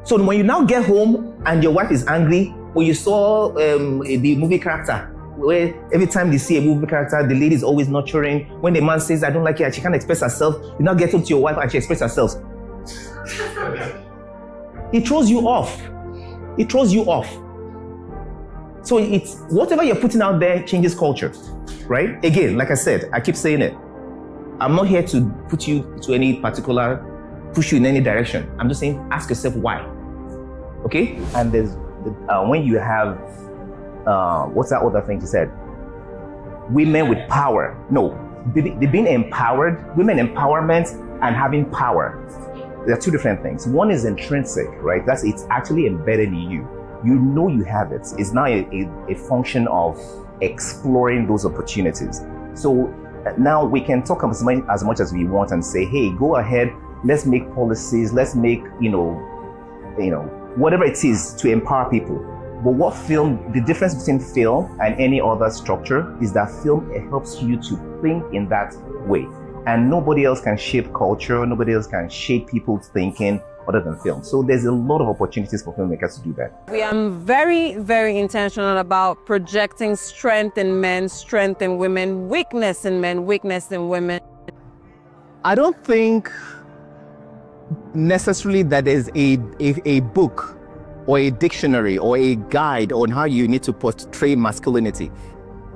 So when you now get home and your wife is angry, or you saw the movie character, where every time they see a movie character, the lady is always nurturing. When the man says, I don't like it, she can't express herself, you now get up to your wife and she expresses herself. It throws you off. It throws you off. So it's whatever you're putting out there changes culture, right? Again, like I said, I keep saying it. I'm not here to put you to any particular, push you in any direction. I'm just saying, ask yourself why. Okay? And there's when you have what's that other thing you said? Women with power. No, they've been empowered. Women empowerment and having power. There are two different things. One is intrinsic, right? It's actually embedded in you. You know you have it. It's now a function of exploring those opportunities. So now we can talk as much as we want and say, hey, go ahead, let's make policies, let's make, whatever it is to empower people. But the difference between film and any other structure is that film helps you to think in that way. And nobody else can shape culture, nobody else can shape people's thinking other than film. So there's a lot of opportunities for filmmakers to do that. We are very, very intentional about projecting strength in men, strength in women, weakness in men, weakness in women. I don't think necessarily that there's a book or a dictionary or a guide on how you need to portray masculinity.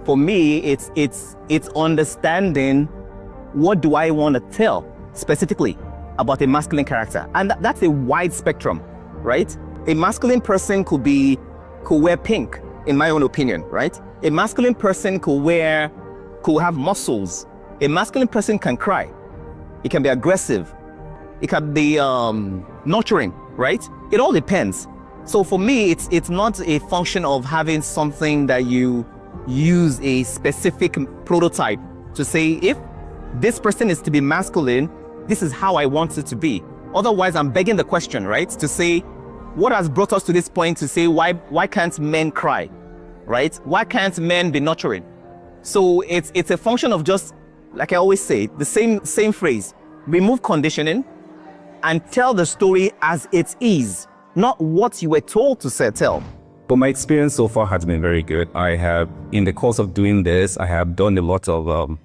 For me, it's understanding what do I want to tell specifically about a masculine character. And that's a wide spectrum, right? A masculine person could wear pink, in my own opinion, right? A masculine person could have muscles. A masculine person can cry. It can be aggressive. It can be nurturing, right? It all depends. So for me, it's not a function of having something that you use a specific prototype to say, if this person is to be masculine, this is how I want it to be. Otherwise, I'm begging the question, right? To say, what has brought us to this point to say, why can't men cry, right? Why can't men be nurturing? So it's a function of just, like I always say, the same phrase, remove conditioning and tell the story as it is, not what you were told to tell. But my experience so far has been very good. I have, in the course of doing this, I have done a lot of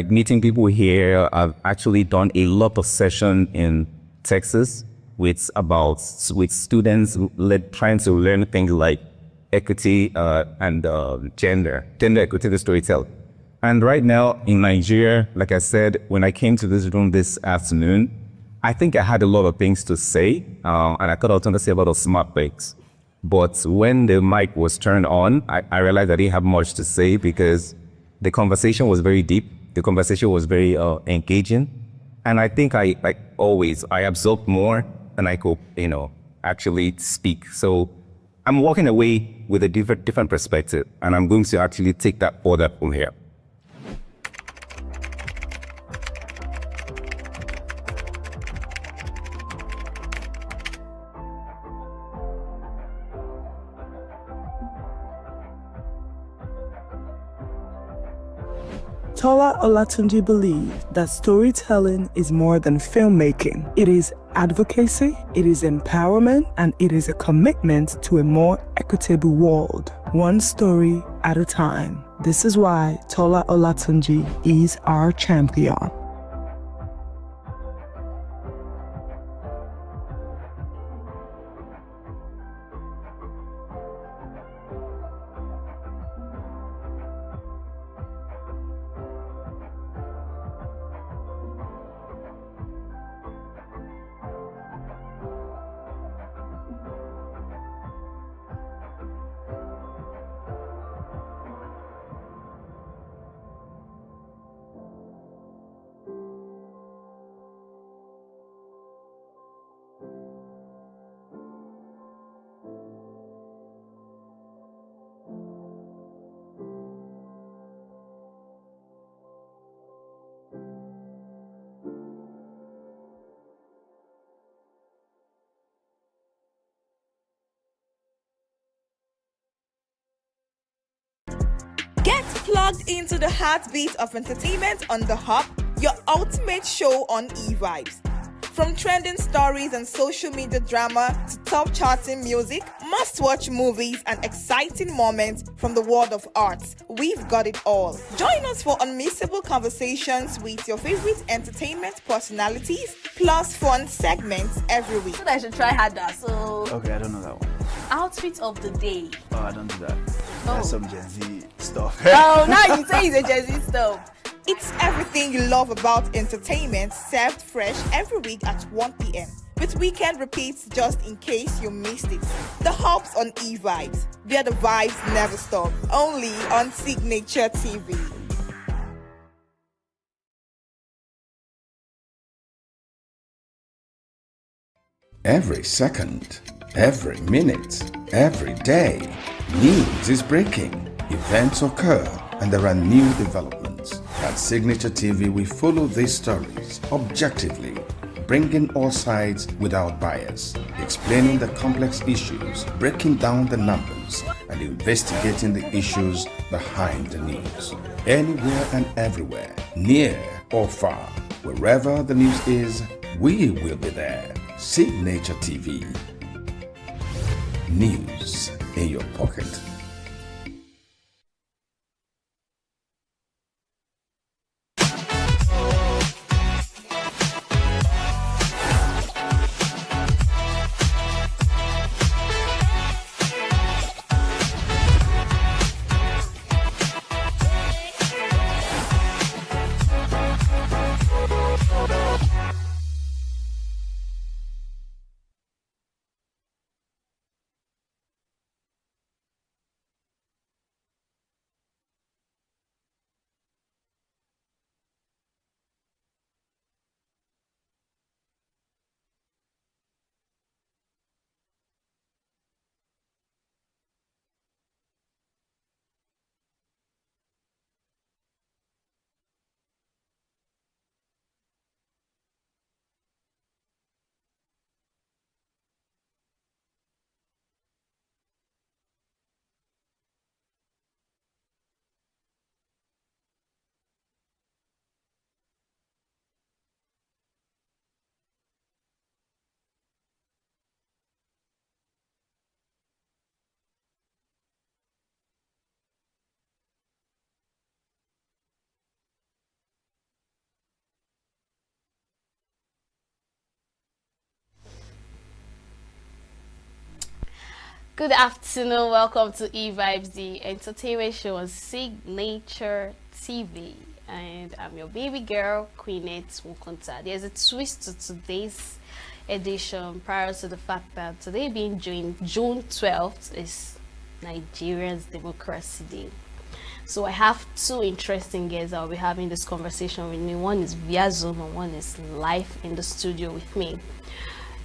meeting people here. I've actually done a lot of sessions in Texas with students trying to learn things like equity and gender equity, the storytelling. And right now in Nigeria, like I said, when I came to this room this afternoon, I think I had a lot of things to say, and I thought I was going to say a lot of smart things. But when the mic was turned on, I realized I didn't have much to say because the conversation was very deep. The conversation was very engaging. And I think I absorbed more than I could, actually speak. So I'm walking away with a different perspective, and I'm going to actually take that further from here. Tola Olatunji believed that storytelling is more than filmmaking. It is advocacy, it is empowerment, and it is a commitment to a more equitable world, one story at a time. This is why Tola Olatunji is our champion. plugged into the heartbeat of entertainment on The Hub, your ultimate show on E-Vibes. From trending stories and social media drama to top charting music, must-watch movies and exciting moments from the world of arts, we've got it all. Join us for unmissable conversations with your favorite entertainment personalities, plus fun segments every week. I should try harder, so... Okay, I don't know that one. Outfit of the day. Oh, I don't do that. That's some Gen Z stuff. Oh, now you say it's a Gen Z stuff. It's everything you love about entertainment, served fresh every week at 1 p.m. with weekend repeats just in case you missed it. The Hub's on E-Vibes, where the vibes never stop. Only on Signature TV. Every second, every minute, every day, news is breaking, events occur, and there are new developments. At Signature TV, we follow these stories objectively, bringing all sides without bias, explaining the complex issues, breaking down the numbers, and investigating the issues behind the news. Anywhere and everywhere, near or far, wherever the news is, we will be there. Signature TV. News in your pocket. Good afternoon, welcome to E-Vibes, the entertainment show on Signature TV. And I'm your baby girl, Queenette Mukunta. There's a twist to today's edition prior to the fact that today being June 12th is Nigeria's Democracy Day. So I have two interesting guests I'll be having this conversation with me. One is via Zoom and one is live in the studio with me.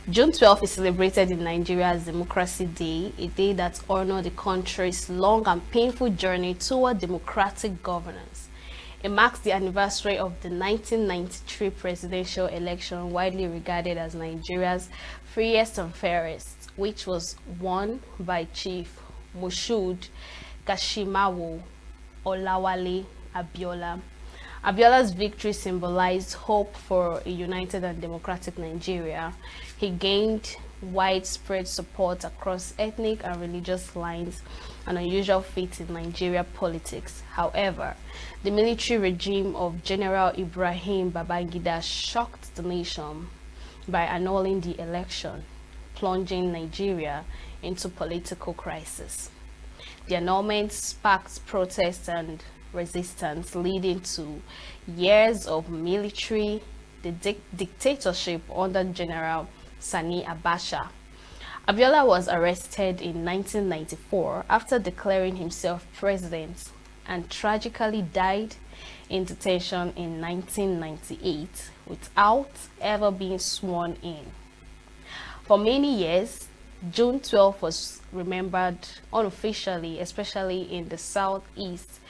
June 12th is celebrated in Nigeria as Democracy Day, a day that honors the country's long and painful journey toward democratic governance. It marks the anniversary of the 1993 presidential election, widely regarded as Nigeria's freest and fairest, which was won by Chief Moshood Kashimawo Olawale Abiola. Abiola's victory symbolized hope for a united and democratic Nigeria. He gained widespread support across ethnic and religious lines, an unusual feat in Nigeria politics. However, the military regime of General Ibrahim Babangida shocked the nation by annulling the election, plunging Nigeria into political crisis. The annulment sparked protests and resistance, leading to years of military dictatorship under General Sani Abacha. Abiola was arrested in 1994 after declaring himself president and tragically died in detention in 1998 without ever being sworn in. For many years, June 12th was remembered unofficially, especially in the southeast.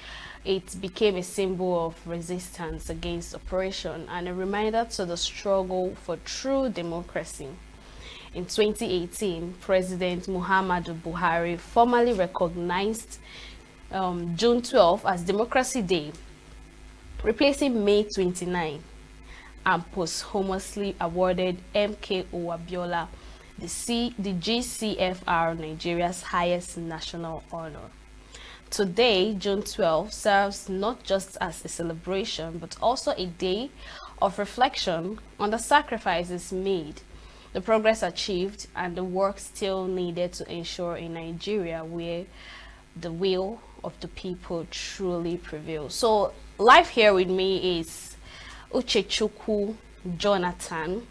It became a symbol of resistance against oppression and a reminder to the struggle for true democracy. In 2018, President Muhammadu Buhari formally recognized June 12 as Democracy Day, replacing May 29, and posthumously awarded MKO Abiola the GCFR, Nigeria's highest national honor. Today, June 12, serves not just as a celebration, but also a day of reflection on the sacrifices made, the progress achieved, and the work still needed to ensure a Nigeria where the will of the people truly prevails. So, live here with me is Uchechukwu Jonathan,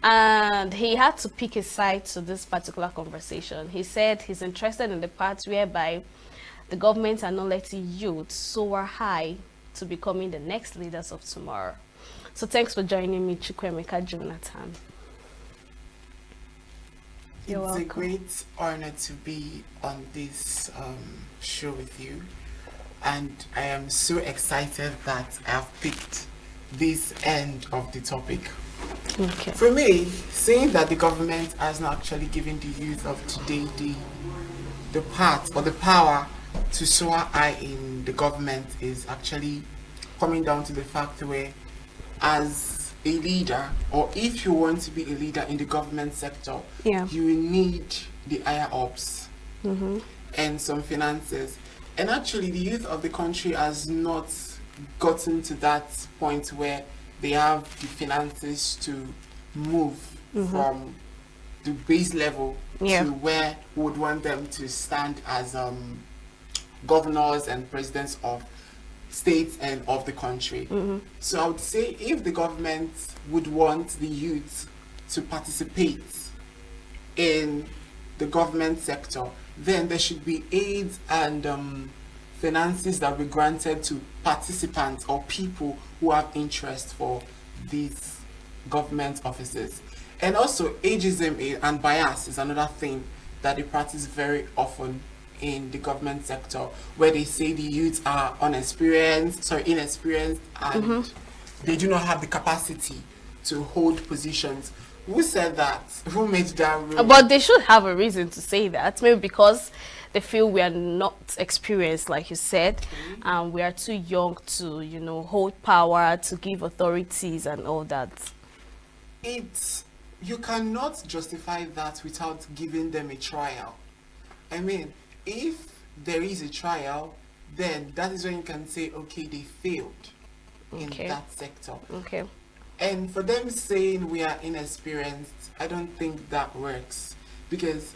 and he had to pick a side to this particular conversation. He said he's interested in the part whereby the government are not letting youth soar high to becoming the next leaders of tomorrow. So thanks for joining me, Chukwemeka Jonathan. You're welcome. It's a great honor to be on this show with you, and I am so excited that I have picked this end of the topic. Okay. For me, saying that the government has not actually given the youth of today the part or the power to soar high in the government is actually coming down to the fact where, as a leader, or if you want to be a leader in the government sector, you will need the higher ups and some finances. And actually, the youth of the country has not gotten to that point where they have the finances to move from the base level to where we would want them to stand as governors and presidents of states and of the country. So I would say if the government would want the youth to participate in the government sector, then there should be aids and finances that will be granted to participants or people who have interest for these government offices. And also ageism and bias is another thing that they practice very often in the government sector, where they say the youths are inexperienced and they do not have the capacity to hold positions. Who said that? Who made that rule? But they should have a reason to say that. Maybe because they feel we are not experienced, like you said, and we are too young to, you know, hold power, to give authorities and all that. You cannot justify that without giving them a trial. I mean, if there is a trial, then that is when you can say, okay, they failed in that sector. Okay. And for them saying we are inexperienced, I don't think that works. Because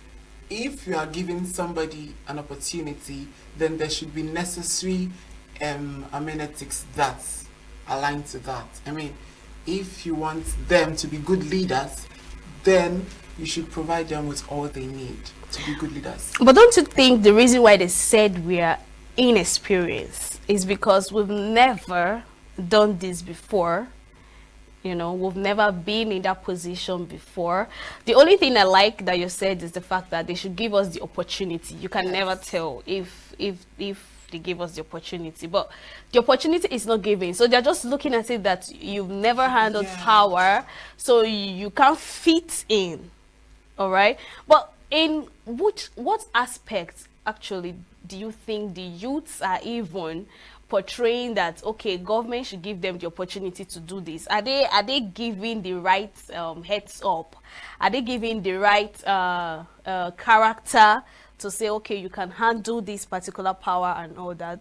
if you are giving somebody an opportunity, then there should be necessary amenities that align to that. I mean, if you want them to be good leaders, then you should provide them with all they need to be good leaders. But don't you think the reason why they said we are inexperienced is because we've never done this before? You know, we've never been in that position before. The only thing I like that you said is the fact that they should give us the opportunity. You can never tell if they give us the opportunity, but the opportunity is not given. So they're just looking at it that you've never handled power, so you can't fit in. All right. But in what aspects actually do you think the youths are even portraying that, okay, government should give them the opportunity to do this? Are they giving the right heads up? Are they giving the right character to say, okay, you can handle this particular power and all that?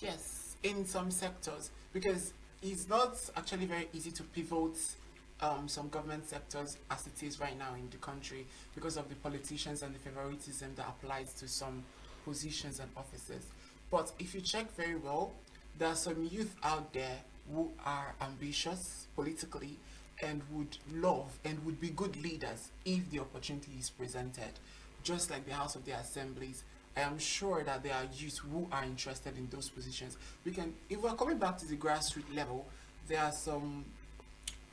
Yes, in some sectors, because it's not actually very easy to pivot some government sectors as it is right now in the country because of the politicians and the favoritism that applies to some positions and offices. But if you check very well, there are some youth out there who are ambitious politically and would love and would be good leaders if the opportunity is presented. Just like the House of the Assemblies, I am sure that there are youth who are interested in those positions. If we're coming back to the grassroots level, there are some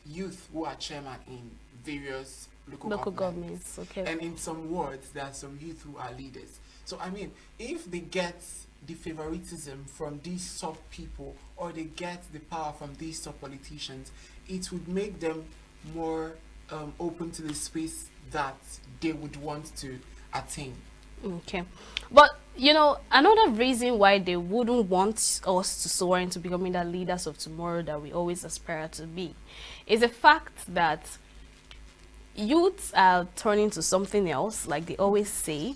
youth who are chairman in various local governments. Okay. And in some wards, there are some youth who are leaders. So, I mean, if they get the favoritism from these top people or they get the power from these top politicians, it would make them more open to the space that they would want to attain. Okay. But You know, another reason why they wouldn't want us to soar into becoming the leaders of tomorrow that we always aspire to be is the fact that youths are turning to something else, like they always say.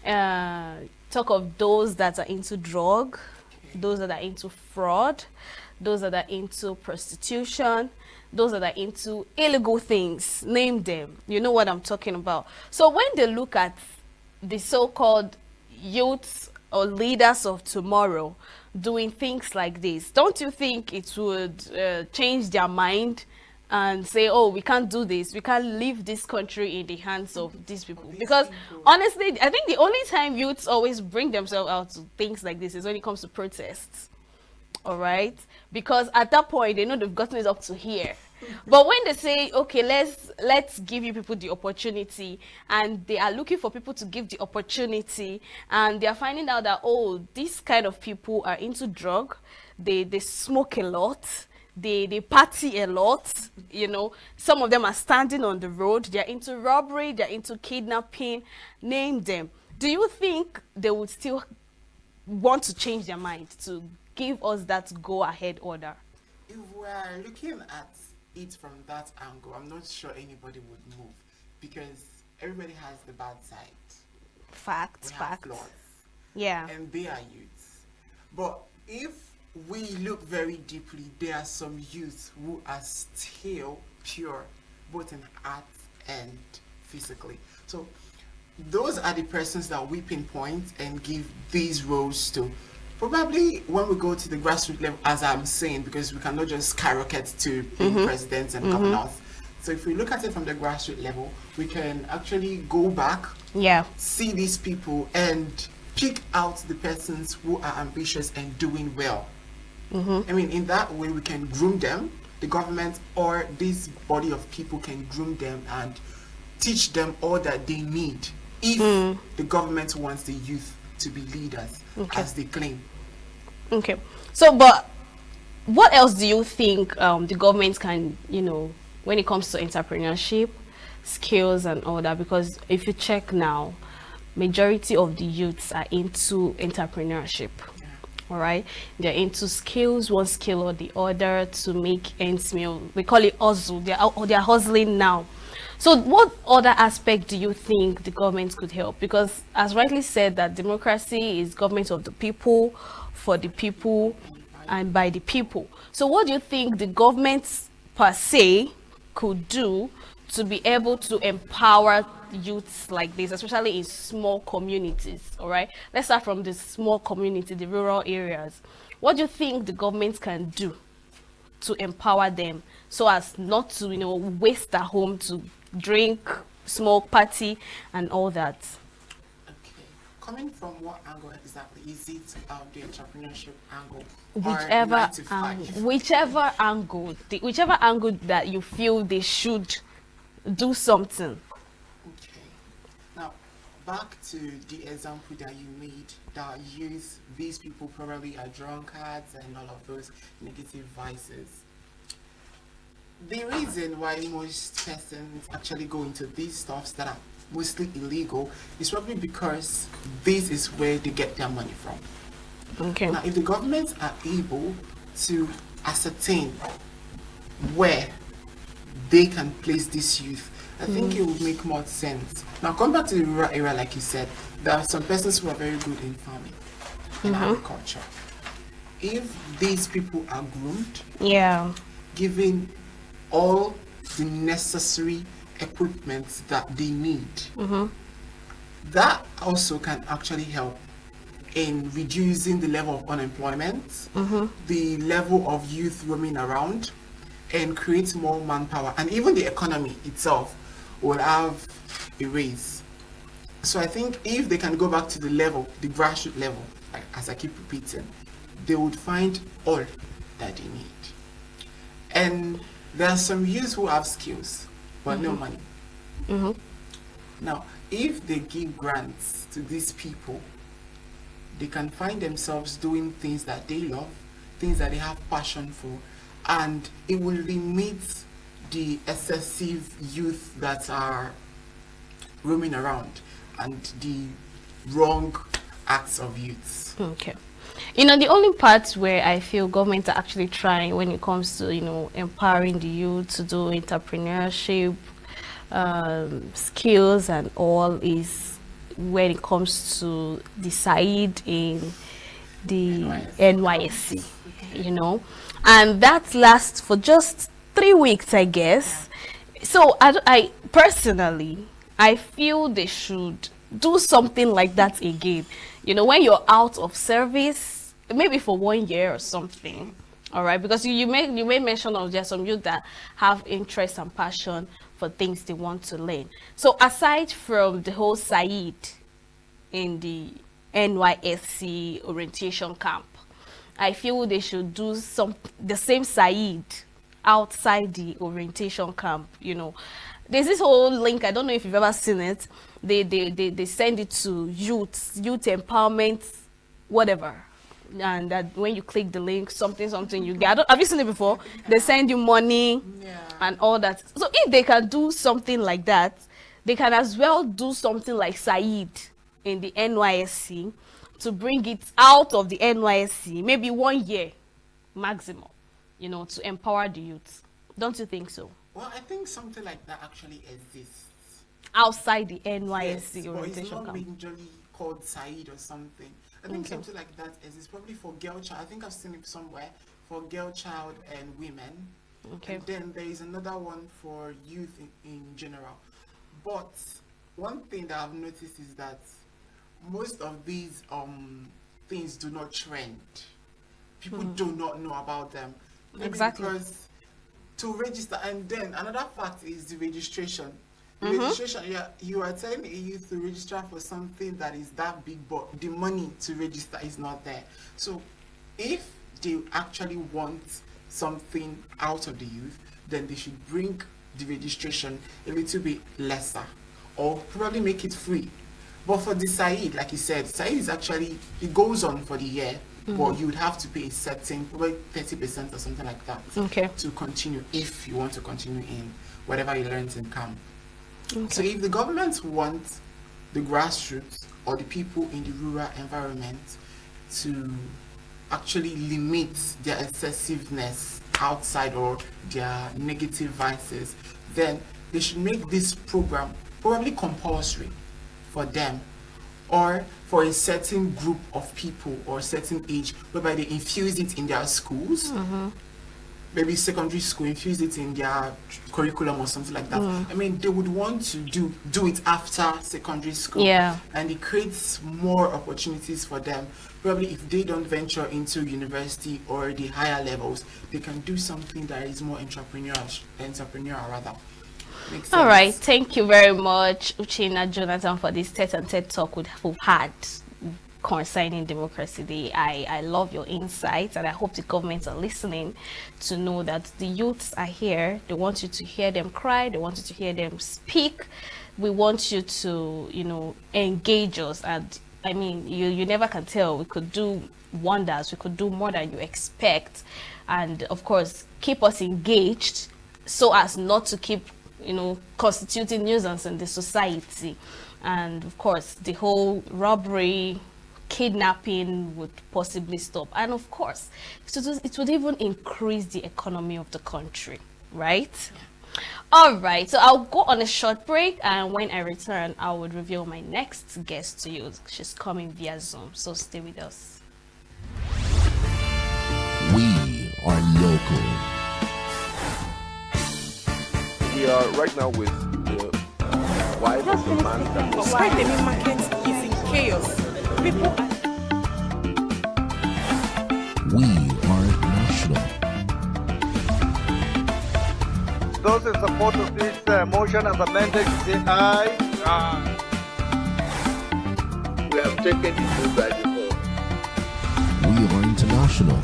Talk of those that are into drug, those that are into fraud, those that are into prostitution, those that are into illegal things, name them. You know what I'm talking about. So when they look at the so-called youths or leaders of tomorrow doing things like this, don't you think it would change their mind and say, oh, we can't do this, we can't leave this country in the hands of these people? Because honestly, I think the only time youths always bring themselves out to things like this is when it comes to protests. All right, because at that point they know they've gotten it up to here. But when they say, okay, let's give you people the opportunity, and they are looking for people to give the opportunity, and they are finding out that, oh, these kind of people are into drug, they smoke a lot, they party a lot, you know, some of them are standing on the road, they're into robbery, they're into kidnapping, name them. Do you think they would still want to change their mind to give us that go-ahead order? If we're looking at it from that angle, I'm not sure anybody would move, because everybody has the bad side. Facts. Flaws, yeah, and they are youths. But if we look very deeply, there are some youths who are still pure, both in heart and physically. So those are the persons that we pinpoint and give these roles to. Probably when we go to the grassroots level, as I'm saying, because we cannot just skyrocket to being presidents and governors. So if we look at it from the grassroots level, we can actually go back, see these people, and pick out the persons who are ambitious and doing well. I mean, in that way, we can groom them. The government or this body of people can groom them and teach them all that they need if the government wants the youth to be leaders, as they claim. Okay. So, but what else do you think the government can, you know, when it comes to entrepreneurship, skills and all that? Because if you check now, majority of the youths are into entrepreneurship. All right, they're into skills, one skill or the other, to make ends meet. We call it hustle. They're hustling now. So what other aspect do you think the government could help? Because as rightly said, that democracy is government of the people, for the people, and by the people. So what do you think the government per se could do to be able to empower youths like this, especially in small communities? All right, let's start from the small community, the rural areas. What do you think the government can do to empower them so as not to, you know, waste their home to drink, smoke, party and all that? Okay, coming from what angle exactly? Is it the entrepreneurship angle? Whichever angle that you feel they should do something. Okay, now back to the example that you made, that use these people probably are drunkards and all of those negative vices. The reason why most persons actually go into these stuffs that are mostly illegal is probably because this is where they get their money from. Okay. Now, if the governments are able to ascertain where they can place this youth, I think it would make more sense. Now, come back to the rural area, like you said, there are some persons who are very good in farming, in agriculture. If these people are groomed, given all the necessary equipment that they need, that also can actually help in reducing the level of unemployment, the level of youth roaming around, and create more manpower, and even the economy itself will have a raise. So I think if they can go back to the level, the grassroots level, like, as I keep repeating, they would find all that they need. And there are some youths who have skills but no money. Now, if they give grants to these people, they can find themselves doing things that they love, things that they have passion for, and it will limit the excessive youth that are roaming around and the wrong acts of youth. Okay. The only part where I feel government are actually trying when it comes to, empowering the youth to do entrepreneurship, skills and all is when it comes to the side in the NYSC, and that lasts for just 3 weeks, I guess. So I personally, I feel they should do something like that again. When you're out of service, maybe for 1 year or something. All right, because you made mention of there's some youth that have interest and passion for things they want to learn. So aside from the whole Said in the NYSC orientation camp, I feel they should do the same Said outside the orientation camp. There's this whole link, I don't know if you've ever seen it. They send it to youth empowerment, whatever. And that when you click the link, something you get. Have you seen it before? They send you money and all that. So if they can do something like that, they can as well do something like Said in the NYSC to bring it out of the NYSC, maybe 1 year maximum, to empower the youth. Don't you think so? Well, I think something like that actually exists outside the NYSC yes, orientation camp. It's not camp. usually called Said or something. I think something like that exists probably for girl child. I think I've seen it somewhere for girl child and women. Okay. And then there is another one for youth in general. But one thing that I've noticed is that most of these things do not trend. People do not know about them. Maybe exactly. Because to register, and then another fact is the registration. The registration, you are telling a youth to register for something that is that big, but the money to register is not there. So if they actually want something out of the youth, then they should bring the registration a little bit lesser or probably make it free. But for the Said, like you said, Said is actually, it goes on for the year, but you would have to pay a certain, probably 30% or something like that to continue, if you want to continue in whatever you learned in camp. So if the government wants the grassroots or the people in the rural environment to actually limit their excessiveness outside or their negative vices, then they should make this program probably compulsory for them or for a certain group of people or a certain age, whereby they infuse it in their schools. Maybe secondary school, infuse it in their curriculum or something like that. I mean, they would want to do it after secondary school. And it creates more opportunities for them. Probably if they don't venture into university or the higher levels, they can do something that is more entrepreneurial rather. Makes sense. All right, thank you very much, Uchenna Jonathan, for this tete-a-tete talk we've had concerning Democracy Day. I love your insights, and I hope the governments are listening to know that the youths are here. They want you to hear them cry. They want you to hear them speak. We want you to, engage us. And I mean, you never can tell. We could do wonders. We could do more than you expect. And of course, keep us engaged so as not to keep, constituting nuisance in the society. And of course, the whole robbery, kidnapping would possibly stop, and of course it would even increase the economy of the country, right? All right, so I'll go on a short break, and when I return I would reveal my next guest to you. She's coming via Zoom, so stay with us. We are local. We are right now with the wife of the man that was Why the new market is in chaos? People We are national. Those in support of this motion as amended, say aye. Aye. we have taken it by default. We are international.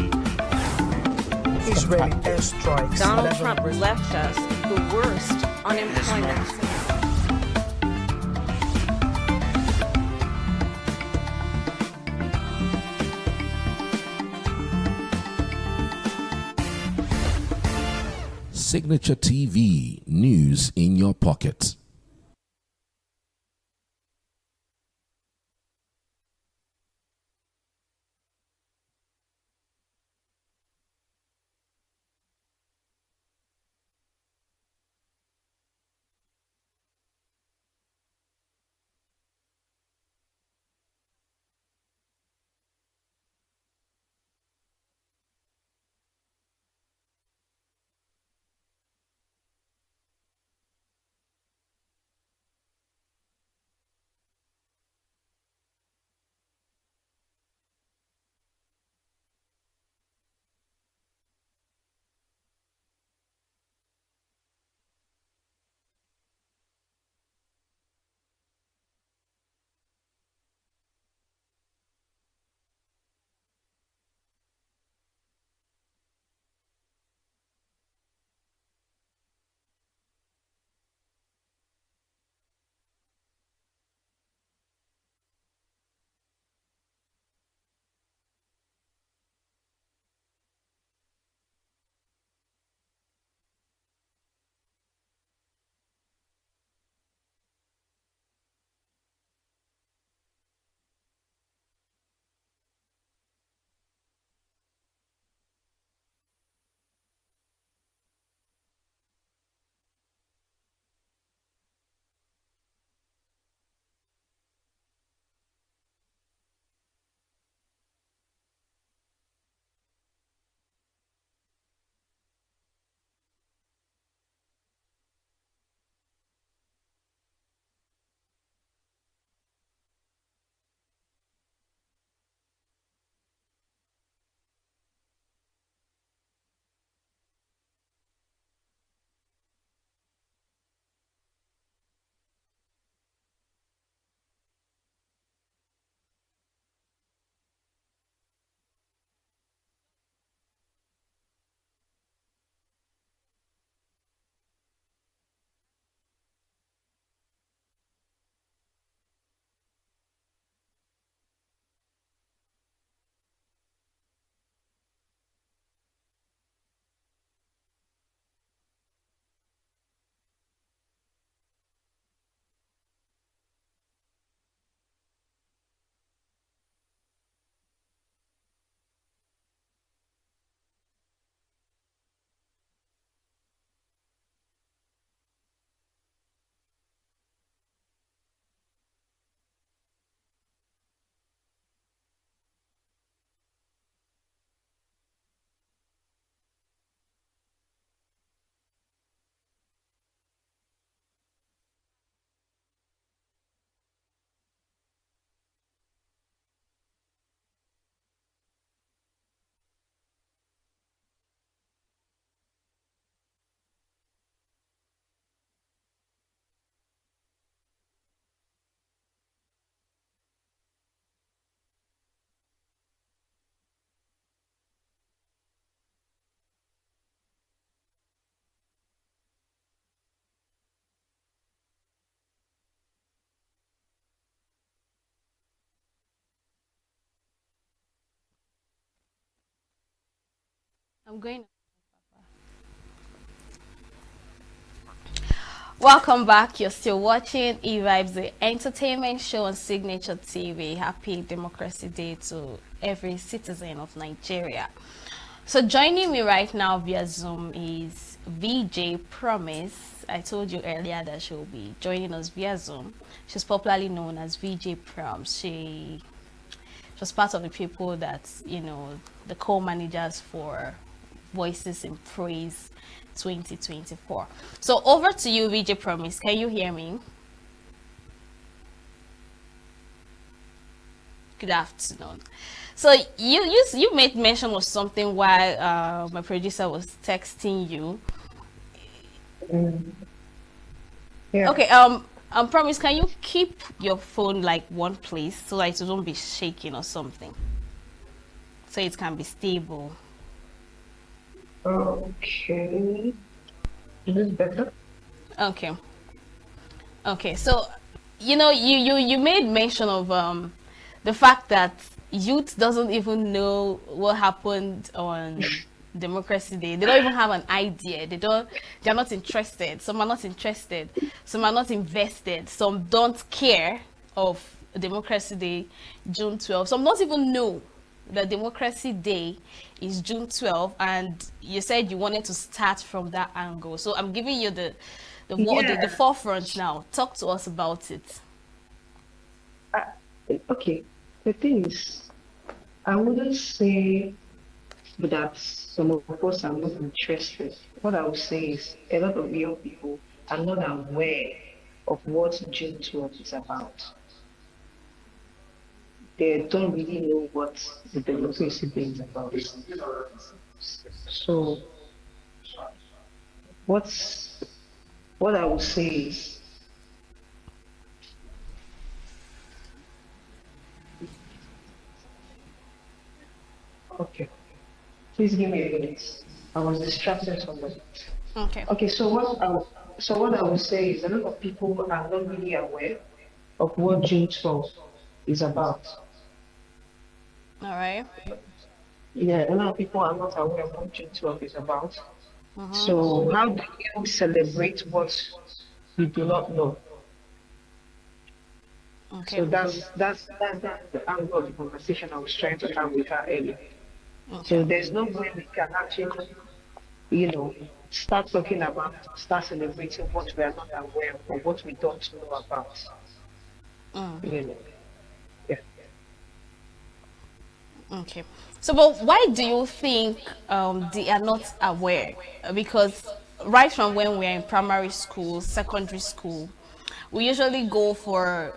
Israeli airstrikes. Donald Trump left us the worst unemployment. Signature TV, news in your pocket. I'm going. Welcome back. You're still watching E-Vibes, the entertainment show on Signature TV. Happy Democracy Day to every citizen of Nigeria. So joining me right now via Zoom is VJ Promise. I told you earlier that she'll be joining us via Zoom. She's popularly known as VJ Proms. She was part of the people that, you know, the co-managers for Voices in Praise 2024. So over to you, VJ Promise. Can you hear me? Good afternoon. So you made mention of something while my producer was texting you. Yeah. Okay. Promise, can you keep your phone like one place so that it won't be shaking or something, so it can be stable? Okay. Is this better? Okay. Okay. So, you know, you made mention of the fact that youth doesn't even know what happened on Democracy Day. They don't even have an idea. They're not interested. Some are not interested. Some are not invested. Some don't care of Democracy Day, June 12th. Some don't even know that Democracy Day is June 12th, and you said you wanted to start from that angle. So I'm giving you the forefront now. Talk to us about it. Okay. The thing is, I wouldn't say that some of us are not interested. What I would say is a lot of young people are not aware of what June 12th is about. They don't really know what the democracy day is about. So what I would say is okay. Please give me a minute. I was distracted somebody. Okay. Okay, so what I would say is a lot of people are not really aware of what June 12th is about. All right. Yeah, a lot of people are not aware of what June 12th is about. Mhm. So how do you celebrate what you do not know? Okay. So that's the angle of the conversation I was trying to have with her earlier. So there's no way we can actually, start celebrating what we are not aware of or what we don't know about. Yeah. Okay. So, but why do you think they are not aware? Because right from when we're in primary school, secondary school, we usually go for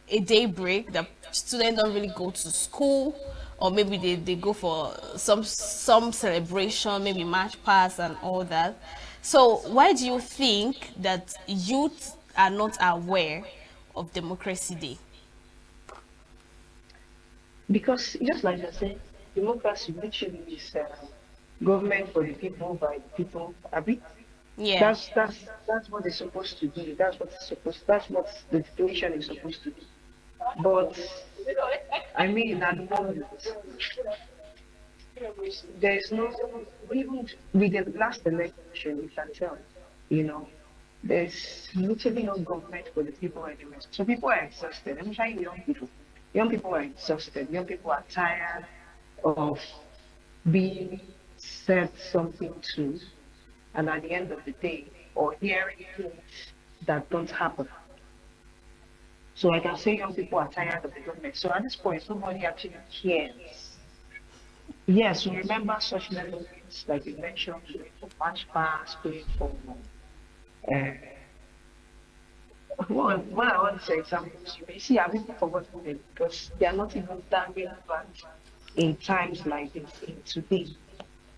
a day break. The students don't really go to school, or maybe they go for some celebration, maybe match pass and all that. So why do you think that youth are not aware of Democracy Day? Because just like I said, democracy literally is government for the people by the people. Abi? Yeah. That's what it's supposed to be. That's what the definition is supposed to be. But I mean, at the moment, there's no, even with the last election, you can tell, there's literally no government for the people anyway. So people are exhausted, especially young people. Young people are exhausted. Young people are tired of being said something to, and at the end of the day, or hearing things that don't happen. So I can say young people are tired of the government. So at this point, nobody actually cares. Yes, we remember such little things like you mentioned, doing for match pass, doing for what I want to say examples, you may see I've even forgotten them because they are not even that relevant in times like this,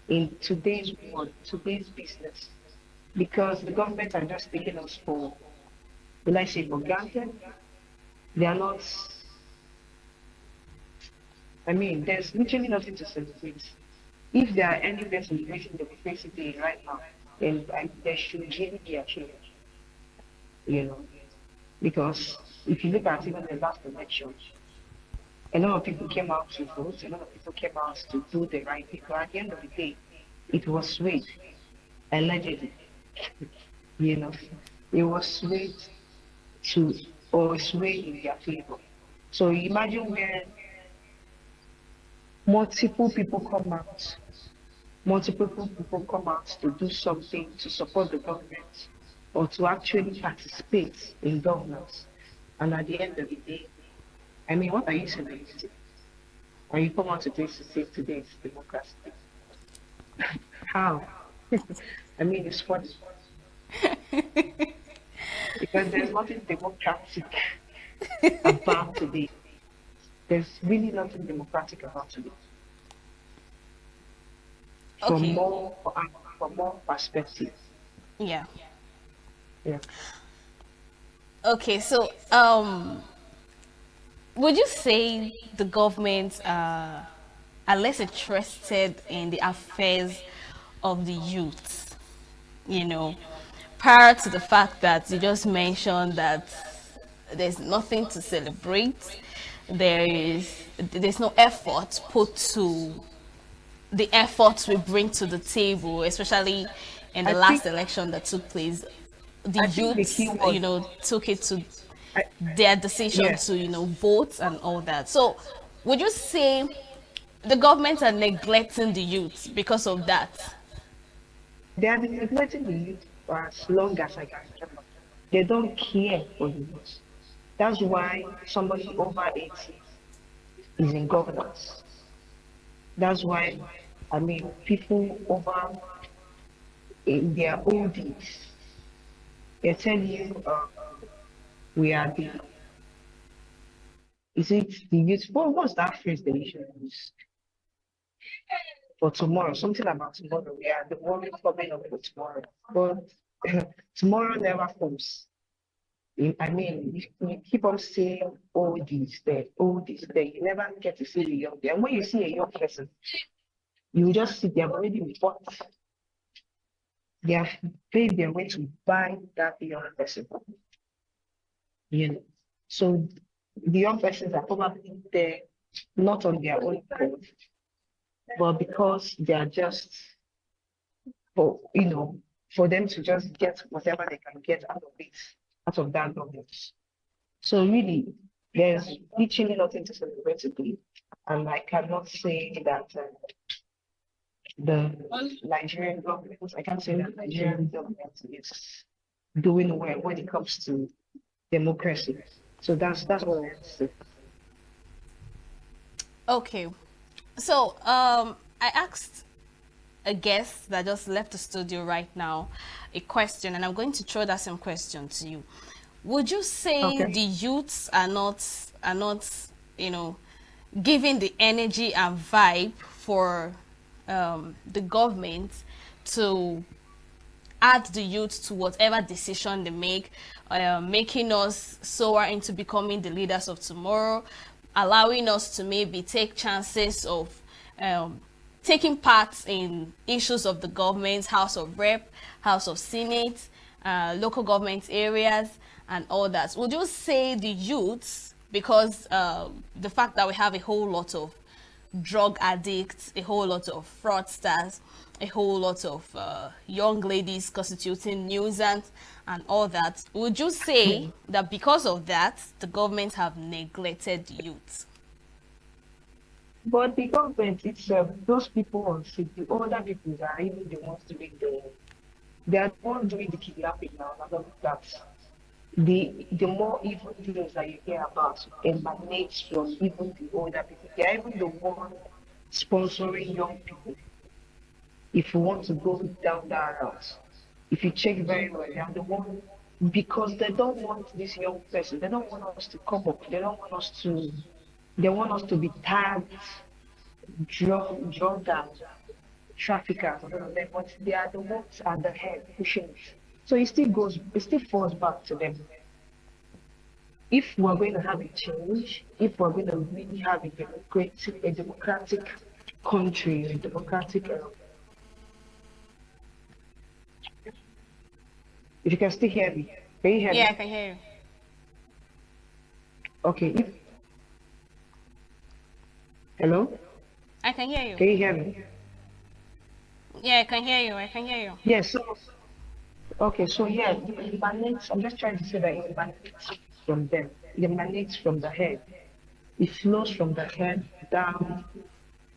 in today's world, today's business. Because the government are just taking us for, will I say, for granted. They are not, I mean, there's literally nothing to celebrate. If there are anywhere celebrating Democracy Day right now, then there should really be a change. Because if you look at even the last election, a lot of people came out to vote, a lot of people came out to do the right thing. But at the end of the day, it was swayed, allegedly, you know, it was swayed to or swayed in their favor. So imagine where multiple people come out, multiple people come out to do something to support the government or to actually participate in governance. And at the end of the day, I mean, what are you celebrating? And you come out today to say today is democracy. How? I mean, it's funny. Because there's nothing democratic about today. There's really nothing democratic about today. Okay. From more perspective. Yeah. Yeah. Okay, so would you say the government are less interested in the affairs of the youth? You know, prior to the fact that you just mentioned that there's nothing to celebrate, there's no effort put to the efforts we bring to the table, especially in the last election that took place. The youth, you know, took it to their decision to, you know, vote and all that. So would you say the government are neglecting the youth because of that? They have been neglecting the youth for as long as I can remember. They don't care for the youth. That's why somebody over 80 is in governance. That's why, I mean, people over in their old age, they tell you we are the, is it the youth? What's that phrase they usually use? For tomorrow, something about tomorrow. We are the one coming up for tomorrow. But tomorrow never comes. I mean, you keep on saying, oh, this day, oh, this day. You never get to see the young. And when you see a young person, you just see them already with what they have paid their way to buy that young person. You know, so the young persons are probably there not on their own code, but because they are just for them to just get whatever they can get out of it, out of that government. So really, there's literally nothing to celebrate today, and I cannot say that the Nigerian government. I can't say that Nigerian government is doing well when it comes to democracy. So that's what I have to say. Okay, so I asked a guest that just left the studio right now a question, and I'm going to throw that same question to you. Would you say the youths are not you know, giving the energy and vibe for the government to add the youth to whatever decision they make, making us soar into becoming the leaders of tomorrow, allowing us to maybe take chances of taking part in issues of the government, House of Rep, House of Senate, local government areas, and all that? Would you say the youths, because the fact that we have a whole lot of drug addicts, a whole lot of fraudsters, a whole lot of young ladies constituting nuisance and all that, would you say that because of that, the government have neglected youth? But the government itself, those people on sick, the older people are even the ones doing they are the ones doing the kidnapping now. And all that. The more evil things that you hear about emanates from even the older people. They are even the one sponsoring young people. If you want to go down that route, if you check very well, they are the one, because they don't want this young person. They don't want us to come up. They don't want us to. They want us to be tagged, drug and traffickers, but they are the ones at the head pushing it. So it still falls back to them. If we're going to have a change, if we're going to really have a democratic country, a democratic if you can still hear me, can you hear me? Yeah, I can hear you. Okay. Hello? I can hear you. Can you hear me? Yeah, I can hear you. I can hear you. Yes. So okay. So yeah, it emanates. I'm just trying to say that it emanates from them. It emanates from the head. It flows from the head down,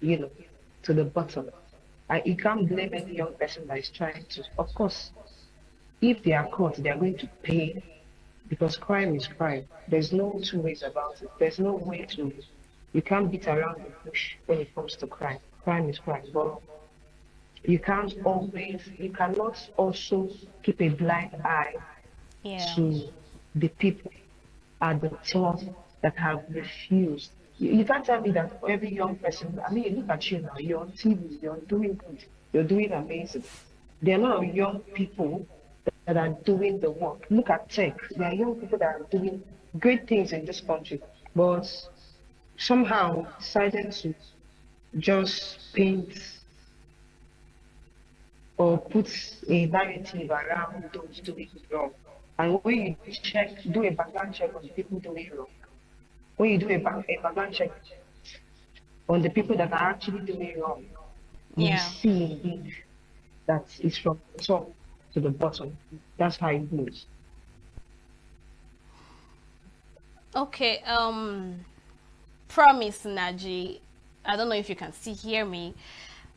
to the bottom. You can't blame any young person that is trying to. Of course, if they are caught, they are going to pay because crime is crime. There's no two ways about it. There's no way to. You can't beat around the bush when it comes to crime. Crime is crime. But you cannot also keep a blind eye Yeah. to the people at the top that have refused. You can't tell me that for every young person, I mean, look at you now, you're on TV, you're doing good, you're doing amazing. There are a lot of young people that are doing the work. Look at tech, there are young people that are doing great things in this country, but somehow decided to just paint or put a narrative around those doing wrong. And when you do a background check on the people doing wrong, when you do a background check on the people that are actually doing wrong, you see indeed that it's from the top to the bottom. That's how it goes. Okay, Promise Naji, I don't know if you can still hear me.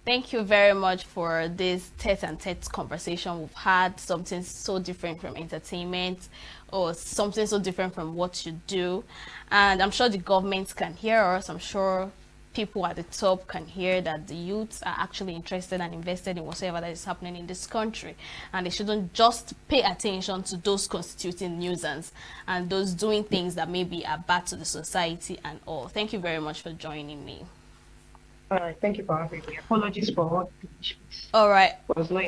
Thank you very much for this tete-a-tete conversation we've had, something so different from entertainment or something so different from what you do. And I'm sure the government can hear us. I'm sure people at the top can hear that the youths are actually interested and invested in whatever that is happening in this country. And they shouldn't just pay attention to those constituting nuisance and those doing things that maybe are bad to the society and all. Thank you very much for joining me. All right, thank you for having me. Apologies for all. All right,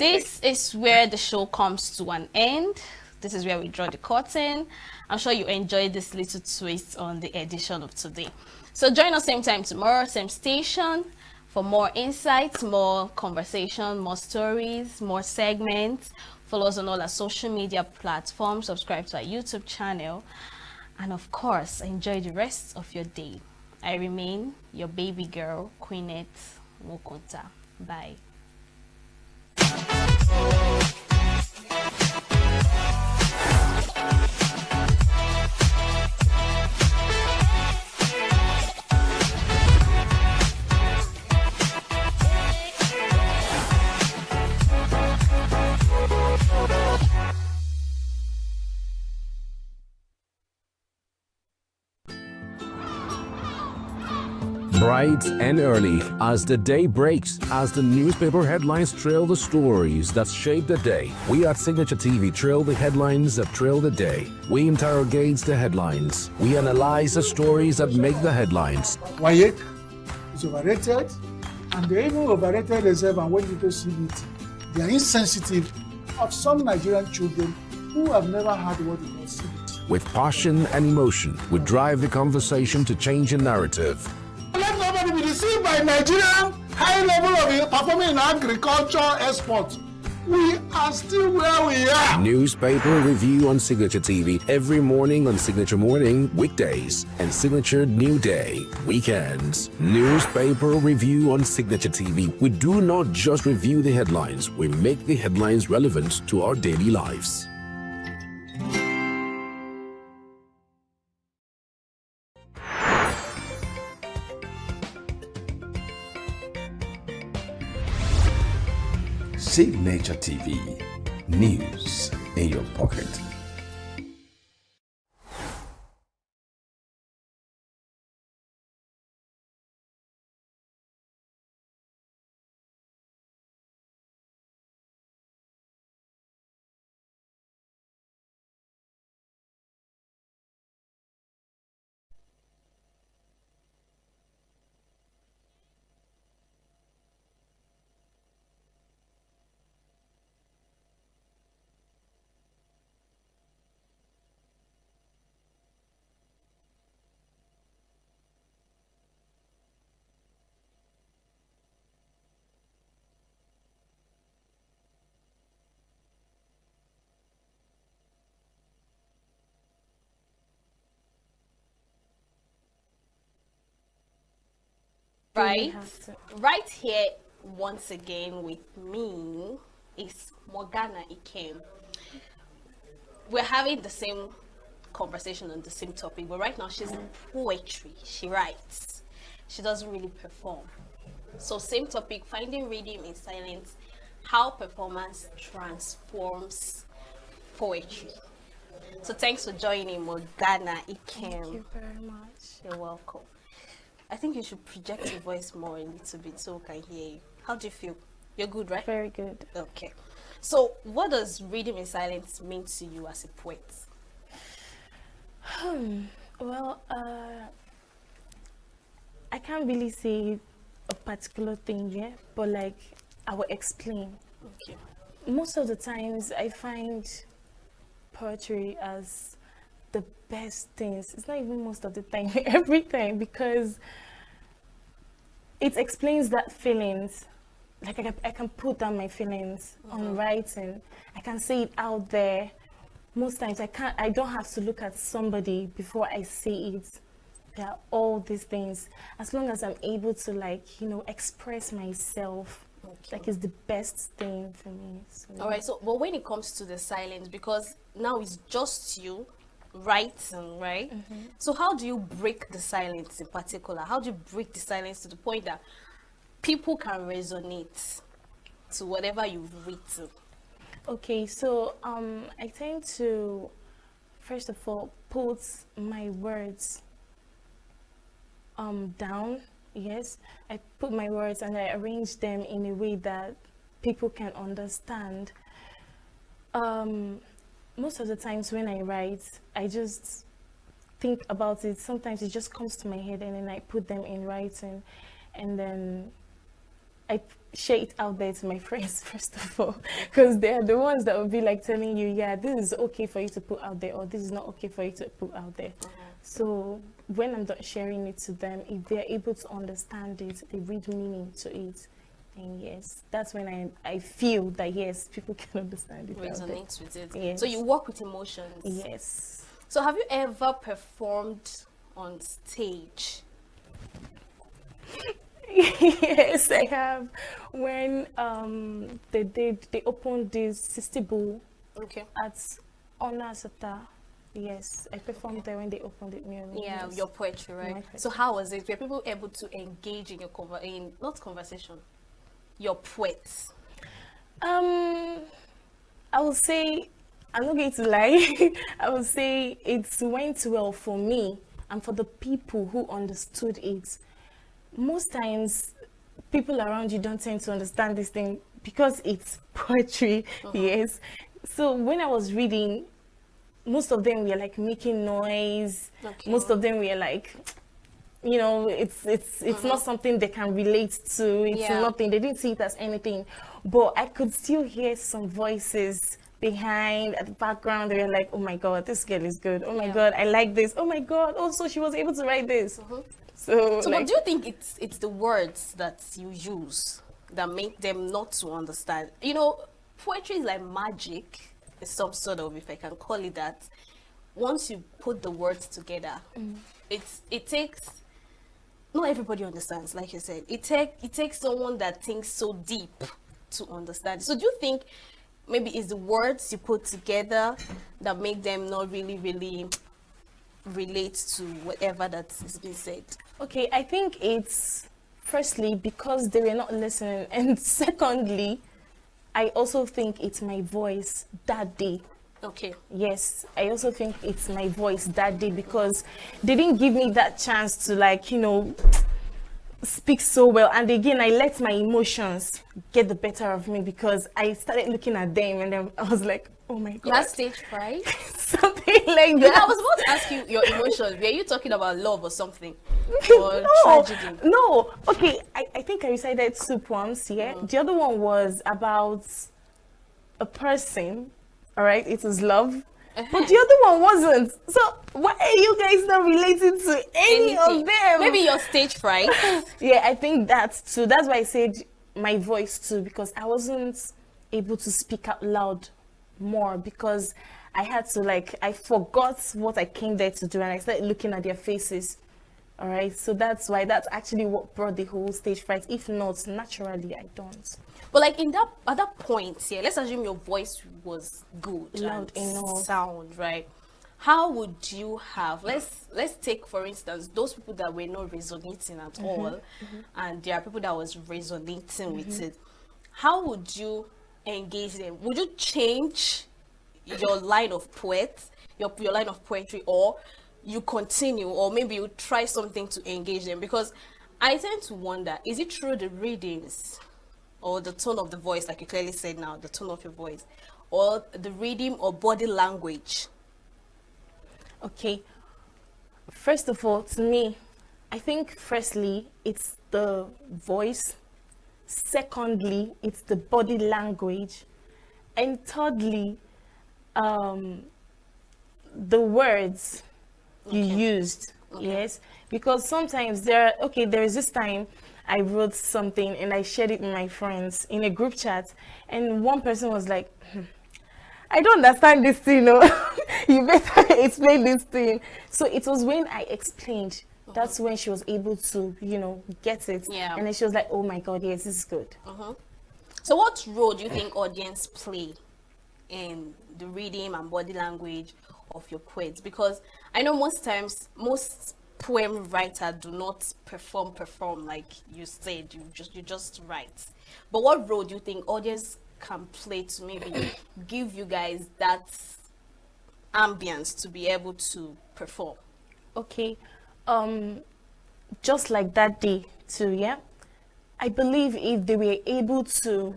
this is where the show comes to an end. This is where we draw the curtain. I'm sure you enjoyed this little twist on the edition of today. So join us same time tomorrow, same station, for more insights, more conversation, more stories, more segments. Follow us on all our social media platforms, subscribe to our YouTube channel, and of course, enjoy the rest of your day. I remain your baby girl, Queenette Mokonta. Bye. Bright and early, as the day breaks, as the newspaper headlines trail the stories that shape the day, we at Signature TV trail the headlines that trail the day. We interrogate the headlines. We analyze the stories that make the headlines. WAEC is overrated, and they even overrated themselves and went into CBT. They are insensitive of some Nigerian children who have never had what they call CBT. With passion and emotion, we drive the conversation to change the narrative. Let nobody be deceived by Nigerian high level of performing in agriculture export. We are still where we are. Newspaper review on Signature TV every morning on Signature Morning, weekdays, and Signature New Day, weekends. Newspaper review on Signature TV. We do not just review the headlines, we make the headlines relevant to our daily lives. Signature TV, news in your pocket. Right here once again with me is Morgana Ikem. We're having the same conversation on the same topic, but right now she's in poetry. She writes. She doesn't really perform. So same topic, finding rhythm in silence, how performance transforms poetry. So thanks for joining, Morgana Ikem. Thank you very much. You're welcome. I think you should project your voice more a little bit so we can hear you. How do you feel? You're good, right? Very good. Okay. So what does rhythm in silence mean to you as a poet? Well, I can't really say a particular thing yet, but like I will explain. Okay. Most of the times I find poetry as the best things. It's not even most of the time, every time, because it explains that feelings. Like I can put down my feelings on writing. I can say it out there. Most times I don't have to look at somebody before I say it. There are all these things. As long as I'm able to, like, you know, express myself, like, it's the best thing for me. So, All right, so but when it comes to the silence, because now it's just you writing, right? So how do you break the silence in particular? How do you break the silence to the point that people can resonate to whatever you've written? Okay, so I tend to, first of all, put my words down. Yes, I put my words and I arrange them in a way that people can understand. Most of the times when I write, I just think about it. Sometimes it just comes to my head and then I put them in writing, and then I share it out there to my friends first of all, because they are the ones that will be like telling you, yeah, this is okay for you to put out there, or this is not okay for you to put out there. So when I'm done sharing it to them, if they're able to understand it, they read meaning to it, then yes, that's when I feel that yes, people can understand it. Resonate with it. Yes. So you work with emotions. Yes. So have you ever performed on stage? Yes, I have. When they opened this Sistibu at Onasata. Yes, I performed there when they opened it. Yeah, yes. your poetry, right? My poetry. So how was it? Were people able to engage in your not conversation, your poets? I will say, I'm not going to lie. I will say it went well for me and for the people who understood it. Most times, people around you don't tend to understand this thing because it's poetry. Yes. So when I was reading, most of them were like making noise. Most of them were like, you know, it's not something they can relate to. It's nothing. They didn't see it as anything. But I could still hear some voices behind at the background. They were like, oh my God, this girl is good. Oh my God, I like this. Oh my God, also she was able to write this. So what do you think it's the words that you use that make them not to understand? You know, poetry is like magic. Some sort of, if I can call it that. Once you put the words together, it takes, not everybody understands, like you said. It takes someone that thinks so deep to understand. So do you think maybe it's the words you put together that make them not really relate to whatever that is being said? Okay, I think it's firstly because they were not listening, and secondly, I also think it's my voice that day. Okay. Yes, I also think it's my voice that day because they didn't give me that chance to, like, you know, speak so well. And again, I let my emotions get the better of me because I started looking at them and then I was like, oh my God. You had stage fright? Something like And that. I was about to ask you your emotions. Were you talking about love or something? Or No, tragedy? no. Okay, I think I recited two poems, yeah? The other one was about a person, all right? It was love. But the other one wasn't. So why are you guys not relating to any of them? Maybe your stage fright. Yeah, I think that's too. That's why I said my voice too, because I wasn't able to speak out loud more because I had to, like, I forgot what I came there to do and I started looking at their faces. All right, so that's why that's actually what brought the whole stage fright. If not, naturally, I don't. But like in that at that point, yeah, let's assume your voice was good, Loud and enough. sound, right? How would you have, let's take for instance those people that were not resonating at all, and there are people that was resonating with it. How would you engage them? Would you change your line of your line of poetry, or you continue, or maybe you try something to engage them? Because I tend to wonder, is it through the readings or the tone of the voice, like you clearly said now, the tone of your voice, or the rhythm or body language? Okay, first of all, to me, I think firstly, it's the voice. Secondly, it's the body language. And thirdly, the words you used. Yes, because sometimes there is this time I wrote something and I shared it with my friends in a group chat, and one person was like, I don't understand this thing, no. You better explain this thing. So it was when I explained, that's when she was able to, get it. Yeah. And then she was like, oh my God, yes, this is good. So what role do you think audience play in the rhythm and body language of your poets? Because I know most times, most poem writers do not perform like you said, you just write. But what role do you think audience can play to maybe give you guys that ambience to be able to perform? Okay, just like that day too, yeah. I believe if they were able to,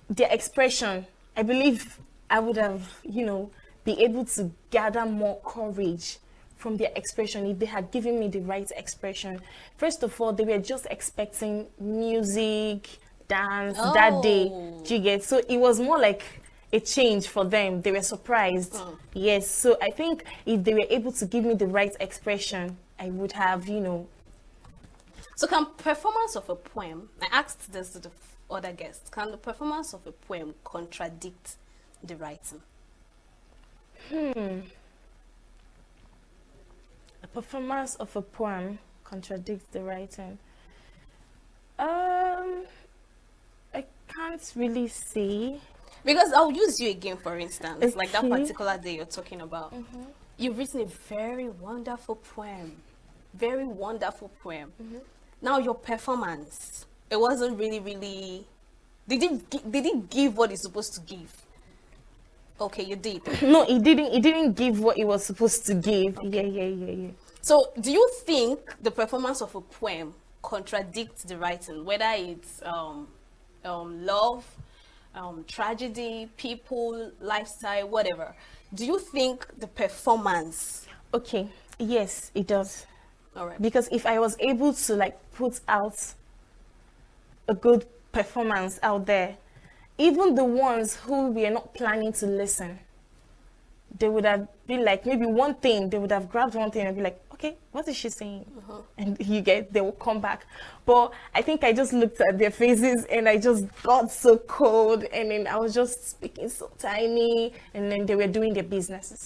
their expression, I believe I would have, be able to gather more courage from their expression if they had given me the right expression. First of all, they were just expecting music, dance that day. Do you get? So it was more like a change for them. They were surprised. Yes. So I think if they were able to give me the right expression, I would have, So can performance of a poem, I asked this to the other guests, can the performance of a poem contradict the writing? A performance of a poem contradicts the writing. I can't really say. Because I'll use you again, for instance, like that Okay. particular day you're talking about. You've written a very wonderful poem. Very wonderful poem. Now your performance, it wasn't really, did it give what it's supposed to give? Okay, you did. No, it didn't give what it was supposed to give. Okay. Yeah. So do you think the performance of a poem contradicts the writing, whether it's love, tragedy, people, lifestyle, whatever? Do you think the performance? Okay, yes, it does. All right. Because if I was able to put out a good performance out there, even the ones who were not planning to listen, they would have been like, maybe one thing, they would have grabbed one thing and be like, okay, what is she saying? And they will come back. But I think I just looked at their faces and I just got so cold, and then I was just speaking so tiny, and then they were doing their businesses.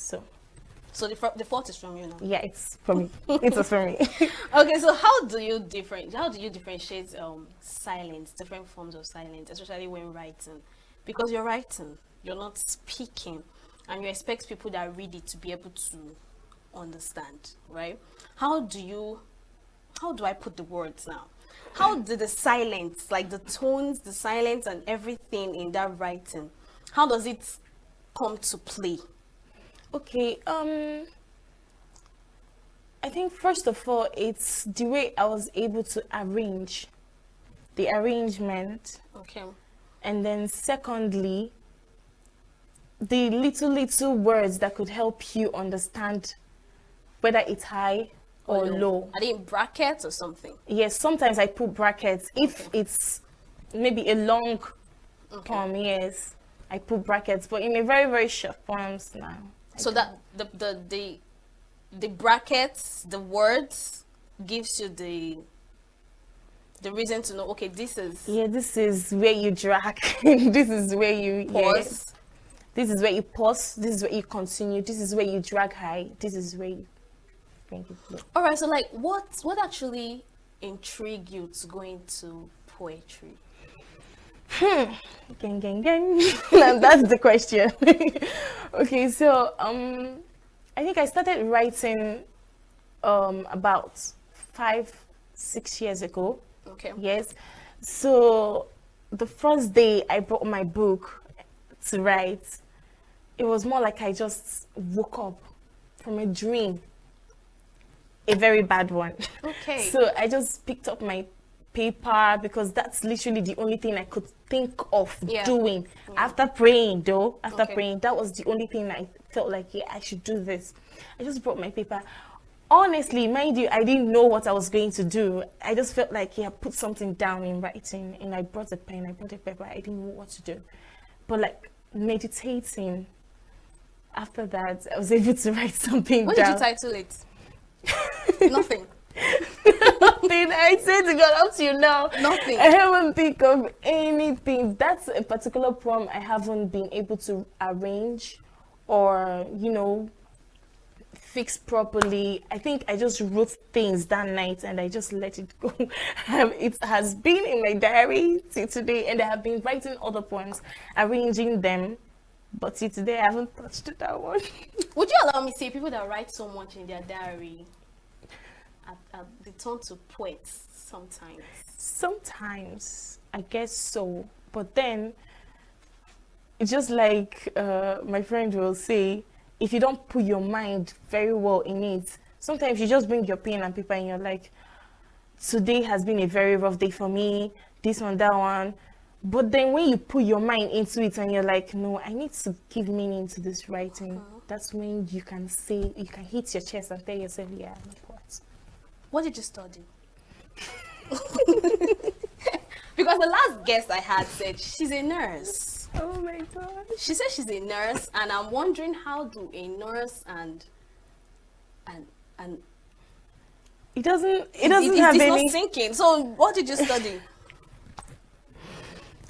So the fault is from you now. yeah, it's for me. It was for me. Okay, so how do you differentiate silence, different forms of silence, especially when writing? Because you're writing, you're not speaking, and you expect people that read it to be able to understand, right? How do I put the words now? How do the silence, like the tones, the silence and everything in that writing, how does it come to play? Okay, I think first of all, it's the way I was able to arrange the arrangement. Okay. And then secondly, the little words that could help you understand whether it's high or low. Are they in brackets or something? Yes, sometimes I put brackets. If it's maybe a long poem, yes, I put brackets. But in a very, very short poems now. So that the brackets, the words gives you the reason to know, okay, this is this is where you drag. This is where you pause. This is where you pause. This is where you continue. This is where you drag high. This is where you... bring it flow. All right, so like what actually intrigued you to go into poetry? Gang, gang, gang. Now that's the question. Okay, so I think I started writing about 5-6 years ago. Okay. Yes. So the first day I brought my book to write, it was more like I just woke up from a dream, a very bad one. Okay. So I just picked up my paper because that's literally the only thing I could think of doing. After praying, praying, that was the only thing I felt like, yeah, I should do this. I just brought my paper. Honestly, mind you, I didn't know what I was going to do. I just felt like, yeah, put something down in writing, and I brought a pen, I brought a paper. I didn't know what to do. But like meditating, after that, I was able to write something What down. did you title it? Nothing. Nothing. I said to God, up to you now. Nothing. I haven't think of anything. That's a particular poem I haven't been able to arrange or, you know, fix properly. I think I just wrote things that night and I just let it go. It has been in my diary till today, and I have been writing other poems, arranging them. But till today, I haven't touched that one. Would you allow me to say people that write so much in their diary, they turn to poets sometimes? Sometimes, I guess so. But then, it's just like my friend will say, if you don't put your mind very well in it, sometimes you just bring your pen and paper and you're like, today has been a very rough day for me, this one, that one. But then when you put your mind into it and you're like, no, I need to give meaning to this writing, that's when you can say, you can hit your chest and tell yourself, yeah, I'm a poet. What did you study? Because the last guest I had said she's a nurse. Oh my God. She said she's a nurse, and I'm wondering, how do a nurse and it doesn't have it's any. not sinking. So what did you study?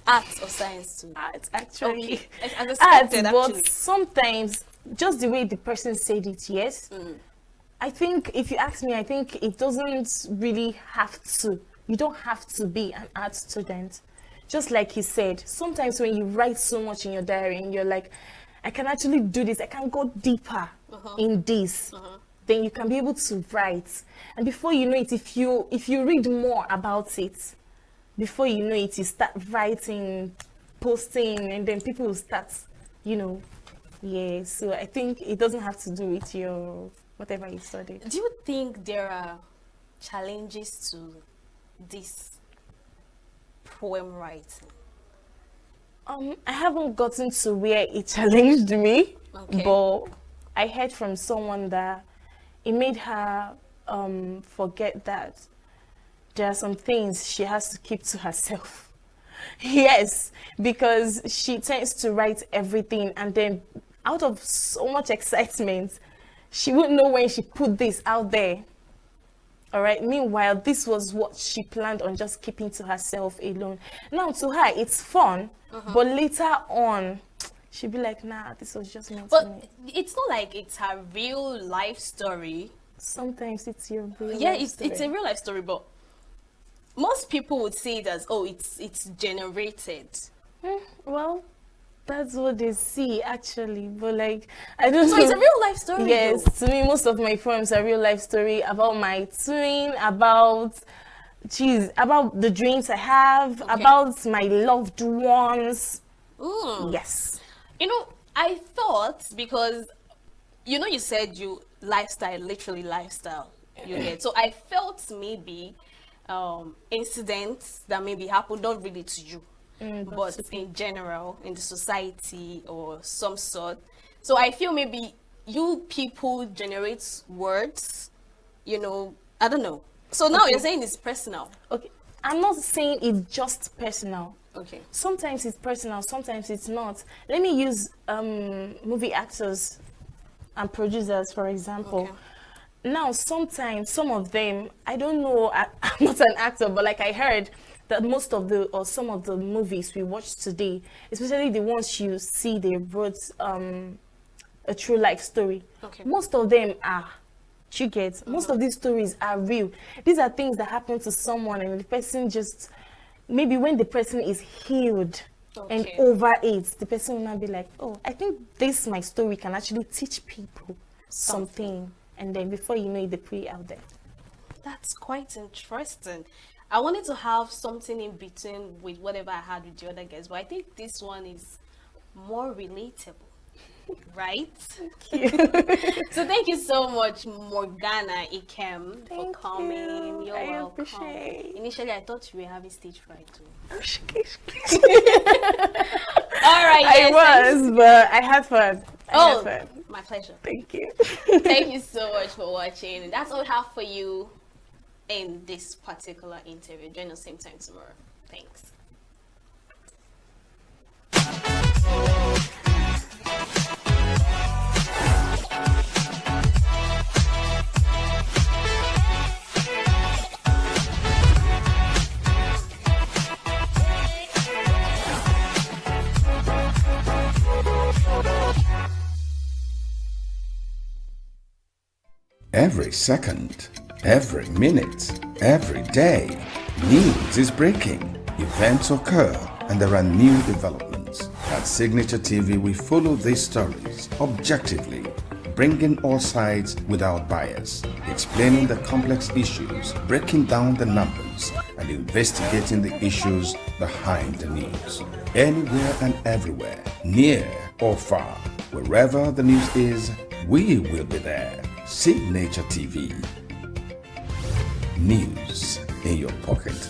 Arts or science too? Arts, actually. Okay. As Arts, expected, but actually. sometimes just the way the person said it, yes. I think if you ask me, I think it doesn't really have to. You don't have to be an art student. Just like he said, sometimes when you write so much in your diary and you're like, I can actually do this, I can go deeper in this, then you can be able to write. And before you know it, if you read more about it, before you know it, you start writing, posting, and then people will start, you know, yeah. So I think it doesn't have to do with your whatever you studied. Do you think there are challenges to this poem writing? I haven't gotten to where it challenged me, Okay. but I heard from someone that it made her forget that there are some things she has to keep to herself. Yes, because she tends to write everything, and then out of so much excitement, she wouldn't know when she put this out there. All right. Meanwhile, this was what she planned on just keeping to herself alone. Now, to her, it's fun, but later on, she'd be like, nah, this was just meant to me. But it's not like it's her real life story. Sometimes it's your real Yeah, life it's a real life story, but most people would say it as, oh, it's generated. Well, that's what they see actually, but like, I don't know. So it's a real life story. Yes, though. to me, most of my poems are real life story about my twin, about the dreams I have, about my loved ones. Yes. You know, I thought, because you said you lifestyle, literally lifestyle, you get. So I felt maybe incidents that maybe happened, not really to you, but in general, in the society or some sort. So I feel maybe you people generate words, I don't know. So now you're saying it's personal. Okay. I'm not saying it's just personal. Okay. Sometimes it's personal, sometimes it's not. Let me use movie actors and producers, for example. Okay. Now, sometimes, some of them, I don't know, I'm not an actor, but like I heard that some of the movies we watch today, especially the ones you see they wrote a true life story, Okay. most of them are You get? Most of these stories are real. These are things that happen to someone and the person just, maybe when the person is healed and over it, the person will not be like, oh, I think this, my story can actually teach people something. And then before you know it, they put it out there. That's quite interesting. I wanted to have something in between with whatever I had with the other guys, but I think this one is more relatable. Right? Thank you. So thank you so much, Morgana Ikem, for coming. You're welcome. Initially, I thought you were having stage fright too. All right. I was, but I had fun. Oh, my pleasure. Thank you. Thank you so much for watching. And that's all we have for you in this particular interview. Join us same time tomorrow. Thanks. Every second, every minute, every day, news is breaking, events occur, and there are new developments. At Signature TV, we follow these stories objectively, bringing all sides without bias, explaining the complex issues, breaking down the numbers, and investigating the issues behind the news. Anywhere and everywhere, near or far, wherever the news is, we will be there. Signature TV. News in your pocket.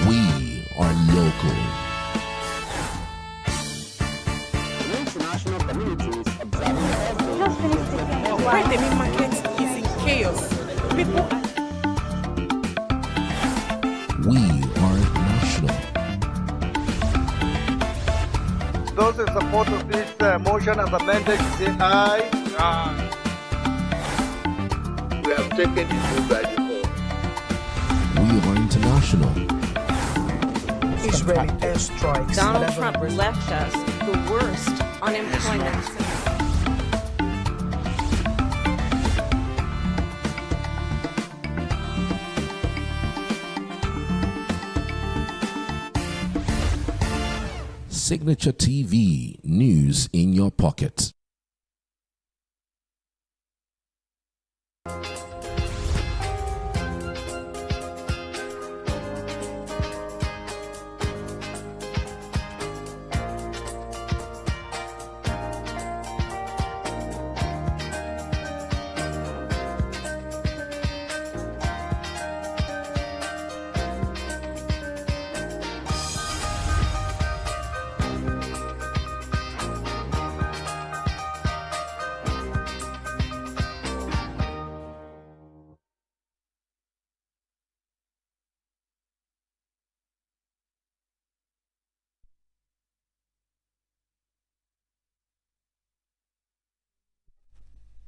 We are local. International communities observing Why the main market is in chaos. People We are national. Those in support of this motion as amended, say aye. Aye. We have taken it by default. We are international. Israeli airstrikes. Donald Trump left us the worst unemployment. Signature TV, news in your pocket.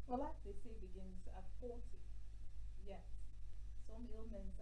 Well, life they say begins at 40. Yes, some ailments.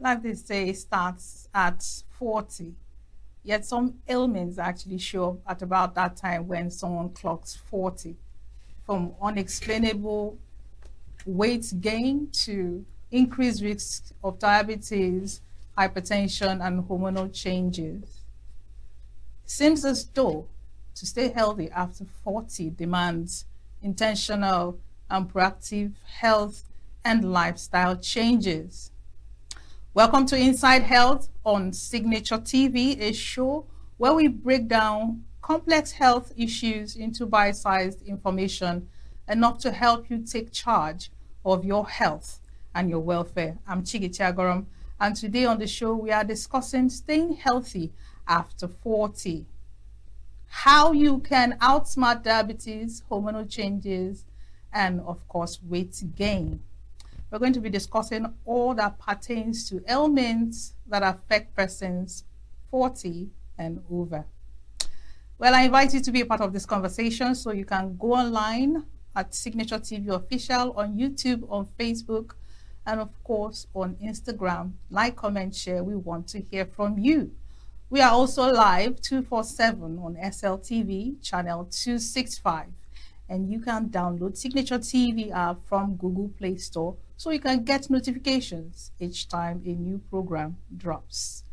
Like they say, starts at 40. Yet some ailments actually show up at about that time when someone clocks 40, from unexplainable weight gain to increased risk of diabetes, hypertension, and hormonal changes. Seems as though to stay healthy after 40 demands intentional and proactive health and lifestyle changes. Welcome to Inside Health on Signature TV, a show where we break down complex health issues into bite-sized information enough to help you take charge of your health and your welfare. I'm Chigi Tiagoram, and today on the show we are discussing staying healthy after 40. How you can outsmart diabetes, hormonal changes, and of course weight gain. We're going to be discussing all that pertains to ailments that affect persons 40 and over. Well, I invite you to be a part of this conversation, so you can go online at Signature TV Official on YouTube, on Facebook, and of course on Instagram. Like, comment, share. We want to hear from you. We are also live 247 on SLTV, channel 265. And you can download Signature TV app from Google Play Store so you can get notifications each time a new program drops.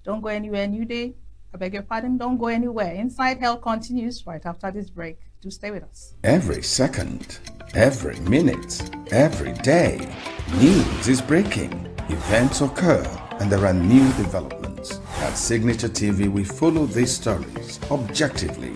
Don't go anywhere, New Day. I beg your pardon, don't go anywhere. Inside Health continues right after this break. Do stay with us. Every second, every minute, every day, news is breaking. Events occur and there are new developments. At Signature TV, we follow these stories objectively,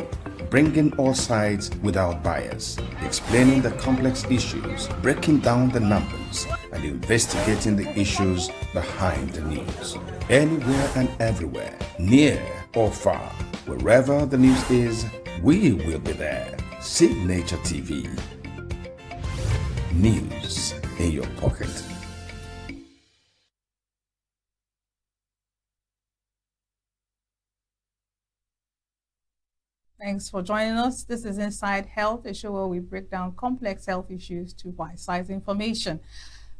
bringing all sides without bias, explaining the complex issues, breaking down the numbers, and investigating the issues behind the news. Anywhere and everywhere, near or far, wherever the news is, we will be there. Signature TV. News in your pocket. Thanks for joining us. This is Inside Health, a show where we break down complex health issues to bite-sized information.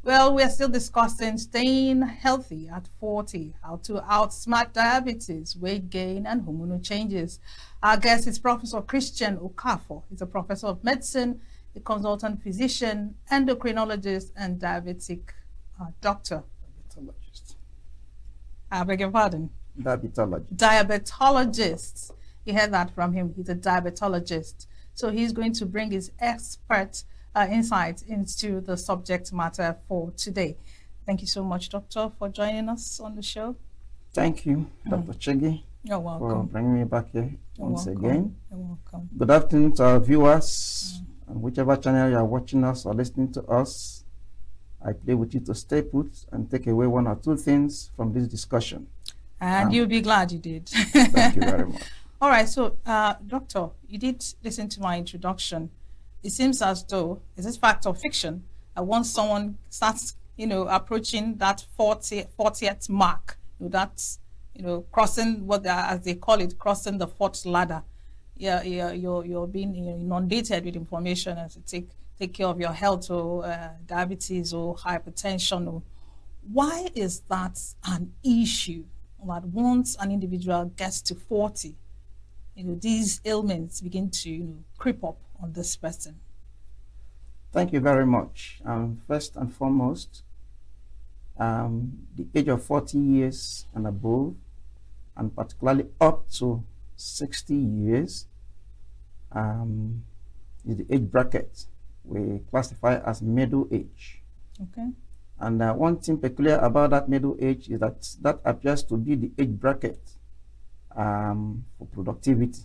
Well, we're still discussing staying healthy at 40, how to outsmart diabetes, weight gain, and hormonal changes. Our guest is Professor Christian Okafor. He's a professor of medicine, a consultant physician, endocrinologist, and diabetic doctor. Diabetologist. I beg your pardon? Diabetologist. Diabetologist. You heard that from him. He's a diabetologist. So he's going to bring his expert insights into the subject matter for today. Thank you so much, Doctor, for joining us on the show. Thank you, Dr. Chigi. You're welcome. For bringing me back here once again. You're welcome. Good afternoon to our viewers, on whichever channel you are watching us or listening to us. I play with you to stay put and take away one or two things from this discussion. And you'll be glad you did. Thank you very much. All right, so Doctor, you did listen to my introduction. It seems as though, is this fact or fiction, once someone starts, approaching that 40th mark, that's, crossing what as they call it, crossing the fourth ladder. Yeah, you're being inundated with information as to take care of your health or diabetes or hypertension. Or why is that an issue? That once an individual gets to 40, these ailments begin to creep up on this person. Thank you very much. First and foremost, the age of 40 years and above, and particularly up to 60 years, is the age bracket we classify as middle age. Okay. And one thing peculiar about that middle age is that appears to be the age bracket for productivity.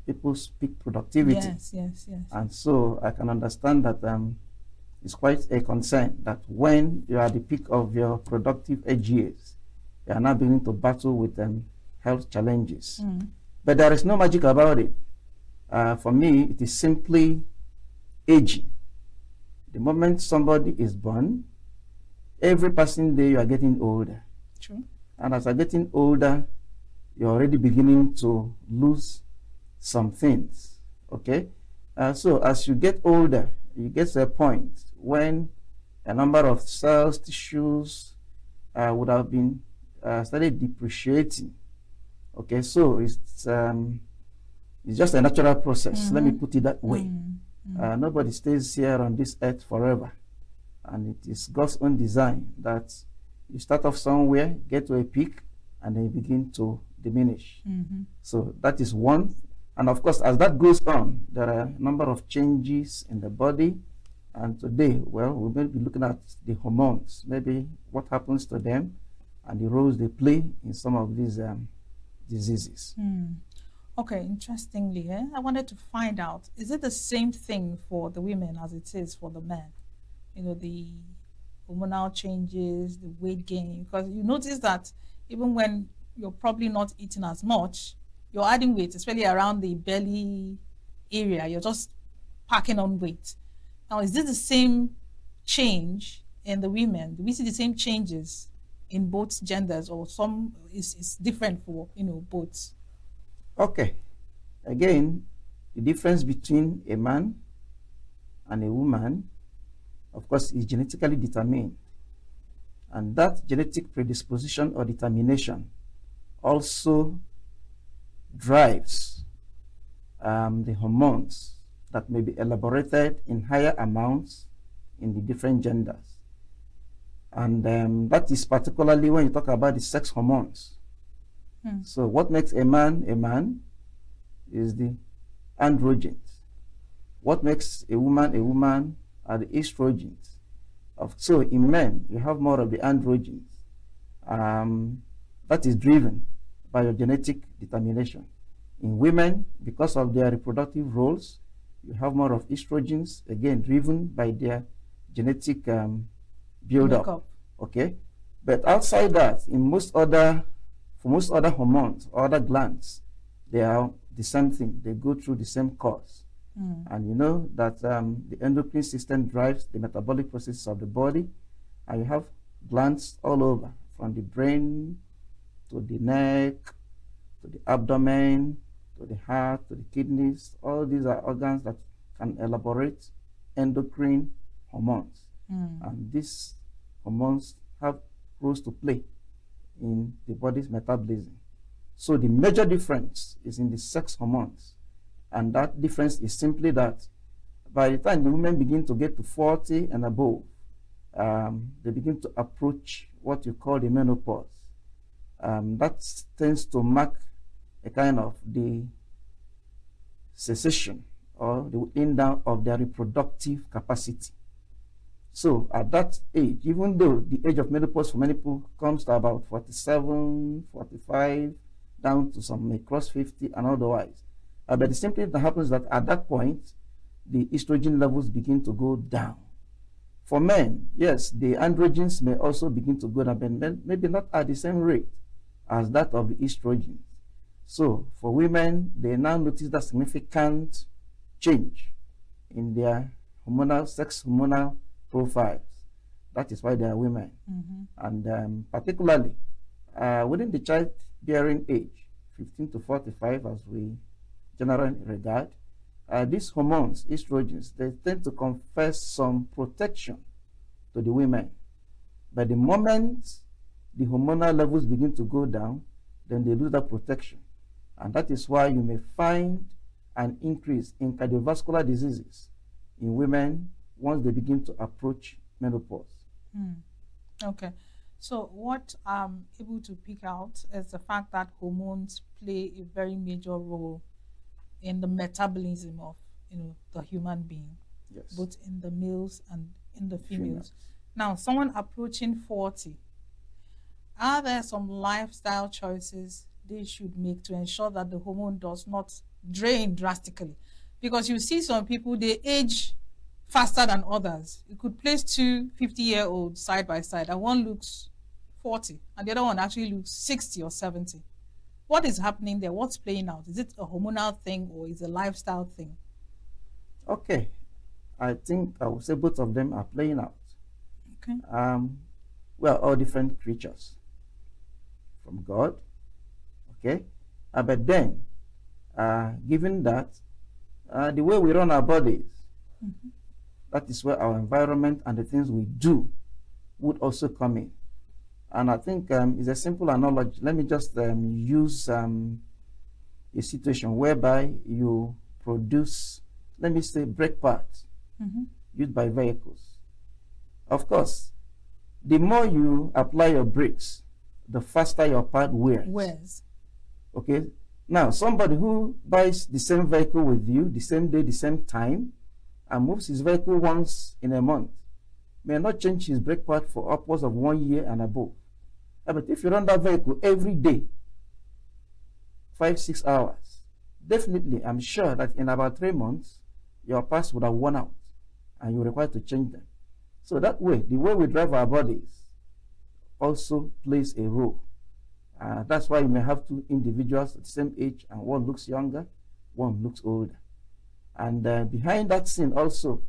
People speak productivity. Yes, yes, yes. And so I can understand that it's quite a concern that when you are at the peak of your productive age years, you are now beginning to battle with health challenges. But there is no magic about it. For me, it is simply aging. The moment somebody is born, every passing day you are getting older. True. And as you're getting older, you're already beginning to lose some things. Okay? So as you get older, you get to a point when a number of cells, tissues would have been started depreciating. Okay, so it's just a natural process. Let me put it that way. Nobody stays here on this earth forever. And it is God's own design that you start off somewhere, get to a peak, and then you begin to diminish. So that is one. And of course, as that goes on, there are a number of changes in the body. And today, well, we may be looking at the hormones, maybe what happens to them and the roles they play in some of these diseases. Okay, interestingly, I wanted to find out, is it the same thing for the women as it is for the men? The hormonal changes, the weight gain, because you notice that even when you're probably not eating as much, you're adding weight, especially around the belly area. You're just packing on weight. Now, is this the same change in the women? Do we see the same changes in both genders, or some is different for both? Okay. Again, the difference between a man and a woman, of course, is genetically determined. And that genetic predisposition or determination also drives the hormones that may be elaborated in higher amounts in the different genders. And that is particularly when you talk about the sex hormones. So what makes a man is the androgens. What makes a woman are the estrogens. So in men, you have more of the androgens. That is driven by your genetic determination. In women, because of their reproductive roles, you have more of estrogens, again, driven by their genetic build-up. Okay? But outside that, for most other hormones, other glands, they are the same thing. They go through the same course. And you know that the endocrine system drives the metabolic processes of the body, and you have glands all over, from the brain to the neck, to the abdomen, to the heart, to the kidneys. All these are organs that can elaborate endocrine hormones. And these hormones have roles to play in the body's metabolism. So the major difference is in the sex hormones. And that difference is simply that by the time the women begin to get to 40 and above, they begin to approach what you call the menopause. That tends to mark a kind of the cessation or the end down of their reproductive capacity. So at that age, even though the age of menopause for many people comes to about 47, 45, down to some may cross 50 and otherwise. But the same thing that happens that at that point, the estrogen levels begin to go down. For men, yes, the androgens may also begin to go down, but maybe not at the same rate as that of the estrogens. So for women, they now notice that significant change in their sex hormonal profiles. That is why they are women. And particularly within the childbearing age, 15 to 45, as we generally regard, these hormones, estrogens, they tend to confer some protection to the women. But the moment the hormonal levels begin to go down, then they lose that protection. And that is why you may find an increase in cardiovascular diseases in women once they begin to approach menopause. Okay. So what I'm able to pick out is the fact that hormones play a very major role in the metabolism of the human being, yes, both in the males and in the females. Now, someone approaching 40, are there some lifestyle choices they should make to ensure that the hormone does not drain drastically? Because you see some people, they age faster than others. You could place two 50-year-olds side by side, and one looks 40, and the other one actually looks 60 or 70. What is happening there? What's playing out? Is it a hormonal thing or is it a lifestyle thing? Okay, I think I would say both of them are playing out. Okay. We are all different creatures from God. Okay, but then, given that, the way we run our bodies, that is where our environment and the things we do would also come in. And I think it's a simple analogy. Let me just use a situation whereby you produce, let me say, brake parts used by vehicles. Of course, the more you apply your brakes, the faster your part wears. Okay. Now, somebody who buys the same vehicle with you, the same day, the same time, and moves his vehicle once in a month, may not change his brake pad for upwards of 1 year and above. But if you run that vehicle every day, 5-6 hours, definitely, I'm sure that in about 3 months, your parts would have worn out, and you're required to change them. So that way, the way we drive our bodies also plays a role. That's why you may have two individuals at the same age, and one looks younger, one looks older. And behind that scene also,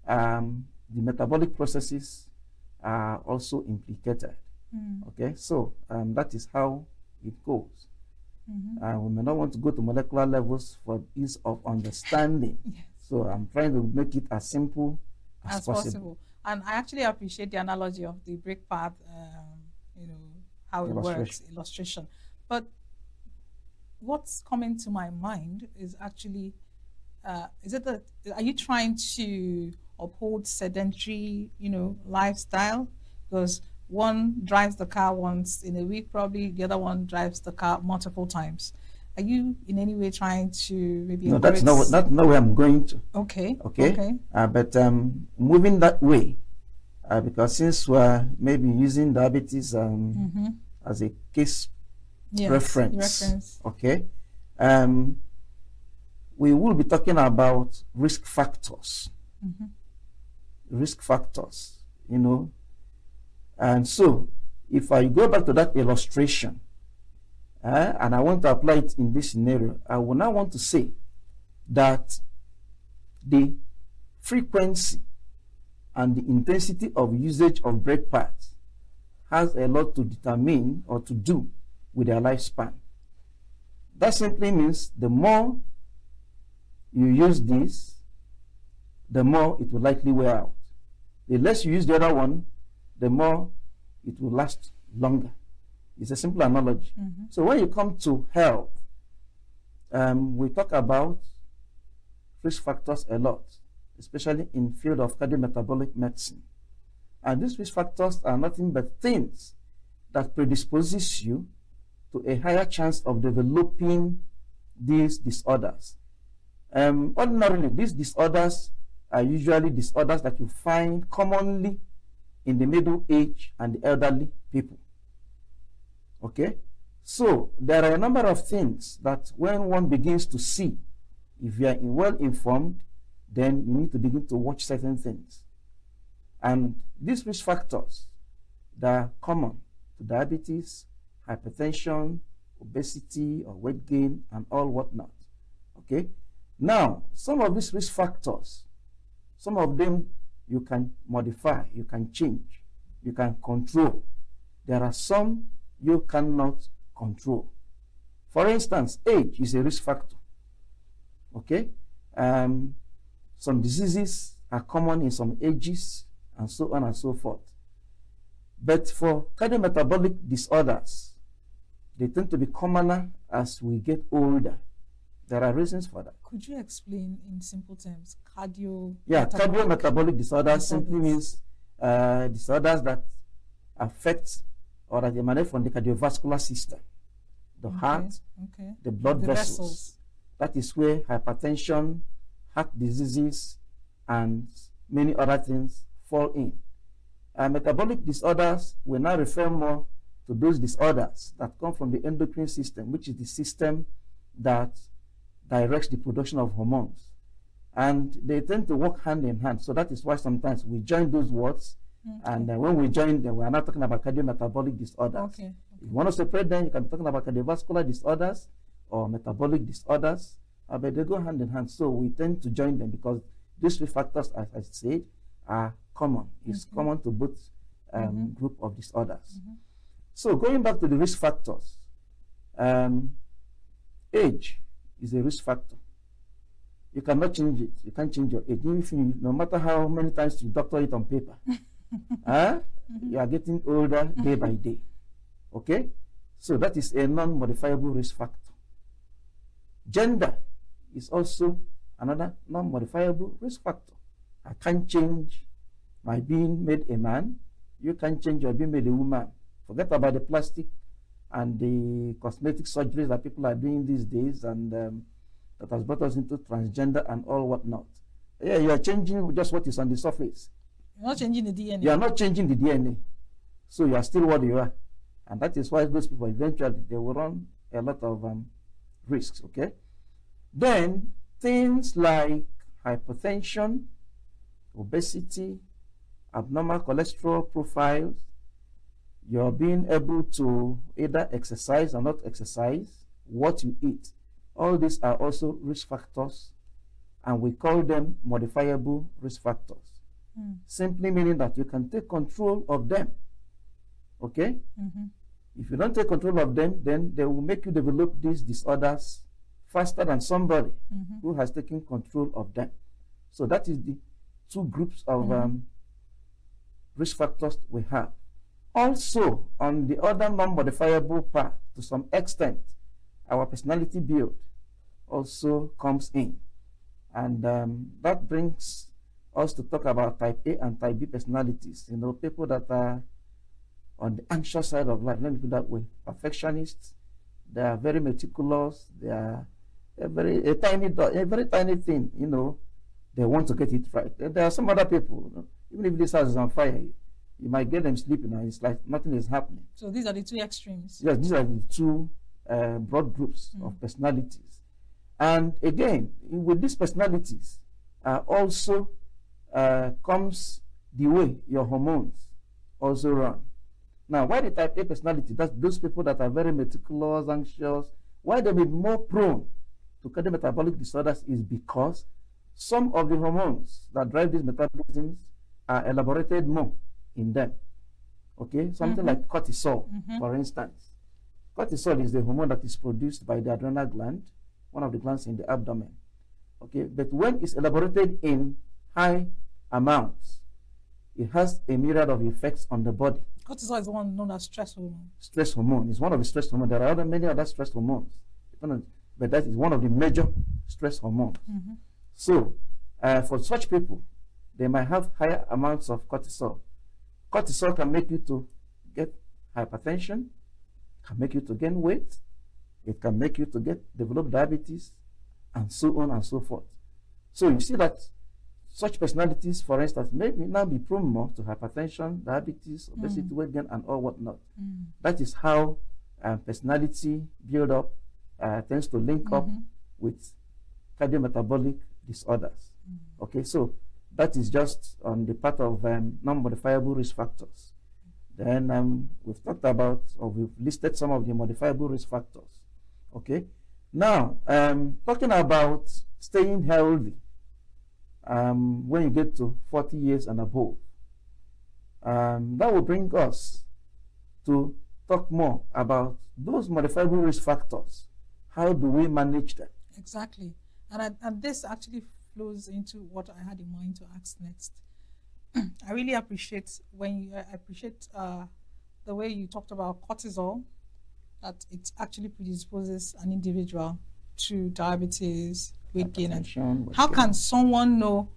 the metabolic processes are also implicated. Okay, so that is how it goes. We may not want to go to molecular levels for ease of understanding. Yes. So I'm trying to make it as simple as possible. And I actually appreciate the analogy of the brake pad, how it works, illustration. But what's coming to my mind is actually, are you trying to uphold sedentary, lifestyle? Because one drives the car once in a week, probably the other one drives the car multiple times. Are you in any way trying to maybe? No, that's not where I'm going to. Okay. But moving that way, because since we're maybe using diabetes as a case reference, okay, we will be talking about risk factors. Risk factors, and so if I go back to that illustration, and I want to apply it in this scenario, I will now want to say that the frequency and the intensity of usage of brake pads has a lot to determine or to do with their lifespan. That simply means the more you use this, the more it will likely wear out. The less you use the other one, the more it will last longer. It's a simple analogy. So when you come to health, we talk about risk factors a lot, especially in field of cardiometabolic medicine. And these risk factors are nothing but things that predisposes you to a higher chance of developing these disorders. Ordinarily, these disorders are usually disorders that you find commonly in the middle age and the elderly people. Okay? So there are a number of things that when one begins to see, if you are well informed, then you need to begin to watch certain things. And these risk factors that are common to diabetes, hypertension, obesity, or weight gain, and all whatnot. Okay? Now, some of these risk factors, some of them you can modify, you can change, you can control. There are some you cannot control. For instance, age is a risk factor. Okay? Some diseases are common in some ages, and so on and so forth. But for cardiometabolic disorders, they tend to be commoner as we get older. There are reasons for that. Could you explain in simple terms cardiometabolic disorders simply means disorders that affect or that emanate from the cardiovascular system, the heart, the blood vessels. That is where hypertension, heart diseases, and many other things fall in. Metabolic disorders will now refer more to those disorders that come from the endocrine system, which is the system that directs the production of hormones. And they tend to work hand in hand. So that is why sometimes we join those words. And when we join them, we are not talking about cardiometabolic disorders. Okay. If you want to separate them, you can be talking about cardiovascular disorders or metabolic disorders, but they go hand in hand. So we tend to join them because these three factors, as I said, are common. It's common to both group of disorders. So going back to the risk factors, age is a risk factor. You cannot change it. You can't change your age. If you, no matter how many times you doctor it on paper, you are getting older day by day. Okay? So that is a non-modifiable risk factor. Gender is also another non-modifiable risk factor. I can't change my being made a man. You can't change your being made a woman. Forget about the plastic and the cosmetic surgeries that people are doing these days, and that has brought us into transgender and all whatnot. Yeah, you are changing just what is on the surface. You're not changing the DNA. You are not changing the DNA. So you are still what you are. And that is why those people eventually, they will run a lot of risks, okay? Then things like hypertension, obesity, abnormal cholesterol profiles, you're being able to either exercise or not exercise, what you eat. All these are also risk factors, and we call them modifiable risk factors. Simply meaning that you can take control of them. Okay? If you don't take control of them, then they will make you develop these disorders faster than somebody who has taken control of them. So that is the two groups of risk factors we have. Also, on the other non-modifiable part, to some extent, our personality build also comes in. And that brings us to talk about type A and type B personalities. You know, people that are on the anxious side of life, let me put it that way. Perfectionists, they are very meticulous, they are a very tiny thing, you know, they want to get it right. There are some other people, you know, even if this house is on fire, you might get them sleeping and it's like nothing is happening. So these are the two extremes. Yes, these are the two broad groups of personalities. And again, with these personalities also comes the way your hormones also run. Now, why the type A personality, that's those people that are very meticulous, anxious, why they may be more prone to cardiometabolic disorders is because some of the hormones that drive these metabolisms are elaborated more in them. Okay, something like cortisol, for instance. Cortisol is the hormone that is produced by the adrenal gland, one of the glands in the abdomen. Okay, but when it's elaborated in high amounts, it has a myriad of effects on the body. Cortisol is the one known as stress hormone. Stress hormone is one of the stress hormones. There are many other stress hormones, but that is one of the major stress hormones. So, for such people, they might have higher amounts of cortisol. Cortisol can make you to get hypertension, can make you to gain weight, it can make you to develop diabetes, and so on and so forth. So you see that such personalities, for instance, may now be prone more to hypertension, diabetes, obesity, weight gain, and all whatnot. That is how personality build-up tends to link up with cardiometabolic disorders. Okay, so that is just on the part of non-modifiable risk factors. Then we've talked about, or we've listed some of the modifiable risk factors. Okay, now talking about staying healthy when you get to 40 years and above, that will bring us to talk more about those modifiable risk factors. How do we manage them? Exactly, and this actually flows into what I had in mind to ask next. I really appreciate the way you talked about cortisol, that it actually predisposes an individual to diabetes, weight gain. And how can someone know,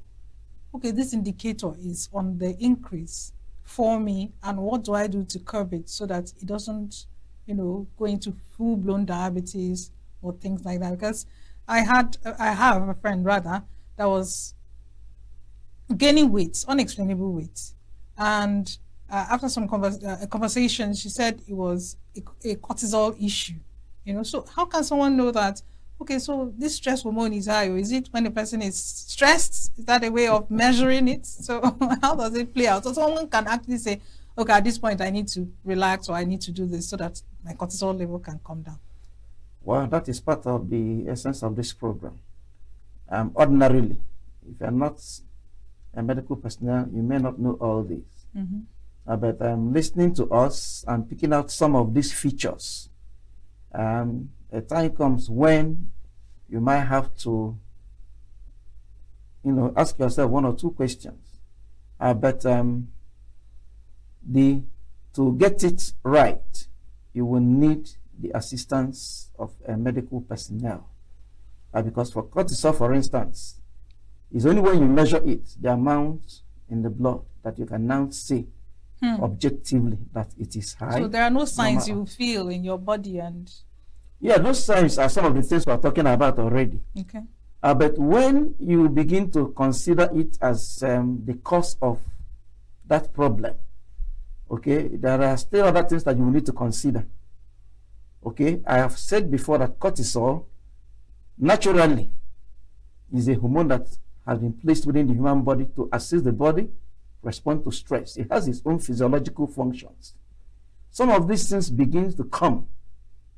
okay, this indicator is on the increase for me, and what do I do to curb it so that it doesn't, go into full-blown diabetes or things like that? Because I have a friend rather that was gaining weight, unexplainable weight, and after some conversation, she said it was a cortisol issue. So how can someone know that? Okay, so this stress hormone is high, or is it when the person is stressed? Is that a way of measuring it? So how does it play out? So someone can actually say, okay, at this point I need to relax, or I need to do this so that my cortisol level can come down. Well, that is part of the essence of this program. Ordinarily, if you're not a medical personnel, you may not know all this. But listening to us and picking out some of these features, a time comes when you might have to, ask yourself one or two questions. But to get it right, you will need the assistance of a medical personnel. Because for cortisol, for instance, it's only when you measure it, the amount in the blood, that you can now say objectively that it is high. So there are no signs you feel in your body, and yeah, those signs are some of the things we're talking about already. Okay. But when you begin to consider it as the cause of that problem, okay, there are still other things that you will need to consider. Okay, I have said before that cortisol naturally is a hormone that has been placed within the human body to assist the body respond to stress. It has its own physiological functions. Some of these things begin to come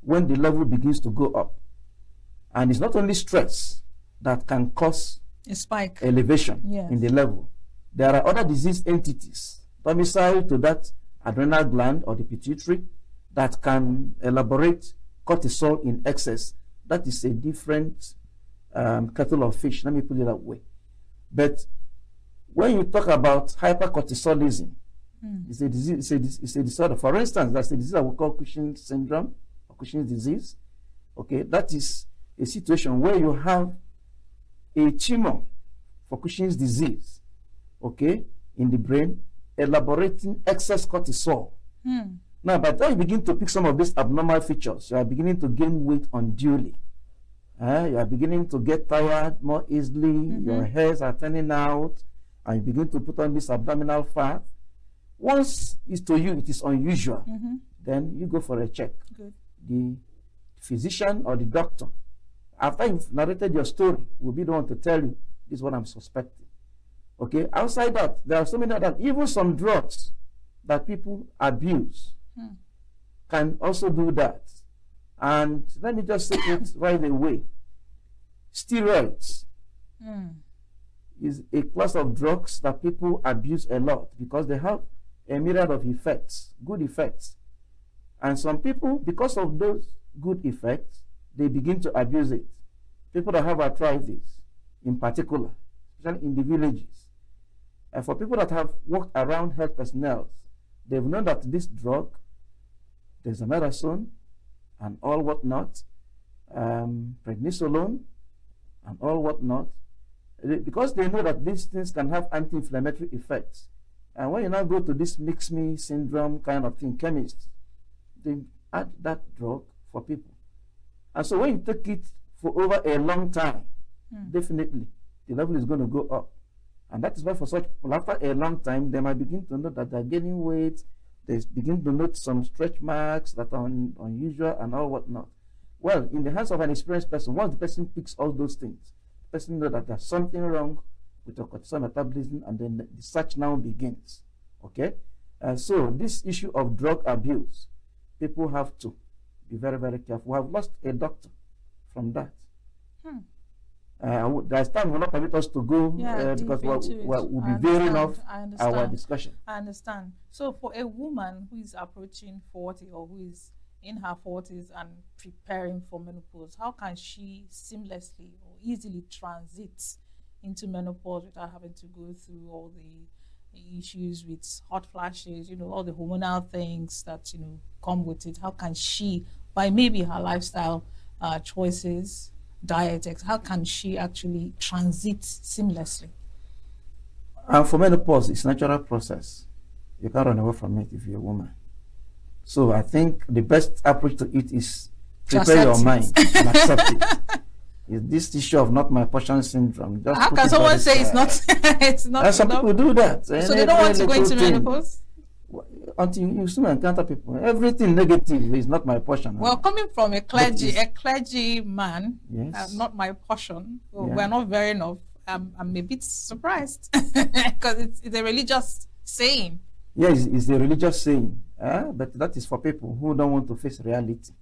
when the level begins to go up. And it's not only stress that can cause a spike, elevation in the level. There are other disease entities, domicile to that adrenal gland or the pituitary, that can elaborate cortisol in excess. That is a different kettle of fish, let me put it that way. But when you talk about hypercortisolism, it's a disease, it's a disorder. For instance, that's a disease that we call Cushing's syndrome or Cushing's disease. Okay, that is a situation where you have a tumor for Cushing's disease, okay, in the brain, elaborating excess cortisol. Now, by the time you begin to pick some of these abnormal features, you are beginning to gain weight unduly. You are beginning to get tired more easily. Your hairs are turning out, and you begin to put on this abdominal fat. Once it's to you, it is unusual. Then you go for a check. Good. The physician or the doctor, after you've narrated your story, will be the one to tell you, this is what I'm suspecting. Okay. Outside that, there are so many other, even some drugs that people abuse can also do that. And let me just say it right away. Steroids is a class of drugs that people abuse a lot because they have a myriad of effects, good effects. And some people, because of those good effects, they begin to abuse it. People that have arthritis, in particular, especially in the villages. And for people that have worked around health personnel, they've known that this drug, there's a medicine, and all whatnot, prednisolone, and all whatnot, because they know that these things can have anti-inflammatory effects. And when you now go to this mix-me syndrome kind of thing, chemists, they add that drug for people. And so when you take it for over a long time, definitely, the level is going to go up. And that is why for such people, after a long time, they might begin to know that they're gaining weight, they begin to note some stretch marks that are unusual and all whatnot. Well, in the hands of an experienced person, once the person picks all those things, the person knows that there's something wrong with your cortisol metabolism, and then the search now begins. Okay? So this issue of drug abuse, people have to be very, very careful. We have lost a doctor from that. There's time will not permit us to go because we'll be veering off our discussion. I understand. So for a woman who is approaching 40 or who is in her 40s and preparing for menopause, how can she seamlessly or easily transit into menopause without having to go through all the issues with hot flashes, all the hormonal things that, come with it? How can she, by maybe her lifestyle choices, diet, how can she actually transit seamlessly? For menopause, it's a natural process. You can't run away from it if you're a woman. So I think the best approach to it is prepare your mind and accept it. It's this issue of not my portion syndrome. Just how can someone say it's not? It's not. And some people do that. So they don't want to go into menopause? until you soon encounter people. Everything negative is not my portion. Well, coming from a clergyman, yes. not my portion. Yeah. We're not very enough. I'm a bit surprised because it's a religious saying. Yes, it's a religious saying, but that is for people who don't want to face reality.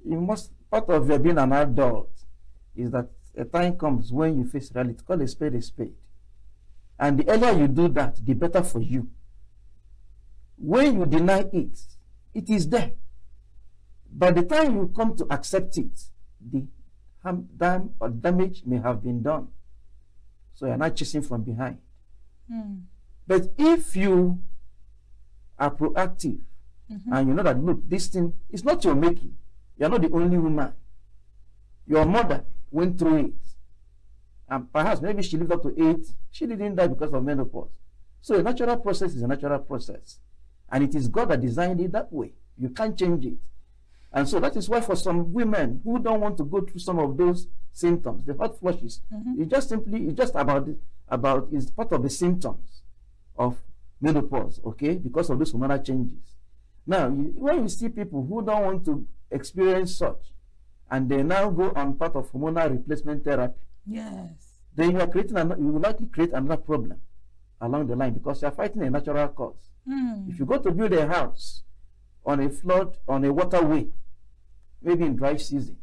You must, part of being an adult is that a time comes when you face reality. Call a spade a spade. And the earlier you do that, the better for you. When you deny it, it is there. By the time you come to accept it, the harm or damage may have been done. So you're not chasing from behind. But if you are proactive and you know that, look, this thing is not your making. You're not the only woman. Your mother went through it. And perhaps maybe she lived up to 8. She didn't die because of menopause. So a natural process is a natural process. And it is God that designed it that way. You can't change it. And so that is why for some women who don't want to go through some of those symptoms, the hot flushes, it's part of the symptoms of menopause, okay, because of those hormonal changes. Now, when you see people who don't want to experience such, and they now go on part of hormonal replacement therapy, yes, then you will likely create another problem along the line because you are fighting a natural cause. If you go to build a house on a flood, on a waterway, maybe in dry season,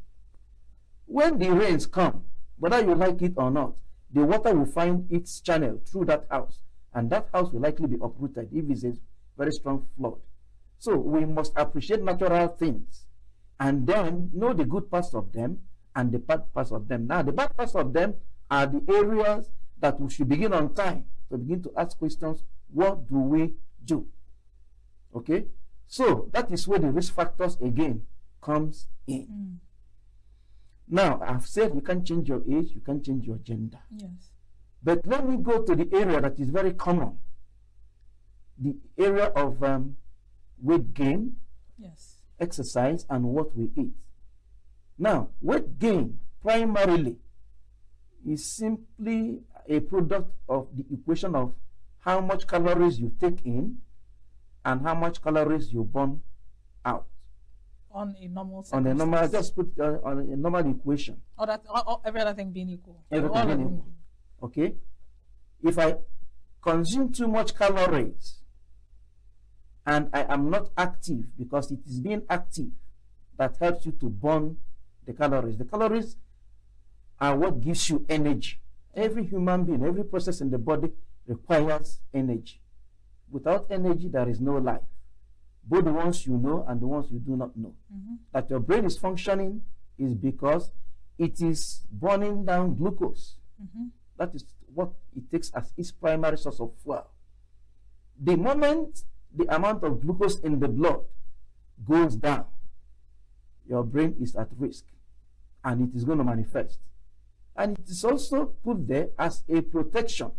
when the rains come, whether you like it or not, the water will find its channel through that house, and that house will likely be uprooted if it's a very strong flood. So we must appreciate natural things and then know the good parts of them and the bad parts of them. Now, the bad parts of them are the areas that we should begin on time to begin to ask questions. What do we do? Okay? So that is where the risk factors again comes in. Now, I've said you can't change your age, you can't change your gender. Yes. But let me go to the area that is very common. The area of weight gain, yes, exercise, and what we eat. Now, weight gain primarily is simply a product of the equation of how much calories you take in and how much calories you burn out. On a normal On a normal, just put on a normal equation. Every other thing being equal. Everything being equal. Okay? If I consume too much calories and I am not active, because it is being active that helps you to burn the calories. The calories are what gives you energy. Every human being, every process in the body requires energy. Without energy, there is no life. Both the ones you know and the ones you do not know. That your brain is functioning is because it is burning down glucose. That is what it takes as its primary source of fuel. The moment the amount of glucose in the blood goes down, your brain is at risk and it is going to manifest. And it is also put there as a protection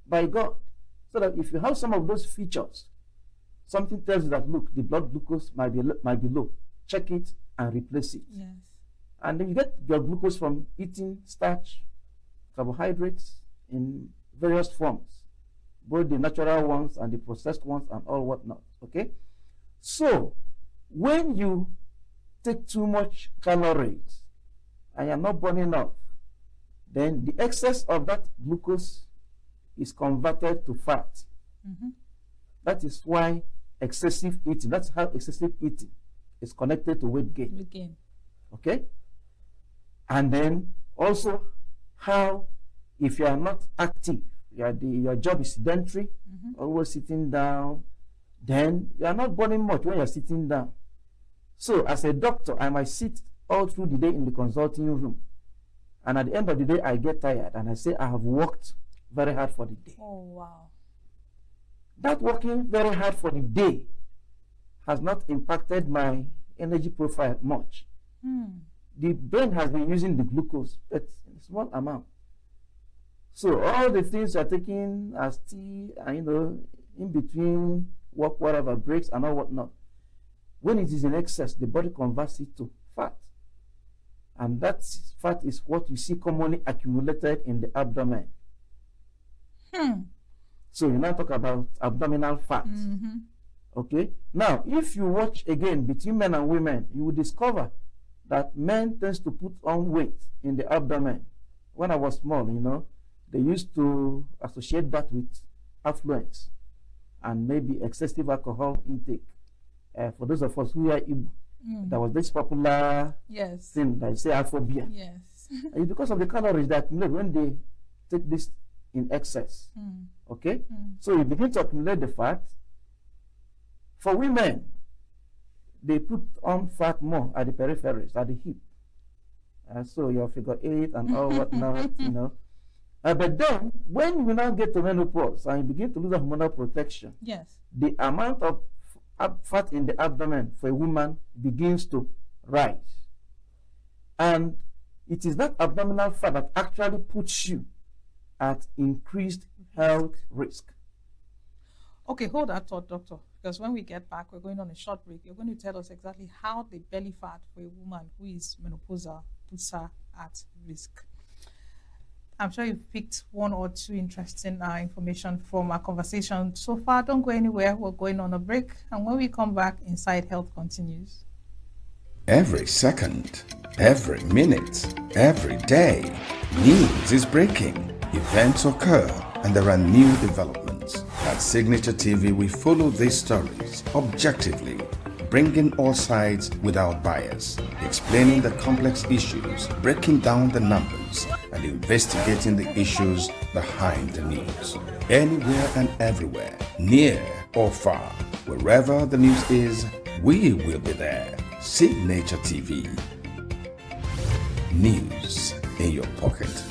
by God. So that if you have some of those features, something tells you that, look, the blood glucose might be low. Check it and replace it. Yes. And then you get your glucose from eating starch, carbohydrates in various forms, both the natural ones and the processed ones and all whatnot. Okay? So, when you take too much calories and you're not burning enough, then the excess of that glucose is converted to fat. That is why excessive eating, that's how excessive eating is connected to weight gain. Weight gain. Okay? And then also how, if you are not active, your job is sedentary, always sitting down, then you are not burning much when you're sitting down. So as a doctor, I might sit all through the day in the consulting room. And at the end of the day, I get tired and I say, I have worked very hard for the day. Oh, wow. That working very hard for the day has not impacted my energy profile much. The brain has been using the glucose, but in a small amount. So all the things you're taking as tea, and in between work, whatever, breaks and all whatnot, when it is in excess, the body converts it to fat. And that fat is what you see commonly accumulated in the abdomen. So you now talk about abdominal fat. Okay. Now, if you watch again between men and women, you will discover that men tends to put on weight in the abdomen. When I was small, you know, they used to associate that with affluence and maybe excessive alcohol intake. For those of us who are Igbo, there was this popular thing that say aphobia. Yes. And it's because of the calories that accumulate when they take this in excess. Okay? So you begin to accumulate the fat. For women, they put on fat more at the peripheries, at the hip. So your figure 8 and all whatnot, you know. But then, when you now get to menopause and you begin to lose the hormonal protection, the amount of fat in the abdomen for a woman begins to rise. And it is that abdominal fat that actually puts you at increased health risk. Okay, hold that thought, doctor, because when we get back, we're going on a short break. You're going to tell us exactly how the belly fat for a woman who is menopausal puts her at risk. I'm sure you've picked one or two interesting information from our conversation so far. Don't go anywhere. We're going on a break. And when we come back, Inside Health continues. Every second, every minute, every day, news is breaking. Events occur and there are new developments. At Signature TV, we follow these stories objectively, bringing all sides without bias, explaining the complex issues, breaking down the numbers, and investigating the issues behind the news. Anywhere and everywhere, near or far, wherever the news is, we will be there. Signature TV. News in your pocket.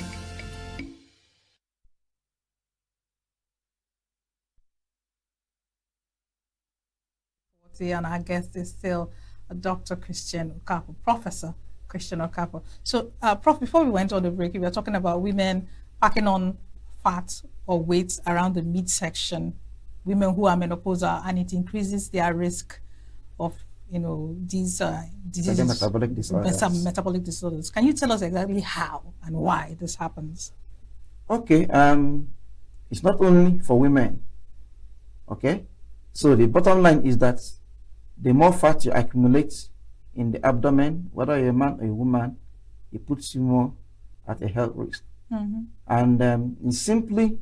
And our guest is still Dr. Christian Okafor, Professor Christian Okafor. So, Prof, before we went on the break, we were talking about women packing on fat or weight around the midsection, women who are menopausal, and it increases their risk of, you know, these diseases, metabolic disorders. some metabolic disorders. Can you tell us exactly how and why this happens? Okay, it's not only for women. Okay, so the bottom line is that the more fat you accumulate in the abdomen, whether you're a man or a woman, it puts you more at a health risk. And it simply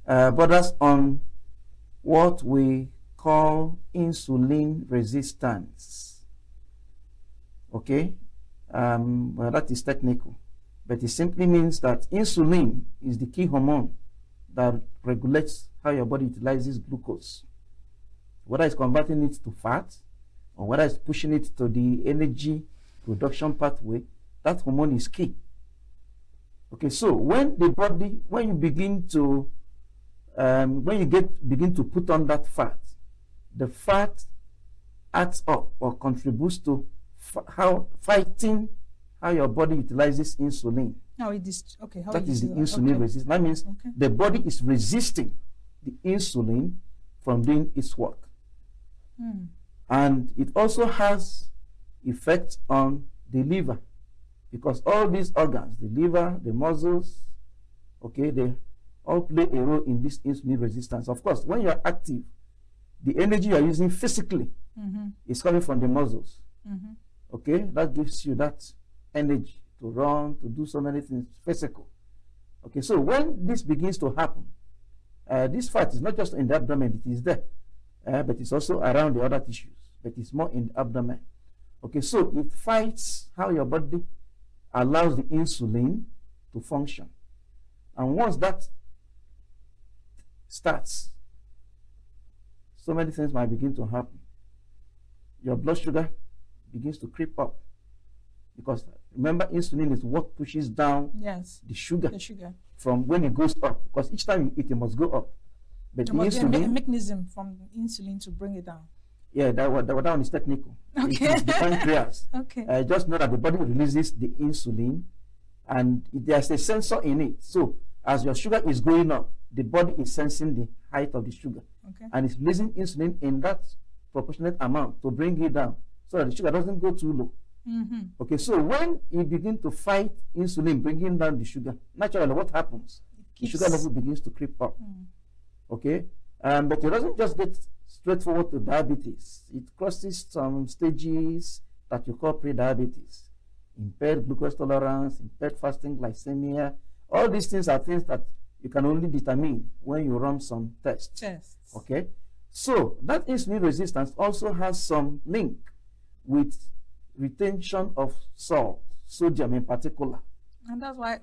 borders on what we call insulin resistance. Okay, well, that is technical, but it simply means that insulin is the key hormone that regulates how your body utilizes glucose. Whether it's converting it to fat or whether it's pushing it to the energy production pathway, that hormone is key. Okay, so when you begin to begin to put on that fat, the fat adds up or contributes to fighting how your body utilizes insulin. How it is okay. How That is the that? insulin resistance. That means the body is resisting the insulin from doing its work. And it also has effects on the liver, because all these organs, the liver, the muscles, okay, they all play a role in this insulin resistance. Of course, when you're active, the energy you're using physically is coming from the muscles. Okay, that gives you that energy to run, to do so many things physical. Okay, so when this begins to happen, this fat is not just in the abdomen, it is there, but it's also around the other tissues, but it's more in the abdomen. Okay, so it fights how your body allows the insulin to function. And once that starts, so many things might begin to happen. Your blood sugar begins to creep up, because remember, insulin is what pushes down the sugar from when it goes up, because each time you eat, it must go up. But There must be a insulin, mechanism from insulin to bring it down. yeah, that one is technical. Okay. It is the pancreas. Okay. Just know that the body releases the insulin, and there's a sensor in it. So as your sugar is going up, the body is sensing the height of the sugar, and it's releasing insulin in that proportionate amount to bring it down, so that the sugar doesn't go too low. Okay, so when you begin to fight insulin, bringing down the sugar, naturally what happens? The sugar level begins to creep up. Okay, but it doesn't just get straightforward to diabetes. It crosses some stages that you call pre-diabetes. Impaired glucose tolerance, impaired fasting glycemia. All these things are things that you can only determine when you run some tests. Okay? So that insulin resistance also has some link with retention of salt, sodium in particular. And that's why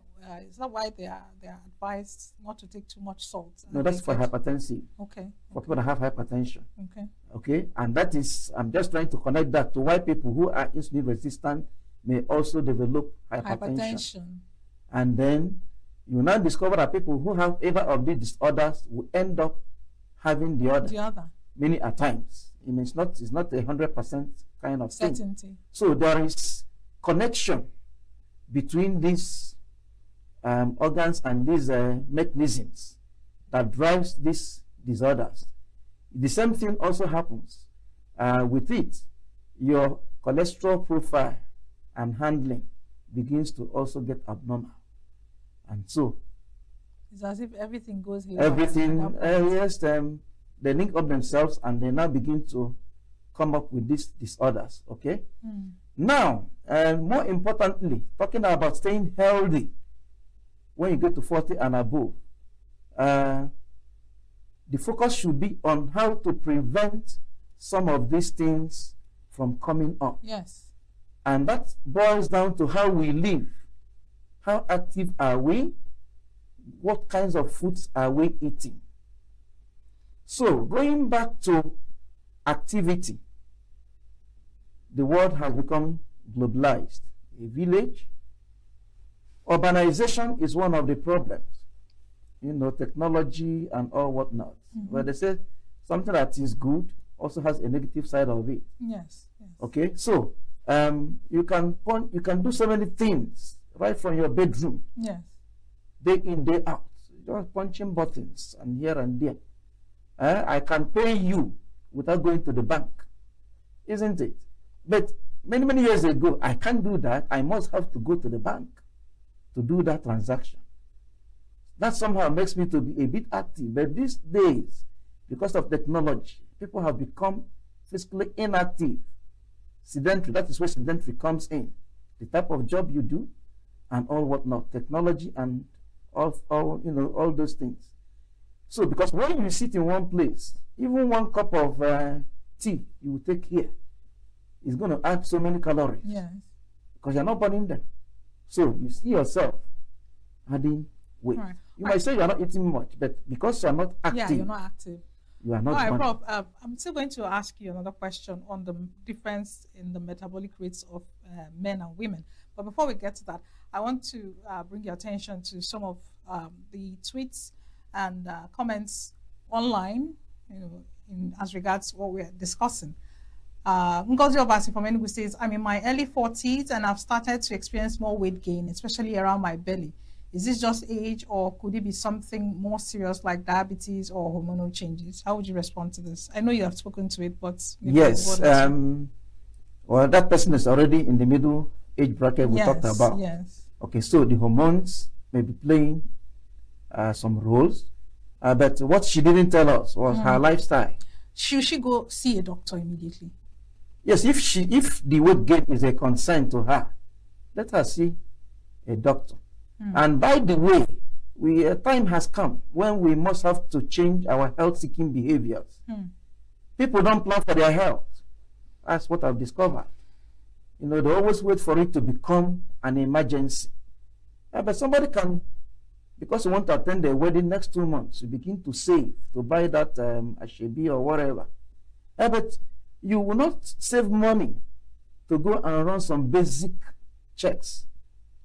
is that why they are advised not to take too much salt? No, that's for hypertensive. Okay. For people that have hypertension. Okay. Okay, and that is, I'm just trying to connect that to why people who are insulin resistant may also develop hypertension. And then you now discover that people who have either of these disorders will end up having the other. Many at times. I mean, it's not 100% kind of certainty. Thing. So there is connection between these organs and these mechanisms that drives these disorders. The same thing also happens with it. Your cholesterol profile and handling begins to also get abnormal. And so it's as if everything goes here. Everything, yes, they link up themselves and they now begin to come up with these disorders. Okay. Now, more importantly, talking about staying healthy when you get to 40 and above, the focus should be on how to prevent some of these things from coming up. Yes. And that boils down to how we live. How active are we? What kinds of foods are we eating? So, going back to activity, the world has become globalized. A village, urbanization is one of the problems. You know, technology and all whatnot. Where they say something that is good also has a negative side of it. Yes. Okay, so you can do so many things right from your bedroom. Yes. Day in, day out. Just punching buttons and here and there. I can pay you without going to the bank, isn't it? But many, many years ago, I can't do that. I must have to go to the bank to do that transaction. That somehow makes me to be a bit active. But these days, because of technology, people have become physically inactive, sedentary. That is where sedentary comes in. The type of job you do and all whatnot, technology and all those things. So, because when you sit in one place, even one cup of tea you will take here is going to add so many calories. Yes. Because you're not burning them. So, you see yourself adding weight. Right. You might say you're not eating much, but because you're not active. Yeah, you're not active. You are not. All right, burning. Prof, I'm still going to ask you another question on the difference in the metabolic rates of men and women. But before we get to that, I want to bring your attention to some of the tweets and comments online, as regards what we're discussing. Ngozi Obasi from ENUGU says, I'm in my early 40s and I've started to experience more weight gain, especially around my belly. Is this just age, or could it be something more serious like diabetes or hormonal changes? How would you respond to this? I know you have spoken to it, but yes, well, that person is already in the middle age bracket we talked about. Yes. Okay, so the hormones may be playing some roles, but what she didn't tell us was her lifestyle. Should she go see a doctor immediately? Yes, if the weight gain is a concern to her, let her see a doctor. And by the way, a time has come when we must have to change our health-seeking behaviors. People don't plan for their health. That's what I've discovered. They always wait for it to become an emergency. But somebody can, because you want to attend a wedding next 2 months, you begin to save to buy that ashebi or whatever. But you will not save money to go and run some basic checks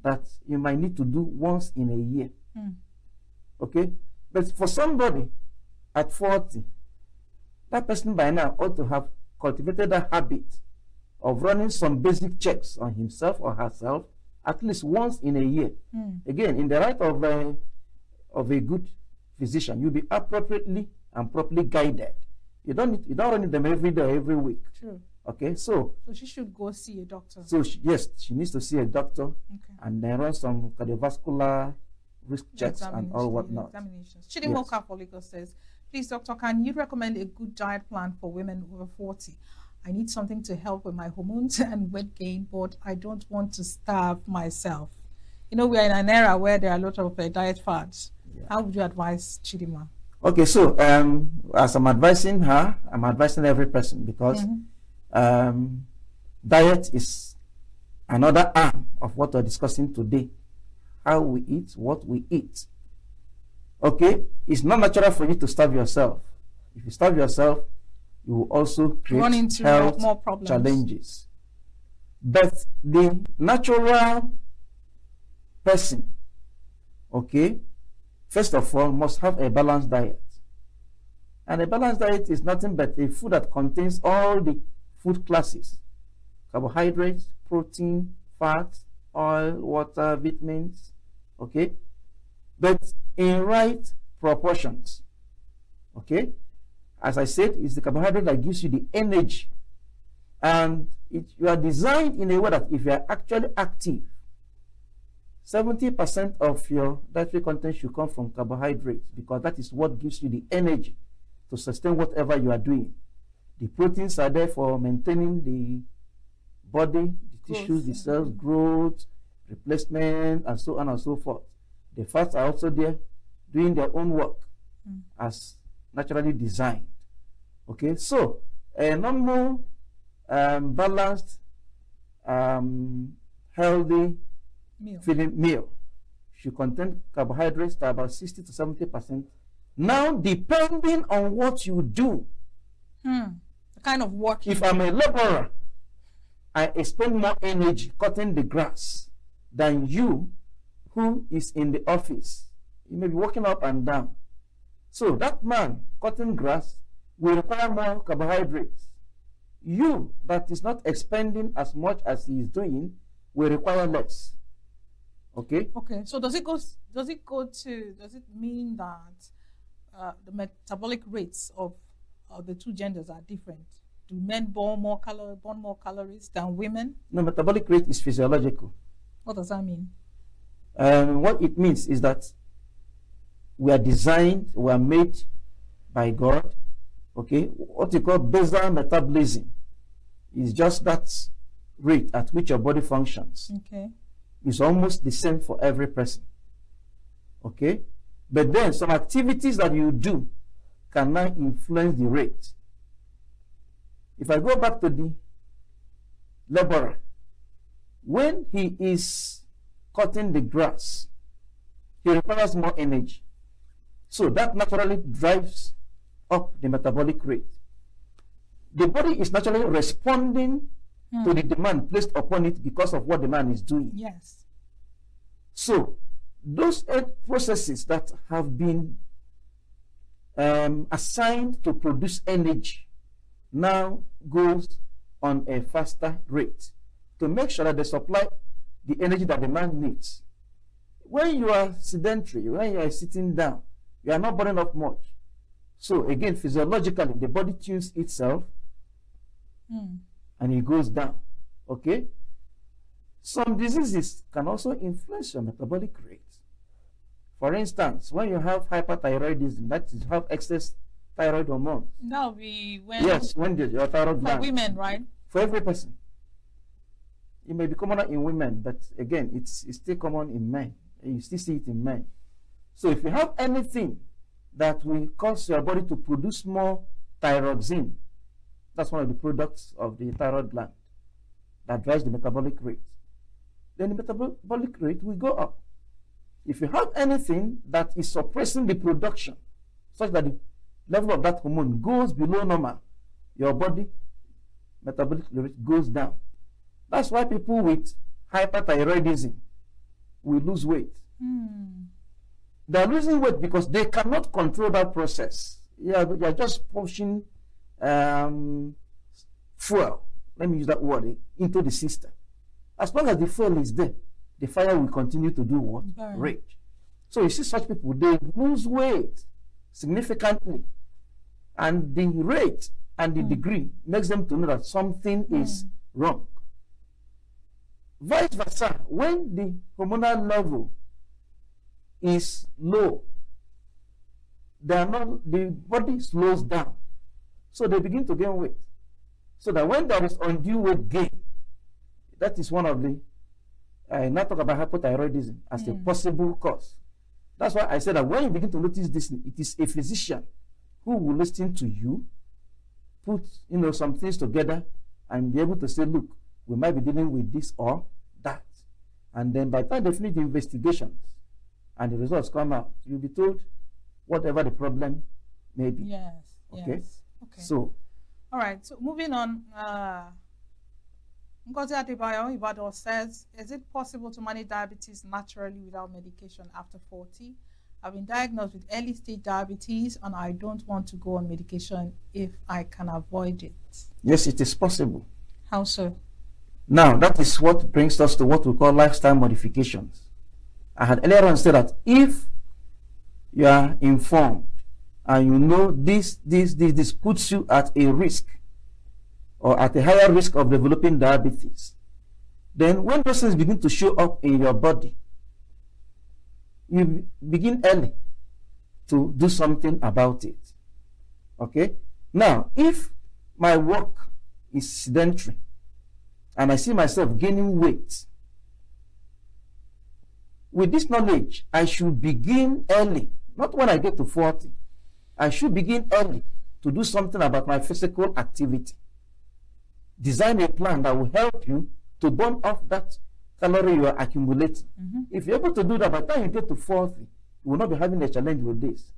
that you might need to do once in a year. Okay? But for somebody at 40, that person by now ought to have cultivated a habit of running some basic checks on himself or herself at least once in a year. Again, in the right of a good physician, you'll be appropriately and properly guided. You don't run them every day, every week. True. Okay, so she should go see a doctor. So yes, she needs to see a doctor, and then run some cardiovascular risk checks and all whatnot. Chidimoka Foliko says, Please, doctor, can you recommend a good diet plan for women over 40? I need something to help with my hormones and weight gain, but I don't want to starve myself. You know, we are in an era where there are a lot of diet fads. Yeah. How would you advise Chidima? Okay, so as I'm advising her, I'm advising every person, because diet is another arm of what we're discussing today. How we eat, what we eat. Okay, it's not natural for you to starve yourself. If you starve yourself, you will also run create into health more problems. Challenges. But the natural person, okay, first of all, must have a balanced diet. And a balanced diet is nothing but a food that contains all the food classes: carbohydrates, protein, fats, oil, water, vitamins, okay? But in right proportions, okay? As I said, it's the carbohydrate that gives you the energy. And you are designed in a way that if you are actually active, 70% of your dietary content should come from carbohydrates, because that is what gives you the energy to sustain whatever you are doing. The proteins are there for maintaining the body, the tissues, the cells, growth, replacement, and so on and so forth. The fats are also there doing their own work as naturally designed. Okay, so a normal, balanced, healthy feeding meal should contain carbohydrates to about 60 to 70%. Now, depending on what you do, the kind of work. If I'm a laborer, I expend more energy cutting the grass than you who is in the office. You may be walking up and down. So that man cutting grass will require more carbohydrates. You that is not expending as much as he is doing will require less. Okay? Okay. So does it mean that the metabolic rates of the two genders are different? Do men burn more calories than women? No, metabolic rate is physiological. What does that mean? What it means is that we are designed, we are made by God. Okay, what you call basal metabolism is just that rate at which your body functions. Okay. It's almost the same for every person. Okay, but then some activities that you do can now influence the rate. If I go back to the laborer, when he is cutting the grass, he requires more energy. So that naturally drives up the metabolic rate. The body is naturally responding to the demand placed upon it because of what the man is doing. Yes. So those processes that have been assigned to produce energy now goes on a faster rate to make sure that they supply the energy that the man needs. When you are sedentary, when you are sitting down, you are not burning up much. So again, physiologically, the body tunes itself and it goes down. Okay? Some diseases can also influence your metabolic rate. For instance, when you have hyperthyroidism, that is, you have excess thyroid hormone. That will be when... Yes, when your thyroid gland. For women, right? For every person. It may be commoner in women, but again, it's still common in men. And you still see it in men. So if you have anything that will cause your body to produce more thyroxine, that's one of the products of the thyroid gland that drives the metabolic rate, then the metabolic rate will go up. If you have anything that is suppressing the production, such that the level of that hormone goes below normal, your body metabolic rate goes down. That's why people with hyperthyroidism will lose weight. They're losing weight because they cannot control that process. You're just pushing fuel, let me use that word, into the system. As long as the fuel is there, the fire will continue to do what? Rage. So you see such people, they lose weight significantly. And the rate and the degree makes them to know that something is wrong. Vice versa, when the hormonal level is low, they are not, the body slows down. So they begin to gain weight. So that when there is undue weight gain, that is one of the, I now talk about hypothyroidism as a possible cause. That's why I said that when you begin to notice this, it is a physician who will listen to you, put some things together, and be able to say, look, we might be dealing with this or that. And then by the time they finish the investigations and the results come out, you'll be told whatever the problem may be. Yes. Okay. Yes. Okay. So. All right. So moving on. Ngozi Adebayo Ibadan says, is it possible to manage diabetes naturally without medication after 40? I've been diagnosed with early stage diabetes and I don't want to go on medication if I can avoid it. Yes, it is possible. How so? Now, that is what brings us to what we call lifestyle modifications. I had earlier on said that if you are informed and you know this puts you at a risk or at a higher risk of developing diabetes, then when those things begin to show up in your body, you begin early to do something about it. Okay? Now, if my work is sedentary and I see myself gaining weight, with this knowledge, I should begin early, not when I get to 40. I should begin early to do something about my physical activity. Design a plan that will help you to burn off that calorie you are accumulating. If you're able to do that, by the time you get to 40, you will not be having a challenge with this.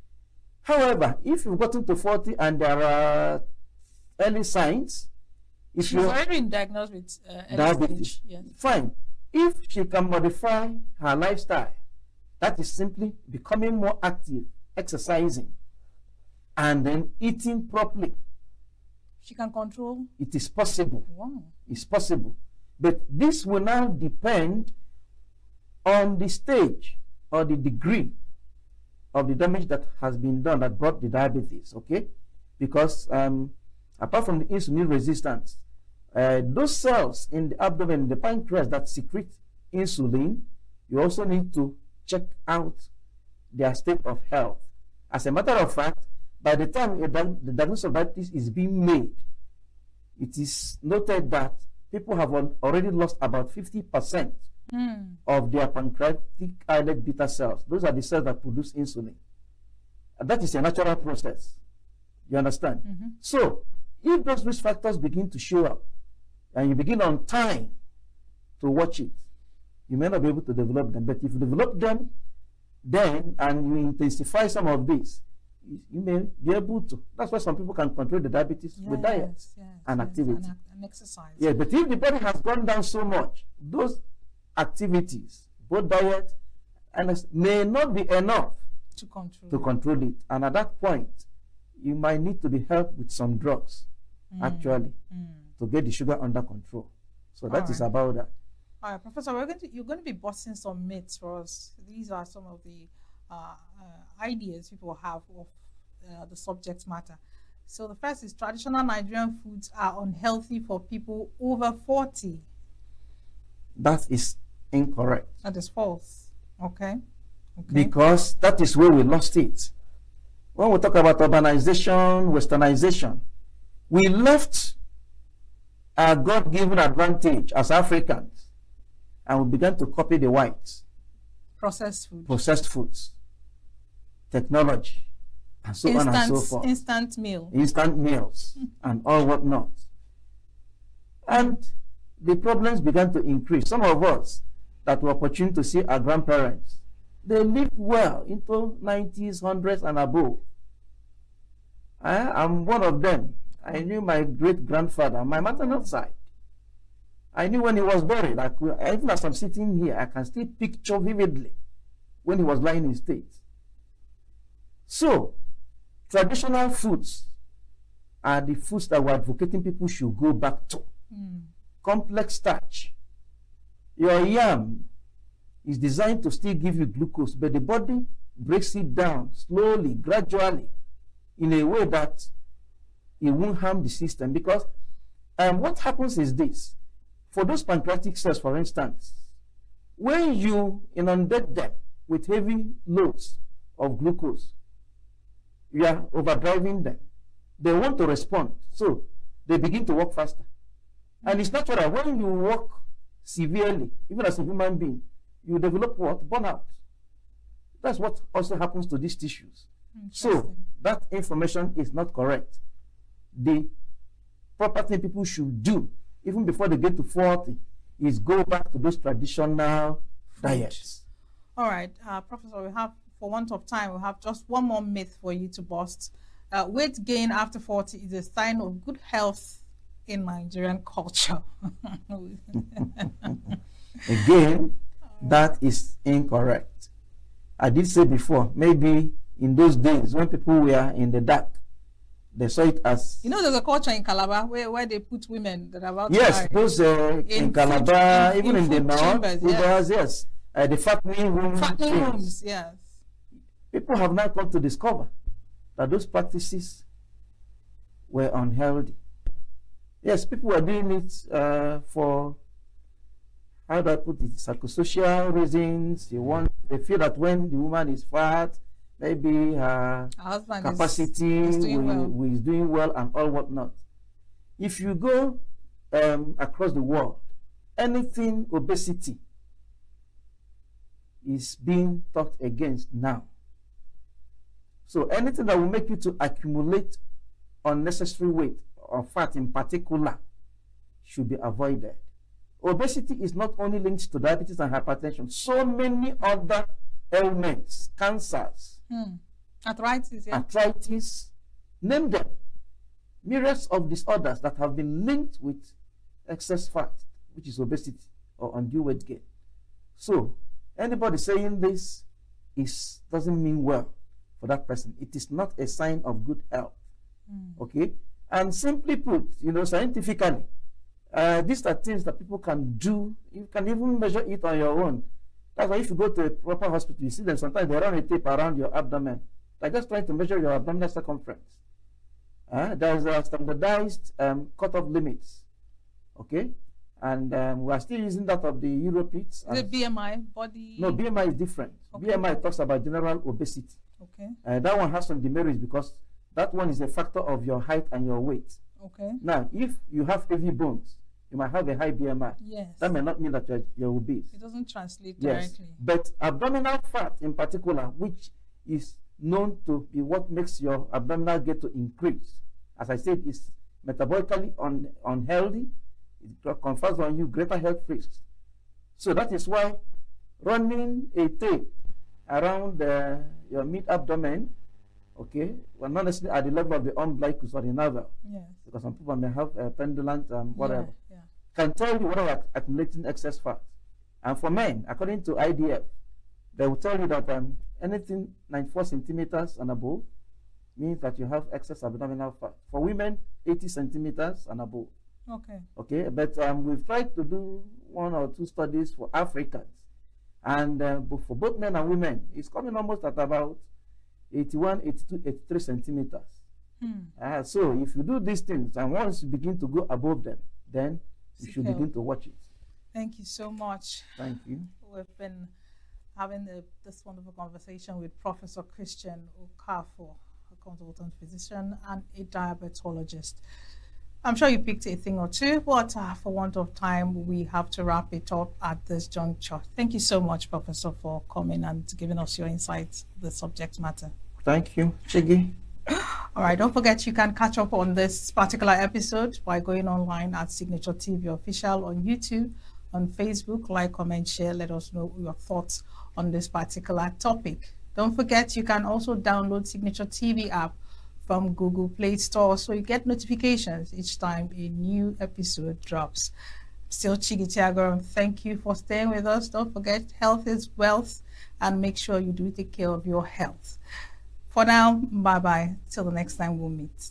However, if you've gotten to 40 and there are early signs, if She's you're already been diagnosed with diabetes, yes. fine. If she can modify her lifestyle, that is simply becoming more active, exercising, and then eating properly. She can control. It is possible. Wow. It's possible. But this will now depend on the stage or the degree of the damage that has been done that brought the diabetes, okay? Because apart from the insulin resistance, those cells in the abdomen, the pancreas that secrete insulin, you also need to check out their state of health. As a matter of fact, by the time the diagnosis of diabetes is being made, it is noted that people have already lost about 50% of their pancreatic islet beta cells. Those are the cells that produce insulin. And that is a natural process. You understand? So, if those risk factors begin to show up, and you begin on time to watch it, you may not be able to develop them. But if you develop them, then, and you intensify some of these, you may be able to. That's why some people can control the diabetes with diet and activity. And exercise. Yeah, but if the body has gone down so much, those activities, both diet and may not be enough to control it. And at that point, you might need to be helped with some drugs, actually, to get the sugar under control. So that is about that. All right, Professor, you're going to be busting some myths for us. These are some of the ideas people have of the subject matter. So the first is traditional Nigerian foods are unhealthy for people over 40. That is incorrect. That is false. Okay. Because that is where we lost it. When we talk about urbanization, westernization, we left our God-given advantage as Africans and we began to copy the whites. Processed foods, technology, and so on and so forth. Instant meals and all whatnot. And the problems began to increase. Some of us that were opportune to see our grandparents, they lived well into 90s, 100s and above. I'm one of them. I knew my great-grandfather, my maternal side. I knew when he was buried. Even as I'm sitting here, I can still picture vividly when he was lying in state. So, traditional foods are the foods that we're advocating people should go back to. Complex starch. Your yam is designed to still give you glucose, but the body breaks it down slowly, gradually, in a way that it won't harm the system. Because what happens is this. For those pancreatic cells, for instance, when you inundate them with heavy loads of glucose, you are overdriving them. They want to respond, so they begin to work faster. And it's natural when you work severely, even as a human being, you develop what? Burnout. That's what also happens to these tissues. So that information is not correct. The proper thing people should do, even before they get to 40, is go back to those traditional diets. All right, Professor, we have, for want of time, we have just one more myth for you to bust. Weight gain after 40 is a sign of good health in Nigerian culture. Again, that is incorrect. I did say before, maybe in those days when people were in the dark, they saw it as... You know, there's a culture in Calabar where they put women that are about yes, to die those in Calabar, even in the north, chambers, yes. The fattening rooms. Fattening rooms, yes. People have now come to discover that those practices were unhealthy. Yes, people were doing it for, how do I put it, psychosocial reasons. They feel that when the woman is fat, maybe her capacity is doing well and all whatnot. If you go across the world, anything obesity is being taught against now. So anything that will make you to accumulate unnecessary weight or fat in particular should be avoided. Obesity is not only linked to diabetes and hypertension, so many other ailments, cancers, arthritis, name them. Myriads of disorders that have been linked with excess fat, which is obesity or undue weight gain. So anybody saying this doesn't mean well for that person. It is not a sign of good health. Okay? And simply put, scientifically, these are things that people can do. You can even measure it on your own. That's why if you go to a proper hospital, you see them sometimes they run a tape around your abdomen. They're just trying to measure your abdominal circumference. There's a standardized cutoff limits. Okay? And we are still using that of the Europeans. The BMI, body? No, BMI is different. Okay. BMI talks about general obesity. Okay. That one has some demerits because that one is a factor of your height and your weight. Okay. Now, if you have heavy bones, you might have a high BMI. Yes. That may not mean that you're obese. It doesn't translate Yes. directly. But abdominal fat in particular, which is known to be what makes your abdominal get to increase, as I said, is metabolically unhealthy. It confers on you greater health risks. So that is why running a tape around your mid-abdomen, okay, well, not necessarily at the level of the umbilicus or the navel, yes, because some people may have pendulant whatever, yeah. can tell you whether you're accumulating excess fat. And for men, according to IDF, they will tell you that anything 94 centimeters and above means that you have excess abdominal fat. For women, 80 centimeters and above. Okay. Okay, but we've tried to do 1 or 2 studies for Africans, and for both men and women, it's coming almost at about 81, 82, 83 centimeters. So if you do these things, and once you begin to go above them, then you should begin to watch it. Thank you so much. Thank you. We've been having this wonderful conversation with Professor Christian Okafor, a consultant physician and a diabetologist. I'm sure you picked a thing or two, but for want of time, we have to wrap it up at this juncture. Thank you so much, Professor, for coming and giving us your insights on the subject matter. Thank you, Chigi. All right, don't forget you can catch up on this particular episode by going online at Signature TV Official on YouTube, on Facebook. Like, comment, share, let us know your thoughts on this particular topic. Don't forget you can also download Signature TV app from Google Play Store so you get notifications each time a new episode drops. Still Chigi Tiagoram, thank you for staying with us. Don't forget, health is wealth, and make sure you do take care of your health. For now, bye-bye. Till the next time we'll meet.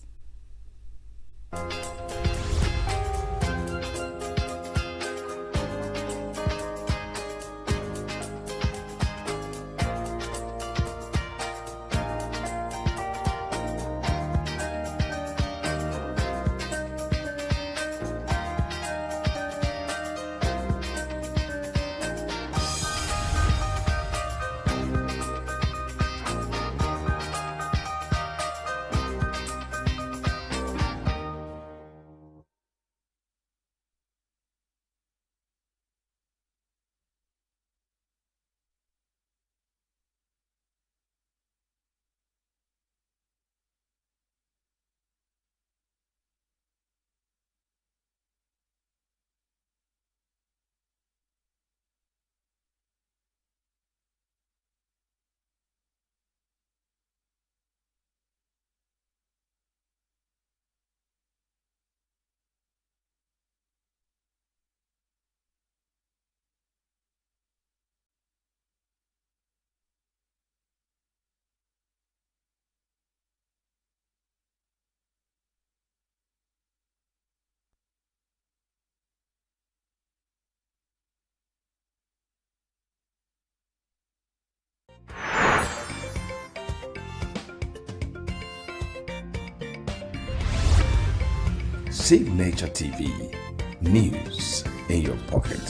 Signature TV. News in your pocket.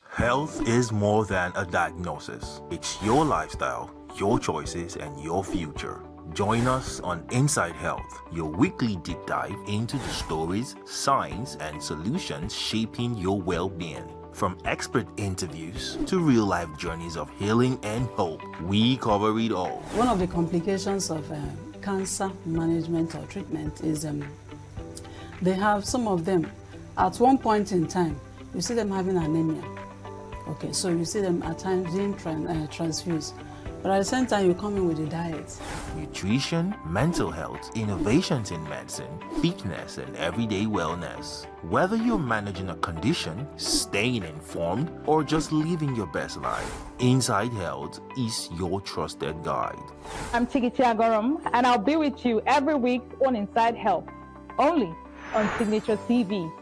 Health is more than a diagnosis. It's your lifestyle, your choices, and your future. Join us on Inside Health, your weekly deep dive into the stories, science, and solutions shaping your well-being. From expert interviews to real-life journeys of healing and hope, we cover it all. One of the complications of cancer management or treatment is they have some of them at one point in time, you see them having anemia. Okay, so you see them at times being transfused. But at the same time, you come in with a diet. Nutrition, mental health, innovations in medicine, fitness, and everyday wellness. Whether you're managing a condition, staying informed, or just living your best life, Inside Health is your trusted guide. I'm Tigiti Agorum, and I'll be with you every week on Inside Health, only on Signature TV.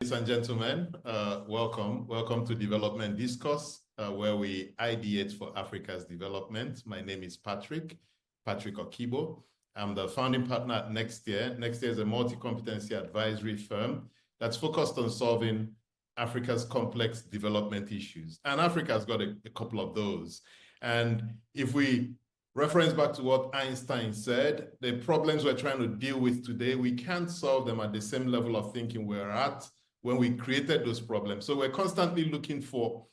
Ladies and gentlemen, welcome to Development Discourse, where we ideate for Africa's development. My name is Patrick Okibo. I'm the founding partner at Next Year. Next Year is a multi-competency advisory firm that's focused on solving Africa's complex development issues. And Africa's got a couple of those. And if we reference back to what Einstein said, the problems we're trying to deal with today, we can't solve them at the same level of thinking we're at when we created those problems. So we're constantly looking for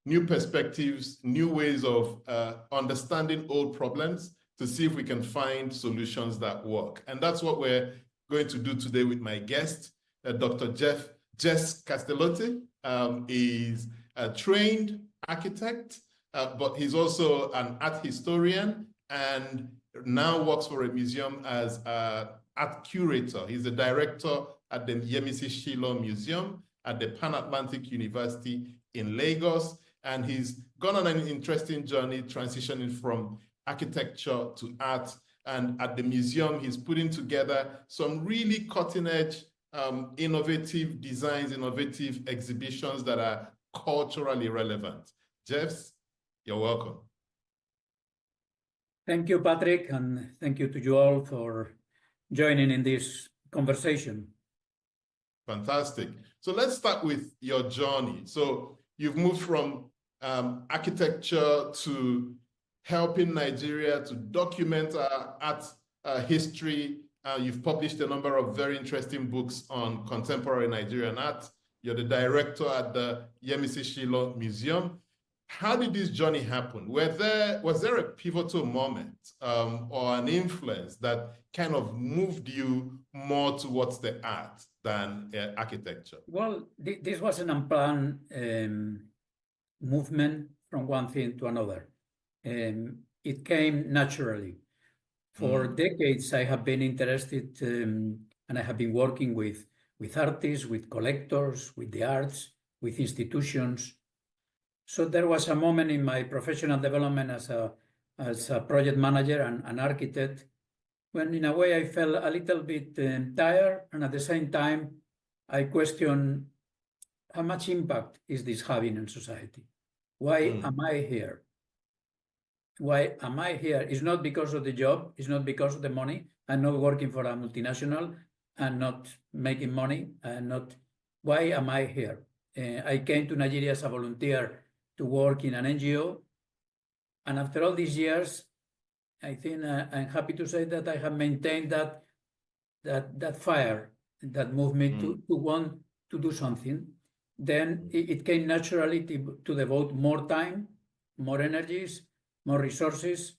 new perspectives, new ways of understanding old problems to see if we can find solutions that work. And that's what we're going to do today with my guest, Dr. Jess Castellotti. Is a trained architect, but he's also an art historian and now works for a museum as an art curator. He's the director at the Yemisi Shilo Museum at the Pan-Atlantic University in Lagos. And he's gone on an interesting journey transitioning from architecture to art. And at the museum, he's putting together some really cutting-edge, innovative designs, innovative exhibitions that are culturally relevant. Jeffs, you're welcome. Thank you, Patrick, and thank you to you all for joining in this conversation. Fantastic. So let's start with your journey. So you've moved from architecture to helping Nigeria to document art history. You've published a number of very interesting books on contemporary Nigerian art. You're the director at the Yemisi Shilo Museum. How did this journey happen? Was there a pivotal moment or an influence that kind of moved you more towards the art than architecture? Well, this was an unplanned movement from one thing to another. It came naturally. For decades, I have been interested and I have been working with artists, with collectors, with the arts, with institutions. So there was a moment in my professional development as a project manager and an architect when in a way I felt a little bit tired, and at the same time I questioned how much impact is this having in society? Why am I here? Why am I here? It's not because of the job, it's not because of the money. I'm not working for a multinational and not making money. Why am I here? I came to Nigeria as a volunteer to work in an NGO. And after all these years, I think I'm happy to say that I have maintained that fire that moved me to want to do something, then it came naturally to devote more time, more energies, more resources.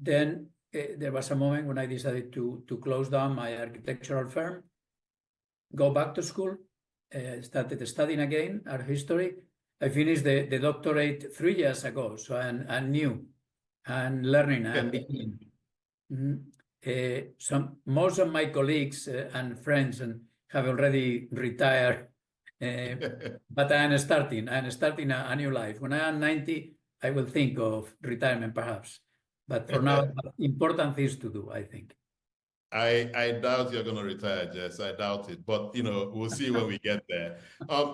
Then there was a moment when I decided to close down my architectural firm, go back to school, started studying again art history. I finished the doctorate 3 years ago, so I'm new and learning and beginning. Most of my colleagues and friends have already retired, but I'm starting a new life. When I am 90, I will think of retirement perhaps, but for now, important things to do, I think. I doubt you're going to retire, Jess. I doubt it, but we'll see when we get there.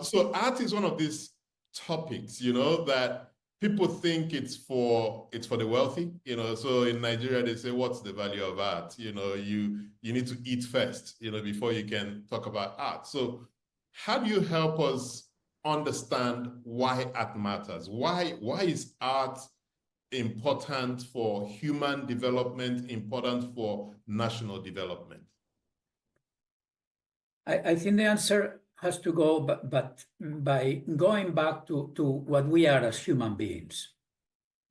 So art is one of these topics, that people think it's for the wealthy. So in Nigeria they say, what's the value of art? You need to eat first, before you can talk about art. So how do you help us understand why art matters? Why is art important for human development, important for national development? I think the answer has to go but by going back to what we are as human beings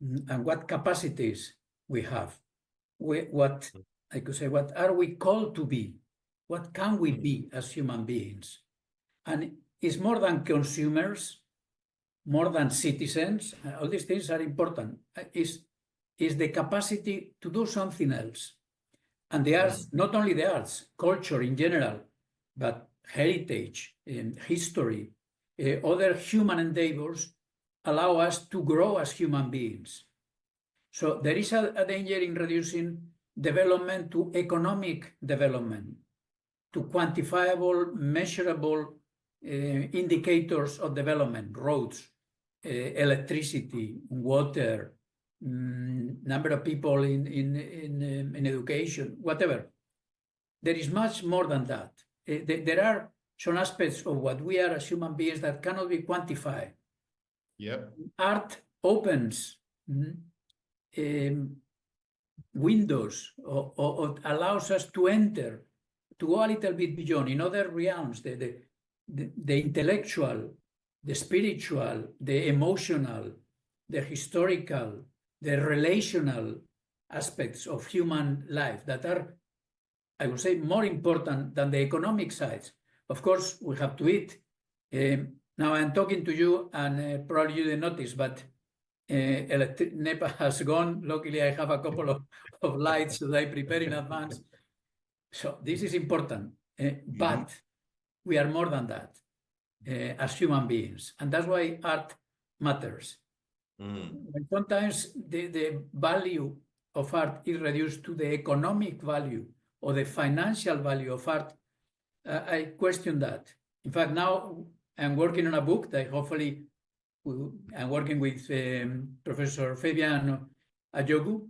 and what capacities we have. What are we called to be? What can we be as human beings? And it's more than consumers, more than citizens. All these things are important. Is the capacity to do something else. And the arts, not only the arts, culture in general, but heritage, history, other human endeavors allow us to grow as human beings. So there is a danger in reducing development to economic development, to quantifiable, measurable indicators of development, roads, electricity, water, number of people in education, whatever. There is much more than that. There are some aspects of what we are as human beings that cannot be quantified. Yep. Art opens windows or allows us to enter, to go a little bit beyond in other realms, the intellectual, the spiritual, the emotional, the historical, the relational aspects of human life that are, I would say, more important than the economic sides. Of course, we have to eat. Now I'm talking to you, and probably you didn't notice, but NEPA has gone. Luckily, I have a couple of lights that I prepare in advance. So this is important, but we are more than that as human beings. And that's why art matters. And sometimes the value of art is reduced to the economic value or the financial value of art. I question that. In fact, now I'm working on a book that hopefully I'm working with Professor Fabian Ajogu,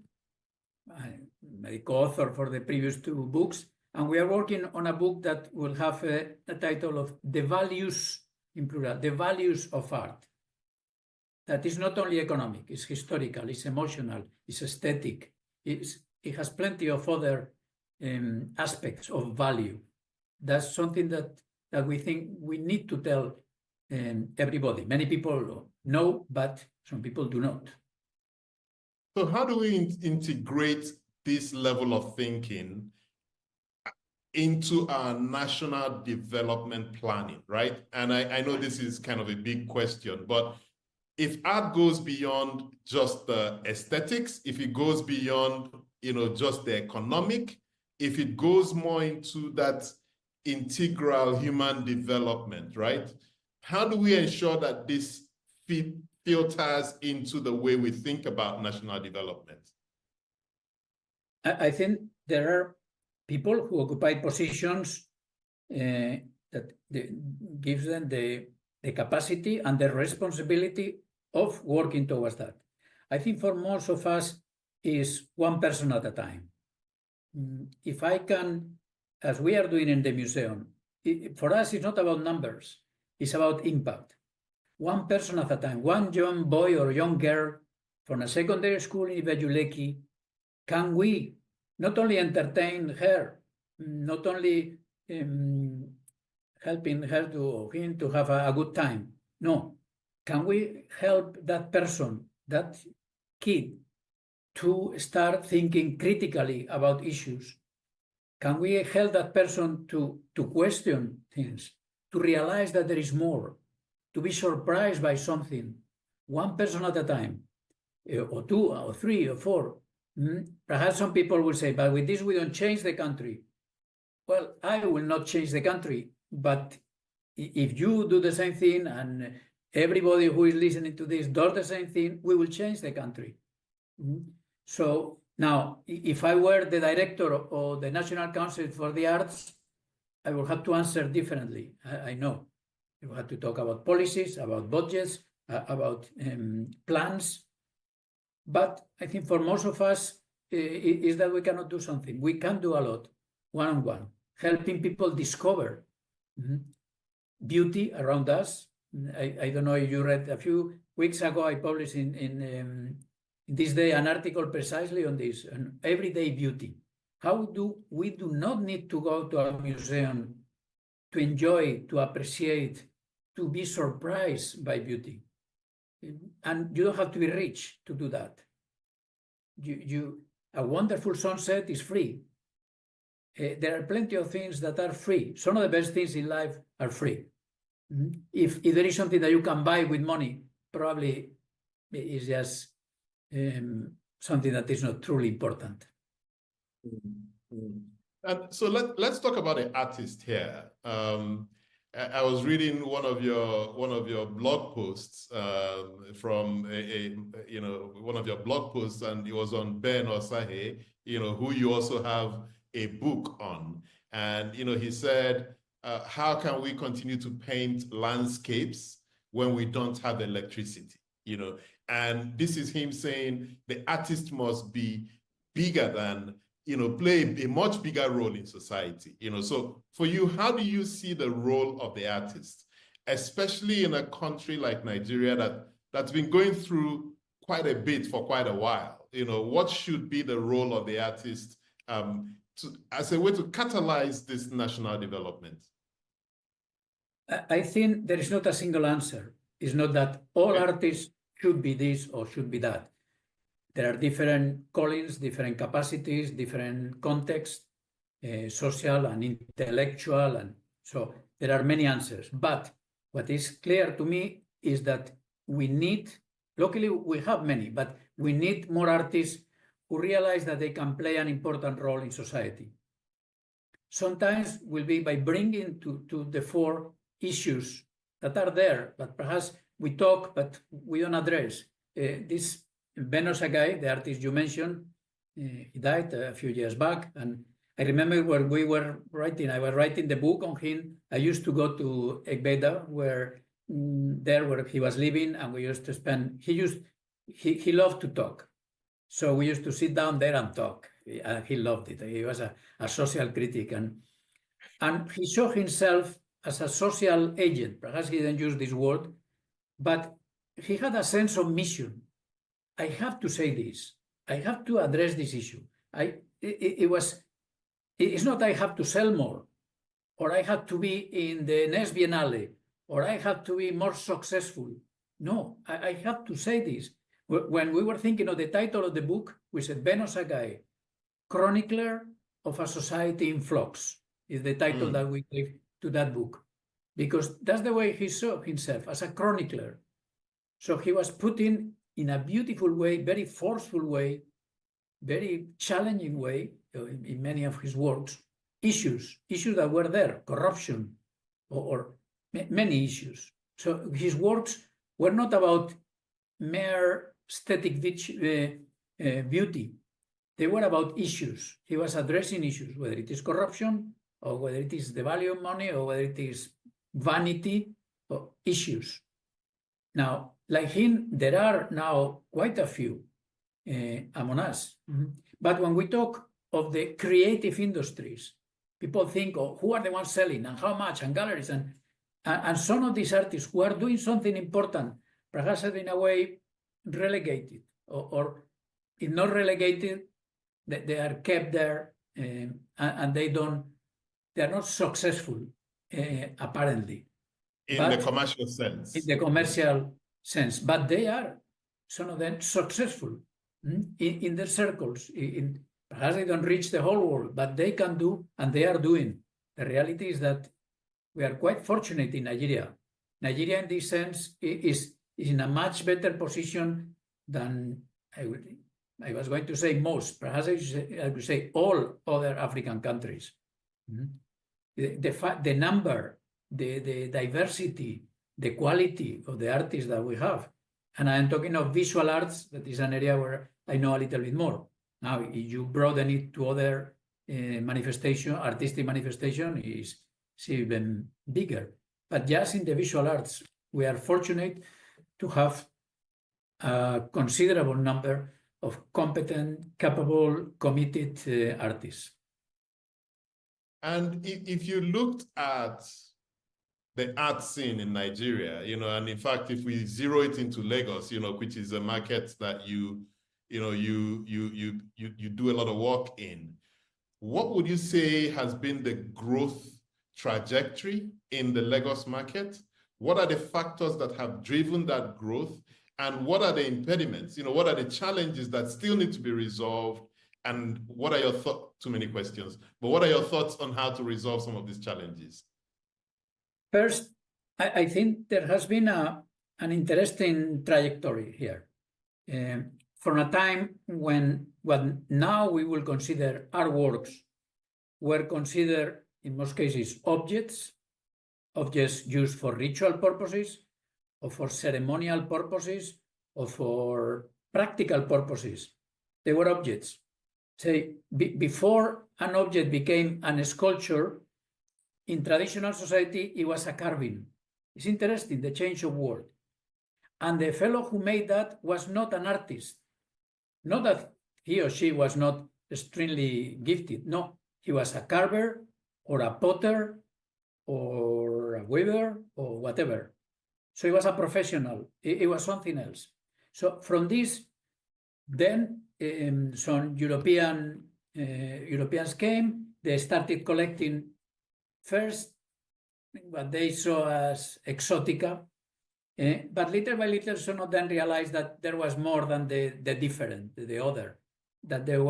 my co-author for the previous 2 books, and we are working on a book that will have the title of The Values, in plural, The Values of Art. That is not only economic, it's historical, it's emotional, it's aesthetic, it has plenty of other aspects of value. That's something that we think we need to tell everybody. Many people know, but some people do not. So how do we integrate this level of thinking into our national development planning, right? And I know this is kind of a big question, but if art goes beyond just the aesthetics, if it goes beyond, just the economic, if it goes more into that integral human development, right? How do we ensure that this filters into the way we think about national development? I think there are people who occupy positions that gives them the capacity and the responsibility of working towards that. I think for most of us is one person at a time. If I can, as we are doing in the museum, for us it's not about numbers, it's about impact. One person at a time, one young boy or young girl from a secondary school in Ibejuleki, can we not only entertain her, not only helping her to or him to have a good time. No. Can we help that person, that kid, to start thinking critically about issues? Can we help that person to question things, to realize that there is more, to be surprised by something, one person at a time, or two, or three, or four? Perhaps some people will say, but with this we don't change the country. Well, I will not change the country, but if you do the same thing and everybody who is listening to this does the same thing, we will change the country. So now, if I were the director of the National Council for the Arts, I will have to answer differently. I know. I will have to talk about policies, about budgets, about plans. But I think for most of us, is that we cannot do something. We can do a lot, one-on-one, helping people discover beauty around us. I don't know if you read, a few weeks ago, I published in this day an article precisely on this, on everyday beauty. How do we do not need to go to a museum to enjoy, to appreciate, to be surprised by beauty? And you don't have to be rich to do that. A wonderful sunset is free. There are plenty of things that are free. Some of the best things in life are free. If there is something that you can buy with money, probably it's just something that is not truly important. So let's talk about the artist here. I was reading one of your blog posts from one of your blog posts, and it was on Ben Osahe, who you also have a book on, and he said, how can we continue to paint landscapes when we don't have electricity? And this is him saying the artist must be bigger than, play a much bigger role in society. So for you, how do you see the role of the artist, especially in a country like Nigeria that's been going through quite a bit for quite a while? What should be the role of the artist as a way to catalyze this national development? I think there is not a single answer. It's not that all artists should be this or should be that. There are different callings, different capacities, different contexts, social and intellectual, and so there are many answers. But what is clear to me is that we need, luckily we have many, but we need more artists who realize that they can play an important role in society. Sometimes will be by bringing to the fore issues that are there, but perhaps we talk, but we don't address. This Ben Osagai, the artist you mentioned, he died a few years back, and I remember when we were writing, I was writing the book on him. I used to go to Egbeda, where he was living, and we used to spend, he loved to talk. So we used to sit down there and talk. He loved it. He was a social critic, and he saw himself as a social agent. Perhaps he didn't use this word, but he had a sense of mission. I have to say this. I have to address this issue. It's not I have to sell more, or I have to be in the next Biennale, or I have to be more successful. No, I have to say this. When we were thinking of the title of the book, we said Ben Osagai, Chronicler of a Society in Flux, is the title that we gave to that book, because that's the way he saw himself, as a chronicler. So he was putting in a beautiful way, very forceful way, very challenging way, in many of his works, issues that were there, corruption, or many issues. So his works were not about mere aesthetic beauty. They were about issues. He was addressing issues, whether it is corruption, or whether it is the value of money, or whether it is vanity, or issues. Now, like him, there are now quite a few among us. But when we talk of the creative industries, people think, oh, who are the ones selling and how much, and galleries, and some of these artists who are doing something important, perhaps in a way relegated, or if not relegated, they are kept there, and they are not successful apparently. In the commercial sense. In the commercial sense. But they are, some of them, successful in their circles. Perhaps they don't reach the whole world, but they can do, and they are doing. The reality is that we are quite fortunate in Nigeria. Nigeria, in this sense, is in a much better position than I was going to say most, perhaps I would say all other African countries. The number, the diversity, the quality of the artists that we have. And I'm talking of visual arts, that is an area where I know a little bit more. Now, if you broaden it to other artistic manifestation, is even bigger. But just in the visual arts, we are fortunate to have a considerable number of competent, capable, committed artists. And if you looked at the art scene in Nigeria, and in fact, if we zero it into Lagos, which is a market that you do a lot of work in, what would you say has been the growth trajectory in the Lagos market? What are the factors that have driven that growth? And what are the impediments? What are the challenges that still need to be resolved? And what are your thoughts? Too many questions, but what are your thoughts on how to resolve some of these challenges? First, I think there has been an interesting trajectory here. From a time when what now we will consider artworks were considered, in most cases, objects used for ritual purposes, or for ceremonial purposes, or for practical purposes. They were objects. Say, before an object became an sculpture, in traditional society, it was a carving. It's interesting, the change of word. And the fellow who made that was not an artist. Not that he or she was not extremely gifted. No, he was a carver or a potter or a weaver or whatever. So he was a professional. It was something else. So from this, then some Europeans came. They started collecting first what they saw as exotica, but little by little, some of them realized that there was more than the different, the other, that there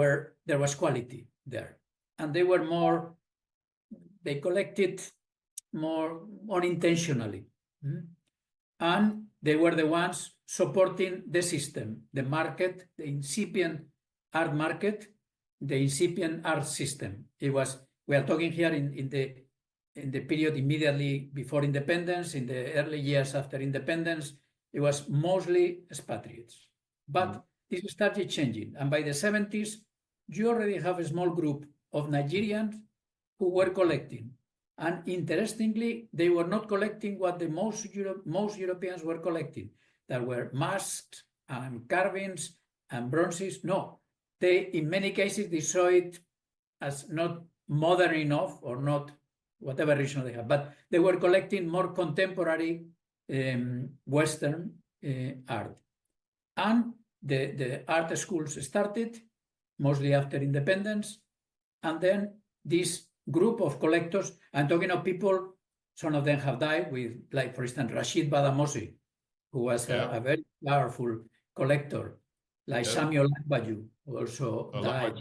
was quality there, and they collected more intentionally, and they were the ones supporting the system, the market, the incipient art market, the incipient art system. We are talking here in the period immediately before independence, in the early years after independence. It was mostly expatriates. But this started changing. And by the 70s, you already have a small group of Nigerians who were collecting. And interestingly, they were not collecting what the most Europeans were collecting. There were masks and carvings and bronzes. No, in many cases, they saw it as not modern enough, or not, whatever reason they have, but they were collecting more contemporary Western art. And the art schools started, mostly after independence, and then this group of collectors, I'm talking of people, some of them have died, like, for instance, Rashid Badamosi, who was a very powerful collector, like Samuel Akbaju, who also died.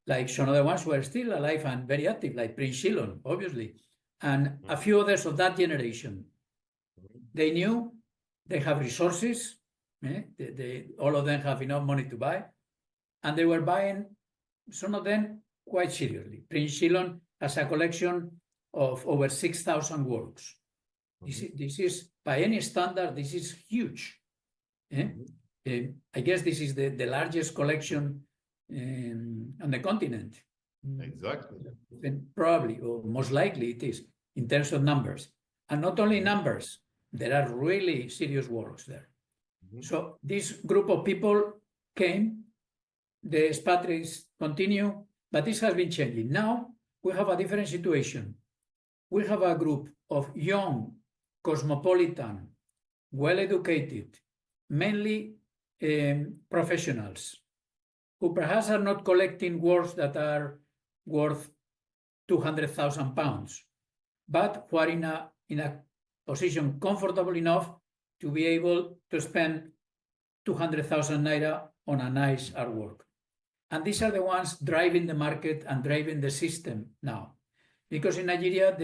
Like some other ones who are still alive and very active, like Prince Shillon, obviously, and a few others of that generation. They knew they have resources, all of them have enough money to buy, and they were buying, some of them, quite seriously. Prince Shillon has a collection of over 6,000 works. This is, by any standard, this is huge. I guess this is the largest collection on the continent. Exactly. And probably, or most likely it is, in terms of numbers. And not only numbers, there are really serious works there. So this group of people came, the expatriates continue, but this has been changing. Now we have a different situation. We have a group of young, cosmopolitan, well-educated, mainly professionals, who perhaps are not collecting works that are worth £200,000, but who are in a position comfortable enough to be able to spend 200,000 naira on a nice artwork. And these are the ones driving the market and driving the system now. Because in Nigeria,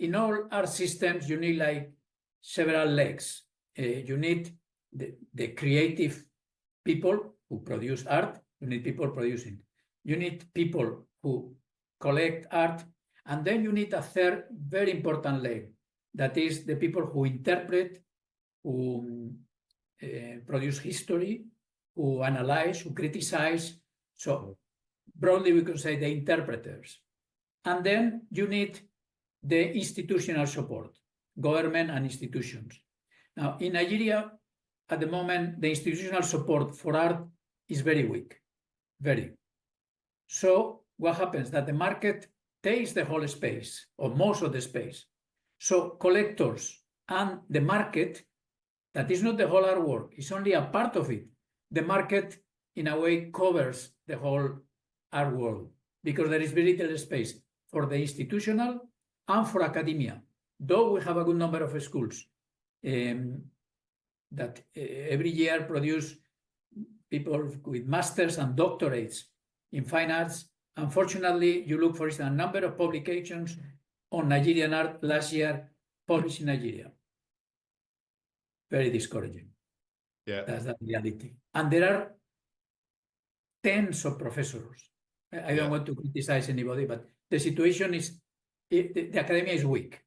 in all art systems, you need like several legs. You need the creative people who produce art. You need people producing. You need people who collect art. And then you need a third very important leg. That is the people who interpret, who produce history, who analyze, who criticize. So broadly, we can say the interpreters. And then you need the institutional support, government and institutions. Now, in Nigeria, at the moment, the institutional support for art is very weak, very. So what happens? That the market takes the whole space, or most of the space. So collectors and the market, that is not the whole artwork, it's only a part of it. The market, in a way, covers the whole art world because there is very little space for the institutional and for academia. Though we have a good number of schools that every year produce people with masters and doctorates in fine arts. Unfortunately, you look, for instance, a number of publications on Nigerian art last year published in Nigeria. Very discouraging. Yeah. That's the reality. And there are tens of professors. I don't want to criticize anybody, but the situation is, the academia is weak.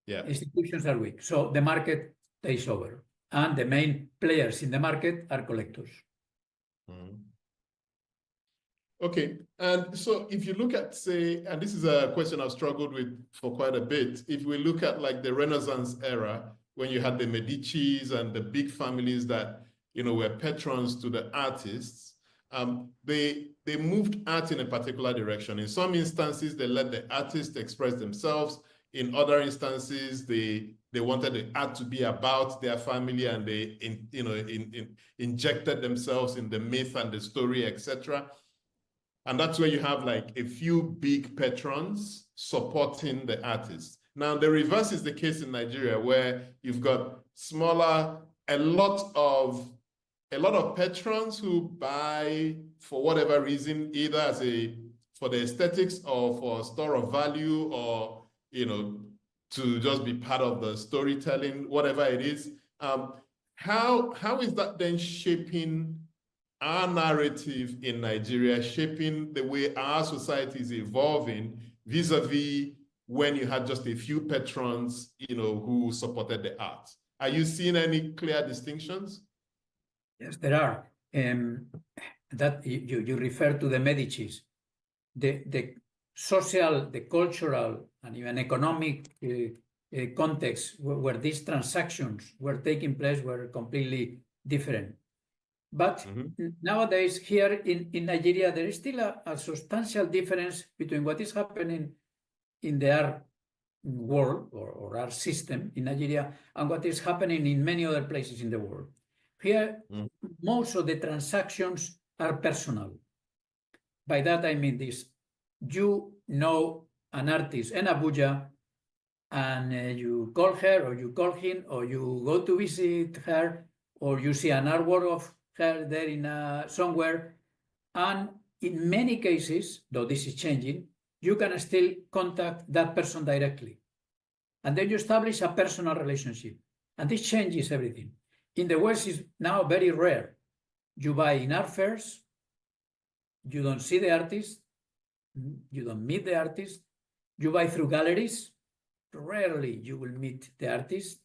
Yeah. Institutions are weak. So the market takes over. And the main players in the market are collectors. Okay, and so if you look at, say, and this is a question I've struggled with for quite a bit, if we look at like the Renaissance era, when you had the Medicis and the big families that, you know, were patrons to the artists, they moved art in a particular direction. In some instances, they let the artists express themselves. In other instances, they wanted the art to be about their family, and they injected themselves in the myth and the story, etc. And that's where you have like a few big patrons supporting the artists. Now, the reverse is the case in Nigeria, where you've got smaller, a lot of patrons who buy for whatever reason, either for the aesthetics or for a store of value, or, you know, to just be part of the storytelling, whatever it is. How is that then shaping our narrative in Nigeria, shaping the way our society is evolving vis-a-vis when you had just a few patrons, you know, who supported the art? Are you seeing any clear distinctions? Yes, there are. That you refer to the Medicis. The social, the cultural, and even economic context where these transactions were taking place were completely different. But nowadays, here in Nigeria, there is still a substantial difference between what is happening in the art world or art system in Nigeria and what is happening in many other places in the world. Here, most of the transactions are personal. By that, I mean this. You know an artist in Abuja, and you call her or you call him, or you go to visit her, or you see an artwork of her there in somewhere. And in many cases, though this is changing, you can still contact that person directly. And then you establish a personal relationship. And this changes everything. In the West, it's now very rare. You buy in art fairs, you don't see the artist, you don't meet the artist, you buy through galleries, rarely you will meet the artist.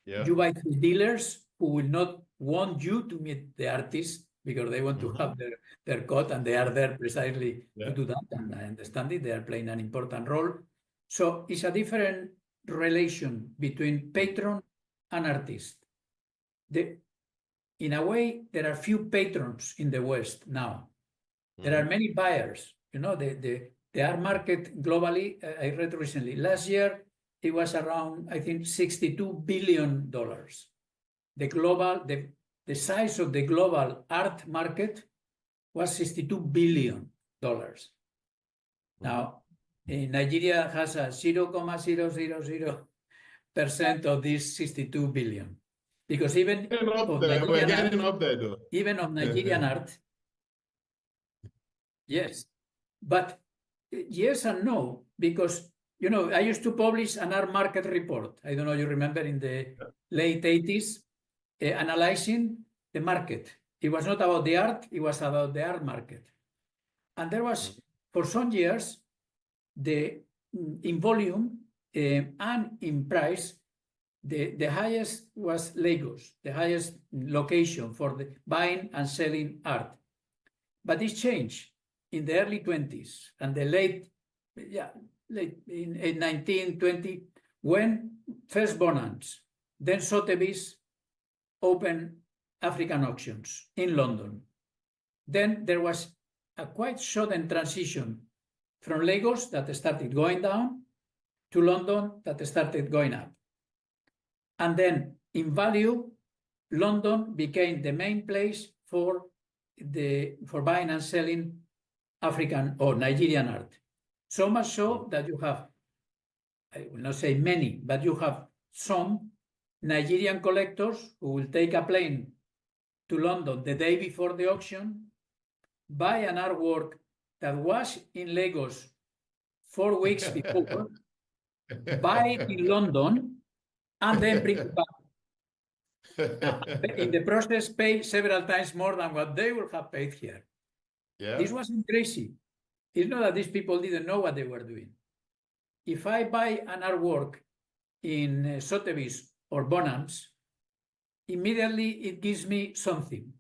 Yeah. You buy through dealers who will not want you to meet the artist because they want to have their cut, and they are there precisely to do that. And I understand it, they are playing an important role. So it's a different relation between patron and artist. In a way, there are few patrons in the West now. There are many buyers. You know, the art market globally, I read recently, last year, it was around, I think, $62 billion. The size of the global art market was $62 billion. Now, Nigeria has a 0.000% of this 62 billion. Because even of we're getting up there though. even of Nigerian art, yes. But yes and no, because, you know, I used to publish an art market report. I don't know, you remember in the late 80s, analyzing the market. It was not about the art, it was about the art market. And there was, for some years, in volume and in price, the highest was Lagos, the highest location for the buying and selling art. But this changed in the early 20s and the late in 1920, when first Bonans, then Sotheby's opened African auctions in London. Then there was a quite sudden transition from Lagos that started going down to London that started going up. And then in value, London became the main place for buying and selling African or Nigerian art. So much so that you have, I will not say many, but you have some Nigerian collectors who will take a plane to London the day before the auction, buy an artwork that was in Lagos 4 weeks before, buy it in London, and then bring it back. In the process, pay several times more than what they would have paid here. Yeah. This wasn't crazy. It's not that these people didn't know what they were doing. If I buy an artwork in Sotheby's or Bonhams, immediately it gives me something.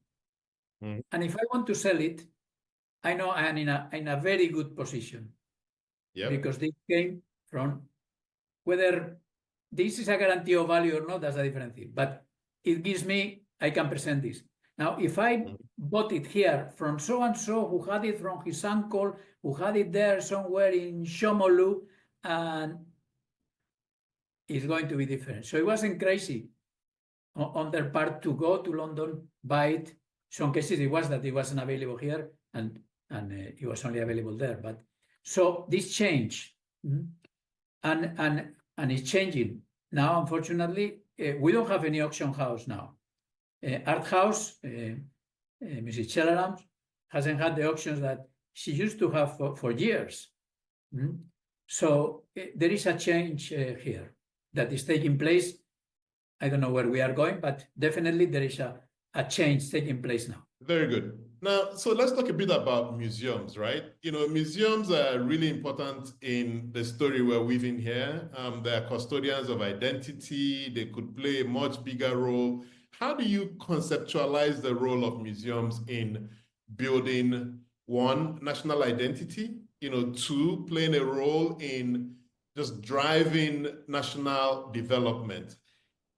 And if I want to sell it, I know I am in a very good position. Because they came from, whether this is a guarantee of value or not, that's a different thing. But it gives me, I can present this. Now, if I bought it here from so-and-so who had it from his uncle, who had it there somewhere in Shomolu, and it's going to be different. So it wasn't crazy on their part to go to London, buy it. Some cases it was that it wasn't available here and it was only available there. But so this change, and it's changing. Now, unfortunately, we don't have any auction house now. Art House, Mrs. Chelaram, hasn't had the auctions that she used to have for years. So there is a change here that is taking place. I don't know where we are going, but definitely there is a change taking place now. Very good. Now, so let's talk a bit about museums, right? You know, museums are really important in the story we're weaving here. They are custodians of identity. They could play a much bigger role. How do you conceptualize the role of museums in building, one, national identity, two, playing a role in just driving national development?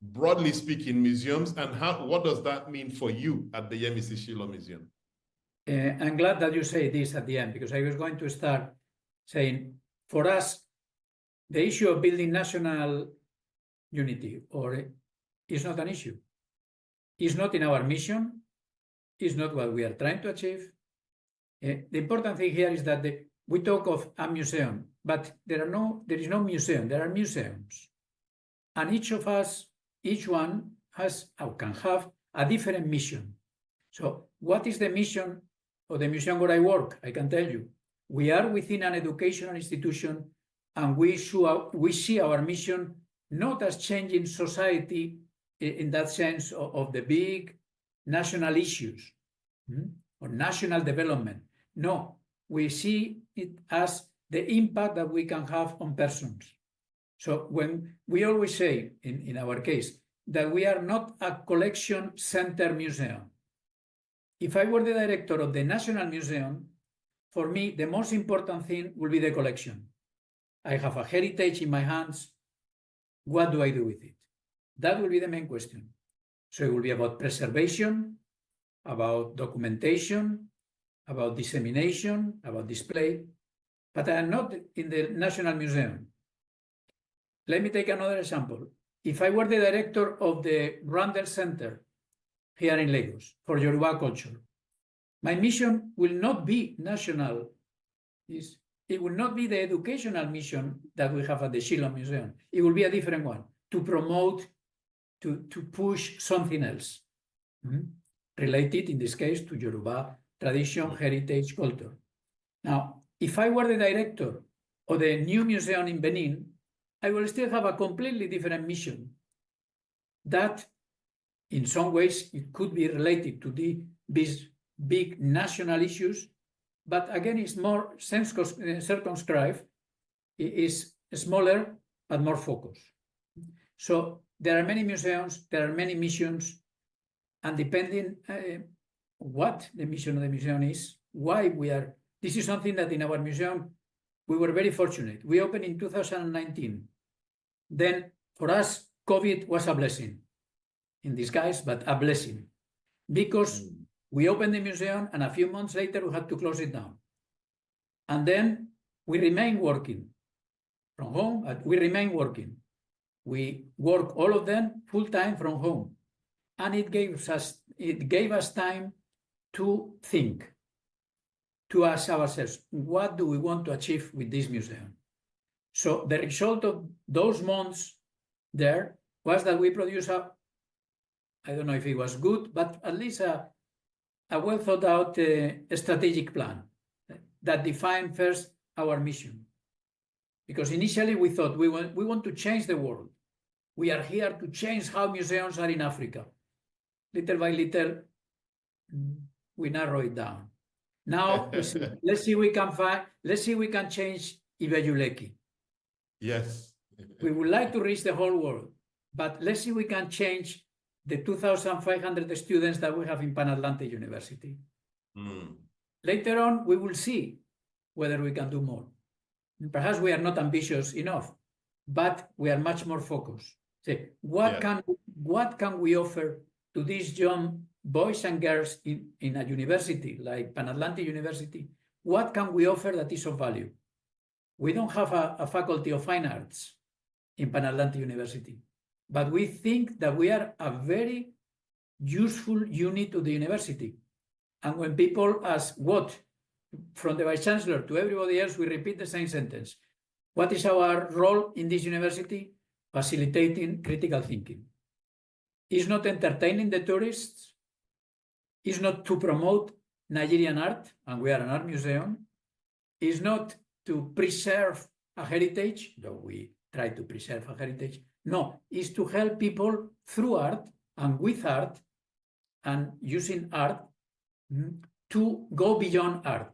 Broadly speaking, museums, and what does that mean for you at the Yemisi Shilo Museum? I'm glad that you say this at the end, because I was going to start saying, for us, the issue of building national unity is not an issue. It's not in our mission. It's not what we are trying to achieve. The important thing here is that we talk of a museum, but there is no museum. There are museums. And each of us, each one has or can have a different mission. So what is the mission of the museum where I work? I can tell you. We are within an educational institution, and we see our mission not as changing society in that sense of the big national issues or national development. No, we see it as the impact that we can have on persons. So when we always say, in our case, that we are not a collection center museum. If I were the director of the National Museum, for me, the most important thing will be the collection. I have a heritage in my hands. What do I do with it? That will be the main question. So it will be about preservation, about documentation, about dissemination, about display. But I am not in the National Museum. Let me take another example. If I were the director of the Randall Center here in Lagos for Yoruba culture, my mission will not be national. it will not be the educational mission that we have at the Shillong Museum. It will be a different one, to promote, to push something else, related, in this case, to Yoruba tradition, heritage, culture. Now, if I were the director of the new museum in Benin, I will still have a completely different mission that, in some ways, it could be related to these big national issues, but again, it's more circumscribed, it is smaller, but more focused. So there are many museums, there are many missions, and depending what the mission of the museum is, why we are, this is something that in our museum, we were very fortunate. We opened in 2019. Then for us, COVID was a blessing in disguise, but a blessing, because we opened the museum and a few months later we had to close it down. And then we remain working from home, but we remain working. We work all of them full-time from home. And it gave us time to think, to ask ourselves, what do we want to achieve with this museum? So the result of those months there was that we produced I don't know if it was good, but at least a well thought out strategic plan that defined first our mission. Because initially we thought we want to change the world. We are here to change how museums are in Africa. Little by little, we narrow it down. Now let's see we can change Ibejuleki. Yes. We would like to reach the whole world, but let's see we can change the 2,500 students that we have in Pan Atlantic University. Later on, we will see whether we can do more. Perhaps we are not ambitious enough, but we are much more focused. Say, what can we offer to these young boys and girls in a university like Pan Atlantic University? What can we offer that is of value? We don't have a faculty of fine arts in Pan Atlantic University, but we think that we are a very useful unit of the university. And when people ask what, from the Vice Chancellor to everybody else, we repeat the same sentence. What is our role in this university? Facilitating critical thinking. It's not entertaining the tourists. It's not to promote Nigerian art, and we are an art museum. It's not to preserve a heritage, though we try to preserve a heritage. No, it's to help people through art and with art and using art to go beyond art.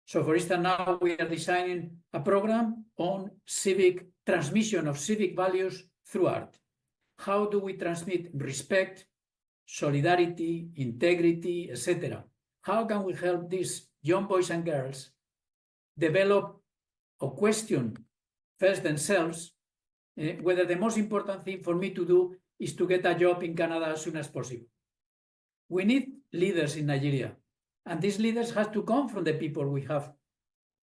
So for instance, now we are designing a program on civic transmission of civic values through art. How do we transmit respect, solidarity, integrity, etc.? How can we help these young boys and girls develop or question first themselves whether the most important thing for me to do is to get a job in Canada as soon as possible? We need leaders in Nigeria, and these leaders have to come from the people we have,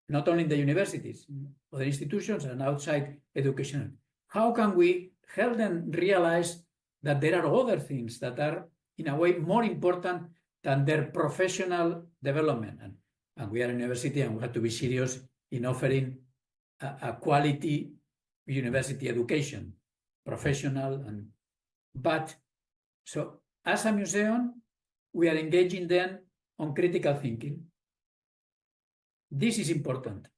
not only in the universities, other institutions and outside education. How can we help them realize that there are other things that are, in a way, more important than their professional development? And we are a university, and we have to be serious in offering a quality university education, professional. But so as a museum, we are engaging them on critical thinking. This is important.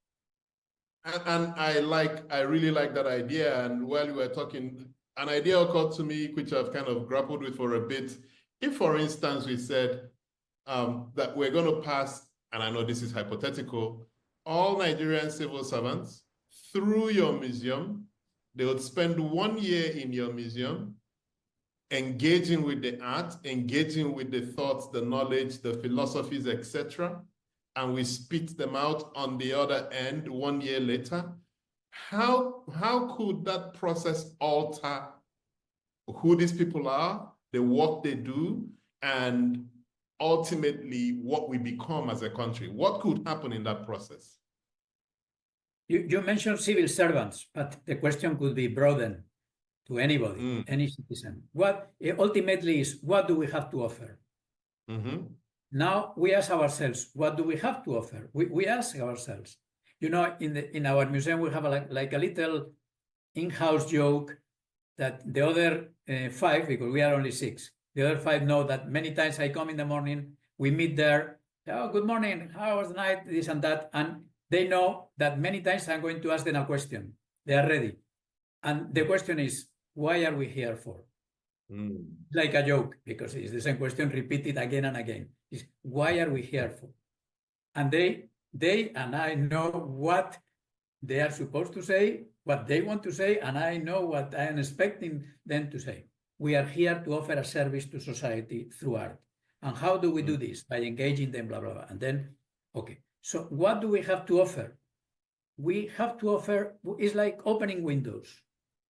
And I really like that idea. And while you were talking, an idea occurred to me, which I've kind of grappled with for a bit. If, for instance, we said that we're going to pass, and I know this is hypothetical, all Nigerian civil servants through your museum, they would spend 1 year in your museum, engaging with the art, engaging with the thoughts, the knowledge, the philosophies, etc., and we spit them out on the other end 1 year later. How could that process alter who these people are, the work they do, and ultimately what we become as a country? What could happen in that process? You mentioned civil servants, but the question could be broadened to anybody, any citizen. What ultimately is, what do we have to offer? Now we ask ourselves, what do we have to offer? We ask ourselves. You know, in our museum, we have like a little in-house joke that the other 5, because we are only 6, the other 5 know that many times I come in the morning, we meet there, oh, good morning, how was the night, this and that, and they know that many times I'm going to ask them a question. They are ready. And the question is, why are we here for? Like a joke, because it's the same question repeated again and again. Is why are we here for? And they and I know what they are supposed to say, what they want to say, and I know what I am expecting them to say. We are here to offer a service to society through art. And how do we do this? By engaging them, blah, blah, blah. And then, okay, so what do we have to offer? We have to offer, it's like opening windows,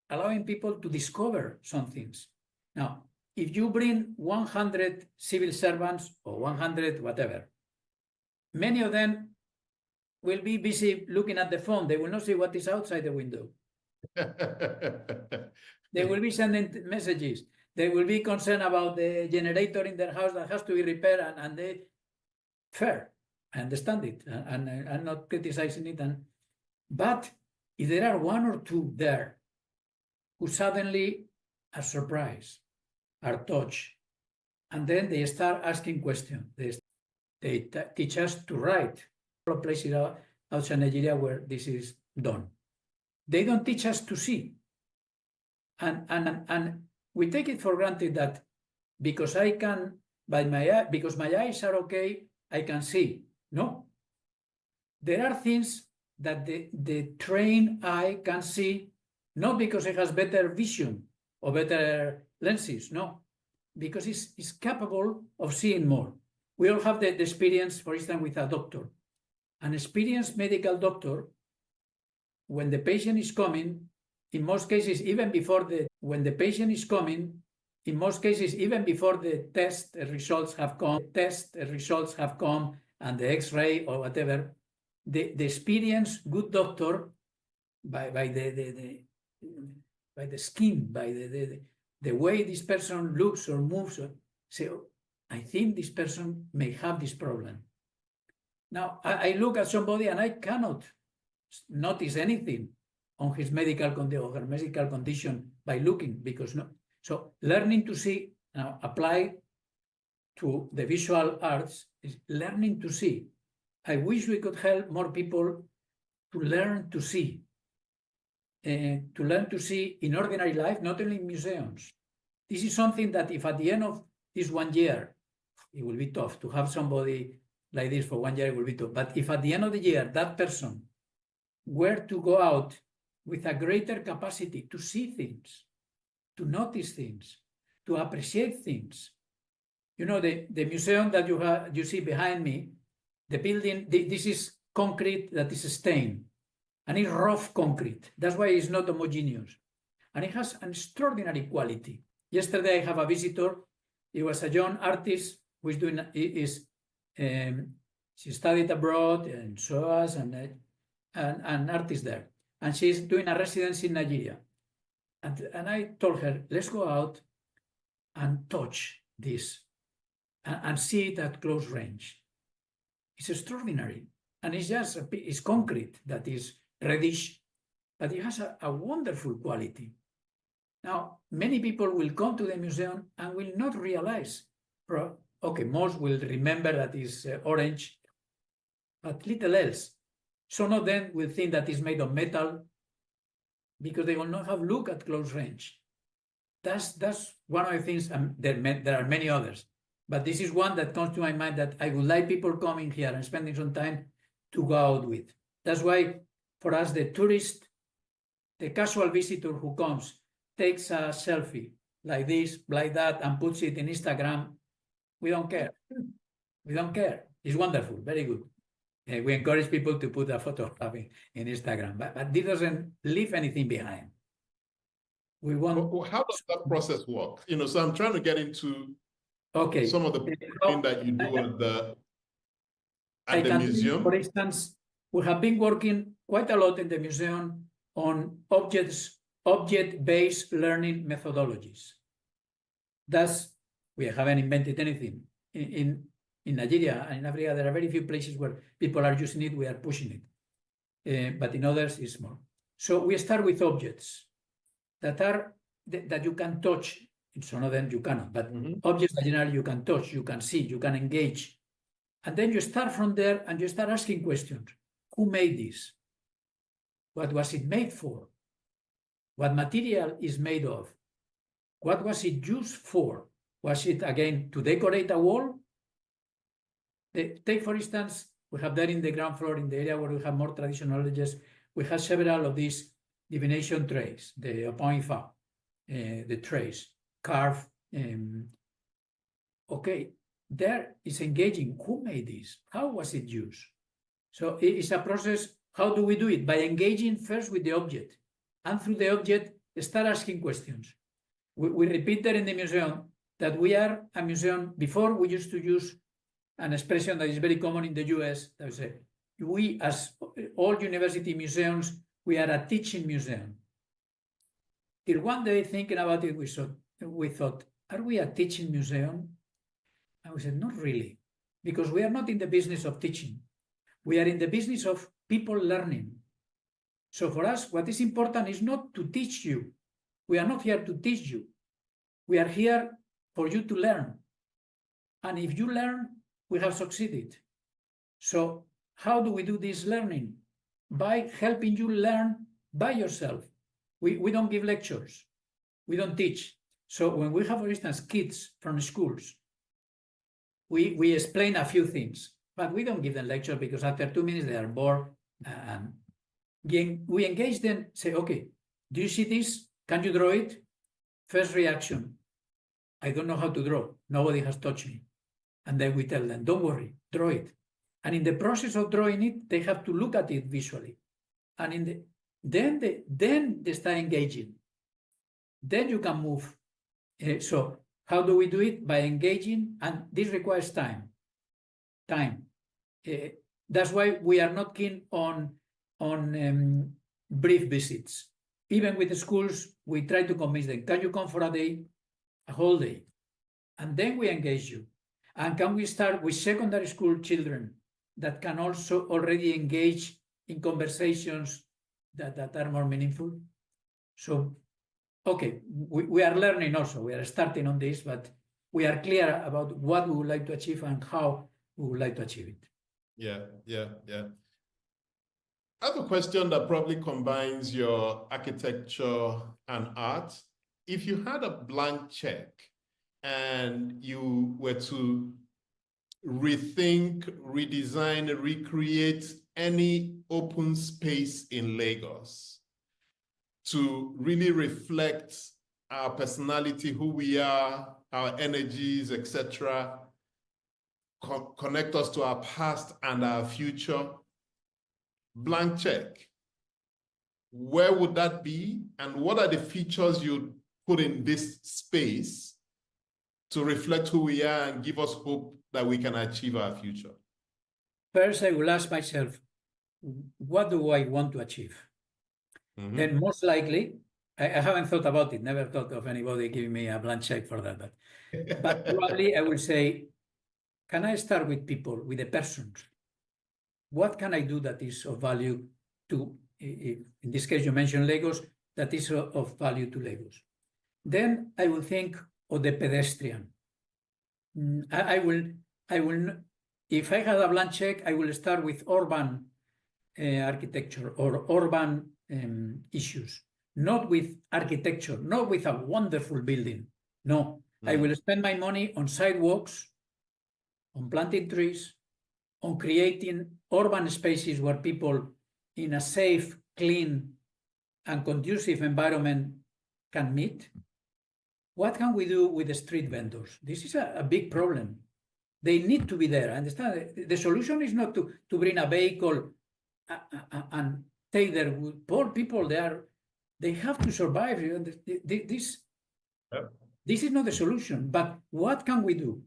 allowing people to discover some things. Now, if you bring 100 civil servants or 100 whatever, many of them will be busy looking at the phone. They will not see what is outside the window. They will be sending messages. They will be concerned about the generator in their house that has to be repaired, and they fair. I understand it, and I'm not criticizing it. But if there are 1 or 2 there who suddenly are surprised, are touched, and then they start asking questions. They teach us to write. Places outside Nigeria where this is done. They don't teach us to see. And we take it for granted that because I can, because my eyes are okay, I can see. No. There are things that the trained eye can see, not because it has better vision or better lenses, no, because it's capable of seeing more. We all have the experience, for instance, with a doctor. An experienced medical doctor, when the patient is coming, in most cases, even before the test results have come, and the X-ray or whatever, the experienced good doctor, by the skin, by the way this person looks or moves, say, oh, I think this person may have this problem. Now, I look at somebody and I cannot notice anything on his medical condition or her medical condition by looking, because no. So learning to see, now apply to the visual arts, is learning to see. I wish we could help more people to learn to see. To learn to see in ordinary life, not only in museums. This is something that if at the end of this 1 year, it will be tough to have somebody like this for 1 year, it will be tough. But if at the end of the year, that person were to go out with a greater capacity to see things, to notice things, to appreciate things. You know, the museum that you see behind me, the building, this is concrete that is stained, and it's rough concrete. That's why it's not homogeneous. And it has an extraordinary quality. Yesterday, I have a visitor. It was a young artist who is doing, she studied abroad and SOAS and an artist there. And she's doing a residency in Nigeria. And I told her, let's go out and touch this and see it at close range. It's extraordinary. And it's just, it's concrete that is reddish, but it has a wonderful quality. Now, many people will come to the museum and will not realize, okay, most will remember that is orange, but little else. Some of them will think that it's made of metal because they will not have looked at close range. That's one of the things, there are many others, but this is one that comes to my mind that I would like people coming here and spending some time to go out with. That's why for us, the tourist, the casual visitor who comes, takes a selfie like this, like that, and puts it in Instagram, we don't care. We don't care. It's wonderful, very good. We encourage people to put a photo in Instagram, but this doesn't leave anything behind. We want. Well, how does that process work? You know, so I'm trying to get into some of the things that you do at the museum. For instance, we have been working quite a lot in the museum on object-based learning methodologies. We haven't invented anything. In Nigeria and in Africa, there are very few places where people are using it, we are pushing it. but in others it's more. So we start with objects that you can touch. In some of them you cannot, but objects that generally you can touch, you can see, you can engage. And then you start from there and you start asking questions. Who made this? What was it made for? What material is made of? What was it used for? Was it, again, to decorate a wall? Take, for instance, we have there in the ground floor, in the area where we have more traditional knowledges, we have several of these divination trays, the point fa, the trays, carved. Okay, there is engaging. Who made this? How was it used? So it's a process. How do we do it? By engaging first with the object, and through the object, start asking questions. We repeat there in the museum that we are a museum. Before, we used to use an expression that is very common in the US. That is, we, as all university museums, we are a teaching museum. Till one day, thinking about it, we thought, are we a teaching museum? And we said, not really, because we are not in the business of teaching. We are in the business of people learning. So for us, what is important is not to teach you. We are not here to teach you. We are here for you to learn. And if you learn, we have succeeded. So how do we do this learning? By helping you learn by yourself. We don't give lectures. We don't teach. So when we have, for instance, kids from schools, we explain a few things, but we don't give them lecture because after 2 minutes they are bored. And we engage them, say, okay, do you see this? Can you draw it? First reaction, I don't know how to draw. Nobody has touched me. And then we tell them, don't worry, draw it. And in the process of drawing it, they have to look at it visually. And then they start engaging. Then you can move. So how do we do it? By engaging, and this requires time. That's why we are not keen on brief visits. Even with the schools, we try to convince them, can you come for a day, a whole day? And then we engage you. And can we start with secondary school children that can also already engage in conversations that are more meaningful? So, okay, we are learning also. We are starting on this, but we are clear about what we would like to achieve and how we would like to achieve it. Yeah. I have a question that probably combines your architecture and art. If you had a blank check and you were to rethink, redesign, recreate any open space in Lagos to really reflect our personality, who we are, our energies, etc., connect us to our past and our future, blank check, where would that be? And what are the features you'd put in this space to reflect who we are and give us hope that we can achieve our future? First, I will ask myself, what do I want to achieve? Then most likely, I haven't thought about it, never thought of anybody giving me a blank check for that. But probably I will say, can I start with people, with the persons? What can I do that is of value to, in this case you mentioned Lagos, that is of value to Lagos? Then I will think of the pedestrian. I will, if I had a blank check, I will start with urban architecture or urban issues, not with architecture, not with a wonderful building. No, I will spend my money on sidewalks, on planting trees, on creating urban spaces where people in a safe, clean, and conducive environment can meet. What can we do with the street vendors? This is a big problem. They need to be there. Understand? The solution is not to bring a vehicle and take their poor people there. They have to survive. This is not the solution. But what can we do?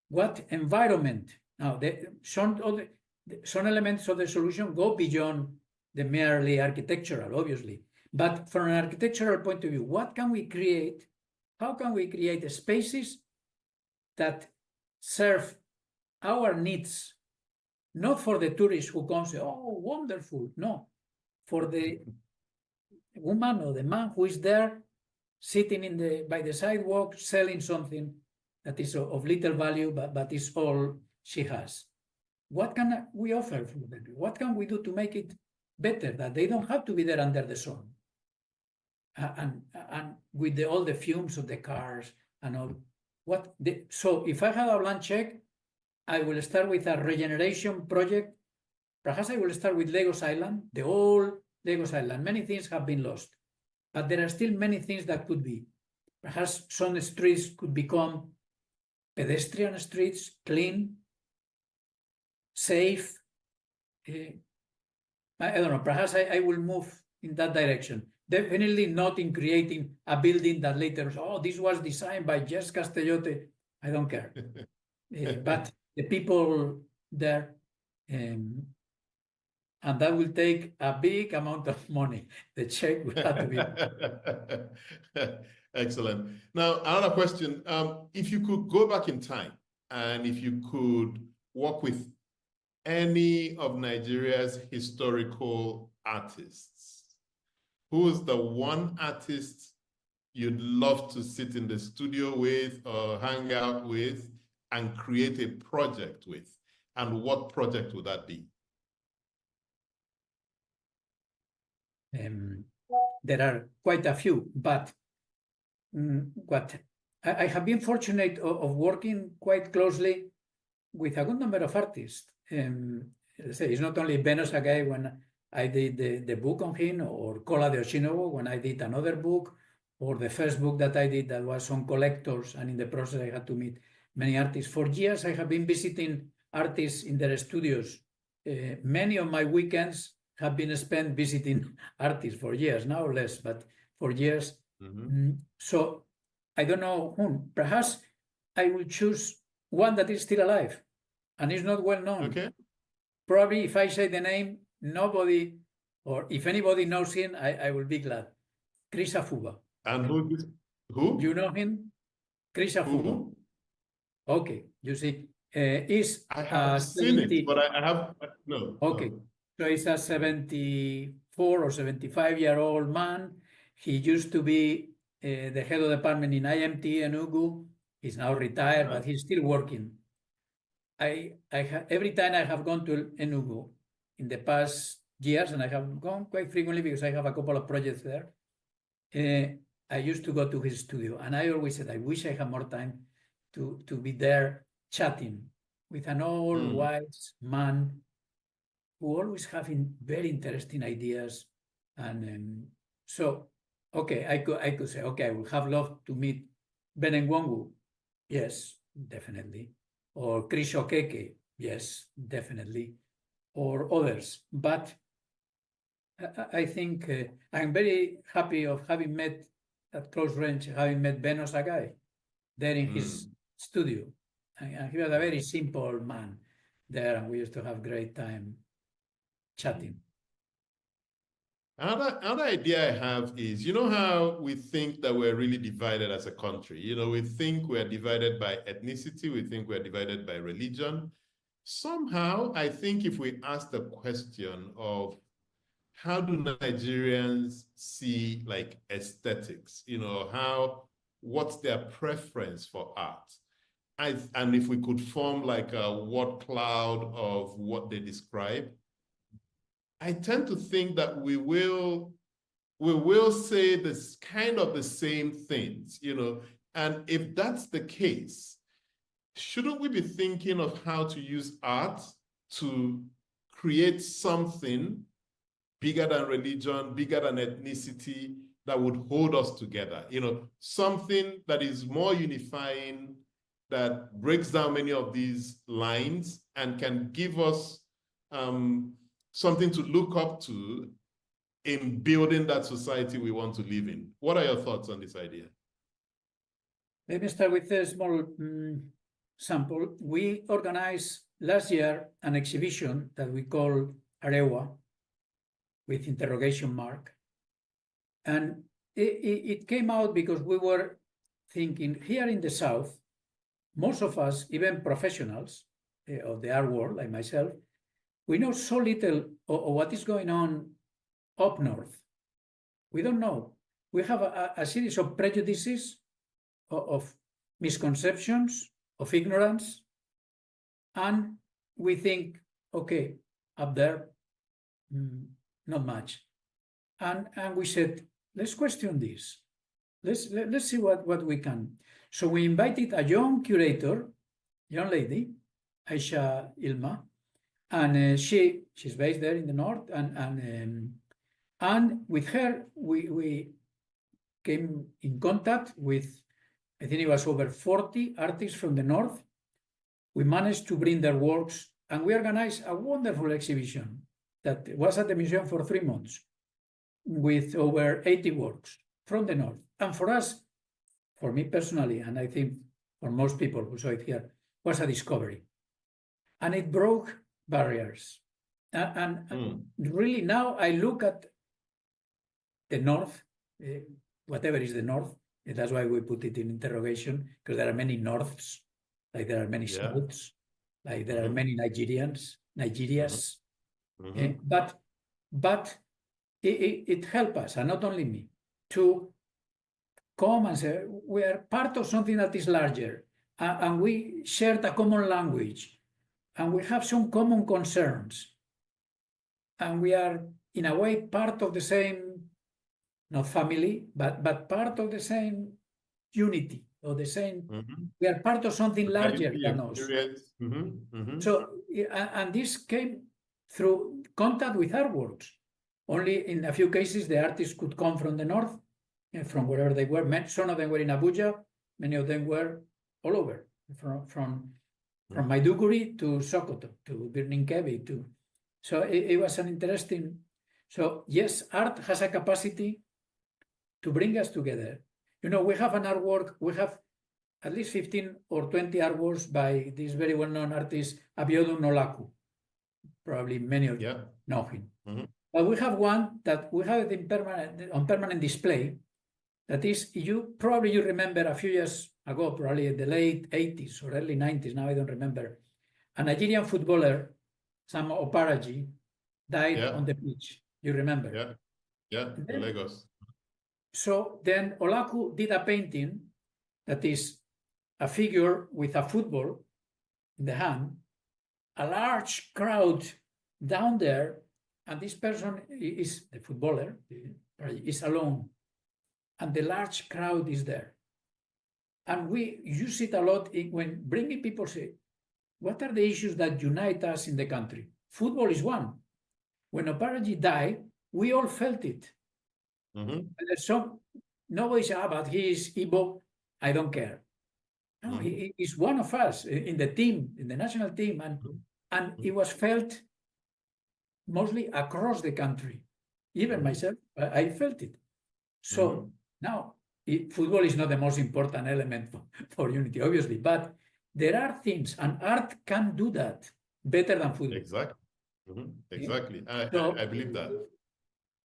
What environment? Now, some elements of the solution go beyond the merely architectural, obviously. But from an architectural point of view, what can we create? How can we create spaces that serve our needs, not for the tourist who comes, oh, wonderful. No, for the woman or the man who is there sitting by the sidewalk selling something that is of little value, but is all she has. What can we offer for them? What can we do to make it better, that they don't have to be there under the sun? And with all the fumes of the cars and all. So if I have a blank check, I will start with a regeneration project. Perhaps I will start with Lagos Island, the old Lagos Island. Many things have been lost, but there are still many things that could be. Perhaps some streets could become pedestrian streets, clean, safe. I don't know, perhaps I will move in that direction. Definitely not in creating a building that later, oh, this was designed by Jess Castellote. I don't care. But the people there, and that will take a big amount of money. The check will have to be. Excellent. Now, another question. If you could go back in time and if you could work with any of Nigeria's historical artists, who's the one artist you'd love to sit in the studio with or hang out with and create a project with? And what project would that be? There are quite a few, but what I have been fortunate of working quite closely with a good number of artists. It's not only Benos Agai when I did the book on him, or Kola de Oshinowo when I did another book, or the first book that I did that was on collectors, and in the process I had to meet many artists. For years I have been visiting artists in their studios. Many of my weekends have been spent visiting artists for years, now less, but for years. So I don't know whom. Perhaps I will choose one that is still alive and is not well known. Okay. Probably if I say the name, nobody, or if anybody knows him, I will be glad. Chris Afuba. And who? You know him? Chris Afuba. Okay, you see, I have seen it, but I have no. Okay, so he's a 74 or 75-year-old man. He used to be the head of department in IMT ENUGU. He's now retired, but he's still working. Every time I have gone to ENUGU in the past years, and I have gone quite frequently because I have a couple of projects there, I used to go to his studio, and I always said, I wish I had more time to be there chatting with an old wise man who always having very interesting ideas. And so, okay, I could say, okay, I would have loved to meet Benengwangu. Yes, definitely. Or Chris Okeke. Yes, definitely. Or others. But I think I'm very happy of having met at close range, having met Benos Agai there in his studio. And he was a very simple man there, and we used to have great time chatting. Another idea I have is, you know how we think that we're really divided as a country? You know, we think we're divided by ethnicity, we think we're divided by religion. Somehow, I think if we ask the question of how do Nigerians see like aesthetics, you know, what's their preference for art? And if we could form like a word cloud of what they describe, I tend to think that we will say this kind of the same things, you know, and if that's the case, shouldn't we be thinking of how to use art to create something bigger than religion, bigger than ethnicity, that would hold us together, you know, something that is more unifying, that breaks down many of these lines and can give us something to look up to in building that society we want to live in. What are your thoughts on this idea? Let me start with a small sample. We organized last year an exhibition that we call Arewa, with interrogation mark. And it came out because we were thinking here in the South, most of us, even professionals of the art world like myself, we know so little of what is going on up north. We don't know. We have a series of prejudices, of misconceptions, of ignorance, and we think, okay, up there, not much. And we said, let's question this. Let's see what we can. So we invited a young curator, young lady, Aisha Ilma, and she's based there in the north, and with her we came in contact with, I think it was over 40 artists from the north. We managed to bring their works, and we organized a wonderful exhibition that was at the museum for 3 months with over 80 works from the north. And for us, for me personally, and I think for most people who saw it here, was a discovery. And it broke barriers. And really now I look at the north, whatever is the north, that's why we put it in interrogation, because there are many norths, like there are many souths, like there are many Nigerias. But it helped us, and not only me, to come and say, we are part of something that is larger, and we shared a common language, and we have some common concerns, and we are, in a way, part of the same, not family, but part of the same unity, or the same, we are part of something larger than us. So, and this came through contact with artworks. Only in a few cases, the artists could come from the north, from wherever they were. Some of them were in Abuja, many of them were all over, from Maiduguri to Sokoto, to Birninkevi, so it was an interesting, so yes, art has a capacity to bring us together. You know, we have an artwork, we have at least 15 or 20 artworks by this very well-known artist, Abiodun Olaku. Probably many of you know him. But we have one that we have it on permanent display. That is, you remember a few years ago, probably in the late 80s or early 90s, now I don't remember, a Nigerian footballer, Sam Oparaji, died on the pitch. You remember? In Lagos. So then Olaku did a painting that is a figure with a football in the hand, a large crowd down there, and this person is the footballer, is alone, and the large crowd is there. And we use it a lot when bringing people say, what are the issues that unite us in the country? Football is one. When Oparaji died, we all felt it. And there's nobody said, but he is Igbo, I don't care. No, he is one of us in the team, in the national team, and it was felt mostly across the country. Even myself, I felt it. So now, football is not the most important element for unity, obviously, but there are things, and art can do that better than football. Exactly. Exactly. So, I believe that.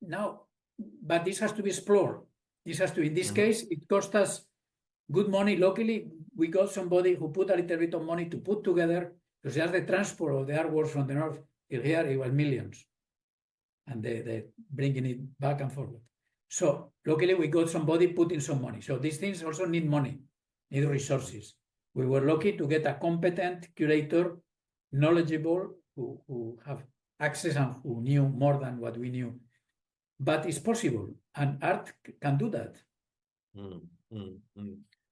Now, but this has to be explored. This has to, in this case, it cost us good money locally. We got somebody who put a little bit of money to put together, because just the transport of the artworks from the north here, it was millions. And they bringing it back and forward. So luckily we got somebody putting some money. So these things also need money, need resources. We were lucky to get a competent curator, knowledgeable, who have access and who knew more than what we knew. But it's possible, and art can do that.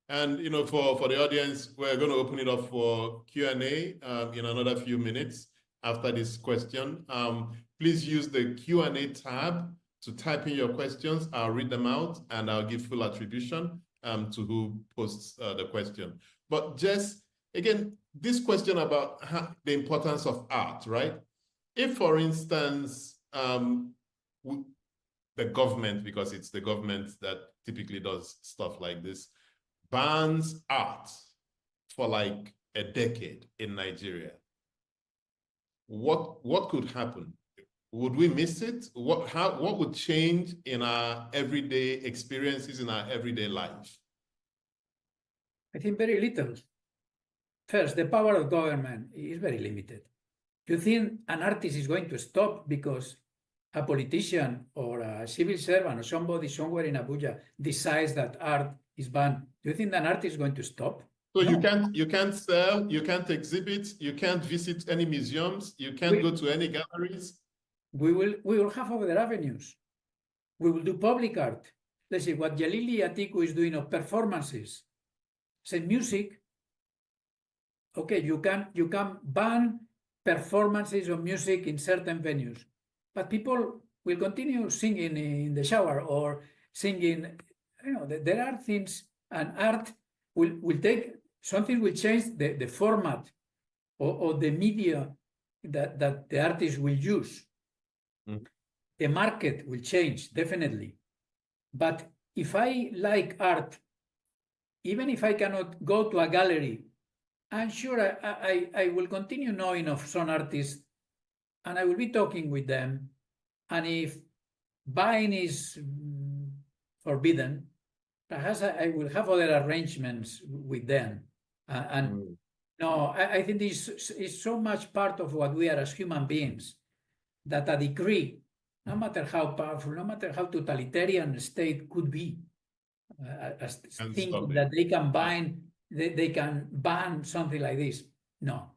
And you know, for the audience, we're going to open it up for Q&A in another few minutes after this question. Please use the Q&A tab to type in your questions. I'll read them out and I'll give full attribution to who posts the question. But just, again, this question about the importance of art, right? If, for instance, the government, because it's the government that typically does stuff like this, bans art for like a decade in Nigeria, what could happen? Would we miss it? What would change in our everyday experiences, in our everyday life? I think very little. First, the power of government is very limited. You think an artist is going to stop because a politician or a civil servant or somebody somewhere in Abuja decides that art is banned? Do you think an artist is going to stop? So No. you can't sell, you can't exhibit, you can't visit any museums, you can't go to any galleries. We will have other avenues. We will do public art. Let's see what Jalili Atiku is doing of performances. Say music. Okay, you can ban performances of music in certain venues, but people will continue singing in the shower or singing. You know, there are things, and art will take something, will change the format or the media that the artist will use. The market will change, definitely. But if I like art, even if I cannot go to a gallery, I'm sure I will continue knowing of some artists, and I will be talking with them. And if buying is forbidden, perhaps I will have other arrangements with them. No, I think this is so much part of what we are as human beings, that a decree, no matter how powerful, no matter how totalitarian a state could be, thinking that they can ban something like this. No,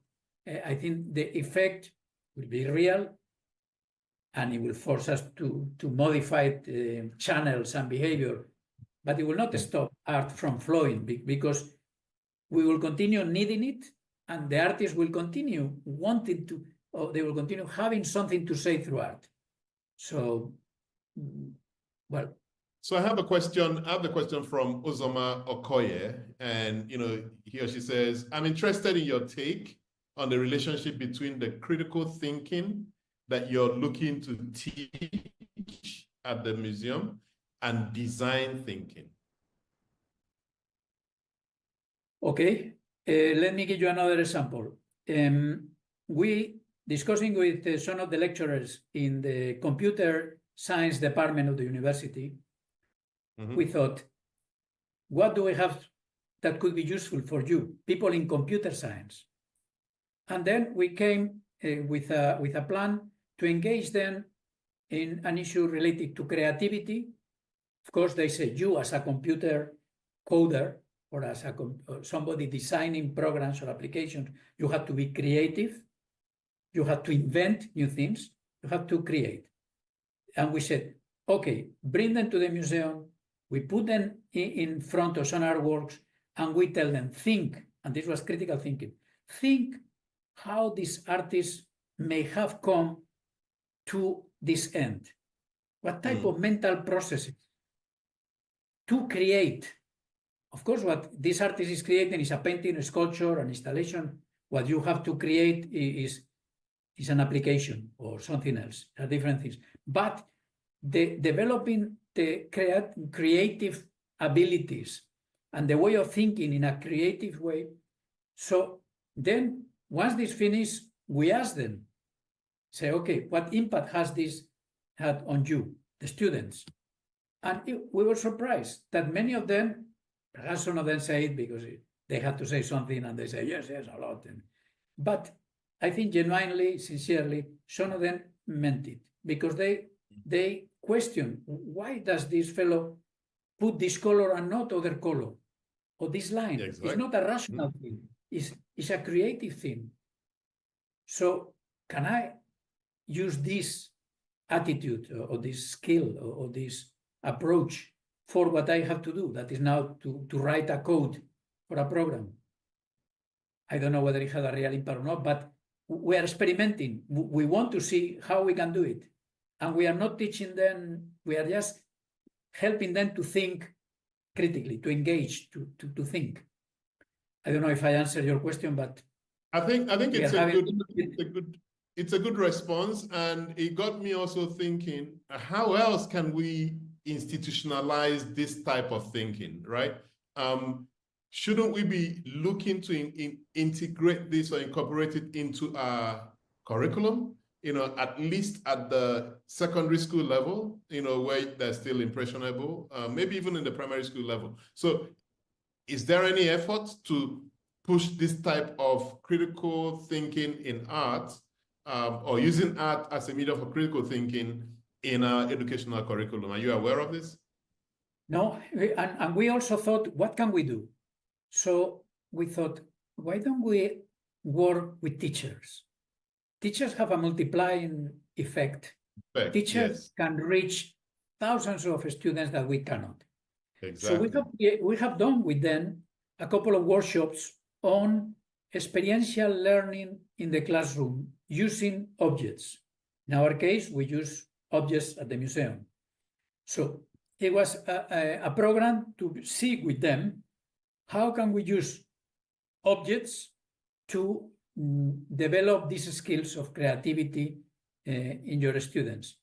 I think the effect will be real, and it will force us to modify channels and behavior, but it will not stop art from flowing, because we will continue needing it, and the artists will continue wanting to, or they will continue having something to say through art. So, well. So I have a question. I have the question from Uzoma Okoye, and he or she says, "I'm interested in your take on the relationship between the critical thinking that you're looking to teach at the museum and design thinking." Okay, let me give you another example. We discussing with some of the lecturers in the computer science department of the university. We thought, what do we have that could be useful for you, people in computer science? And then we came with a plan to engage them in an issue related to creativity. Of course, they say you as a computer coder or as somebody designing programs or applications, you have to be creative. You have to invent new things. You have to create. And we said, okay, bring them to the museum. We put them in front of some artworks, and we tell them, think, and this was critical thinking, think how these artists may have come to this end. What type of mental processes to create? Of course, what this artist is creating is a painting, a sculpture, an installation. What you have to create is an application or something else, different things. But developing the creative abilities and the way of thinking in a creative way. So then, once this finished, we ask them, say, okay, what impact has this had on you, the students? And we were surprised that many of them, perhaps some of them say it because they had to say something and they say, yes, a lot. But I think genuinely, sincerely, some of them meant it, because they question, why does this fellow put this color and not other color? Or this line? Exactly. It's not a rational thing. It's a creative thing. So can I use this attitude or this skill or this approach for what I have to do? That is now to write a code for a program. I don't know whether it had a real impact or not, but we are experimenting. We want to see how we can do it. And we are not teaching them, we are just helping them to think critically, to engage, to think. I don't know if I answered your question, but I think it's a good response, and it got me also thinking, how else can we institutionalize this type of thinking, right? Shouldn't we be looking to integrate this or incorporate it into our curriculum? At least at the secondary school level, where they're still impressionable, maybe even in the primary school level. So is there any effort to push this type of critical thinking in art or using art as a medium for critical thinking in our educational curriculum. Are you aware of this? No, and we also thought, what can we do? So we thought, why don't we work with teachers? Teachers have a multiplying effect. Teachers can reach thousands of students that we cannot. Exactly. So we have done with them a couple of workshops on experiential learning in the classroom using objects. In our case, we use objects at the museum. So it was a program to see with them how can we use objects to develop these skills of creativity in your students.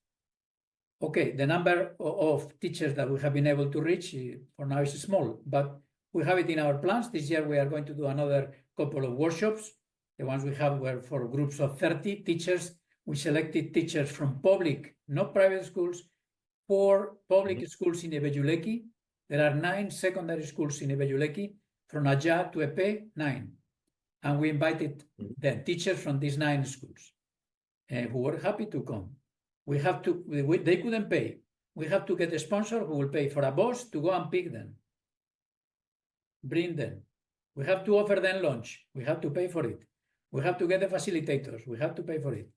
Okay, the number of teachers that we have been able to reach for now is small, but we have it in our plans. This year we are going to do another couple of workshops. The ones we have were for groups of 30 teachers. We selected teachers from public, not private schools, 4 public schools in Ebejuleki. There are 9 secondary schools in Ebejuleki, from Aja to Epe, 9. And we invited the teachers from these 9 schools who were happy to come. We have to, they couldn't pay. We have to get a sponsor who will pay for a bus to go and pick them, bring them. We have to offer them lunch. We have to pay for it. We have to get the facilitators. We have to pay for it.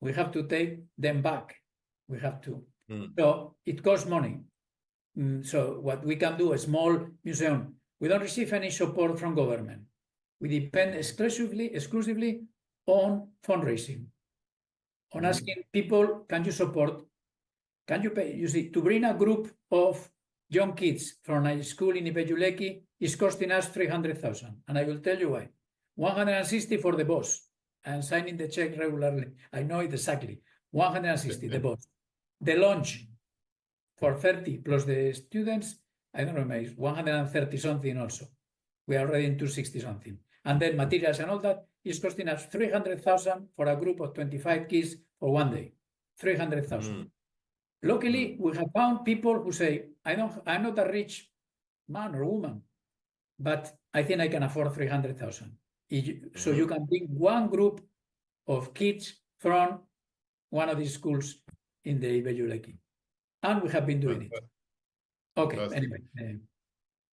We have to take them back. We have to. So it costs money. So what we can do, a small museum, we don't receive any support from government. We depend exclusively on fundraising, on asking people, can you support, can you pay? You see, to bring a group of young kids from a school in Ibejuleki is costing us 300,000. And I will tell you why. 160 for the boss. I'm signing the check regularly. I know it exactly. 160, the boss. The lunch for 30 plus the students, I don't know, it's 130 something also. We are already in 260 something. And then materials and all that is costing us 300,000 for a group of 25 kids for one day. 300,000. Luckily, we have found people who say, I'm not a rich man or woman, but I think I can afford 300,000. So you can bring one group of kids from one of these schools in the Ibejuleki. And we have been doing it. Okay, anyway.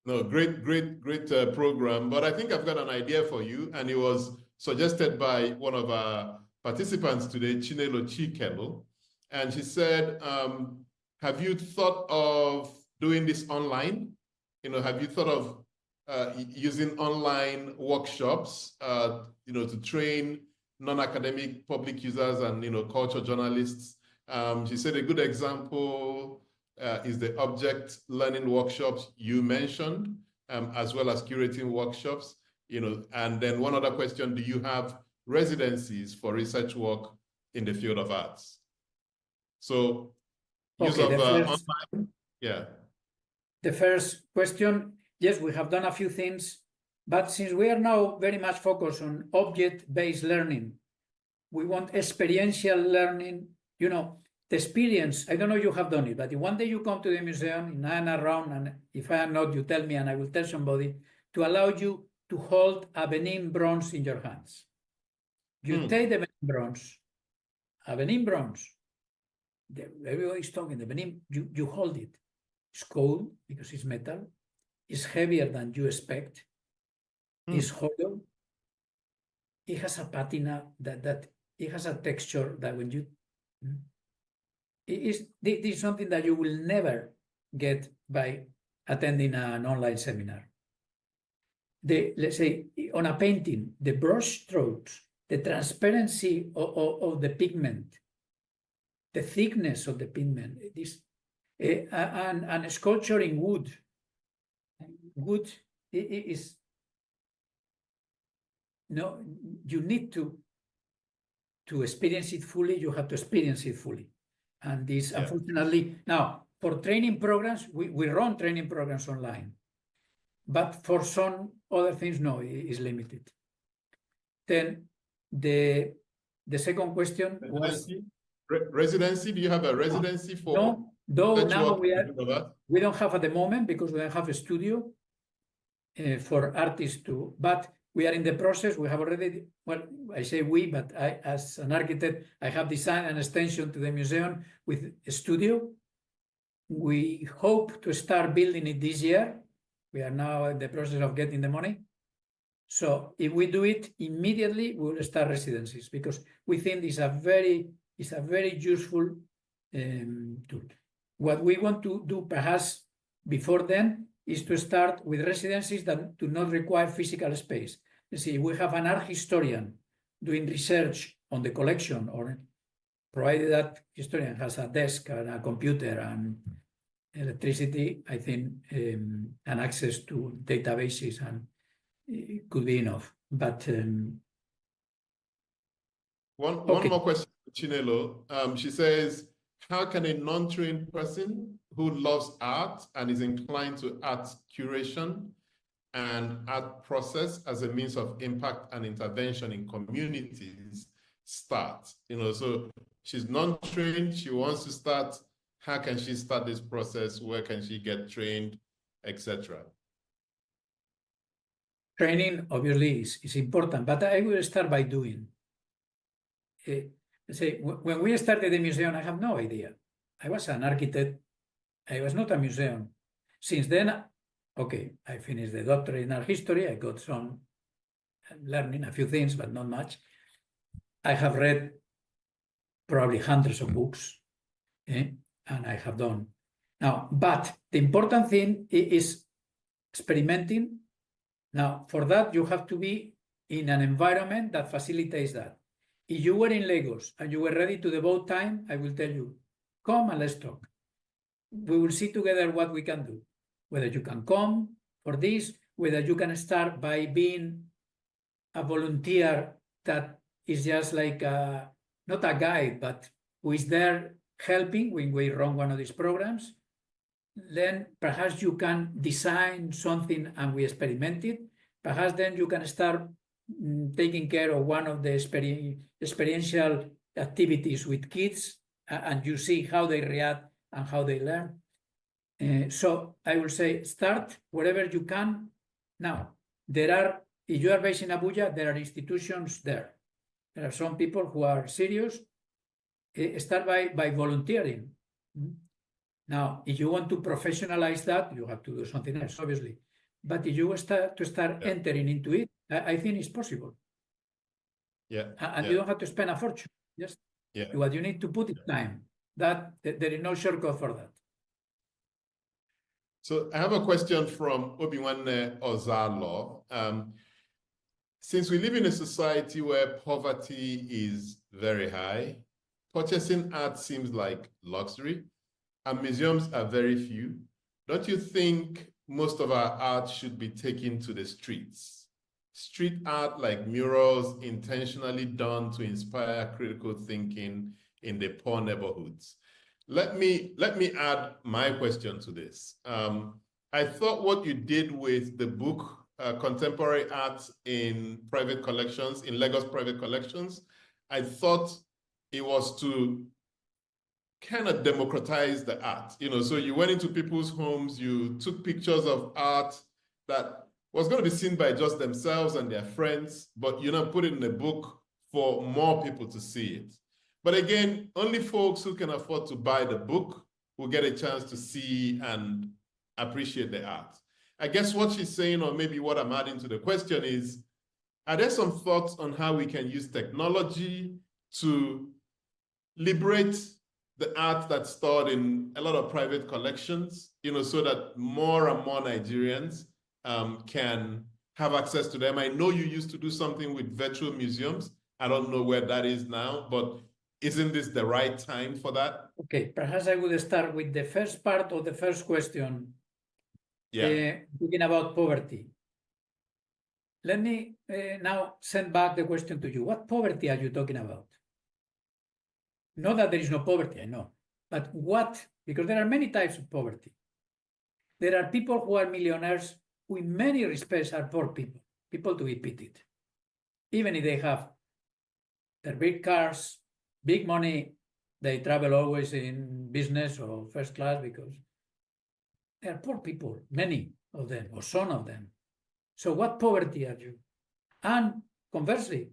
No, great program. But I think I've got an idea for you, and it was suggested by one of our participants today, Chinelo Chikelo. And she said, have you thought of doing this online? Have you thought of using online workshops, to train non-academic public users and, culture journalists? She said a good example is the object learning workshops you mentioned, as well as curating workshops, and then one other question, do you have residencies for research work in the field of arts? So use of online, yeah. The first question, yes, we have done a few things, but since we are now very much focused on object-based learning, we want experiential learning, the experience. I don't know if you have done it, but if one day you come to the museum and I am around, and if I am not, you tell me and I will tell somebody, to allow you to hold a Benin bronze in your hands. You take the Benin bronze, a Benin bronze, everybody is talking, the Benin, you hold it. It's cold because it's metal. It's heavier than you expect. It's hollow. It has a patina that it has a texture that when you this is something that you will never get by attending an online seminar. Let's say on a painting, the brush strokes, the transparency of the pigment, the thickness of the pigment, and sculpture in wood. Wood is you need to experience it fully. You have to experience it fully, and this unfortunately now for training programs we run training programs online, but for some other things no, it is limited. Then the second question was residency. Do you have a residency for? No, though now we don't have at the moment because we don't have a studio for artists to, but we are in the process. We have already, well, I say we, but I, as an architect, I have designed an extension to the museum with a studio. We hope to start building it this year. We are now in the process of getting the money. So if we do it immediately, we will start residencies because we think it's a very useful tool. What we want to do perhaps before then is to start with residencies that do not require physical space. You see, we have an art historian doing research on the collection, or provided that historian has a desk and a computer and electricity, I think, and access to databases, and it could be enough. But one more question, Chinelo. She says, how can a non-trained person who loves art and is inclined to art curation and art process as a means of impact and intervention in communities start? So she's non-trained, she wants to start. How can she start this process? Where can she get trained, etc.? Training obviously is important, but I will start by doing. Say, when we started the museum, I have no idea. I was an architect. I was not a museum. Since then, okay, I finished the doctorate in art history. I got some learning, a few things, but not much. I have read probably hundreds of books, and I have done. Now, but the important thing is experimenting. Now, for that, you have to be in an environment that facilitates that. If you were in Lagos and you were ready to devote time, I will tell you, come and let's talk. We will see together what we can do. Whether you can come for this, whether you can start by being a volunteer that is just like not a guide, but who is there helping when we run one of these programs. Then perhaps you can design something and we experiment it. Perhaps then you can start taking care of one of the experiential activities with kids, and you see how they react and how they learn. So I will say start wherever you can. Now, if you are based in Abuja, there are institutions there. There are some people who are serious. Start by volunteering. Now, if you want to professionalize that, you have to do something else, obviously. But if you start entering into it, I think it's possible. Yeah. And you don't have to spend a fortune. Just what you need to put in time. That there is no shortcut for that. So I have a question from Obiwanne Ozalo. Since we live in a society where poverty is very high, purchasing art seems like luxury, and museums are very few. Don't you think most of our art should be taken to the streets? Street art like murals intentionally done to inspire critical thinking in the poor neighborhoods. Let me add my question to this. I thought what you did with the book, Contemporary Art in Private Collections, in Lagos Private Collections, I thought it was to kind of democratize the art. So you went into people's homes, you took pictures of art that was going to be seen by just themselves and their friends, but put it in a book for more people to see it. But again, only folks who can afford to buy the book will get a chance to see and appreciate the art. I guess what she's saying, or maybe what I'm adding to the question is, are there some thoughts on how we can use technology to liberate the art that's stored in a lot of private collections, so that more and more Nigerians can have access to them? I know you used to do something with virtual museums. I don't know where that is now, but isn't this the right time for that? Okay, perhaps I would start with the first part of the first question. Talking about poverty. Let me now send back the question to you. What poverty are you talking about? Not that there is no poverty, I know. But what? Because there are many types of poverty. There are people who are millionaires who in many respects are poor people, people to be pitied. Even if they have their big cars, big money, they travel always in business or first class because they are poor people, many of them, or some of them. So what poverty are you? And conversely,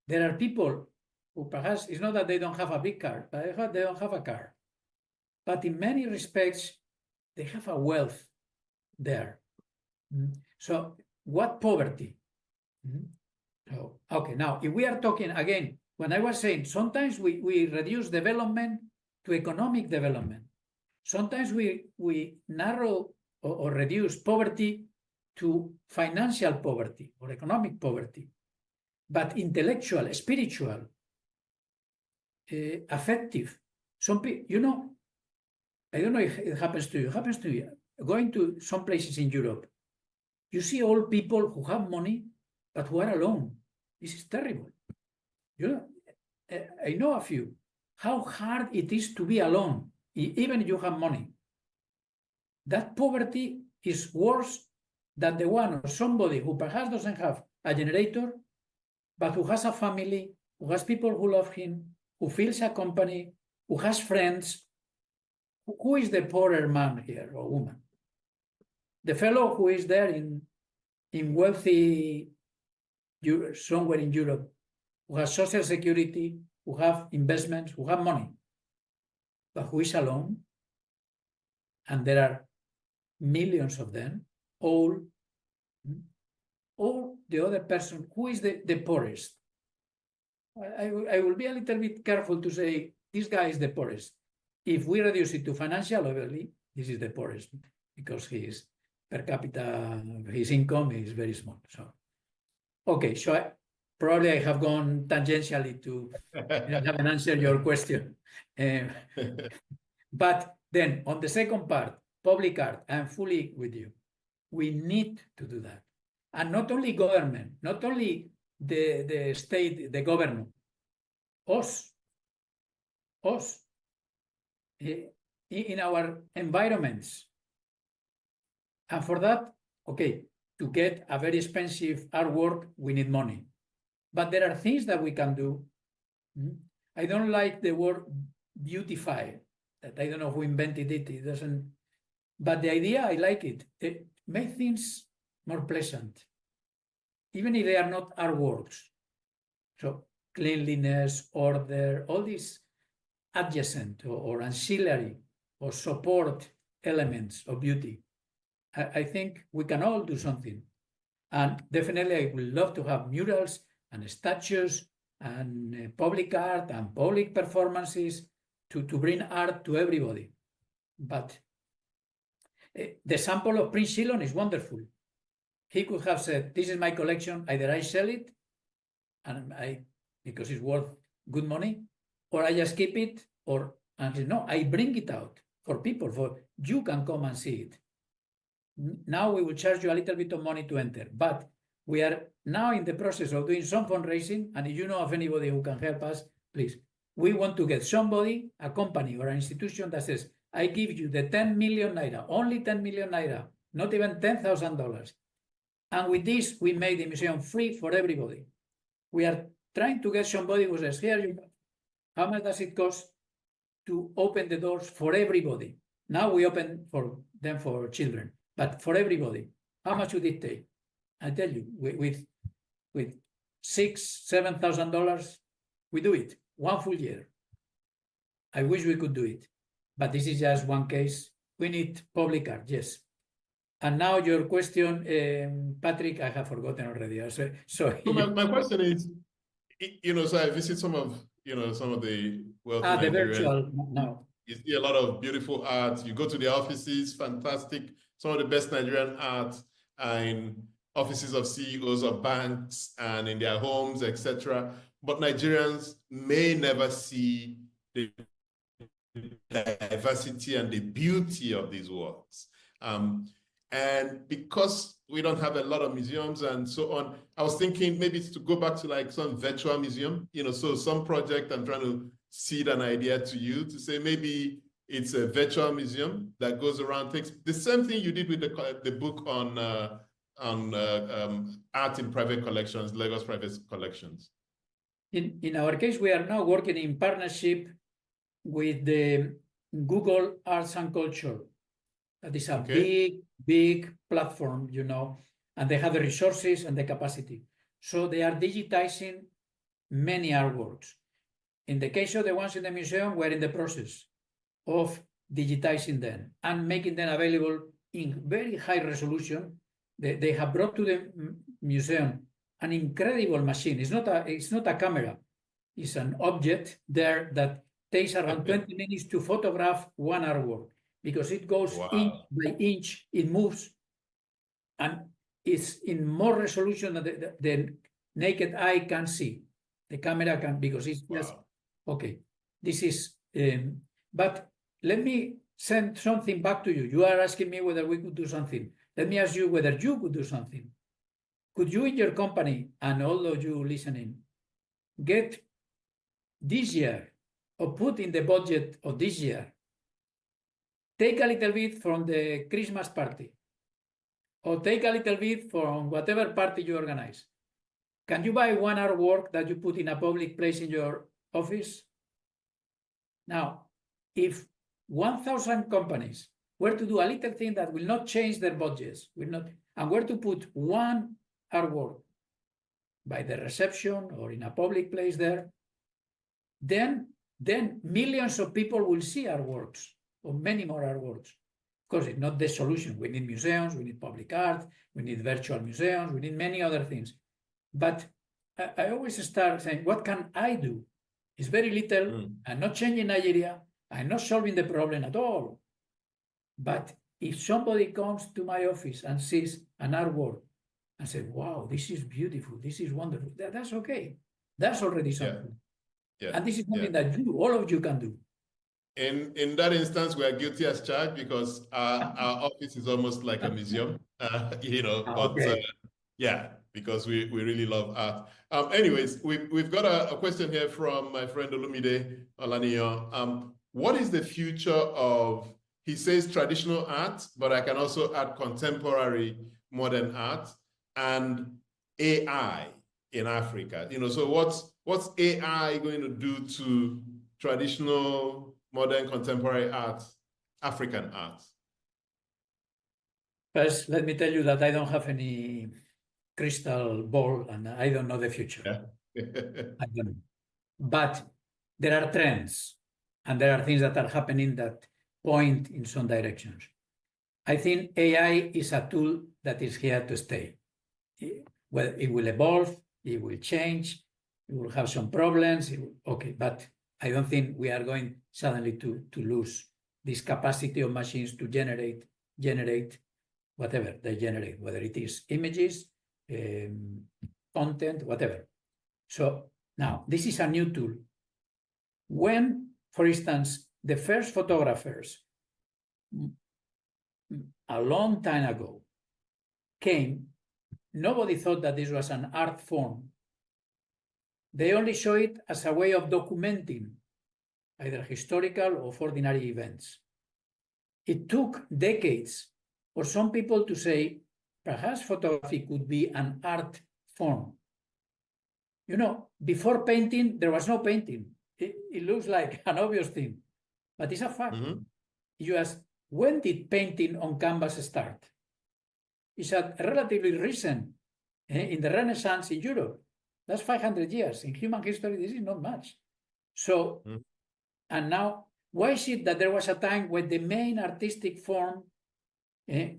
there are people who perhaps it's not that they don't have a big car, but they don't have a car. But in many respects, they have a wealth there. So what poverty? So, okay, now if we are talking again, when I was saying sometimes we reduce development to economic development. Sometimes we narrow or reduce poverty to financial poverty or economic poverty. But intellectual, spiritual, affective. Some people, you know, I don't know if it happens to you. It happens to you. Going to some places in Europe, you see old people who have money, but who are alone. This is terrible. You know, I know a few. How hard it is to be alone, even if you have money. That poverty is worse than the one of somebody who perhaps doesn't have a generator, but who has a family, who has people who love him, who feels a company, who has friends. Who is the poorer man here or woman? The fellow who is there in wealthy somewhere in Europe, who has social security, who have investments, who have money, but who is alone, and there are millions of them, or the other person who is the poorest. I will be a little bit careful to say this guy is the poorest. If we reduce it to financial, obviously, this is the poorest because his per capita, his income is very small. So, okay, so probably I have gone tangentially to haven't answered your question. But then on the second part, public art, I'm fully with you. We need to do that. And not only government, not only the state, the government, us, in our environments. And for that, okay, to get a very expensive artwork, we need money. But there are things that we can do. I don't like the word beautify. That I don't know who invented it. It doesn't. But the idea, I like it. It make things more pleasant, even if they are not artworks. So cleanliness, order, all these adjacent or ancillary or support elements of beauty. I think we can all do something. And definitely I would love to have murals and statues and public art and public performances to bring art to everybody. But the sample of Prince Shillong is wonderful. He could have said, this is my collection, either I sell it and because it's worth good money, or I just keep it, and say, no, I bring it out for people, for you can come and see it. Now we will charge you a little bit of money to enter, but we are now in the process of doing some fundraising, and if you know of anybody who can help us, please. We want to get somebody, a company or an institution that says, I give you the 10 million naira, only 10 million naira, not even $10,000. And with this, we made the museum free for everybody. We are trying to get somebody who says, here, how much does it cost to open the doors for everybody? Now we open for them for children, but for everybody. How much would it take? I tell you, with $6,000-7,000, we do it 1 full year. I wish we could do it, but this is just one case. We need public art, yes. And now your question, Patrick, I have forgotten already. So my question is, so I visit some of the wealthy the Nigerians. virtual, no. You see a lot of beautiful art. You go to the offices, fantastic. Some of the best Nigerian art are in offices of CEOs of banks and in their homes, etc. But Nigerians may never see the diversity and the beauty of these works. And because we don't have a lot of museums and so on, I was thinking maybe to go back to like some virtual museum, so some project I'm trying to seed an idea to you to say maybe it's a virtual museum that goes around, takes the same thing you did with the book on art in private collections, Lagos private collections. In our case, we are now working in partnership with the Google Arts and Culture. That is a big platform, and they have the resources and the capacity. So they are digitizing many artworks. In the case of the ones in the museum, we're in the process of digitizing them and making them available in very high resolution. They have brought to the museum an incredible machine. It's not a camera. It's an object there that takes around 20 minutes to photograph one artwork because it goes inch by inch, it moves, and it's in more resolution than the naked eye can see. The camera can, because it's just, okay, this is, but let me send something back to you. You are asking me whether we could do something. Let me ask you whether you could do something. Could you in your company, and all of you listening, get this year, or put in the budget of this year, take a little bit from the Christmas party, or take a little bit from whatever party you organize. Can you buy one artwork that you put in a public place in your office? Now, if 1,000 companies were to do a little thing that will not change their budgets, and were to put one artwork by the reception or in a public place there, then millions of people will see artworks, or many more artworks. Of course, it's not the solution. We need museums, we need public art, we need virtual museums, we need many other things. But I always start saying, what can I do? It's very little. I'm not changing Nigeria. I'm not solving the problem at all. But if somebody comes to my office and sees an artwork and says, wow, this is beautiful, this is wonderful, that's okay. That's already something. Yeah. And this is something that all of you can do. In that instance, we are guilty as charged because our office is almost like a museum, yeah, because we really love art. Anyways, we've got a question here from my friend Olumide Olaniyan. What is the future of, he says traditional art, but I can also add contemporary modern art and AI in Africa? So what's AI going to do to traditional, modern, contemporary art, African art? First, let me tell you that I don't have any crystal ball and I don't know the future. I don't know. But there are trends and there are things that are happening that point in some directions. I think AI is a tool that is here to stay. Well, it will evolve, it will change, it will have some problems, but I don't think we are going suddenly to lose this capacity of machines to generate whatever they generate, whether it is images, content, whatever. So now this is a new tool. When, for instance, the first photographers a long time ago came, nobody thought that this was an art form. They only saw it as a way of documenting either historical or ordinary events. It took decades for some people to say, perhaps photography could be an art form. Before painting, there was no painting. It looks like an obvious thing, but it's a fact. You ask, when did painting on canvas start? It's a relatively recent, in the Renaissance in Europe. That's 500 years. In human history, this is not much. So, and now, why is it that there was a time when the main artistic form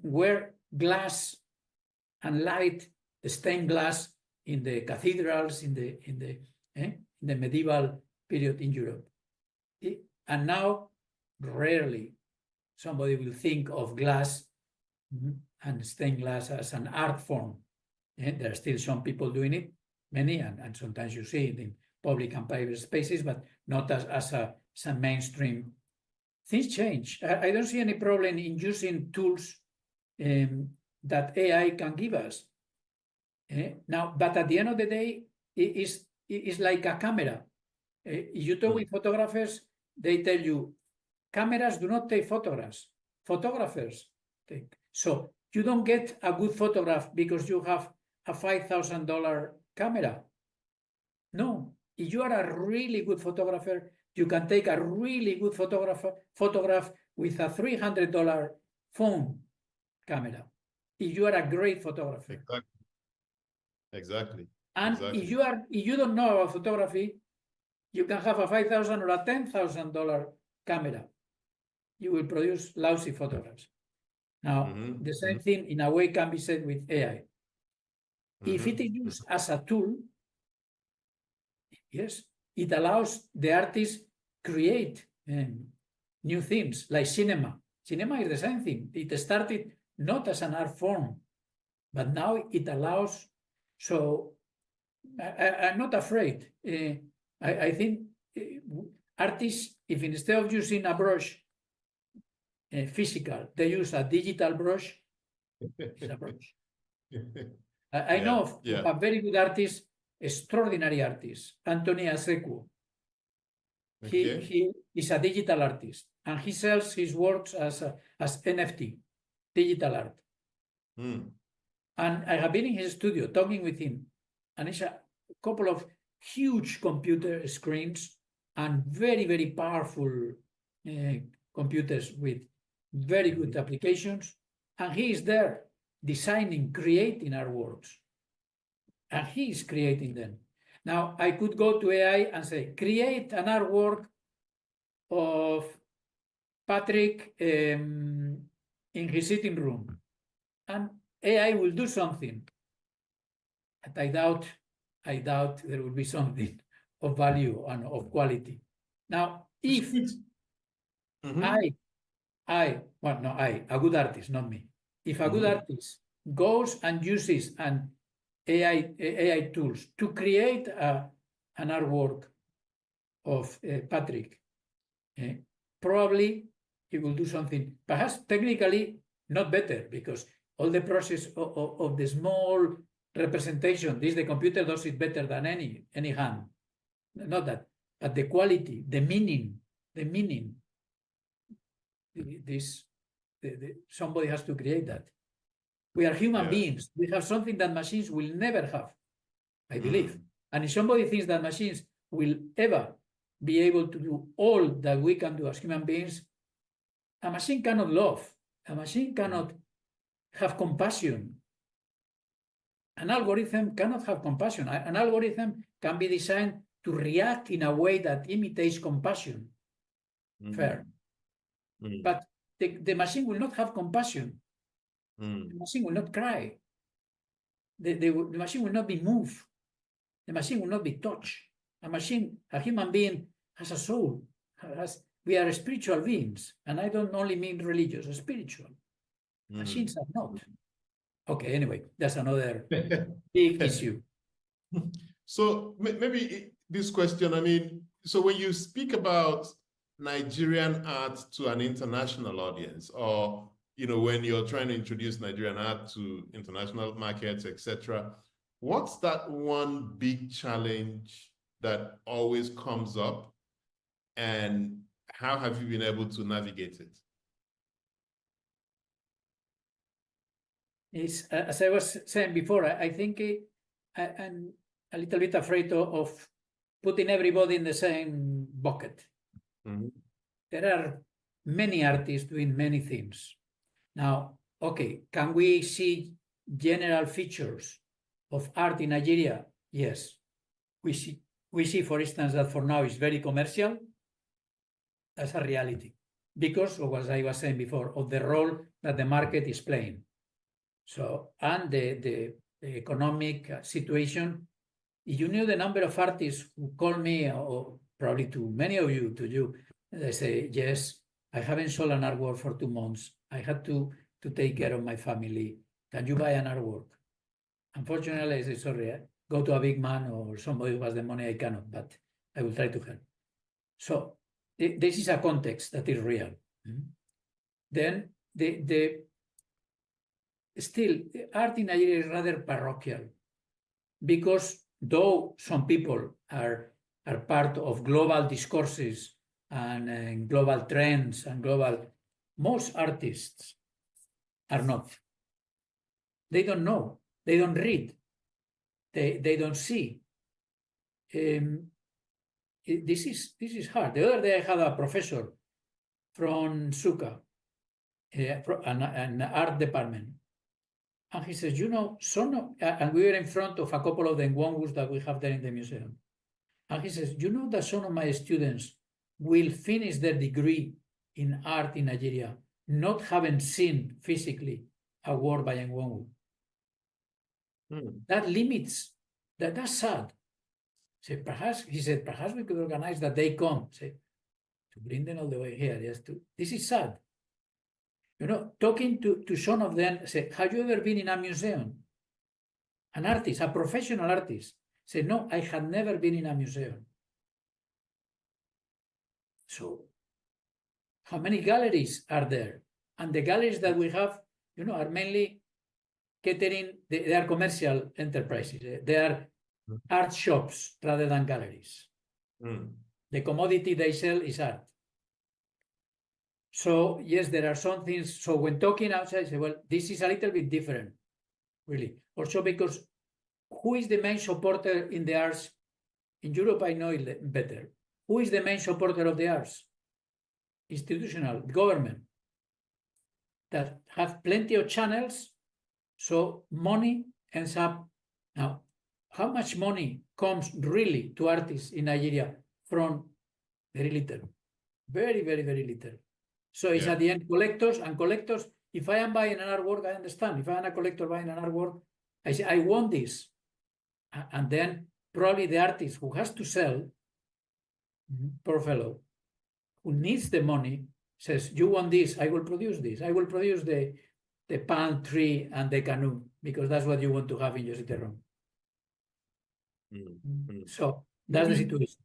were glass and light, stained glass in the cathedrals in the medieval period in Europe? And now, rarely somebody will think of glass and stained glass as an art form. There are still some people doing it, many, and sometimes you see it in public and private spaces, but not as a mainstream. Things change. I don't see any problem in using tools that AI can give us. Now, but at the end of the day, it's like a camera. You talk with photographers, they tell you, cameras do not take photographs. Photographers take. So you don't get a good photograph because you have a $5,000 camera. No, if you are a really good photographer, you can take a really good photograph with a $300 phone camera. If you are a great photographer. Exactly. And if you don't know about photography, you can have a $5,000 or a $10,000 camera. You will produce lousy photographs. Now, the same thing in a way can be said with AI. If it is used as a tool, yes, it allows the artist create new things like cinema. Cinema is the same thing. It started not as an art form, but now it allows. So I'm not afraid. I think artists, if instead of using a brush physical, they use a digital brush, it's a brush. I know of a very good artist, extraordinary artist, Anthony Aseku. He is a digital artist, and he sells his works as NFT, digital art. And I have been in his studio talking with him, and it's a couple of huge computer screens and very, very powerful computers with very good applications. And he is there designing, creating artworks. And he is creating them. Now, I could go to AI and say, create an artwork of Patrick in his sitting room. And AI will do something. But I doubt there will be something of value and of quality. Now, if a good artist, not me. If a good artist goes and uses an AI tools to create an artwork of Patrick, probably he will do something, perhaps technically not better, because all the process of the small representation, the computer does it better than any hand. Not that, but the quality, the meaning. Somebody has to create that. We are human beings. We have something that machines will never have, I believe. And if somebody thinks that machines will ever be able to do all that we can do as human beings, a machine cannot love. A machine cannot have compassion. An algorithm cannot have compassion. An algorithm can be designed to react in a way that imitates compassion. Fair. But the machine will not have compassion. The machine will not cry. The machine will not be moved. The machine will not be touched. A human being has a soul. We are spiritual beings. And I don't only mean religious, spiritual. Machines are not. Okay, anyway, that's another big issue. So maybe this question, so when you speak about Nigerian art to an international audience, or when you're trying to introduce Nigerian art to international markets, etc., what's that one big challenge that always comes up, and how have you been able to navigate it? As I was saying before, I think I'm a little bit afraid of putting everybody in the same bucket. There are many artists doing many things. Now, okay, can we see general features of art in Nigeria? Yes. We see, for instance, that for now it's very commercial. That's a reality. Because of what I was saying before, of the role that the market is playing. So, and the economic situation, you knew the number of artists who call me, or probably to many of you, they say, yes, I haven't sold an artwork for 2 months. I had to take care of my family. Can you buy an artwork? Unfortunately, I say, sorry, go to a big man or somebody who has the money. I cannot, but I will try to help. So this is a context that is real. Then still, art in Nigeria is rather parochial, because though some people are part of global discourses and global trends and most artists are not. They don't know. They don't read. They don't see. This is hard. The other day I had a professor from SUCA, an art department, And he says, you know, and we were in front of a couple of the Ngongus that we have there in the museum. And he says, you know that some of my students will finish their degree in art in Nigeria, not having seen physically a work by Ngongu. That limits, that's sad. So he said, perhaps we could organize that they come, say, to bring them all the way here. This is sad. You know, talking to some of them, say, have you ever been in a museum? An artist, a professional artist, say, no, I had never been in a museum. So, how many galleries are there? And the galleries that we have, you know, are mainly catering, they are commercial enterprises. They are art shops rather than galleries. The commodity they sell is art. So, yes, there are some things. So when talking outside, I say, well, this is a little bit different, really. Also because who is the main supporter in the arts? In Europe, I know it better. Who is the main supporter of the arts? Institutional, government, that have plenty of channels, so money ends up. Now, how much money comes really to artists in Nigeria from? Very little, very, very, very little. So it's at the end collectors, and collectors, if I am buying an artwork, I understand. If I am a collector buying an artwork, I say, I want this. And then probably the artist who has to sell, poor fellow, who needs the money, says, you want this, I will produce this. I will produce the palm tree and the canoe, because that's what you want to have in your sitting room. So that's the situation.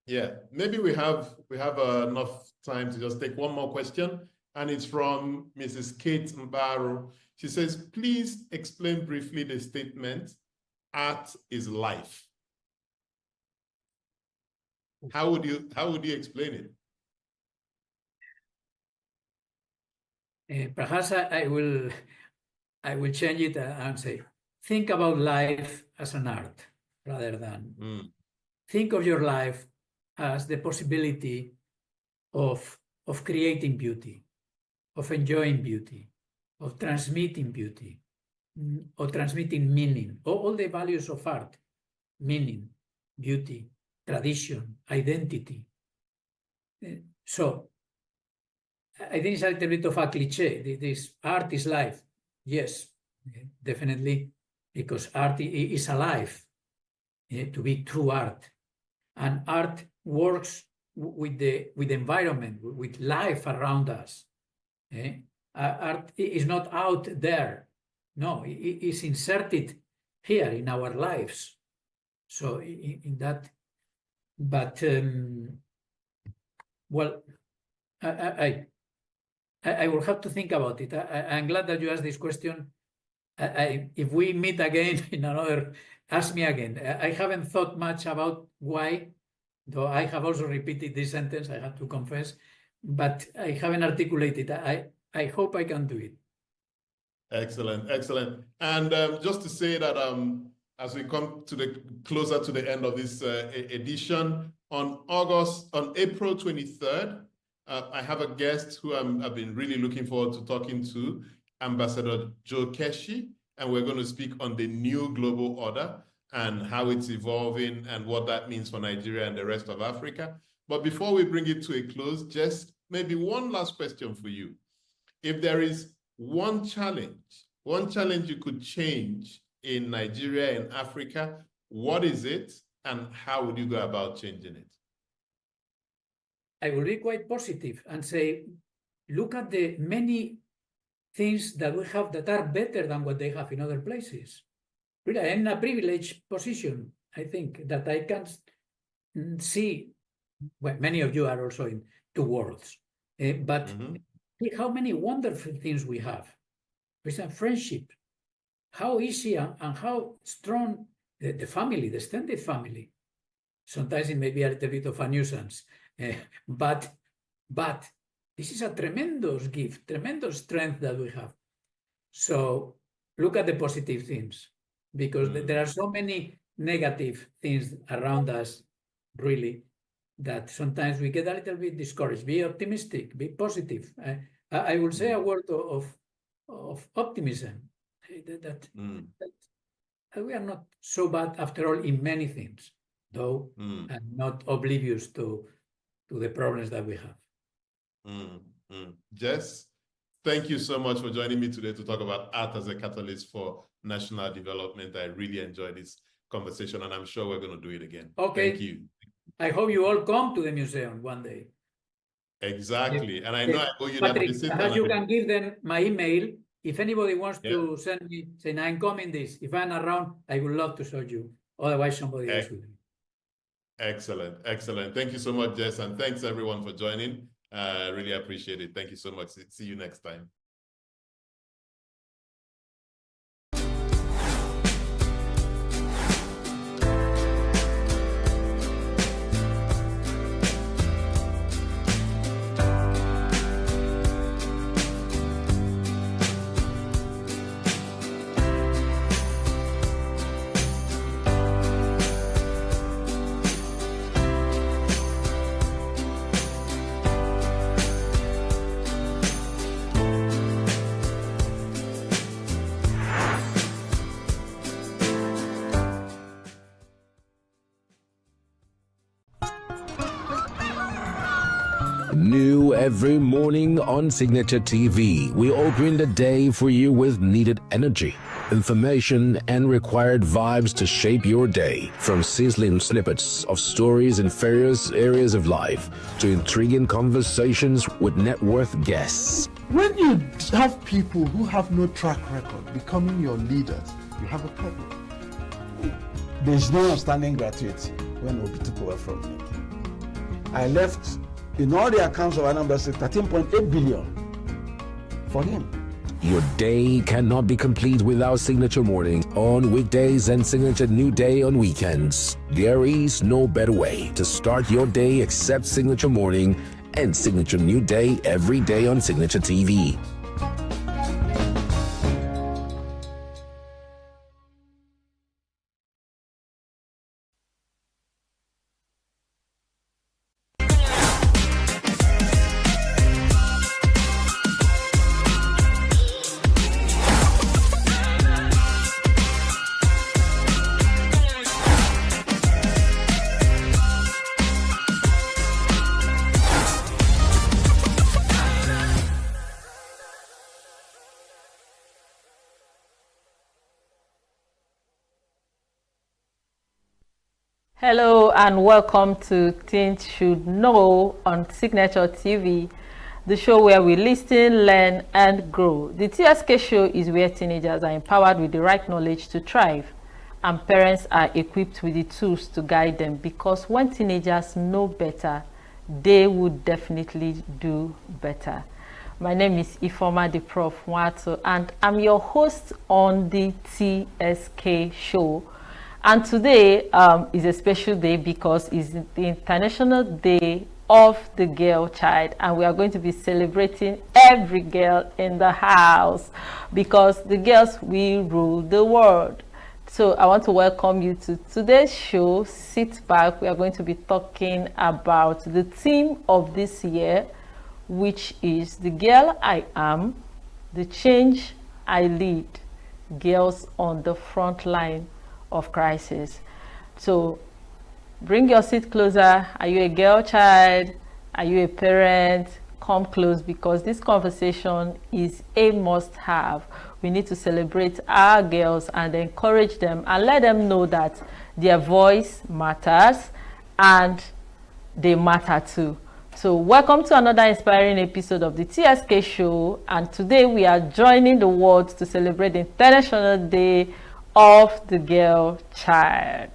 Yeah, maybe we have enough time to just take one more question, and it's from Mrs. Kate Mbaro. She says, please explain briefly the statement, art is life. How would you explain it? Perhaps I will change it and say, think about life as an art rather than think of your life as the possibility of creating beauty, of enjoying beauty, of transmitting beauty, or transmitting meaning, all the values of art, meaning, beauty, tradition, identity. So I think it's a little bit of a cliche. This art is life. Yes, definitely, because art is alive, to be true art. And art works with the environment, with life around us. Art is not out there. No, it is inserted here in our lives. So in that, but well, I will have to think about it. I'm glad that you asked this question. If we meet again in another, ask me again. I haven't thought much about why, though I have also repeated this sentence, I have to confess, but I haven't articulated. I hope I can do it. Excellent, excellent. And just to say that as we come to closer to the end of this edition, on April 23rd, I have a guest who I've been really looking forward to talking to, Ambassador Joe Keshi, and we're going to speak on the new global order and how it's evolving and what that means for Nigeria and the rest of Africa. But before we bring it to a close, just maybe one last question for you. If there is one challenge you could change in Nigeria and Africa, what is it and how would you go about changing it? I will be quite positive and say, look at the many things that we have that are better than what they have in other places. Really, I am in a privileged position, I think, that I can see, well, many of you are also in two worlds, but see how many wonderful things we have. With a friendship, how easy and how strong the family, the extended family. Sometimes it may be a little bit of a nuisance, but this is a tremendous gift, tremendous strength that we have. So look at the positive things, because there are so many negative things around us, really, that sometimes we get a little bit discouraged. Be optimistic, be positive. I will say a word of optimism. that we are not so bad after all in many things, though, and not oblivious to the problems that we have. Jess, thank you so much for joining me today to talk about art as a catalyst for national development. I really enjoyed this conversation, and I'm sure we're going to do it again. Okay. Thank you. I hope you all come to the museum one day. Exactly. And I know I owe you that Patrick, visit. perhaps you can give them my email. If anybody wants to send me, saying I'm coming this, if I'm around, I would love to show you. Otherwise, somebody else will. Excellent. Excellent. Thank you so much, Jess. And thanks everyone for joining. I really appreciate it. Thank you so much. See you next time. New every morning on Signature TV, we open the day for you with needed energy, information, and required vibes to shape your day. From sizzling snippets of stories in various areas of life to intriguing conversations with net worth guests. When you have people who have no track record becoming your leaders, you have a problem. There's no outstanding gratuity when Obi took over from me. I left in all the accounts of Anambra State 13.8 billion for him. Your day cannot be complete without Signature Morning on weekdays and Signature New Day on weekends. There is no better way to start your day except Signature Morning and Signature New Day every day on Signature TV. Hello and welcome to Teens Should Know on Signature TV, the show where we listen, learn, and grow. The TSK show is where teenagers are empowered with the right knowledge to thrive, and parents are equipped with the tools to guide them, because when teenagers know better, they would definitely do better. My name is Ifoma the Prof Wato, and I'm your host on the TSK show. And today is a special day because it's the International Day of the Girl Child, and we are going to be celebrating every girl in the house, because the girls will rule the world. So I want to welcome you to today's show. Sit back. We are going to be talking about the theme of this year, which is the girl I am, the change I lead, girls on the front line of crisis. So bring your seat closer. Are you a girl child? Are you a parent? Come close, because this conversation is a must-have. We need to celebrate our girls and encourage them and let them know that their voice matters and they matter too. So welcome to another inspiring episode of the TSK show, and today we are joining the world to celebrate the International Day of the Girl Child.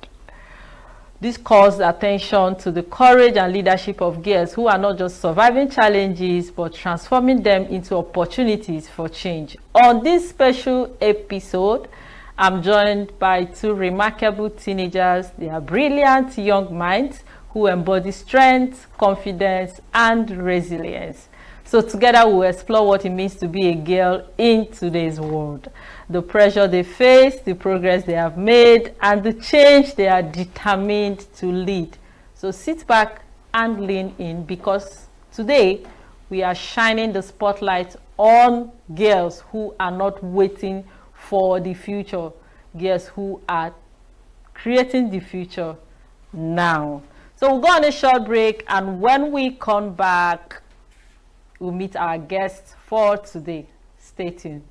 This calls attention to the courage and leadership of girls who are not just surviving challenges but transforming them into opportunities for change. On this special episode, I'm joined by two remarkable teenagers. They are brilliant young minds who embody strength, confidence, and resilience. So together we'll explore what it means to be a girl in today's world, the pressure they face, the progress they have made, and the change they are determined to lead. So sit back and lean in, because today we are shining the spotlight on girls who are not waiting for the future. Girls who are creating the future now. So we'll go on a short break, and when we come back, we'll meet our guests for today. Stay tuned.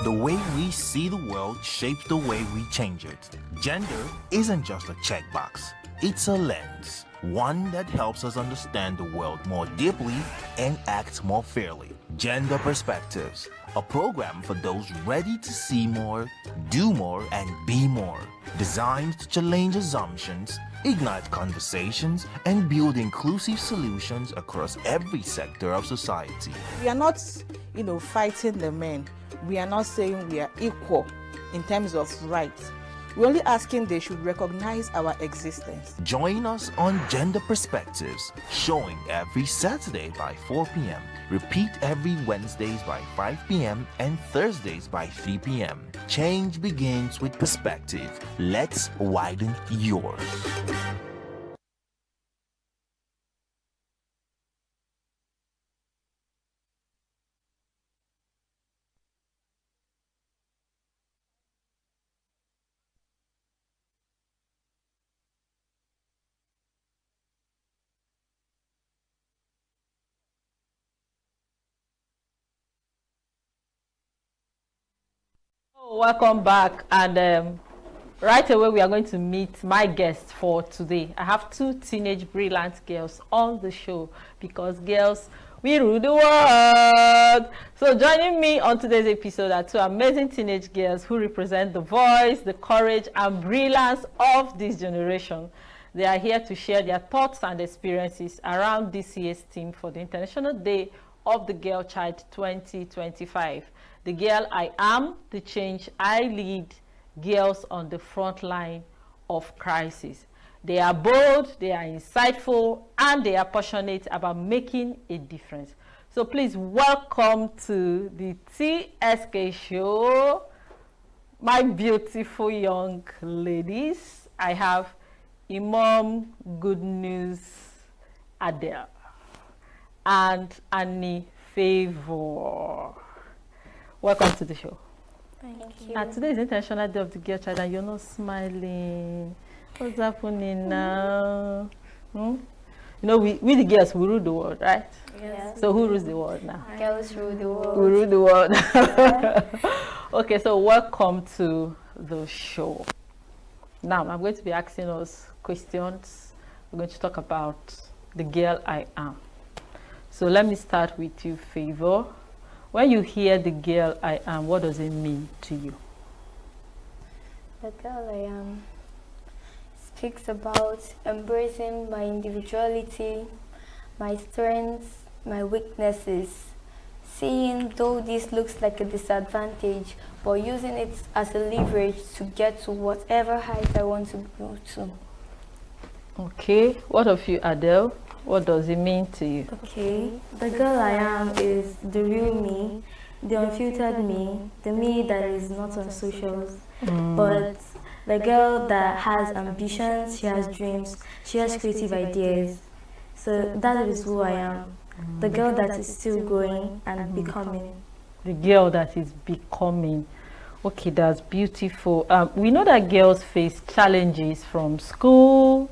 The way we see the world shapes the way we change it. Gender isn't just a checkbox, it's a lens. One that helps us understand the world more deeply and act more fairly. Gender Perspectives, a program for those ready to see more, do more, and be more. Designed to challenge assumptions, ignite conversations, and build inclusive solutions across every sector of society. We are not, fighting the men. We are not saying we are equal in terms of rights. We're only asking they should recognize our existence. Join us on Gender Perspectives, showing every Saturday by 4 p.m. Repeat every Wednesdays by 5 p.m. and Thursdays by 3 p.m. Change begins with perspective. Let's widen yours. Welcome back, and right away we are going to meet my guests for today. I have two teenage brilliant girls on the show, because girls, we rule the world. So joining me on today's episode are two amazing teenage girls who represent the voice, the courage, and brilliance of this generation. They are here to share their thoughts and experiences around this year's theme for the International Day of the Girl Child 2025. The girl I am, the change I lead, girls on the front line of crisis. They are bold, they are insightful, and they are passionate about making a difference. So please welcome to the TSK show, my beautiful young ladies. I have Imam Good News Adele and Annie Favor. Welcome to the show. Thank you. Today is International Day of the Girl Child, and you're not smiling. What's happening now? You know, we the girls, we rule the world, right? Yes. So who rules the world now? Girls rule the world. We rule the world. Yeah. Okay, so welcome to the show. Now, I'm going to be asking us questions. We're going to talk about the girl I am. So let me start with you, Favor. When you hear the girl I am, what does it mean to you? The girl I am speaks about embracing my individuality, my strengths, my weaknesses, seeing though this looks like a disadvantage, but using it as a leverage to get to whatever height I want to go to. Okay, what of you, Adele? What does it mean to you? Okay, the girl I am is the real me, the unfiltered me, the me that is not on socials, but the girl that has ambitions, she has dreams, she has creative ideas. So that is who I am, the girl that is still growing and becoming. The girl that is becoming. Okay, that's beautiful. We know that girls face challenges from school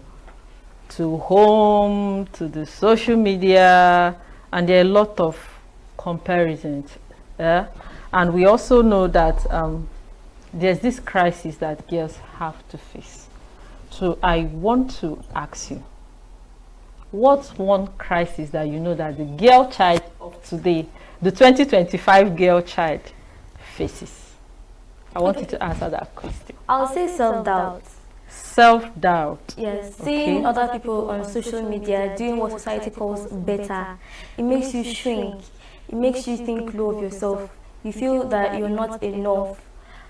to home, to the social media, and there are a lot of comparisons. And we also know that there's this crisis that girls have to face. So I want to ask you, what's one crisis that you know that the girl child of today, the 2025 girl child, faces? I want you to answer that question. I'll say self-doubt. Self-doubt. Yes, seeing other people on social media doing what society calls better, it makes you shrink. It makes you think low of yourself. You feel that you're not enough.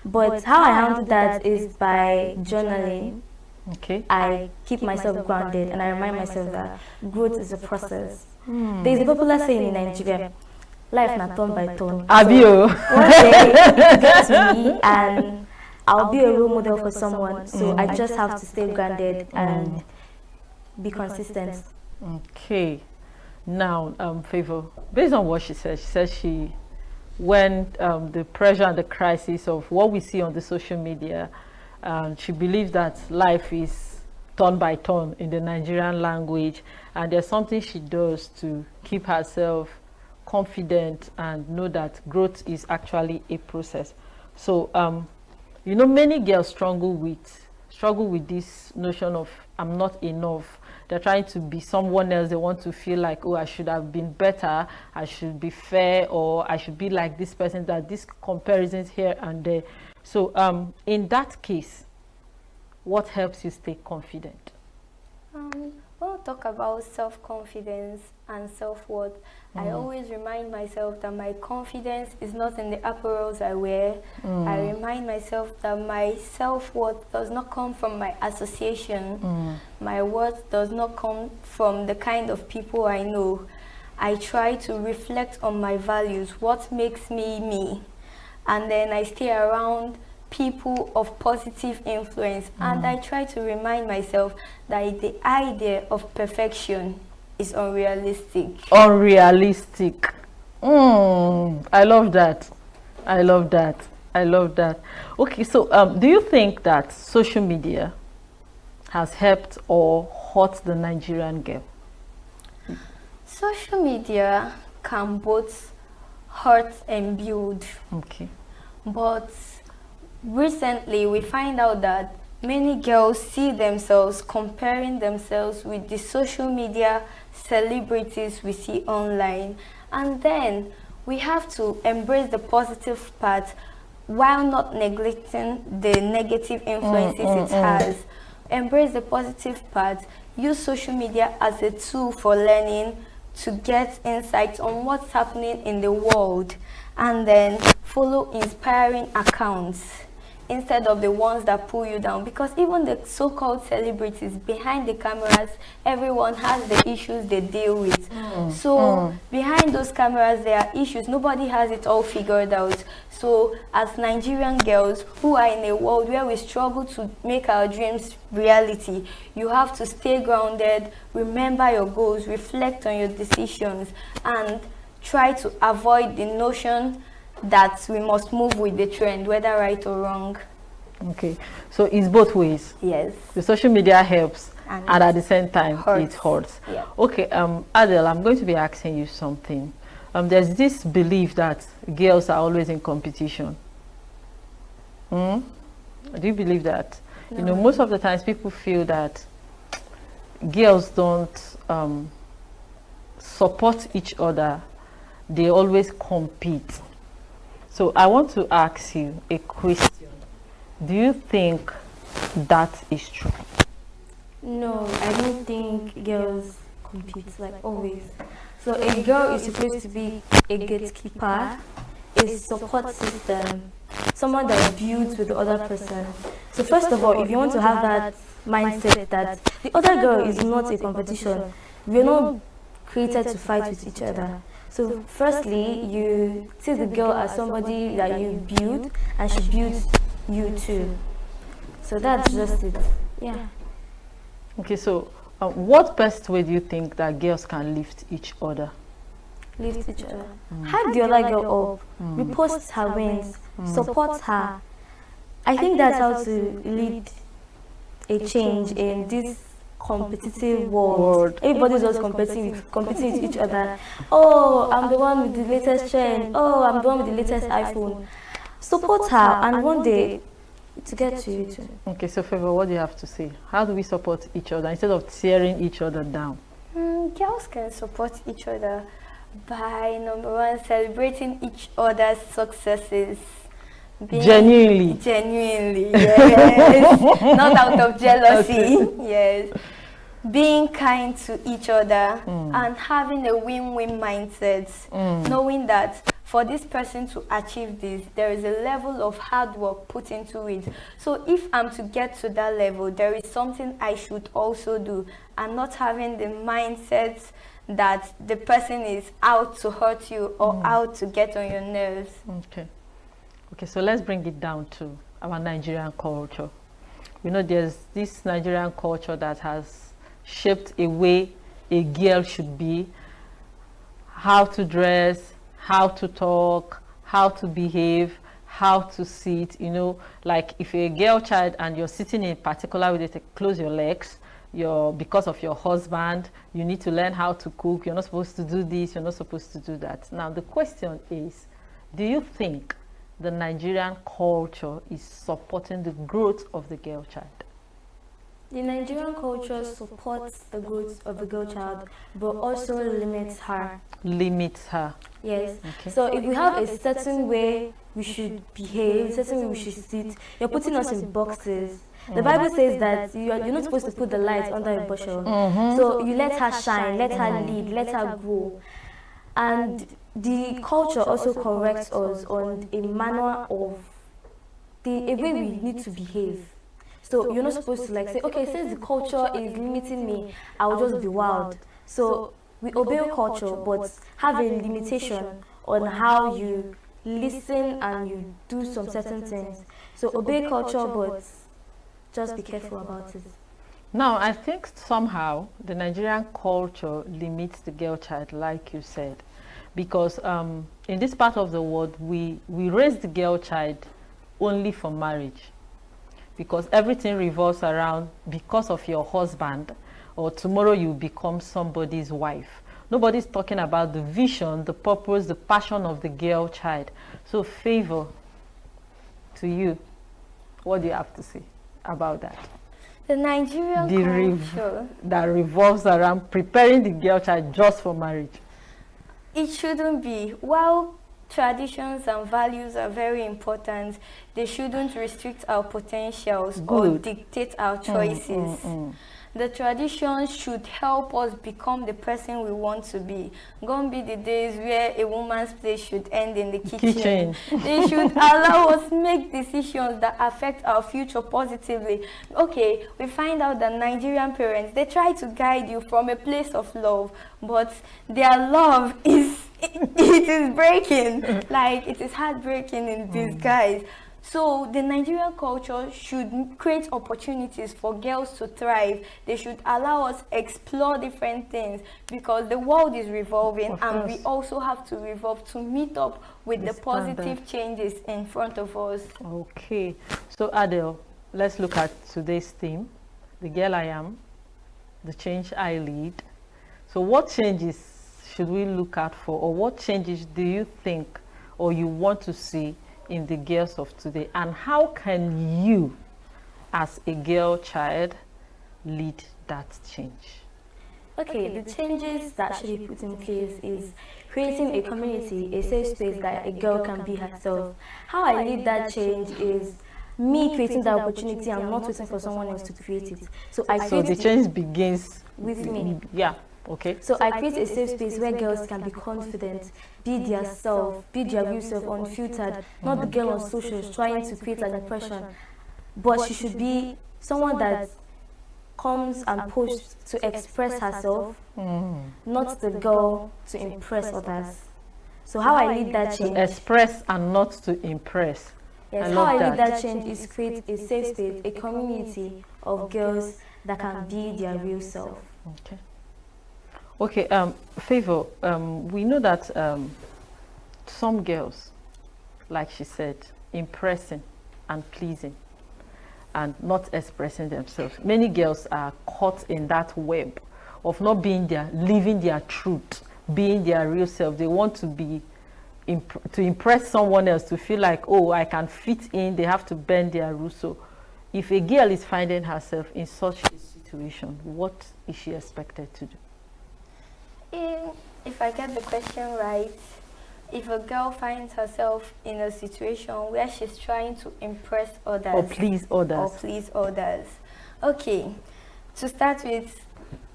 But how I handle that is by journaling. Okay. I keep myself grounded and I remind myself that growth is a process. There's a popular saying in Nigeria, life not turn by turn. Abio. One day it gets to me and I'll be a role model for someone. So I just have to stay grounded and be consistent. Okay. Now, Favor, based on what she says she when the pressure and the crisis of what we see on the social media, she believes that life is turn by turn in the Nigerian language, and there's something she does to keep herself confident and know that growth is actually a process. So you know, many girls struggle with this notion of I'm not enough. They're trying to be someone else. They want to feel like, oh, I should have been better, I should be fair, or I should be like this person. That this comparisons here and there. So in that case, what helps you stay confident? When we talk about self-confidence and self-worth, I always remind myself that my confidence is not in the apparels I wear. I remind myself that my self-worth does not come from my association. My worth does not come from the kind of people I know. I try to reflect on my values, what makes me me. And then I stay around people of positive influence, and I try to remind myself that the idea of perfection is unrealistic. Unrealistic. I love that. I love that. I love that. Okay, so do you think that social media has helped or hurt the Nigerian girl? Social media can both hurt and build. Okay. But recently, we find out that many girls see themselves comparing themselves with the social media celebrities we see online. And then we have to embrace the positive part while not neglecting the negative influences it has. Embrace the positive part. Use social media as a tool for learning, to get insights on what's happening in the world, and then follow inspiring accounts instead of the ones that pull you down, because even the so-called celebrities behind the cameras, everyone has the issues they deal with. Behind those cameras there are issues. Nobody has it all figured out. So as Nigerian girls who are in a world where we struggle to make our dreams reality, you have to stay grounded, remember your goals, reflect on your decisions, and try to avoid the notion that we must move with the trend, whether right or wrong. Okay, so it's both ways. Yes. The social media helps, and at the same time it hurts. Yeah. Okay, Adele, I'm going to be asking you something. There's this belief that girls are always in competition. Do you believe that? No. You know, most of the times people feel that girls don't support each other. They always compete. So I want to ask you a question. Do you think that is true? No, I don't think girls compete like always. So a girl is supposed to be a gatekeeper, a support system, someone that builds with the other person. So first of all, if you want to have that mindset that the other girl is not a competition, we're not created to fight with each other. So firstly, you see the girl as somebody that you build, and she builds you too. So that's just it. Yeah. Okay, so what best way do you think that girls can lift each other? Lift each other. Hype the other girl up. Repost her wins. Support her. I think that's how to lead a change in this competitive world. Everybody's just competing with each other. Oh, I'm the one with the latest trend. Oh, I'm the one with the latest iPhone. Support her, and one day to get to you too. Okay, so Favor, what do you have to say? How do we support each other instead of tearing each other down? Girls can support each other by, number one, celebrating each other's successes. Genuinely, yes. Not out of jealousy. Yes. Being kind to each other and having a win-win mindset, knowing that for this person to achieve this, there is a level of hard work put into it. So if I'm to get to that level, there is something I should also do, and not having the mindset that the person is out to hurt you or out to get on your nerves. Okay, so let's bring it down to our Nigerian culture. You know, there's this Nigerian culture that has shaped a way a girl should be, how to dress, how to talk, how to behave, how to sit, you know, like if you're a girl child and you're sitting in a particular way, they close your legs, because of your husband, you need to learn how to cook, you're not supposed to do this, you're not supposed to do that. Now the question is, do you think the Nigerian culture is supporting the growth of the girl child? The Nigerian culture supports the growth of the girl child, but also limits her. Limits her. Yes. Okay. So if we have a certain way we should behave, a certain way we should sit, you're putting us in boxes. The Bible says that you're not supposed to put the light under a bushel. So you let her shine, let her lead, let her grow. And the culture also corrects us on a manner of a way we need to behave. So you're not supposed to like say, okay, since the culture is limiting me, I'll just be wild. So we obey culture, but have a limitation on how you listen and you do some certain things. So obey culture, but just be careful about it. Now, I think somehow the Nigerian culture limits the girl child, like you said, because in this part of the world, we raise the girl child only for marriage, because everything revolves around because of your husband, or tomorrow you become somebody's wife. Nobody's talking about the vision, the purpose, the passion of the girl child. So Favor, to you, what do you have to say about that? The Nigerian culture that revolves around preparing the girl child just for marriage. It shouldn't be. While traditions and values are very important, they shouldn't restrict our potentials or dictate our choices. The traditions should help us become the person we want to be. Gonna be the days where a woman's place should end in the kitchen. They should allow us make decisions that affect our future positively. Okay, we find out that Nigerian parents, they try to guide you from a place of love, but their love is, it is breaking. Like, it is heartbreaking in disguise. So the Nigerian culture should create opportunities for girls to thrive. They should allow us explore different things, because the world is revolving and we also have to revolve to meet up with the positive changes in front of us. Okay, so Adele, let's look at today's theme, the girl I am, the change I lead. So what changes should we look out for, or what changes do you think or you want to see in the girls of today, and how can you as a girl child lead that change? Okay, the changes that should be put in place is creating a community, a safe space that a girl can be herself. How I lead that change is me creating that opportunity and not waiting for someone else to create it. So the change begins with me. Yeah. Okay. So I create a safe space where girls can be confident, be their self, be their real self, unfiltered, not the girl on socials trying to create an impression. But she should be someone that comes and posts to express herself, not the girl to impress others. So how I lead that change? To express and not to impress. Yes, how I lead that change is create a safe space, a community of girls that can be their real self. Okay. Okay, Favor, we know that some girls, like she said, impressing and pleasing and not expressing themselves. Many girls are caught in that web of not being there, living their truth, being their real self. They want to be, to impress someone else, to feel like, oh, I can fit in, they have to bend their rules. So if a girl is finding herself in such a situation, what is she expected to do? If I get the question right, if a girl finds herself in a situation where she's trying to impress others or please others, okay, to start with,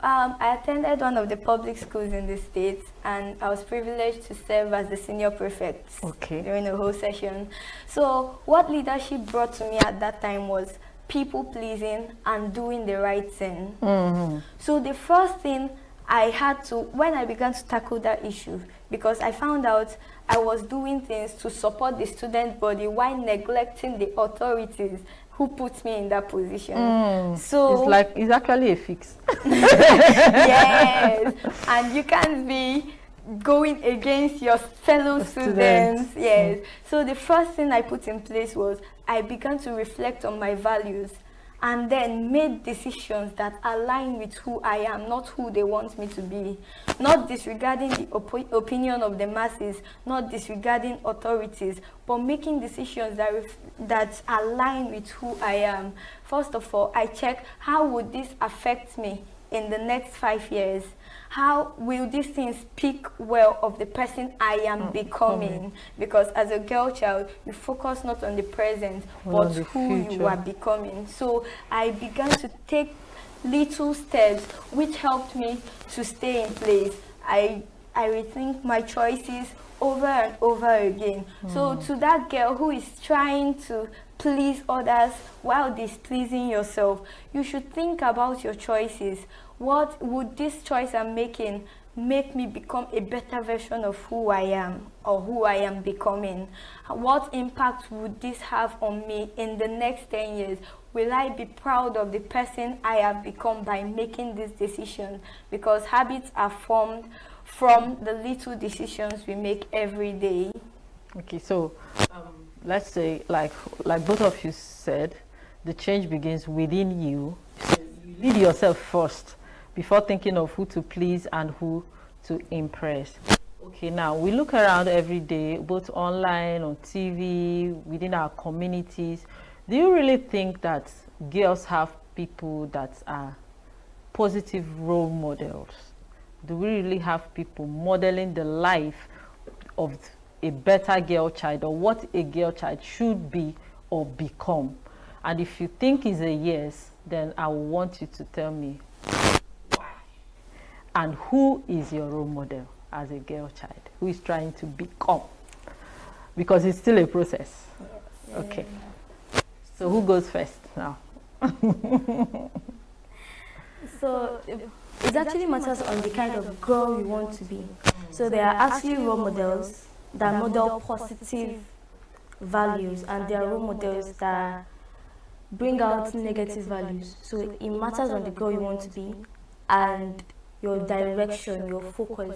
I attended one of the public schools in the state, and I was privileged to serve as the senior prefect during the whole session. So what leadership brought to me at that time was people pleasing and doing the right thing. So the first thing I had to, when I began to tackle that issue, because I found out I was doing things to support the student body while neglecting the authorities who put me in that position. So it's actually a fix. Yes, and you can't be going against your fellow students. Yes. So the first thing I put in place was I began to reflect on my values and then made decisions that align with who I am, not who they want me to be. Not disregarding the opinion of the masses, not disregarding authorities, but making decisions that align with who I am. First of all, I check how would this affect me in the next 5 years. How will these things speak well of the person I am becoming? Because as a girl child, you focus not on the present, but who you are becoming. So I began to take little steps which helped me to stay in place. I rethink my choices over and over again. So to that girl who is trying to please others while displeasing yourself, you should think about your choices. What would this choice I'm making make me become a better version of who I am or who I am becoming? What impact would this have on me in the next 10 years? Will I be proud of the person I have become by making this decision? Because habits are formed from the little decisions we make every day. Okay, so let's say, like both of you said, the change begins within you. You lead yourself first before thinking of who to please and who to impress. Okay, now we look around every day, both online, on TV, within our communities. Do you really think that girls have people that are positive role models? Do we really have people modeling the life of a better girl child, or what a girl child should be or become? And if you think is a yes, then I want you to tell me why. And who is your role model as a girl child? Who is trying to become? Because it's still a process. Yes. Okay. So who goes first now? So it actually matters on the kind of girl you want to be. So there are actually role models that model positive values, and there are role models that bring out negative values. So it matters on the girl you want to be and your direction, your focus.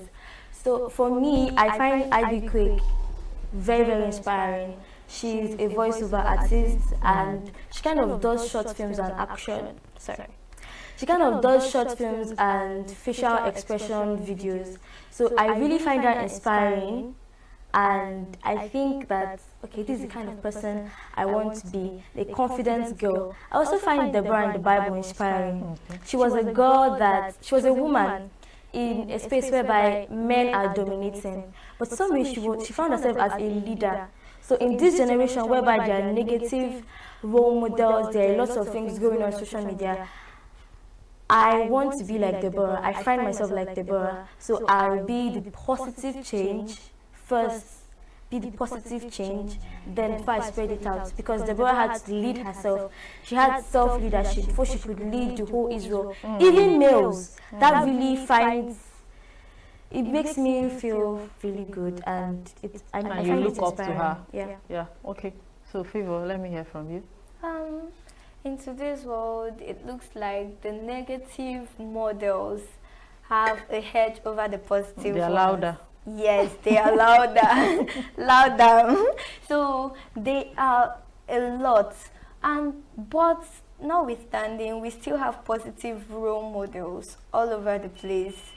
So for me, I find Ivy Quick very, very inspiring. She's a voiceover artist and she kind of does short films and action. She kind of does short films and facial expression videos. So I really find her inspiring, and I think that, okay, this is the kind of person I want to be, a confident girl. I also find Deborah in the Bible inspiring. She was a girl she was a woman in a space whereby men are dominating, but somehow she found herself as a leader. So in this generation whereby there are negative role models, there are lots of things going on social media, I want to be like Deborah. I find myself like Deborah. So I'll be the positive change first, be the positive change, then before I spread it out. Because Deborah had to lead herself. She had self-leadership before she could lead the whole Israel. Even males, that really it makes me feel really good, and I you find look it up to her. Yeah. Okay. So Favor, let me hear from you. In today's world, it looks like the negative models have a hedge over the positive They are ones. louder. Yes, they are louder. Louder. So they are a lot. But notwithstanding, we still have positive role models all over the place.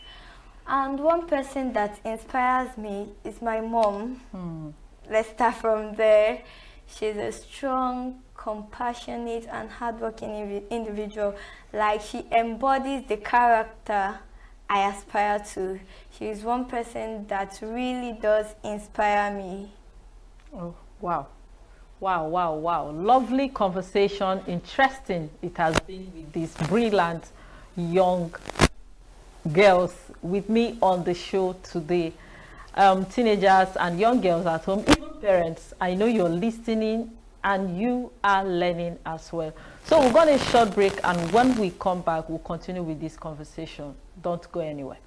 And one person that inspires me is my mom. Let's start from there. She's a strong, compassionate, and hardworking individual. Like, she embodies the character I aspire to. She is one person that really does inspire me. Oh, wow. Wow, wow, wow. Lovely conversation. Interesting it has been with these brilliant young girls with me on the show today. Teenagers and young girls at home, even parents, I know you're listening and you are learning as well. So we're going to a short break, and when we come back, we'll continue with this conversation. Don't go anywhere.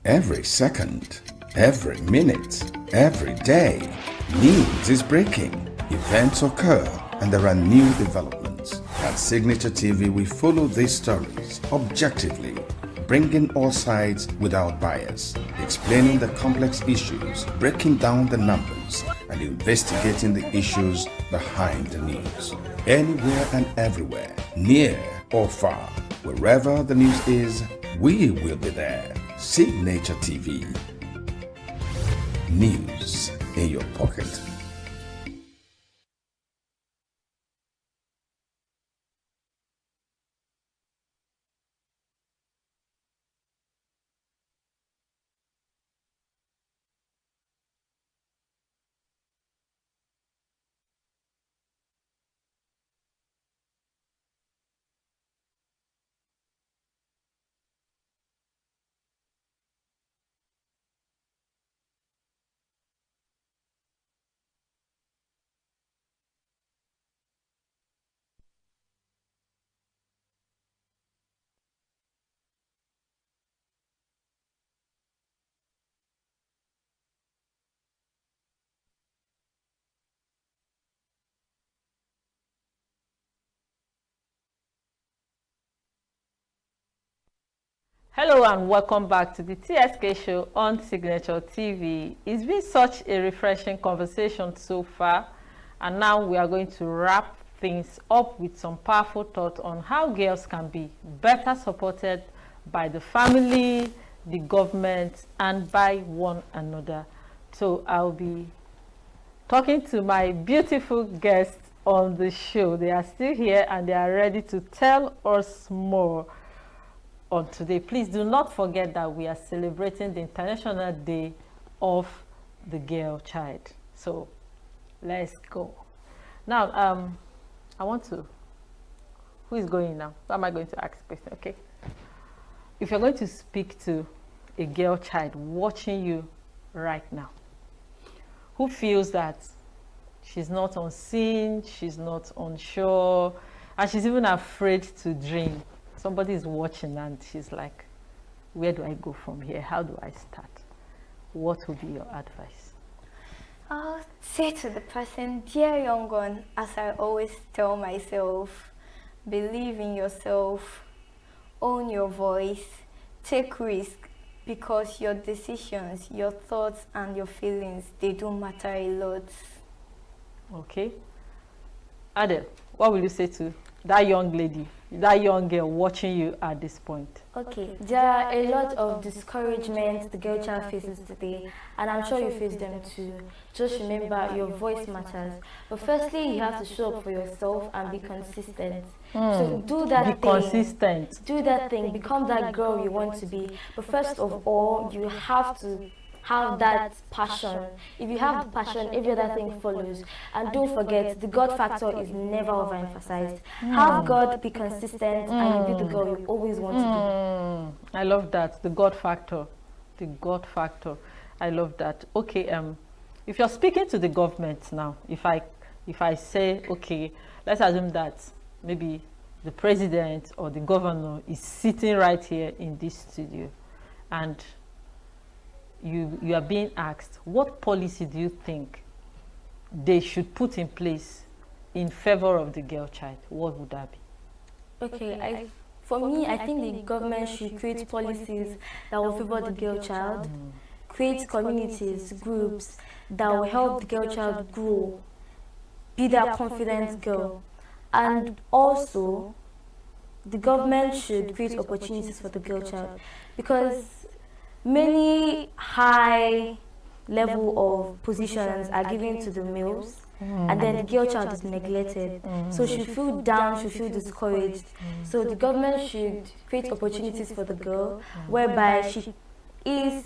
Every second, every minute, every day, news is breaking, events occur, and there are new developments. At Signature TV, we follow these stories objectively, bringing all sides without bias, explaining the complex issues, breaking down the numbers, and investigating the issues behind the news. Anywhere and everywhere, near or far, wherever the news is, we will be there. Signature TV. News in your pocket. Hello and welcome back to the TSK show on Signature TV. It's been such a refreshing conversation so far, and now we are going to wrap things up with some powerful thoughts on how girls can be better supported by the family, the government, and by one another. So I'll be talking to my beautiful guests on the show. They are still here and they are ready to tell us more on today. Please do not forget that we are celebrating the International Day of the Girl Child. So let's go. Now, I want to, who is going now? Who am I going to ask question? Okay. If you're going to speak to a girl child watching you right now, who feels that she's not unseen, she's not unsure, and she's even afraid to dream. Somebody is watching and she's like, where do I go from here? How do I start? What would be your advice? I'll say to the person, dear young one, as I always tell myself, believe in yourself, own your voice, take risk, because your decisions, your thoughts, and your feelings, they do matter a lot. Okay. Adele, what will you say to that young lady, that young girl watching you at this point? Okay, there are a lot of discouragement the girl child faces today, and I'm sure you face them too. Just remember, your voice matters. But firstly, you have to show up for yourself and be consistent. So do that thing. Be consistent. Do that thing. Become that girl you want to be. But first of all, you have to have that passion. If you have the passion, every other thing follows. And don't forget, the God factor is never overemphasized. Have God, be consistent, and you'll be the girl you always want to be. I love that, the God factor. The God factor. I love that. Okay, if you're speaking to the government now, if I say, okay, let's assume that maybe the president or the governor is sitting right here in this studio, and you are being asked, what policy do you think they should put in place in favor of the girl child? What would that be? Okay, for me, I think the government should create policies that will favor the girl child, create communities, groups that will help the girl child grow, be that confident girl. And also, the government should create opportunities for the girl child, because many high level of positions are given to the males, and then the girl child is neglected. So she feel down, she feel discouraged. So the government should create opportunities for the girl, whereby she is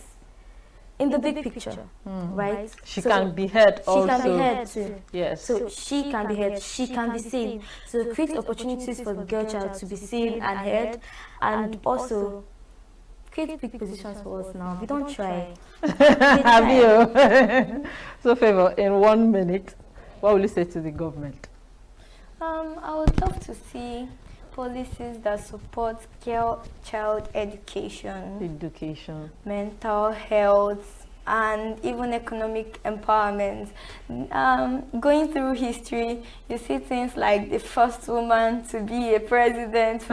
in the big picture, right? She can be heard also. She can be heard too. Yes. So she can be heard, she can be seen. So create opportunities for the girl child to be seen and heard, and also create big positions for us now. We don't try. Have you? So, Favor, in 1 minute, what will you say to the government? I would love to see policies that support girl child education, mental health, and even economic empowerment. Going through history, you see things like the first woman to be a president.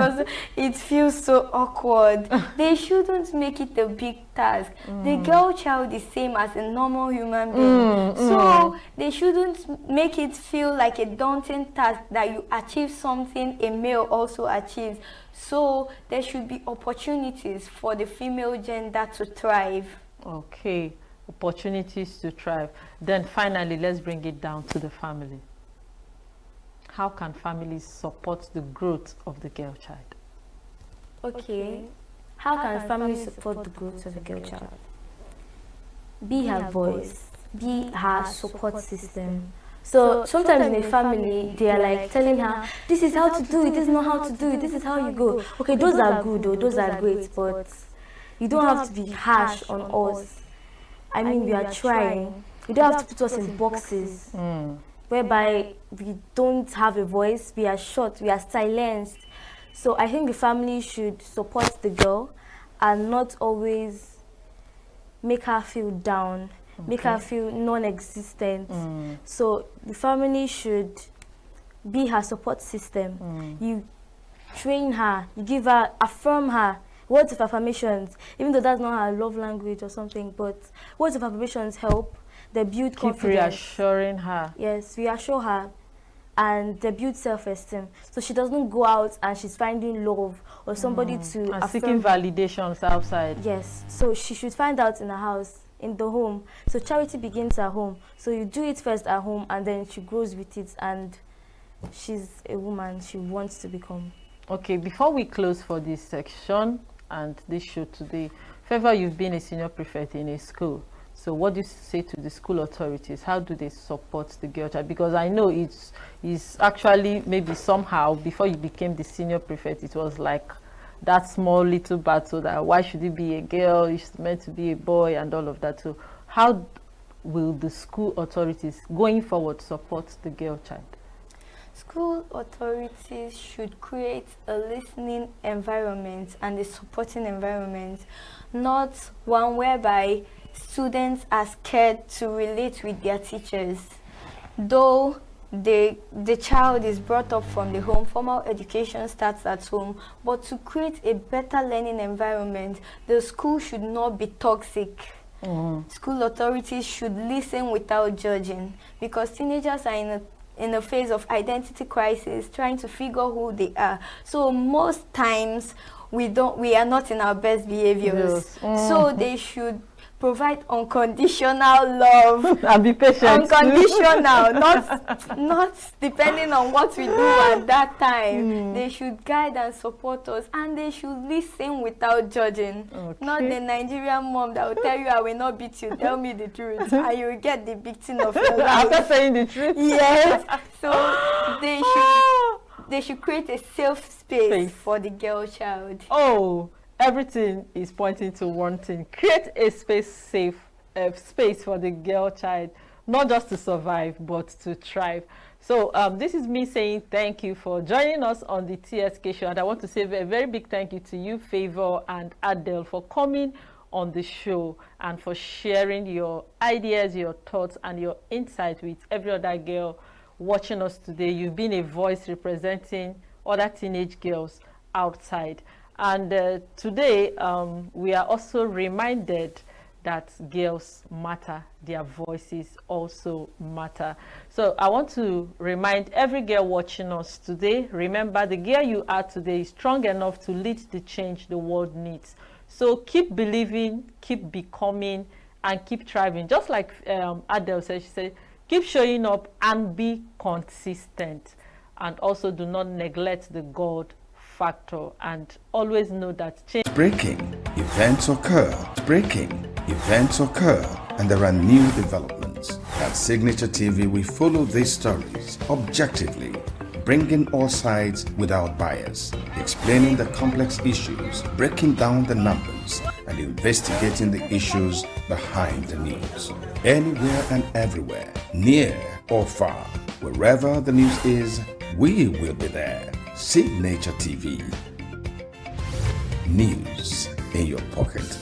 It feels so awkward. They shouldn't make it a big task. The girl child is same as a normal human being. So they shouldn't make it feel like a daunting task that you achieve something a male also achieves. So there should be opportunities for the female gender to thrive. Okay, opportunities to thrive. Then finally, let's bring it down to the family. How can families support the growth of the girl child? Okay, how can families support the growth of a girl child? Be her voice, be her support system. So sometimes in a family, they are like telling her, this is how to do it, this is not how to do it, this is how you go. Okay, those are good though, those are great, but you don't have to be harsh on us. I mean, we are trying. You don't have to put us in boxes whereby we don't have a voice, we are short, we are silenced. So I think the family should support the girl and not always make her feel down, make her feel non-existent. So the family should be her support system. You train her, you give her, affirm her, words of affirmations, even though that's not her love language or something, but words of affirmations help. They build confidence. Keep reassuring her. Yes, reassure her, and they build self-esteem. So she doesn't go out and she's finding love or somebody to and affirm. seeking validations outside. Yes, so she should find out in the house, in the home. So charity begins at home. So you do it first at home, and then she grows with it, and she's a woman she wants to become. Okay, before we close for this section and this show today, Favor, you've been a senior prefect in a school. So what do you say to the school authorities? How do they support the girl child? Because I know it's actually maybe somehow before you became the senior prefect, it was like that small little battle that why should it be a girl? It's meant to be a boy and all of that. So how will the school authorities going forward support the girl child? School authorities should create a listening environment and a supporting environment, not one whereby students are scared to relate with their teachers. Though the child is brought up from the home, formal education starts at home, but to create a better learning environment, the school should not be toxic. School authorities should listen without judging, because teenagers are in a phase of identity crisis, trying to figure who they are. So most times we are not in our best behaviors. Yes. So they should provide unconditional love and be patient. Unconditional, not depending on what we do at that time. They should guide and support us, and they should listen without judging. Not the Nigerian mom that will tell you, I will not beat you, tell me the truth, and you will get the beating of your life. After saying the truth. Yes. So they should create a safe space for the girl child. Oh, everything is pointing to one thing: create a safe space for the girl child, not just to survive but to thrive. So this is me saying thank you for joining us on the TSK show, and I want to say a very big thank you to you, Favor and Adele, for coming on the show and for sharing your ideas, your thoughts and your insight with every other girl watching us today. You've been a voice representing other teenage girls outside. And today, we are also reminded that girls matter, their voices also matter. So I want to remind every girl watching us today, remember the girl you are today is strong enough to lead the change the world needs. So keep believing, keep becoming, and keep thriving. Just like Adele said, she said, keep showing up and be consistent. And also do not neglect the God factor, and always know that change. Breaking events occur, and there are new developments. At Signature TV, we follow these stories objectively, bringing all sides without bias, explaining the complex issues, breaking down the numbers, and investigating the issues behind the news. Anywhere and everywhere, near or far, wherever the news is, we will be there. Signature TV. News in your pocket.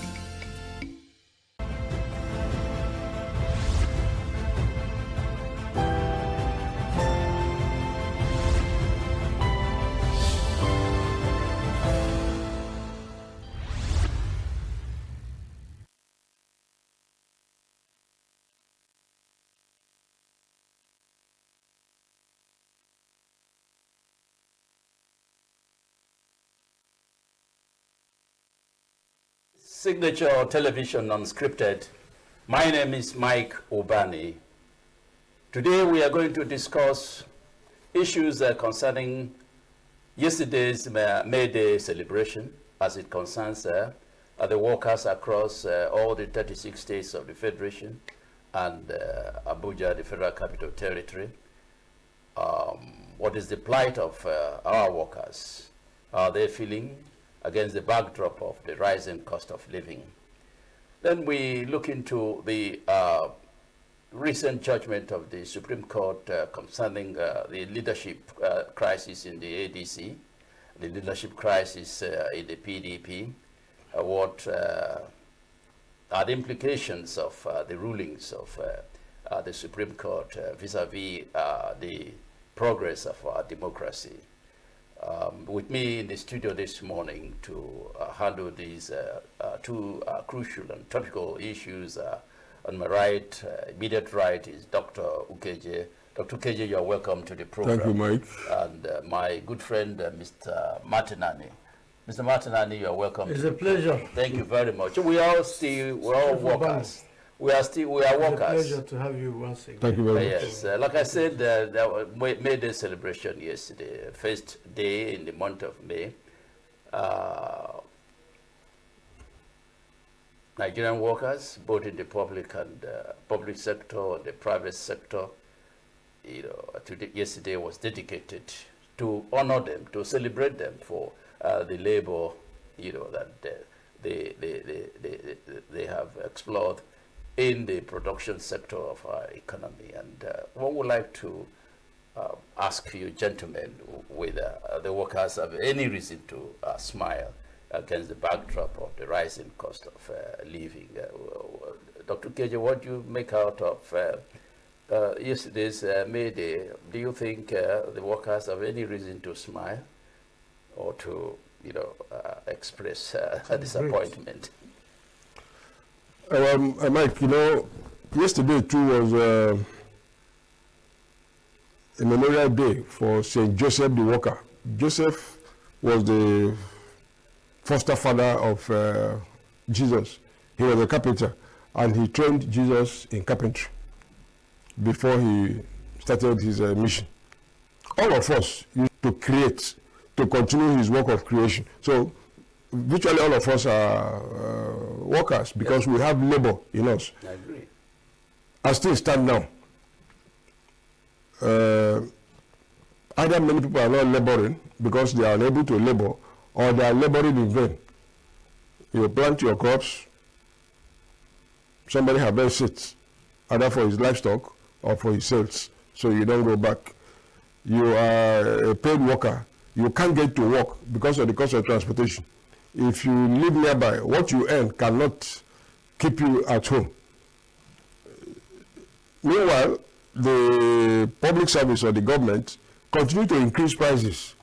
Signature Television Unscripted. My name is Mike Obani. Today we are going to discuss issues concerning yesterday's May Day celebration as it concerns the workers across all the 36 states of the Federation and Abuja, the Federal Capital Territory. What is the plight of our workers? How are they feeling against the backdrop of the rising cost of living? Then we look into the recent judgment of the Supreme Court concerning the leadership crisis in the ADC, the leadership crisis in the PDP, what are the implications of the rulings of the Supreme Court vis-a-vis the progress of our democracy. With me in the studio this morning to handle these two crucial and topical issues on my right, immediate right, is Dr. Ukeje. Dr. Ukeje, you are welcome to the program. Thank you, Mike. And my good friend, Mr. Martinani. Mr. Martinani, you are welcome. It's a pleasure. Thank you very much. We're all workers. We are workers. It's a pleasure to have you once again. Thank you very much. Yes, like I said, there May Day celebration yesterday, first day in the month of May. Nigerian workers, both in the public and public sector, and the private sector, yesterday was dedicated to honor them, to celebrate them for the labor, that they have explored in the production sector of our economy. And one would like to ask you, gentlemen, whether the workers have any reason to smile against the backdrop of the rising cost of living. Dr. Keje, what do you make out of yesterday's May Day? Do you think the workers have any reason to smile or to, express disappointment? Mike, yesterday too was a memorial day for St. Joseph the Worker. Joseph was the foster father of Jesus. He was a carpenter, and he trained Jesus in carpentry before he started his mission. All of us used to create, to continue his work of creation. So virtually all of us are workers because we have labor in us. I agree. As things stand now, either many people are not laboring because they are unable to labor, or they are laboring in vain. You plant your crops, somebody harvests it, either for his livestock or for his sales, so you don't go back. You are a paid worker. You can't get to work because of the cost of transportation. If you live nearby, what you earn cannot keep you at home. Meanwhile, the public service or the government continue to increase prices,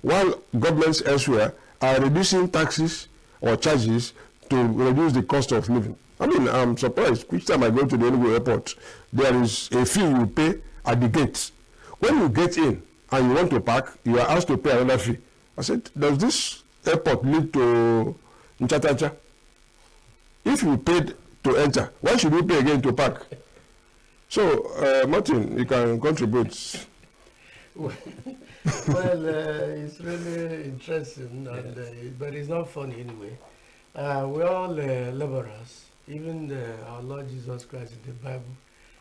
while governments elsewhere are reducing taxes or charges to reduce the cost of living. I mean, I'm surprised. Each time I go to the ENUGU airport, there is a fee you pay at the gate. When you get in and you want to park, you are asked to pay another fee. I said, does this airport lead to Nchatacha? If you paid to enter, why should you pay again to park? So, Martin, you can contribute. Well, it's really interesting, and, but it's not funny anyway. We're all laborers. Even our Lord Jesus Christ in the Bible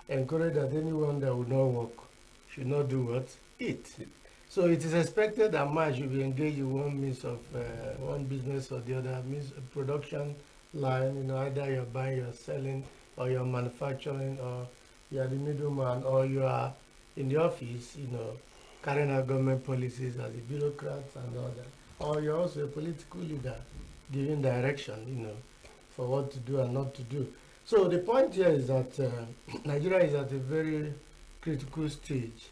encouraged that anyone that would not work should not do what? Eat. So it is expected that man should be engaged in one means of one business or the other, means a production line. Either you're buying, you're selling, or you're manufacturing, or you're the middleman, or you are in the office, carrying out government policies as a bureaucrat and all that. Or you're also a political leader giving direction, for what to do and not to do. So the point here is that Nigeria is at a very critical stage,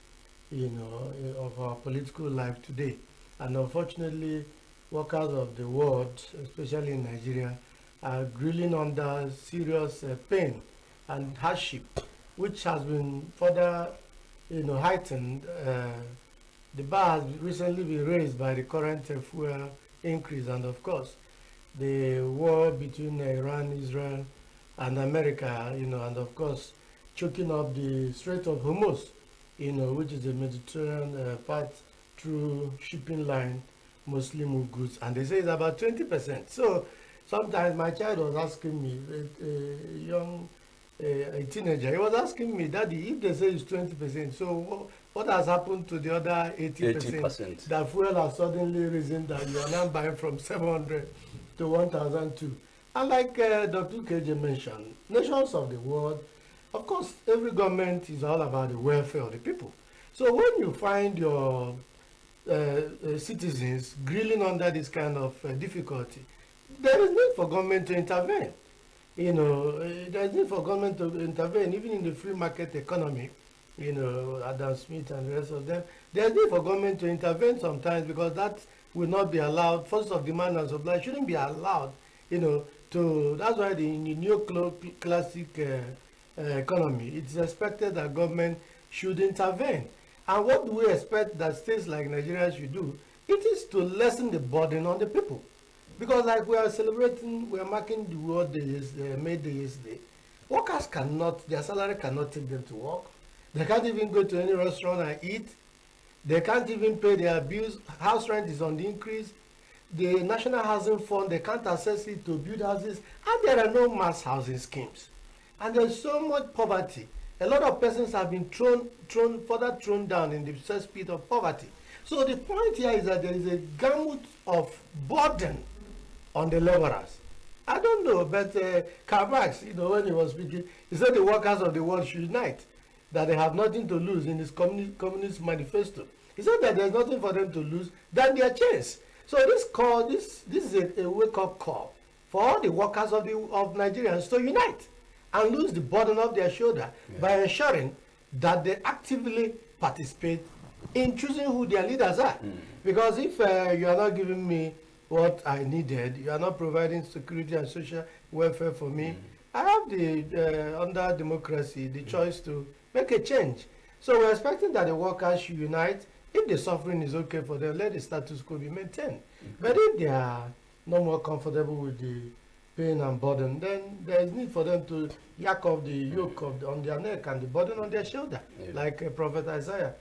of our political life today. And unfortunately, workers of the world, especially in Nigeria, are grilling under serious pain and hardship, which has been further, heightened. The bar has recently been raised by the current fuel increase, and of course, the war between Iran, Israel, and America, and of course, choking up the Strait of Hormuz, which is the Mediterranean path through shipping line, mostly move goods, and they say it's about 20%. So sometimes my child was asking me, a teenager, he was asking me, Daddy, if they say it's 20%, so what has happened to the other 80%? That fuel has suddenly risen, that you are now buying from 700 to 1,002. And like Dr. KJ mentioned, nations of the world, of course, every government is all about the welfare of the people. So when you find your citizens grilling under this kind of difficulty, there is need for government to intervene. There is need for government to intervene, even in the free market economy. Adam Smith and the rest of them. There is need for government to intervene sometimes, because that will not be allowed. Forces of demand and supply shouldn't be allowed. That's why in the neoclassic economy, it's expected that government should intervene. And what do we expect that states like Nigeria should do? It is to lessen the burden on the people. Because like we are marking the World Day, May Day yesterday, workers their salary cannot take them to work. They can't even go to any restaurant and eat. They can't even pay their bills. House rent is on the increase. The National Housing Fund, they can't access it to build houses. And there are no mass housing schemes. And there's so much poverty. A lot of persons have been further thrown down in the cesspit of poverty. So the point here is that there is a gamut of burden on the laborers. I don't know, but Karl Marx, when he was speaking, he said the workers of the world should unite, that they have nothing to lose in his communist manifesto. He said that there's nothing for them to lose than their chance. So this is a wake-up call for all the workers of Nigerians to unite and lose the burden off their shoulder by ensuring that they actively participate in choosing who their leaders are. Because if you are not giving me what I needed, you are not providing security and social welfare for me, I have under democracy, the choice to make a change. So we're expecting that the workers should unite. If the suffering is okay for them, let the status quo be maintained. But if they are no more comfortable with the pain and burden, then there is need for them to yak off the yoke on their neck and the burden on their shoulder, like Prophet Isaiah,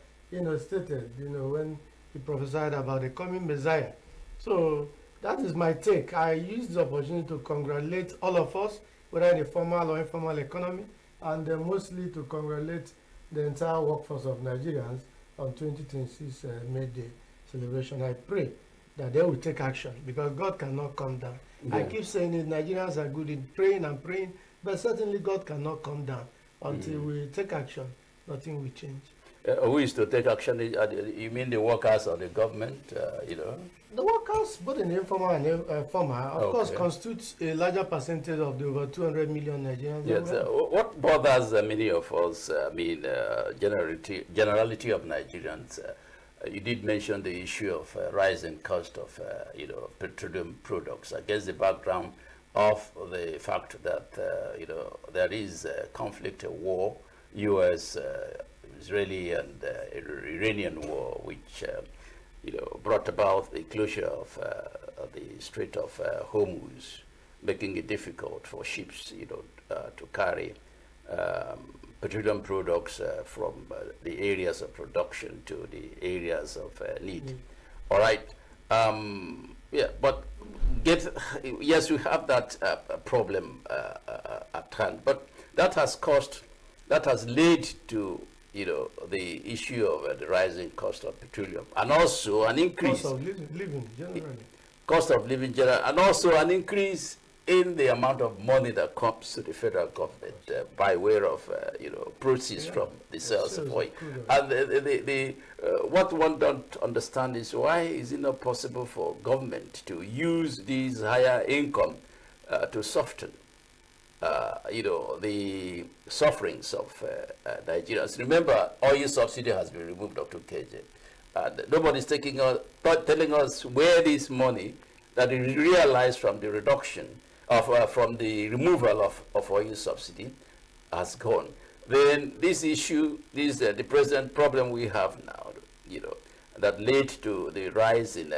stated, when he prophesied about the coming Messiah. So that is my take. I use this opportunity to congratulate all of us, whether in the formal or informal economy, and mostly to congratulate the entire workforce of Nigerians on 2026 May Day celebration. I pray that they will take action, because God cannot come down. I keep saying it, Nigerians are good in praying and praying, but certainly God cannot come down until we take action. Nothing will change. Who is to take action? You mean the workers or the government? The workers, both in the informal and formal, of course, constitutes a larger percentage of the over 200 million Nigerians. Yes. What bothers many of us, generality of Nigerians, you did mention the issue of rising cost of petroleum products against the background of the fact that there is a conflict, a war, U.S. Israeli and Iranian war, which brought about the closure of the Strait of Hormuz, making it difficult for ships to carry petroleum products from the areas of production to the areas of need. All right. But yes, we have that problem at hand, but that has led to the issue of the rising cost of petroleum, and also an increase cost of living generally. Cost of living generally, and also an increase in the amount of money that comes to the federal government by way of proceeds from the sales of oil. And what one don't understand is, why is it not possible for government to use these higher income to soften the sufferings of Nigerians? Remember, oil subsidy has been removed, Dr. KJ. And nobody's telling us where this money that is realized from the reduction of from the removal of oil subsidy has gone. Then this issue, the present problem we have now, that led to the rise in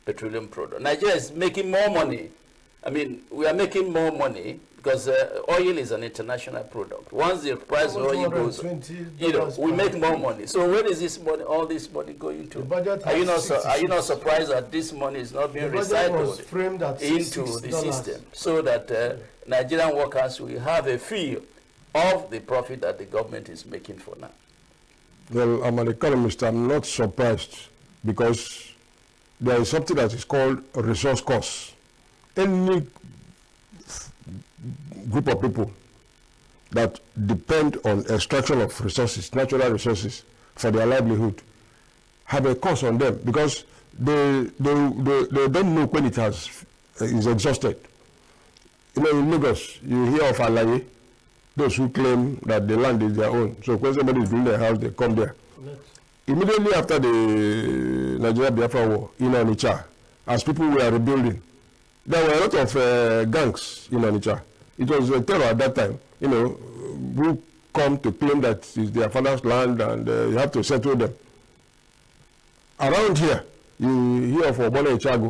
petroleum products. Nigeria is making more money I mean, we are making more money because oil is an international product. Once the price of oil goes, we make more money. So where is this money, all this money going to? Are you not surprised that this money is not being recycled into the system so that Nigerian workers will have a feel of the profit that the government is making for now? Well, I'm an economist. I'm not surprised because there is something that is called resource cost. Any group of people that depend on extraction of resources, natural resources, for their livelihood, have a cost on them because they don't know when it is exhausted. You know, in Lagos, you hear of Alaye, those who claim that the land is their own. So when somebody is building their house, they come there. Immediately after the Nigeria-Biafra war in Onitsha, as people were rebuilding, there were a lot of gangs in Onitsha. It was a terror at that time, you know, who come to claim that it's their father's land and you have to settle them. Around here, you hear of Obona Ichago,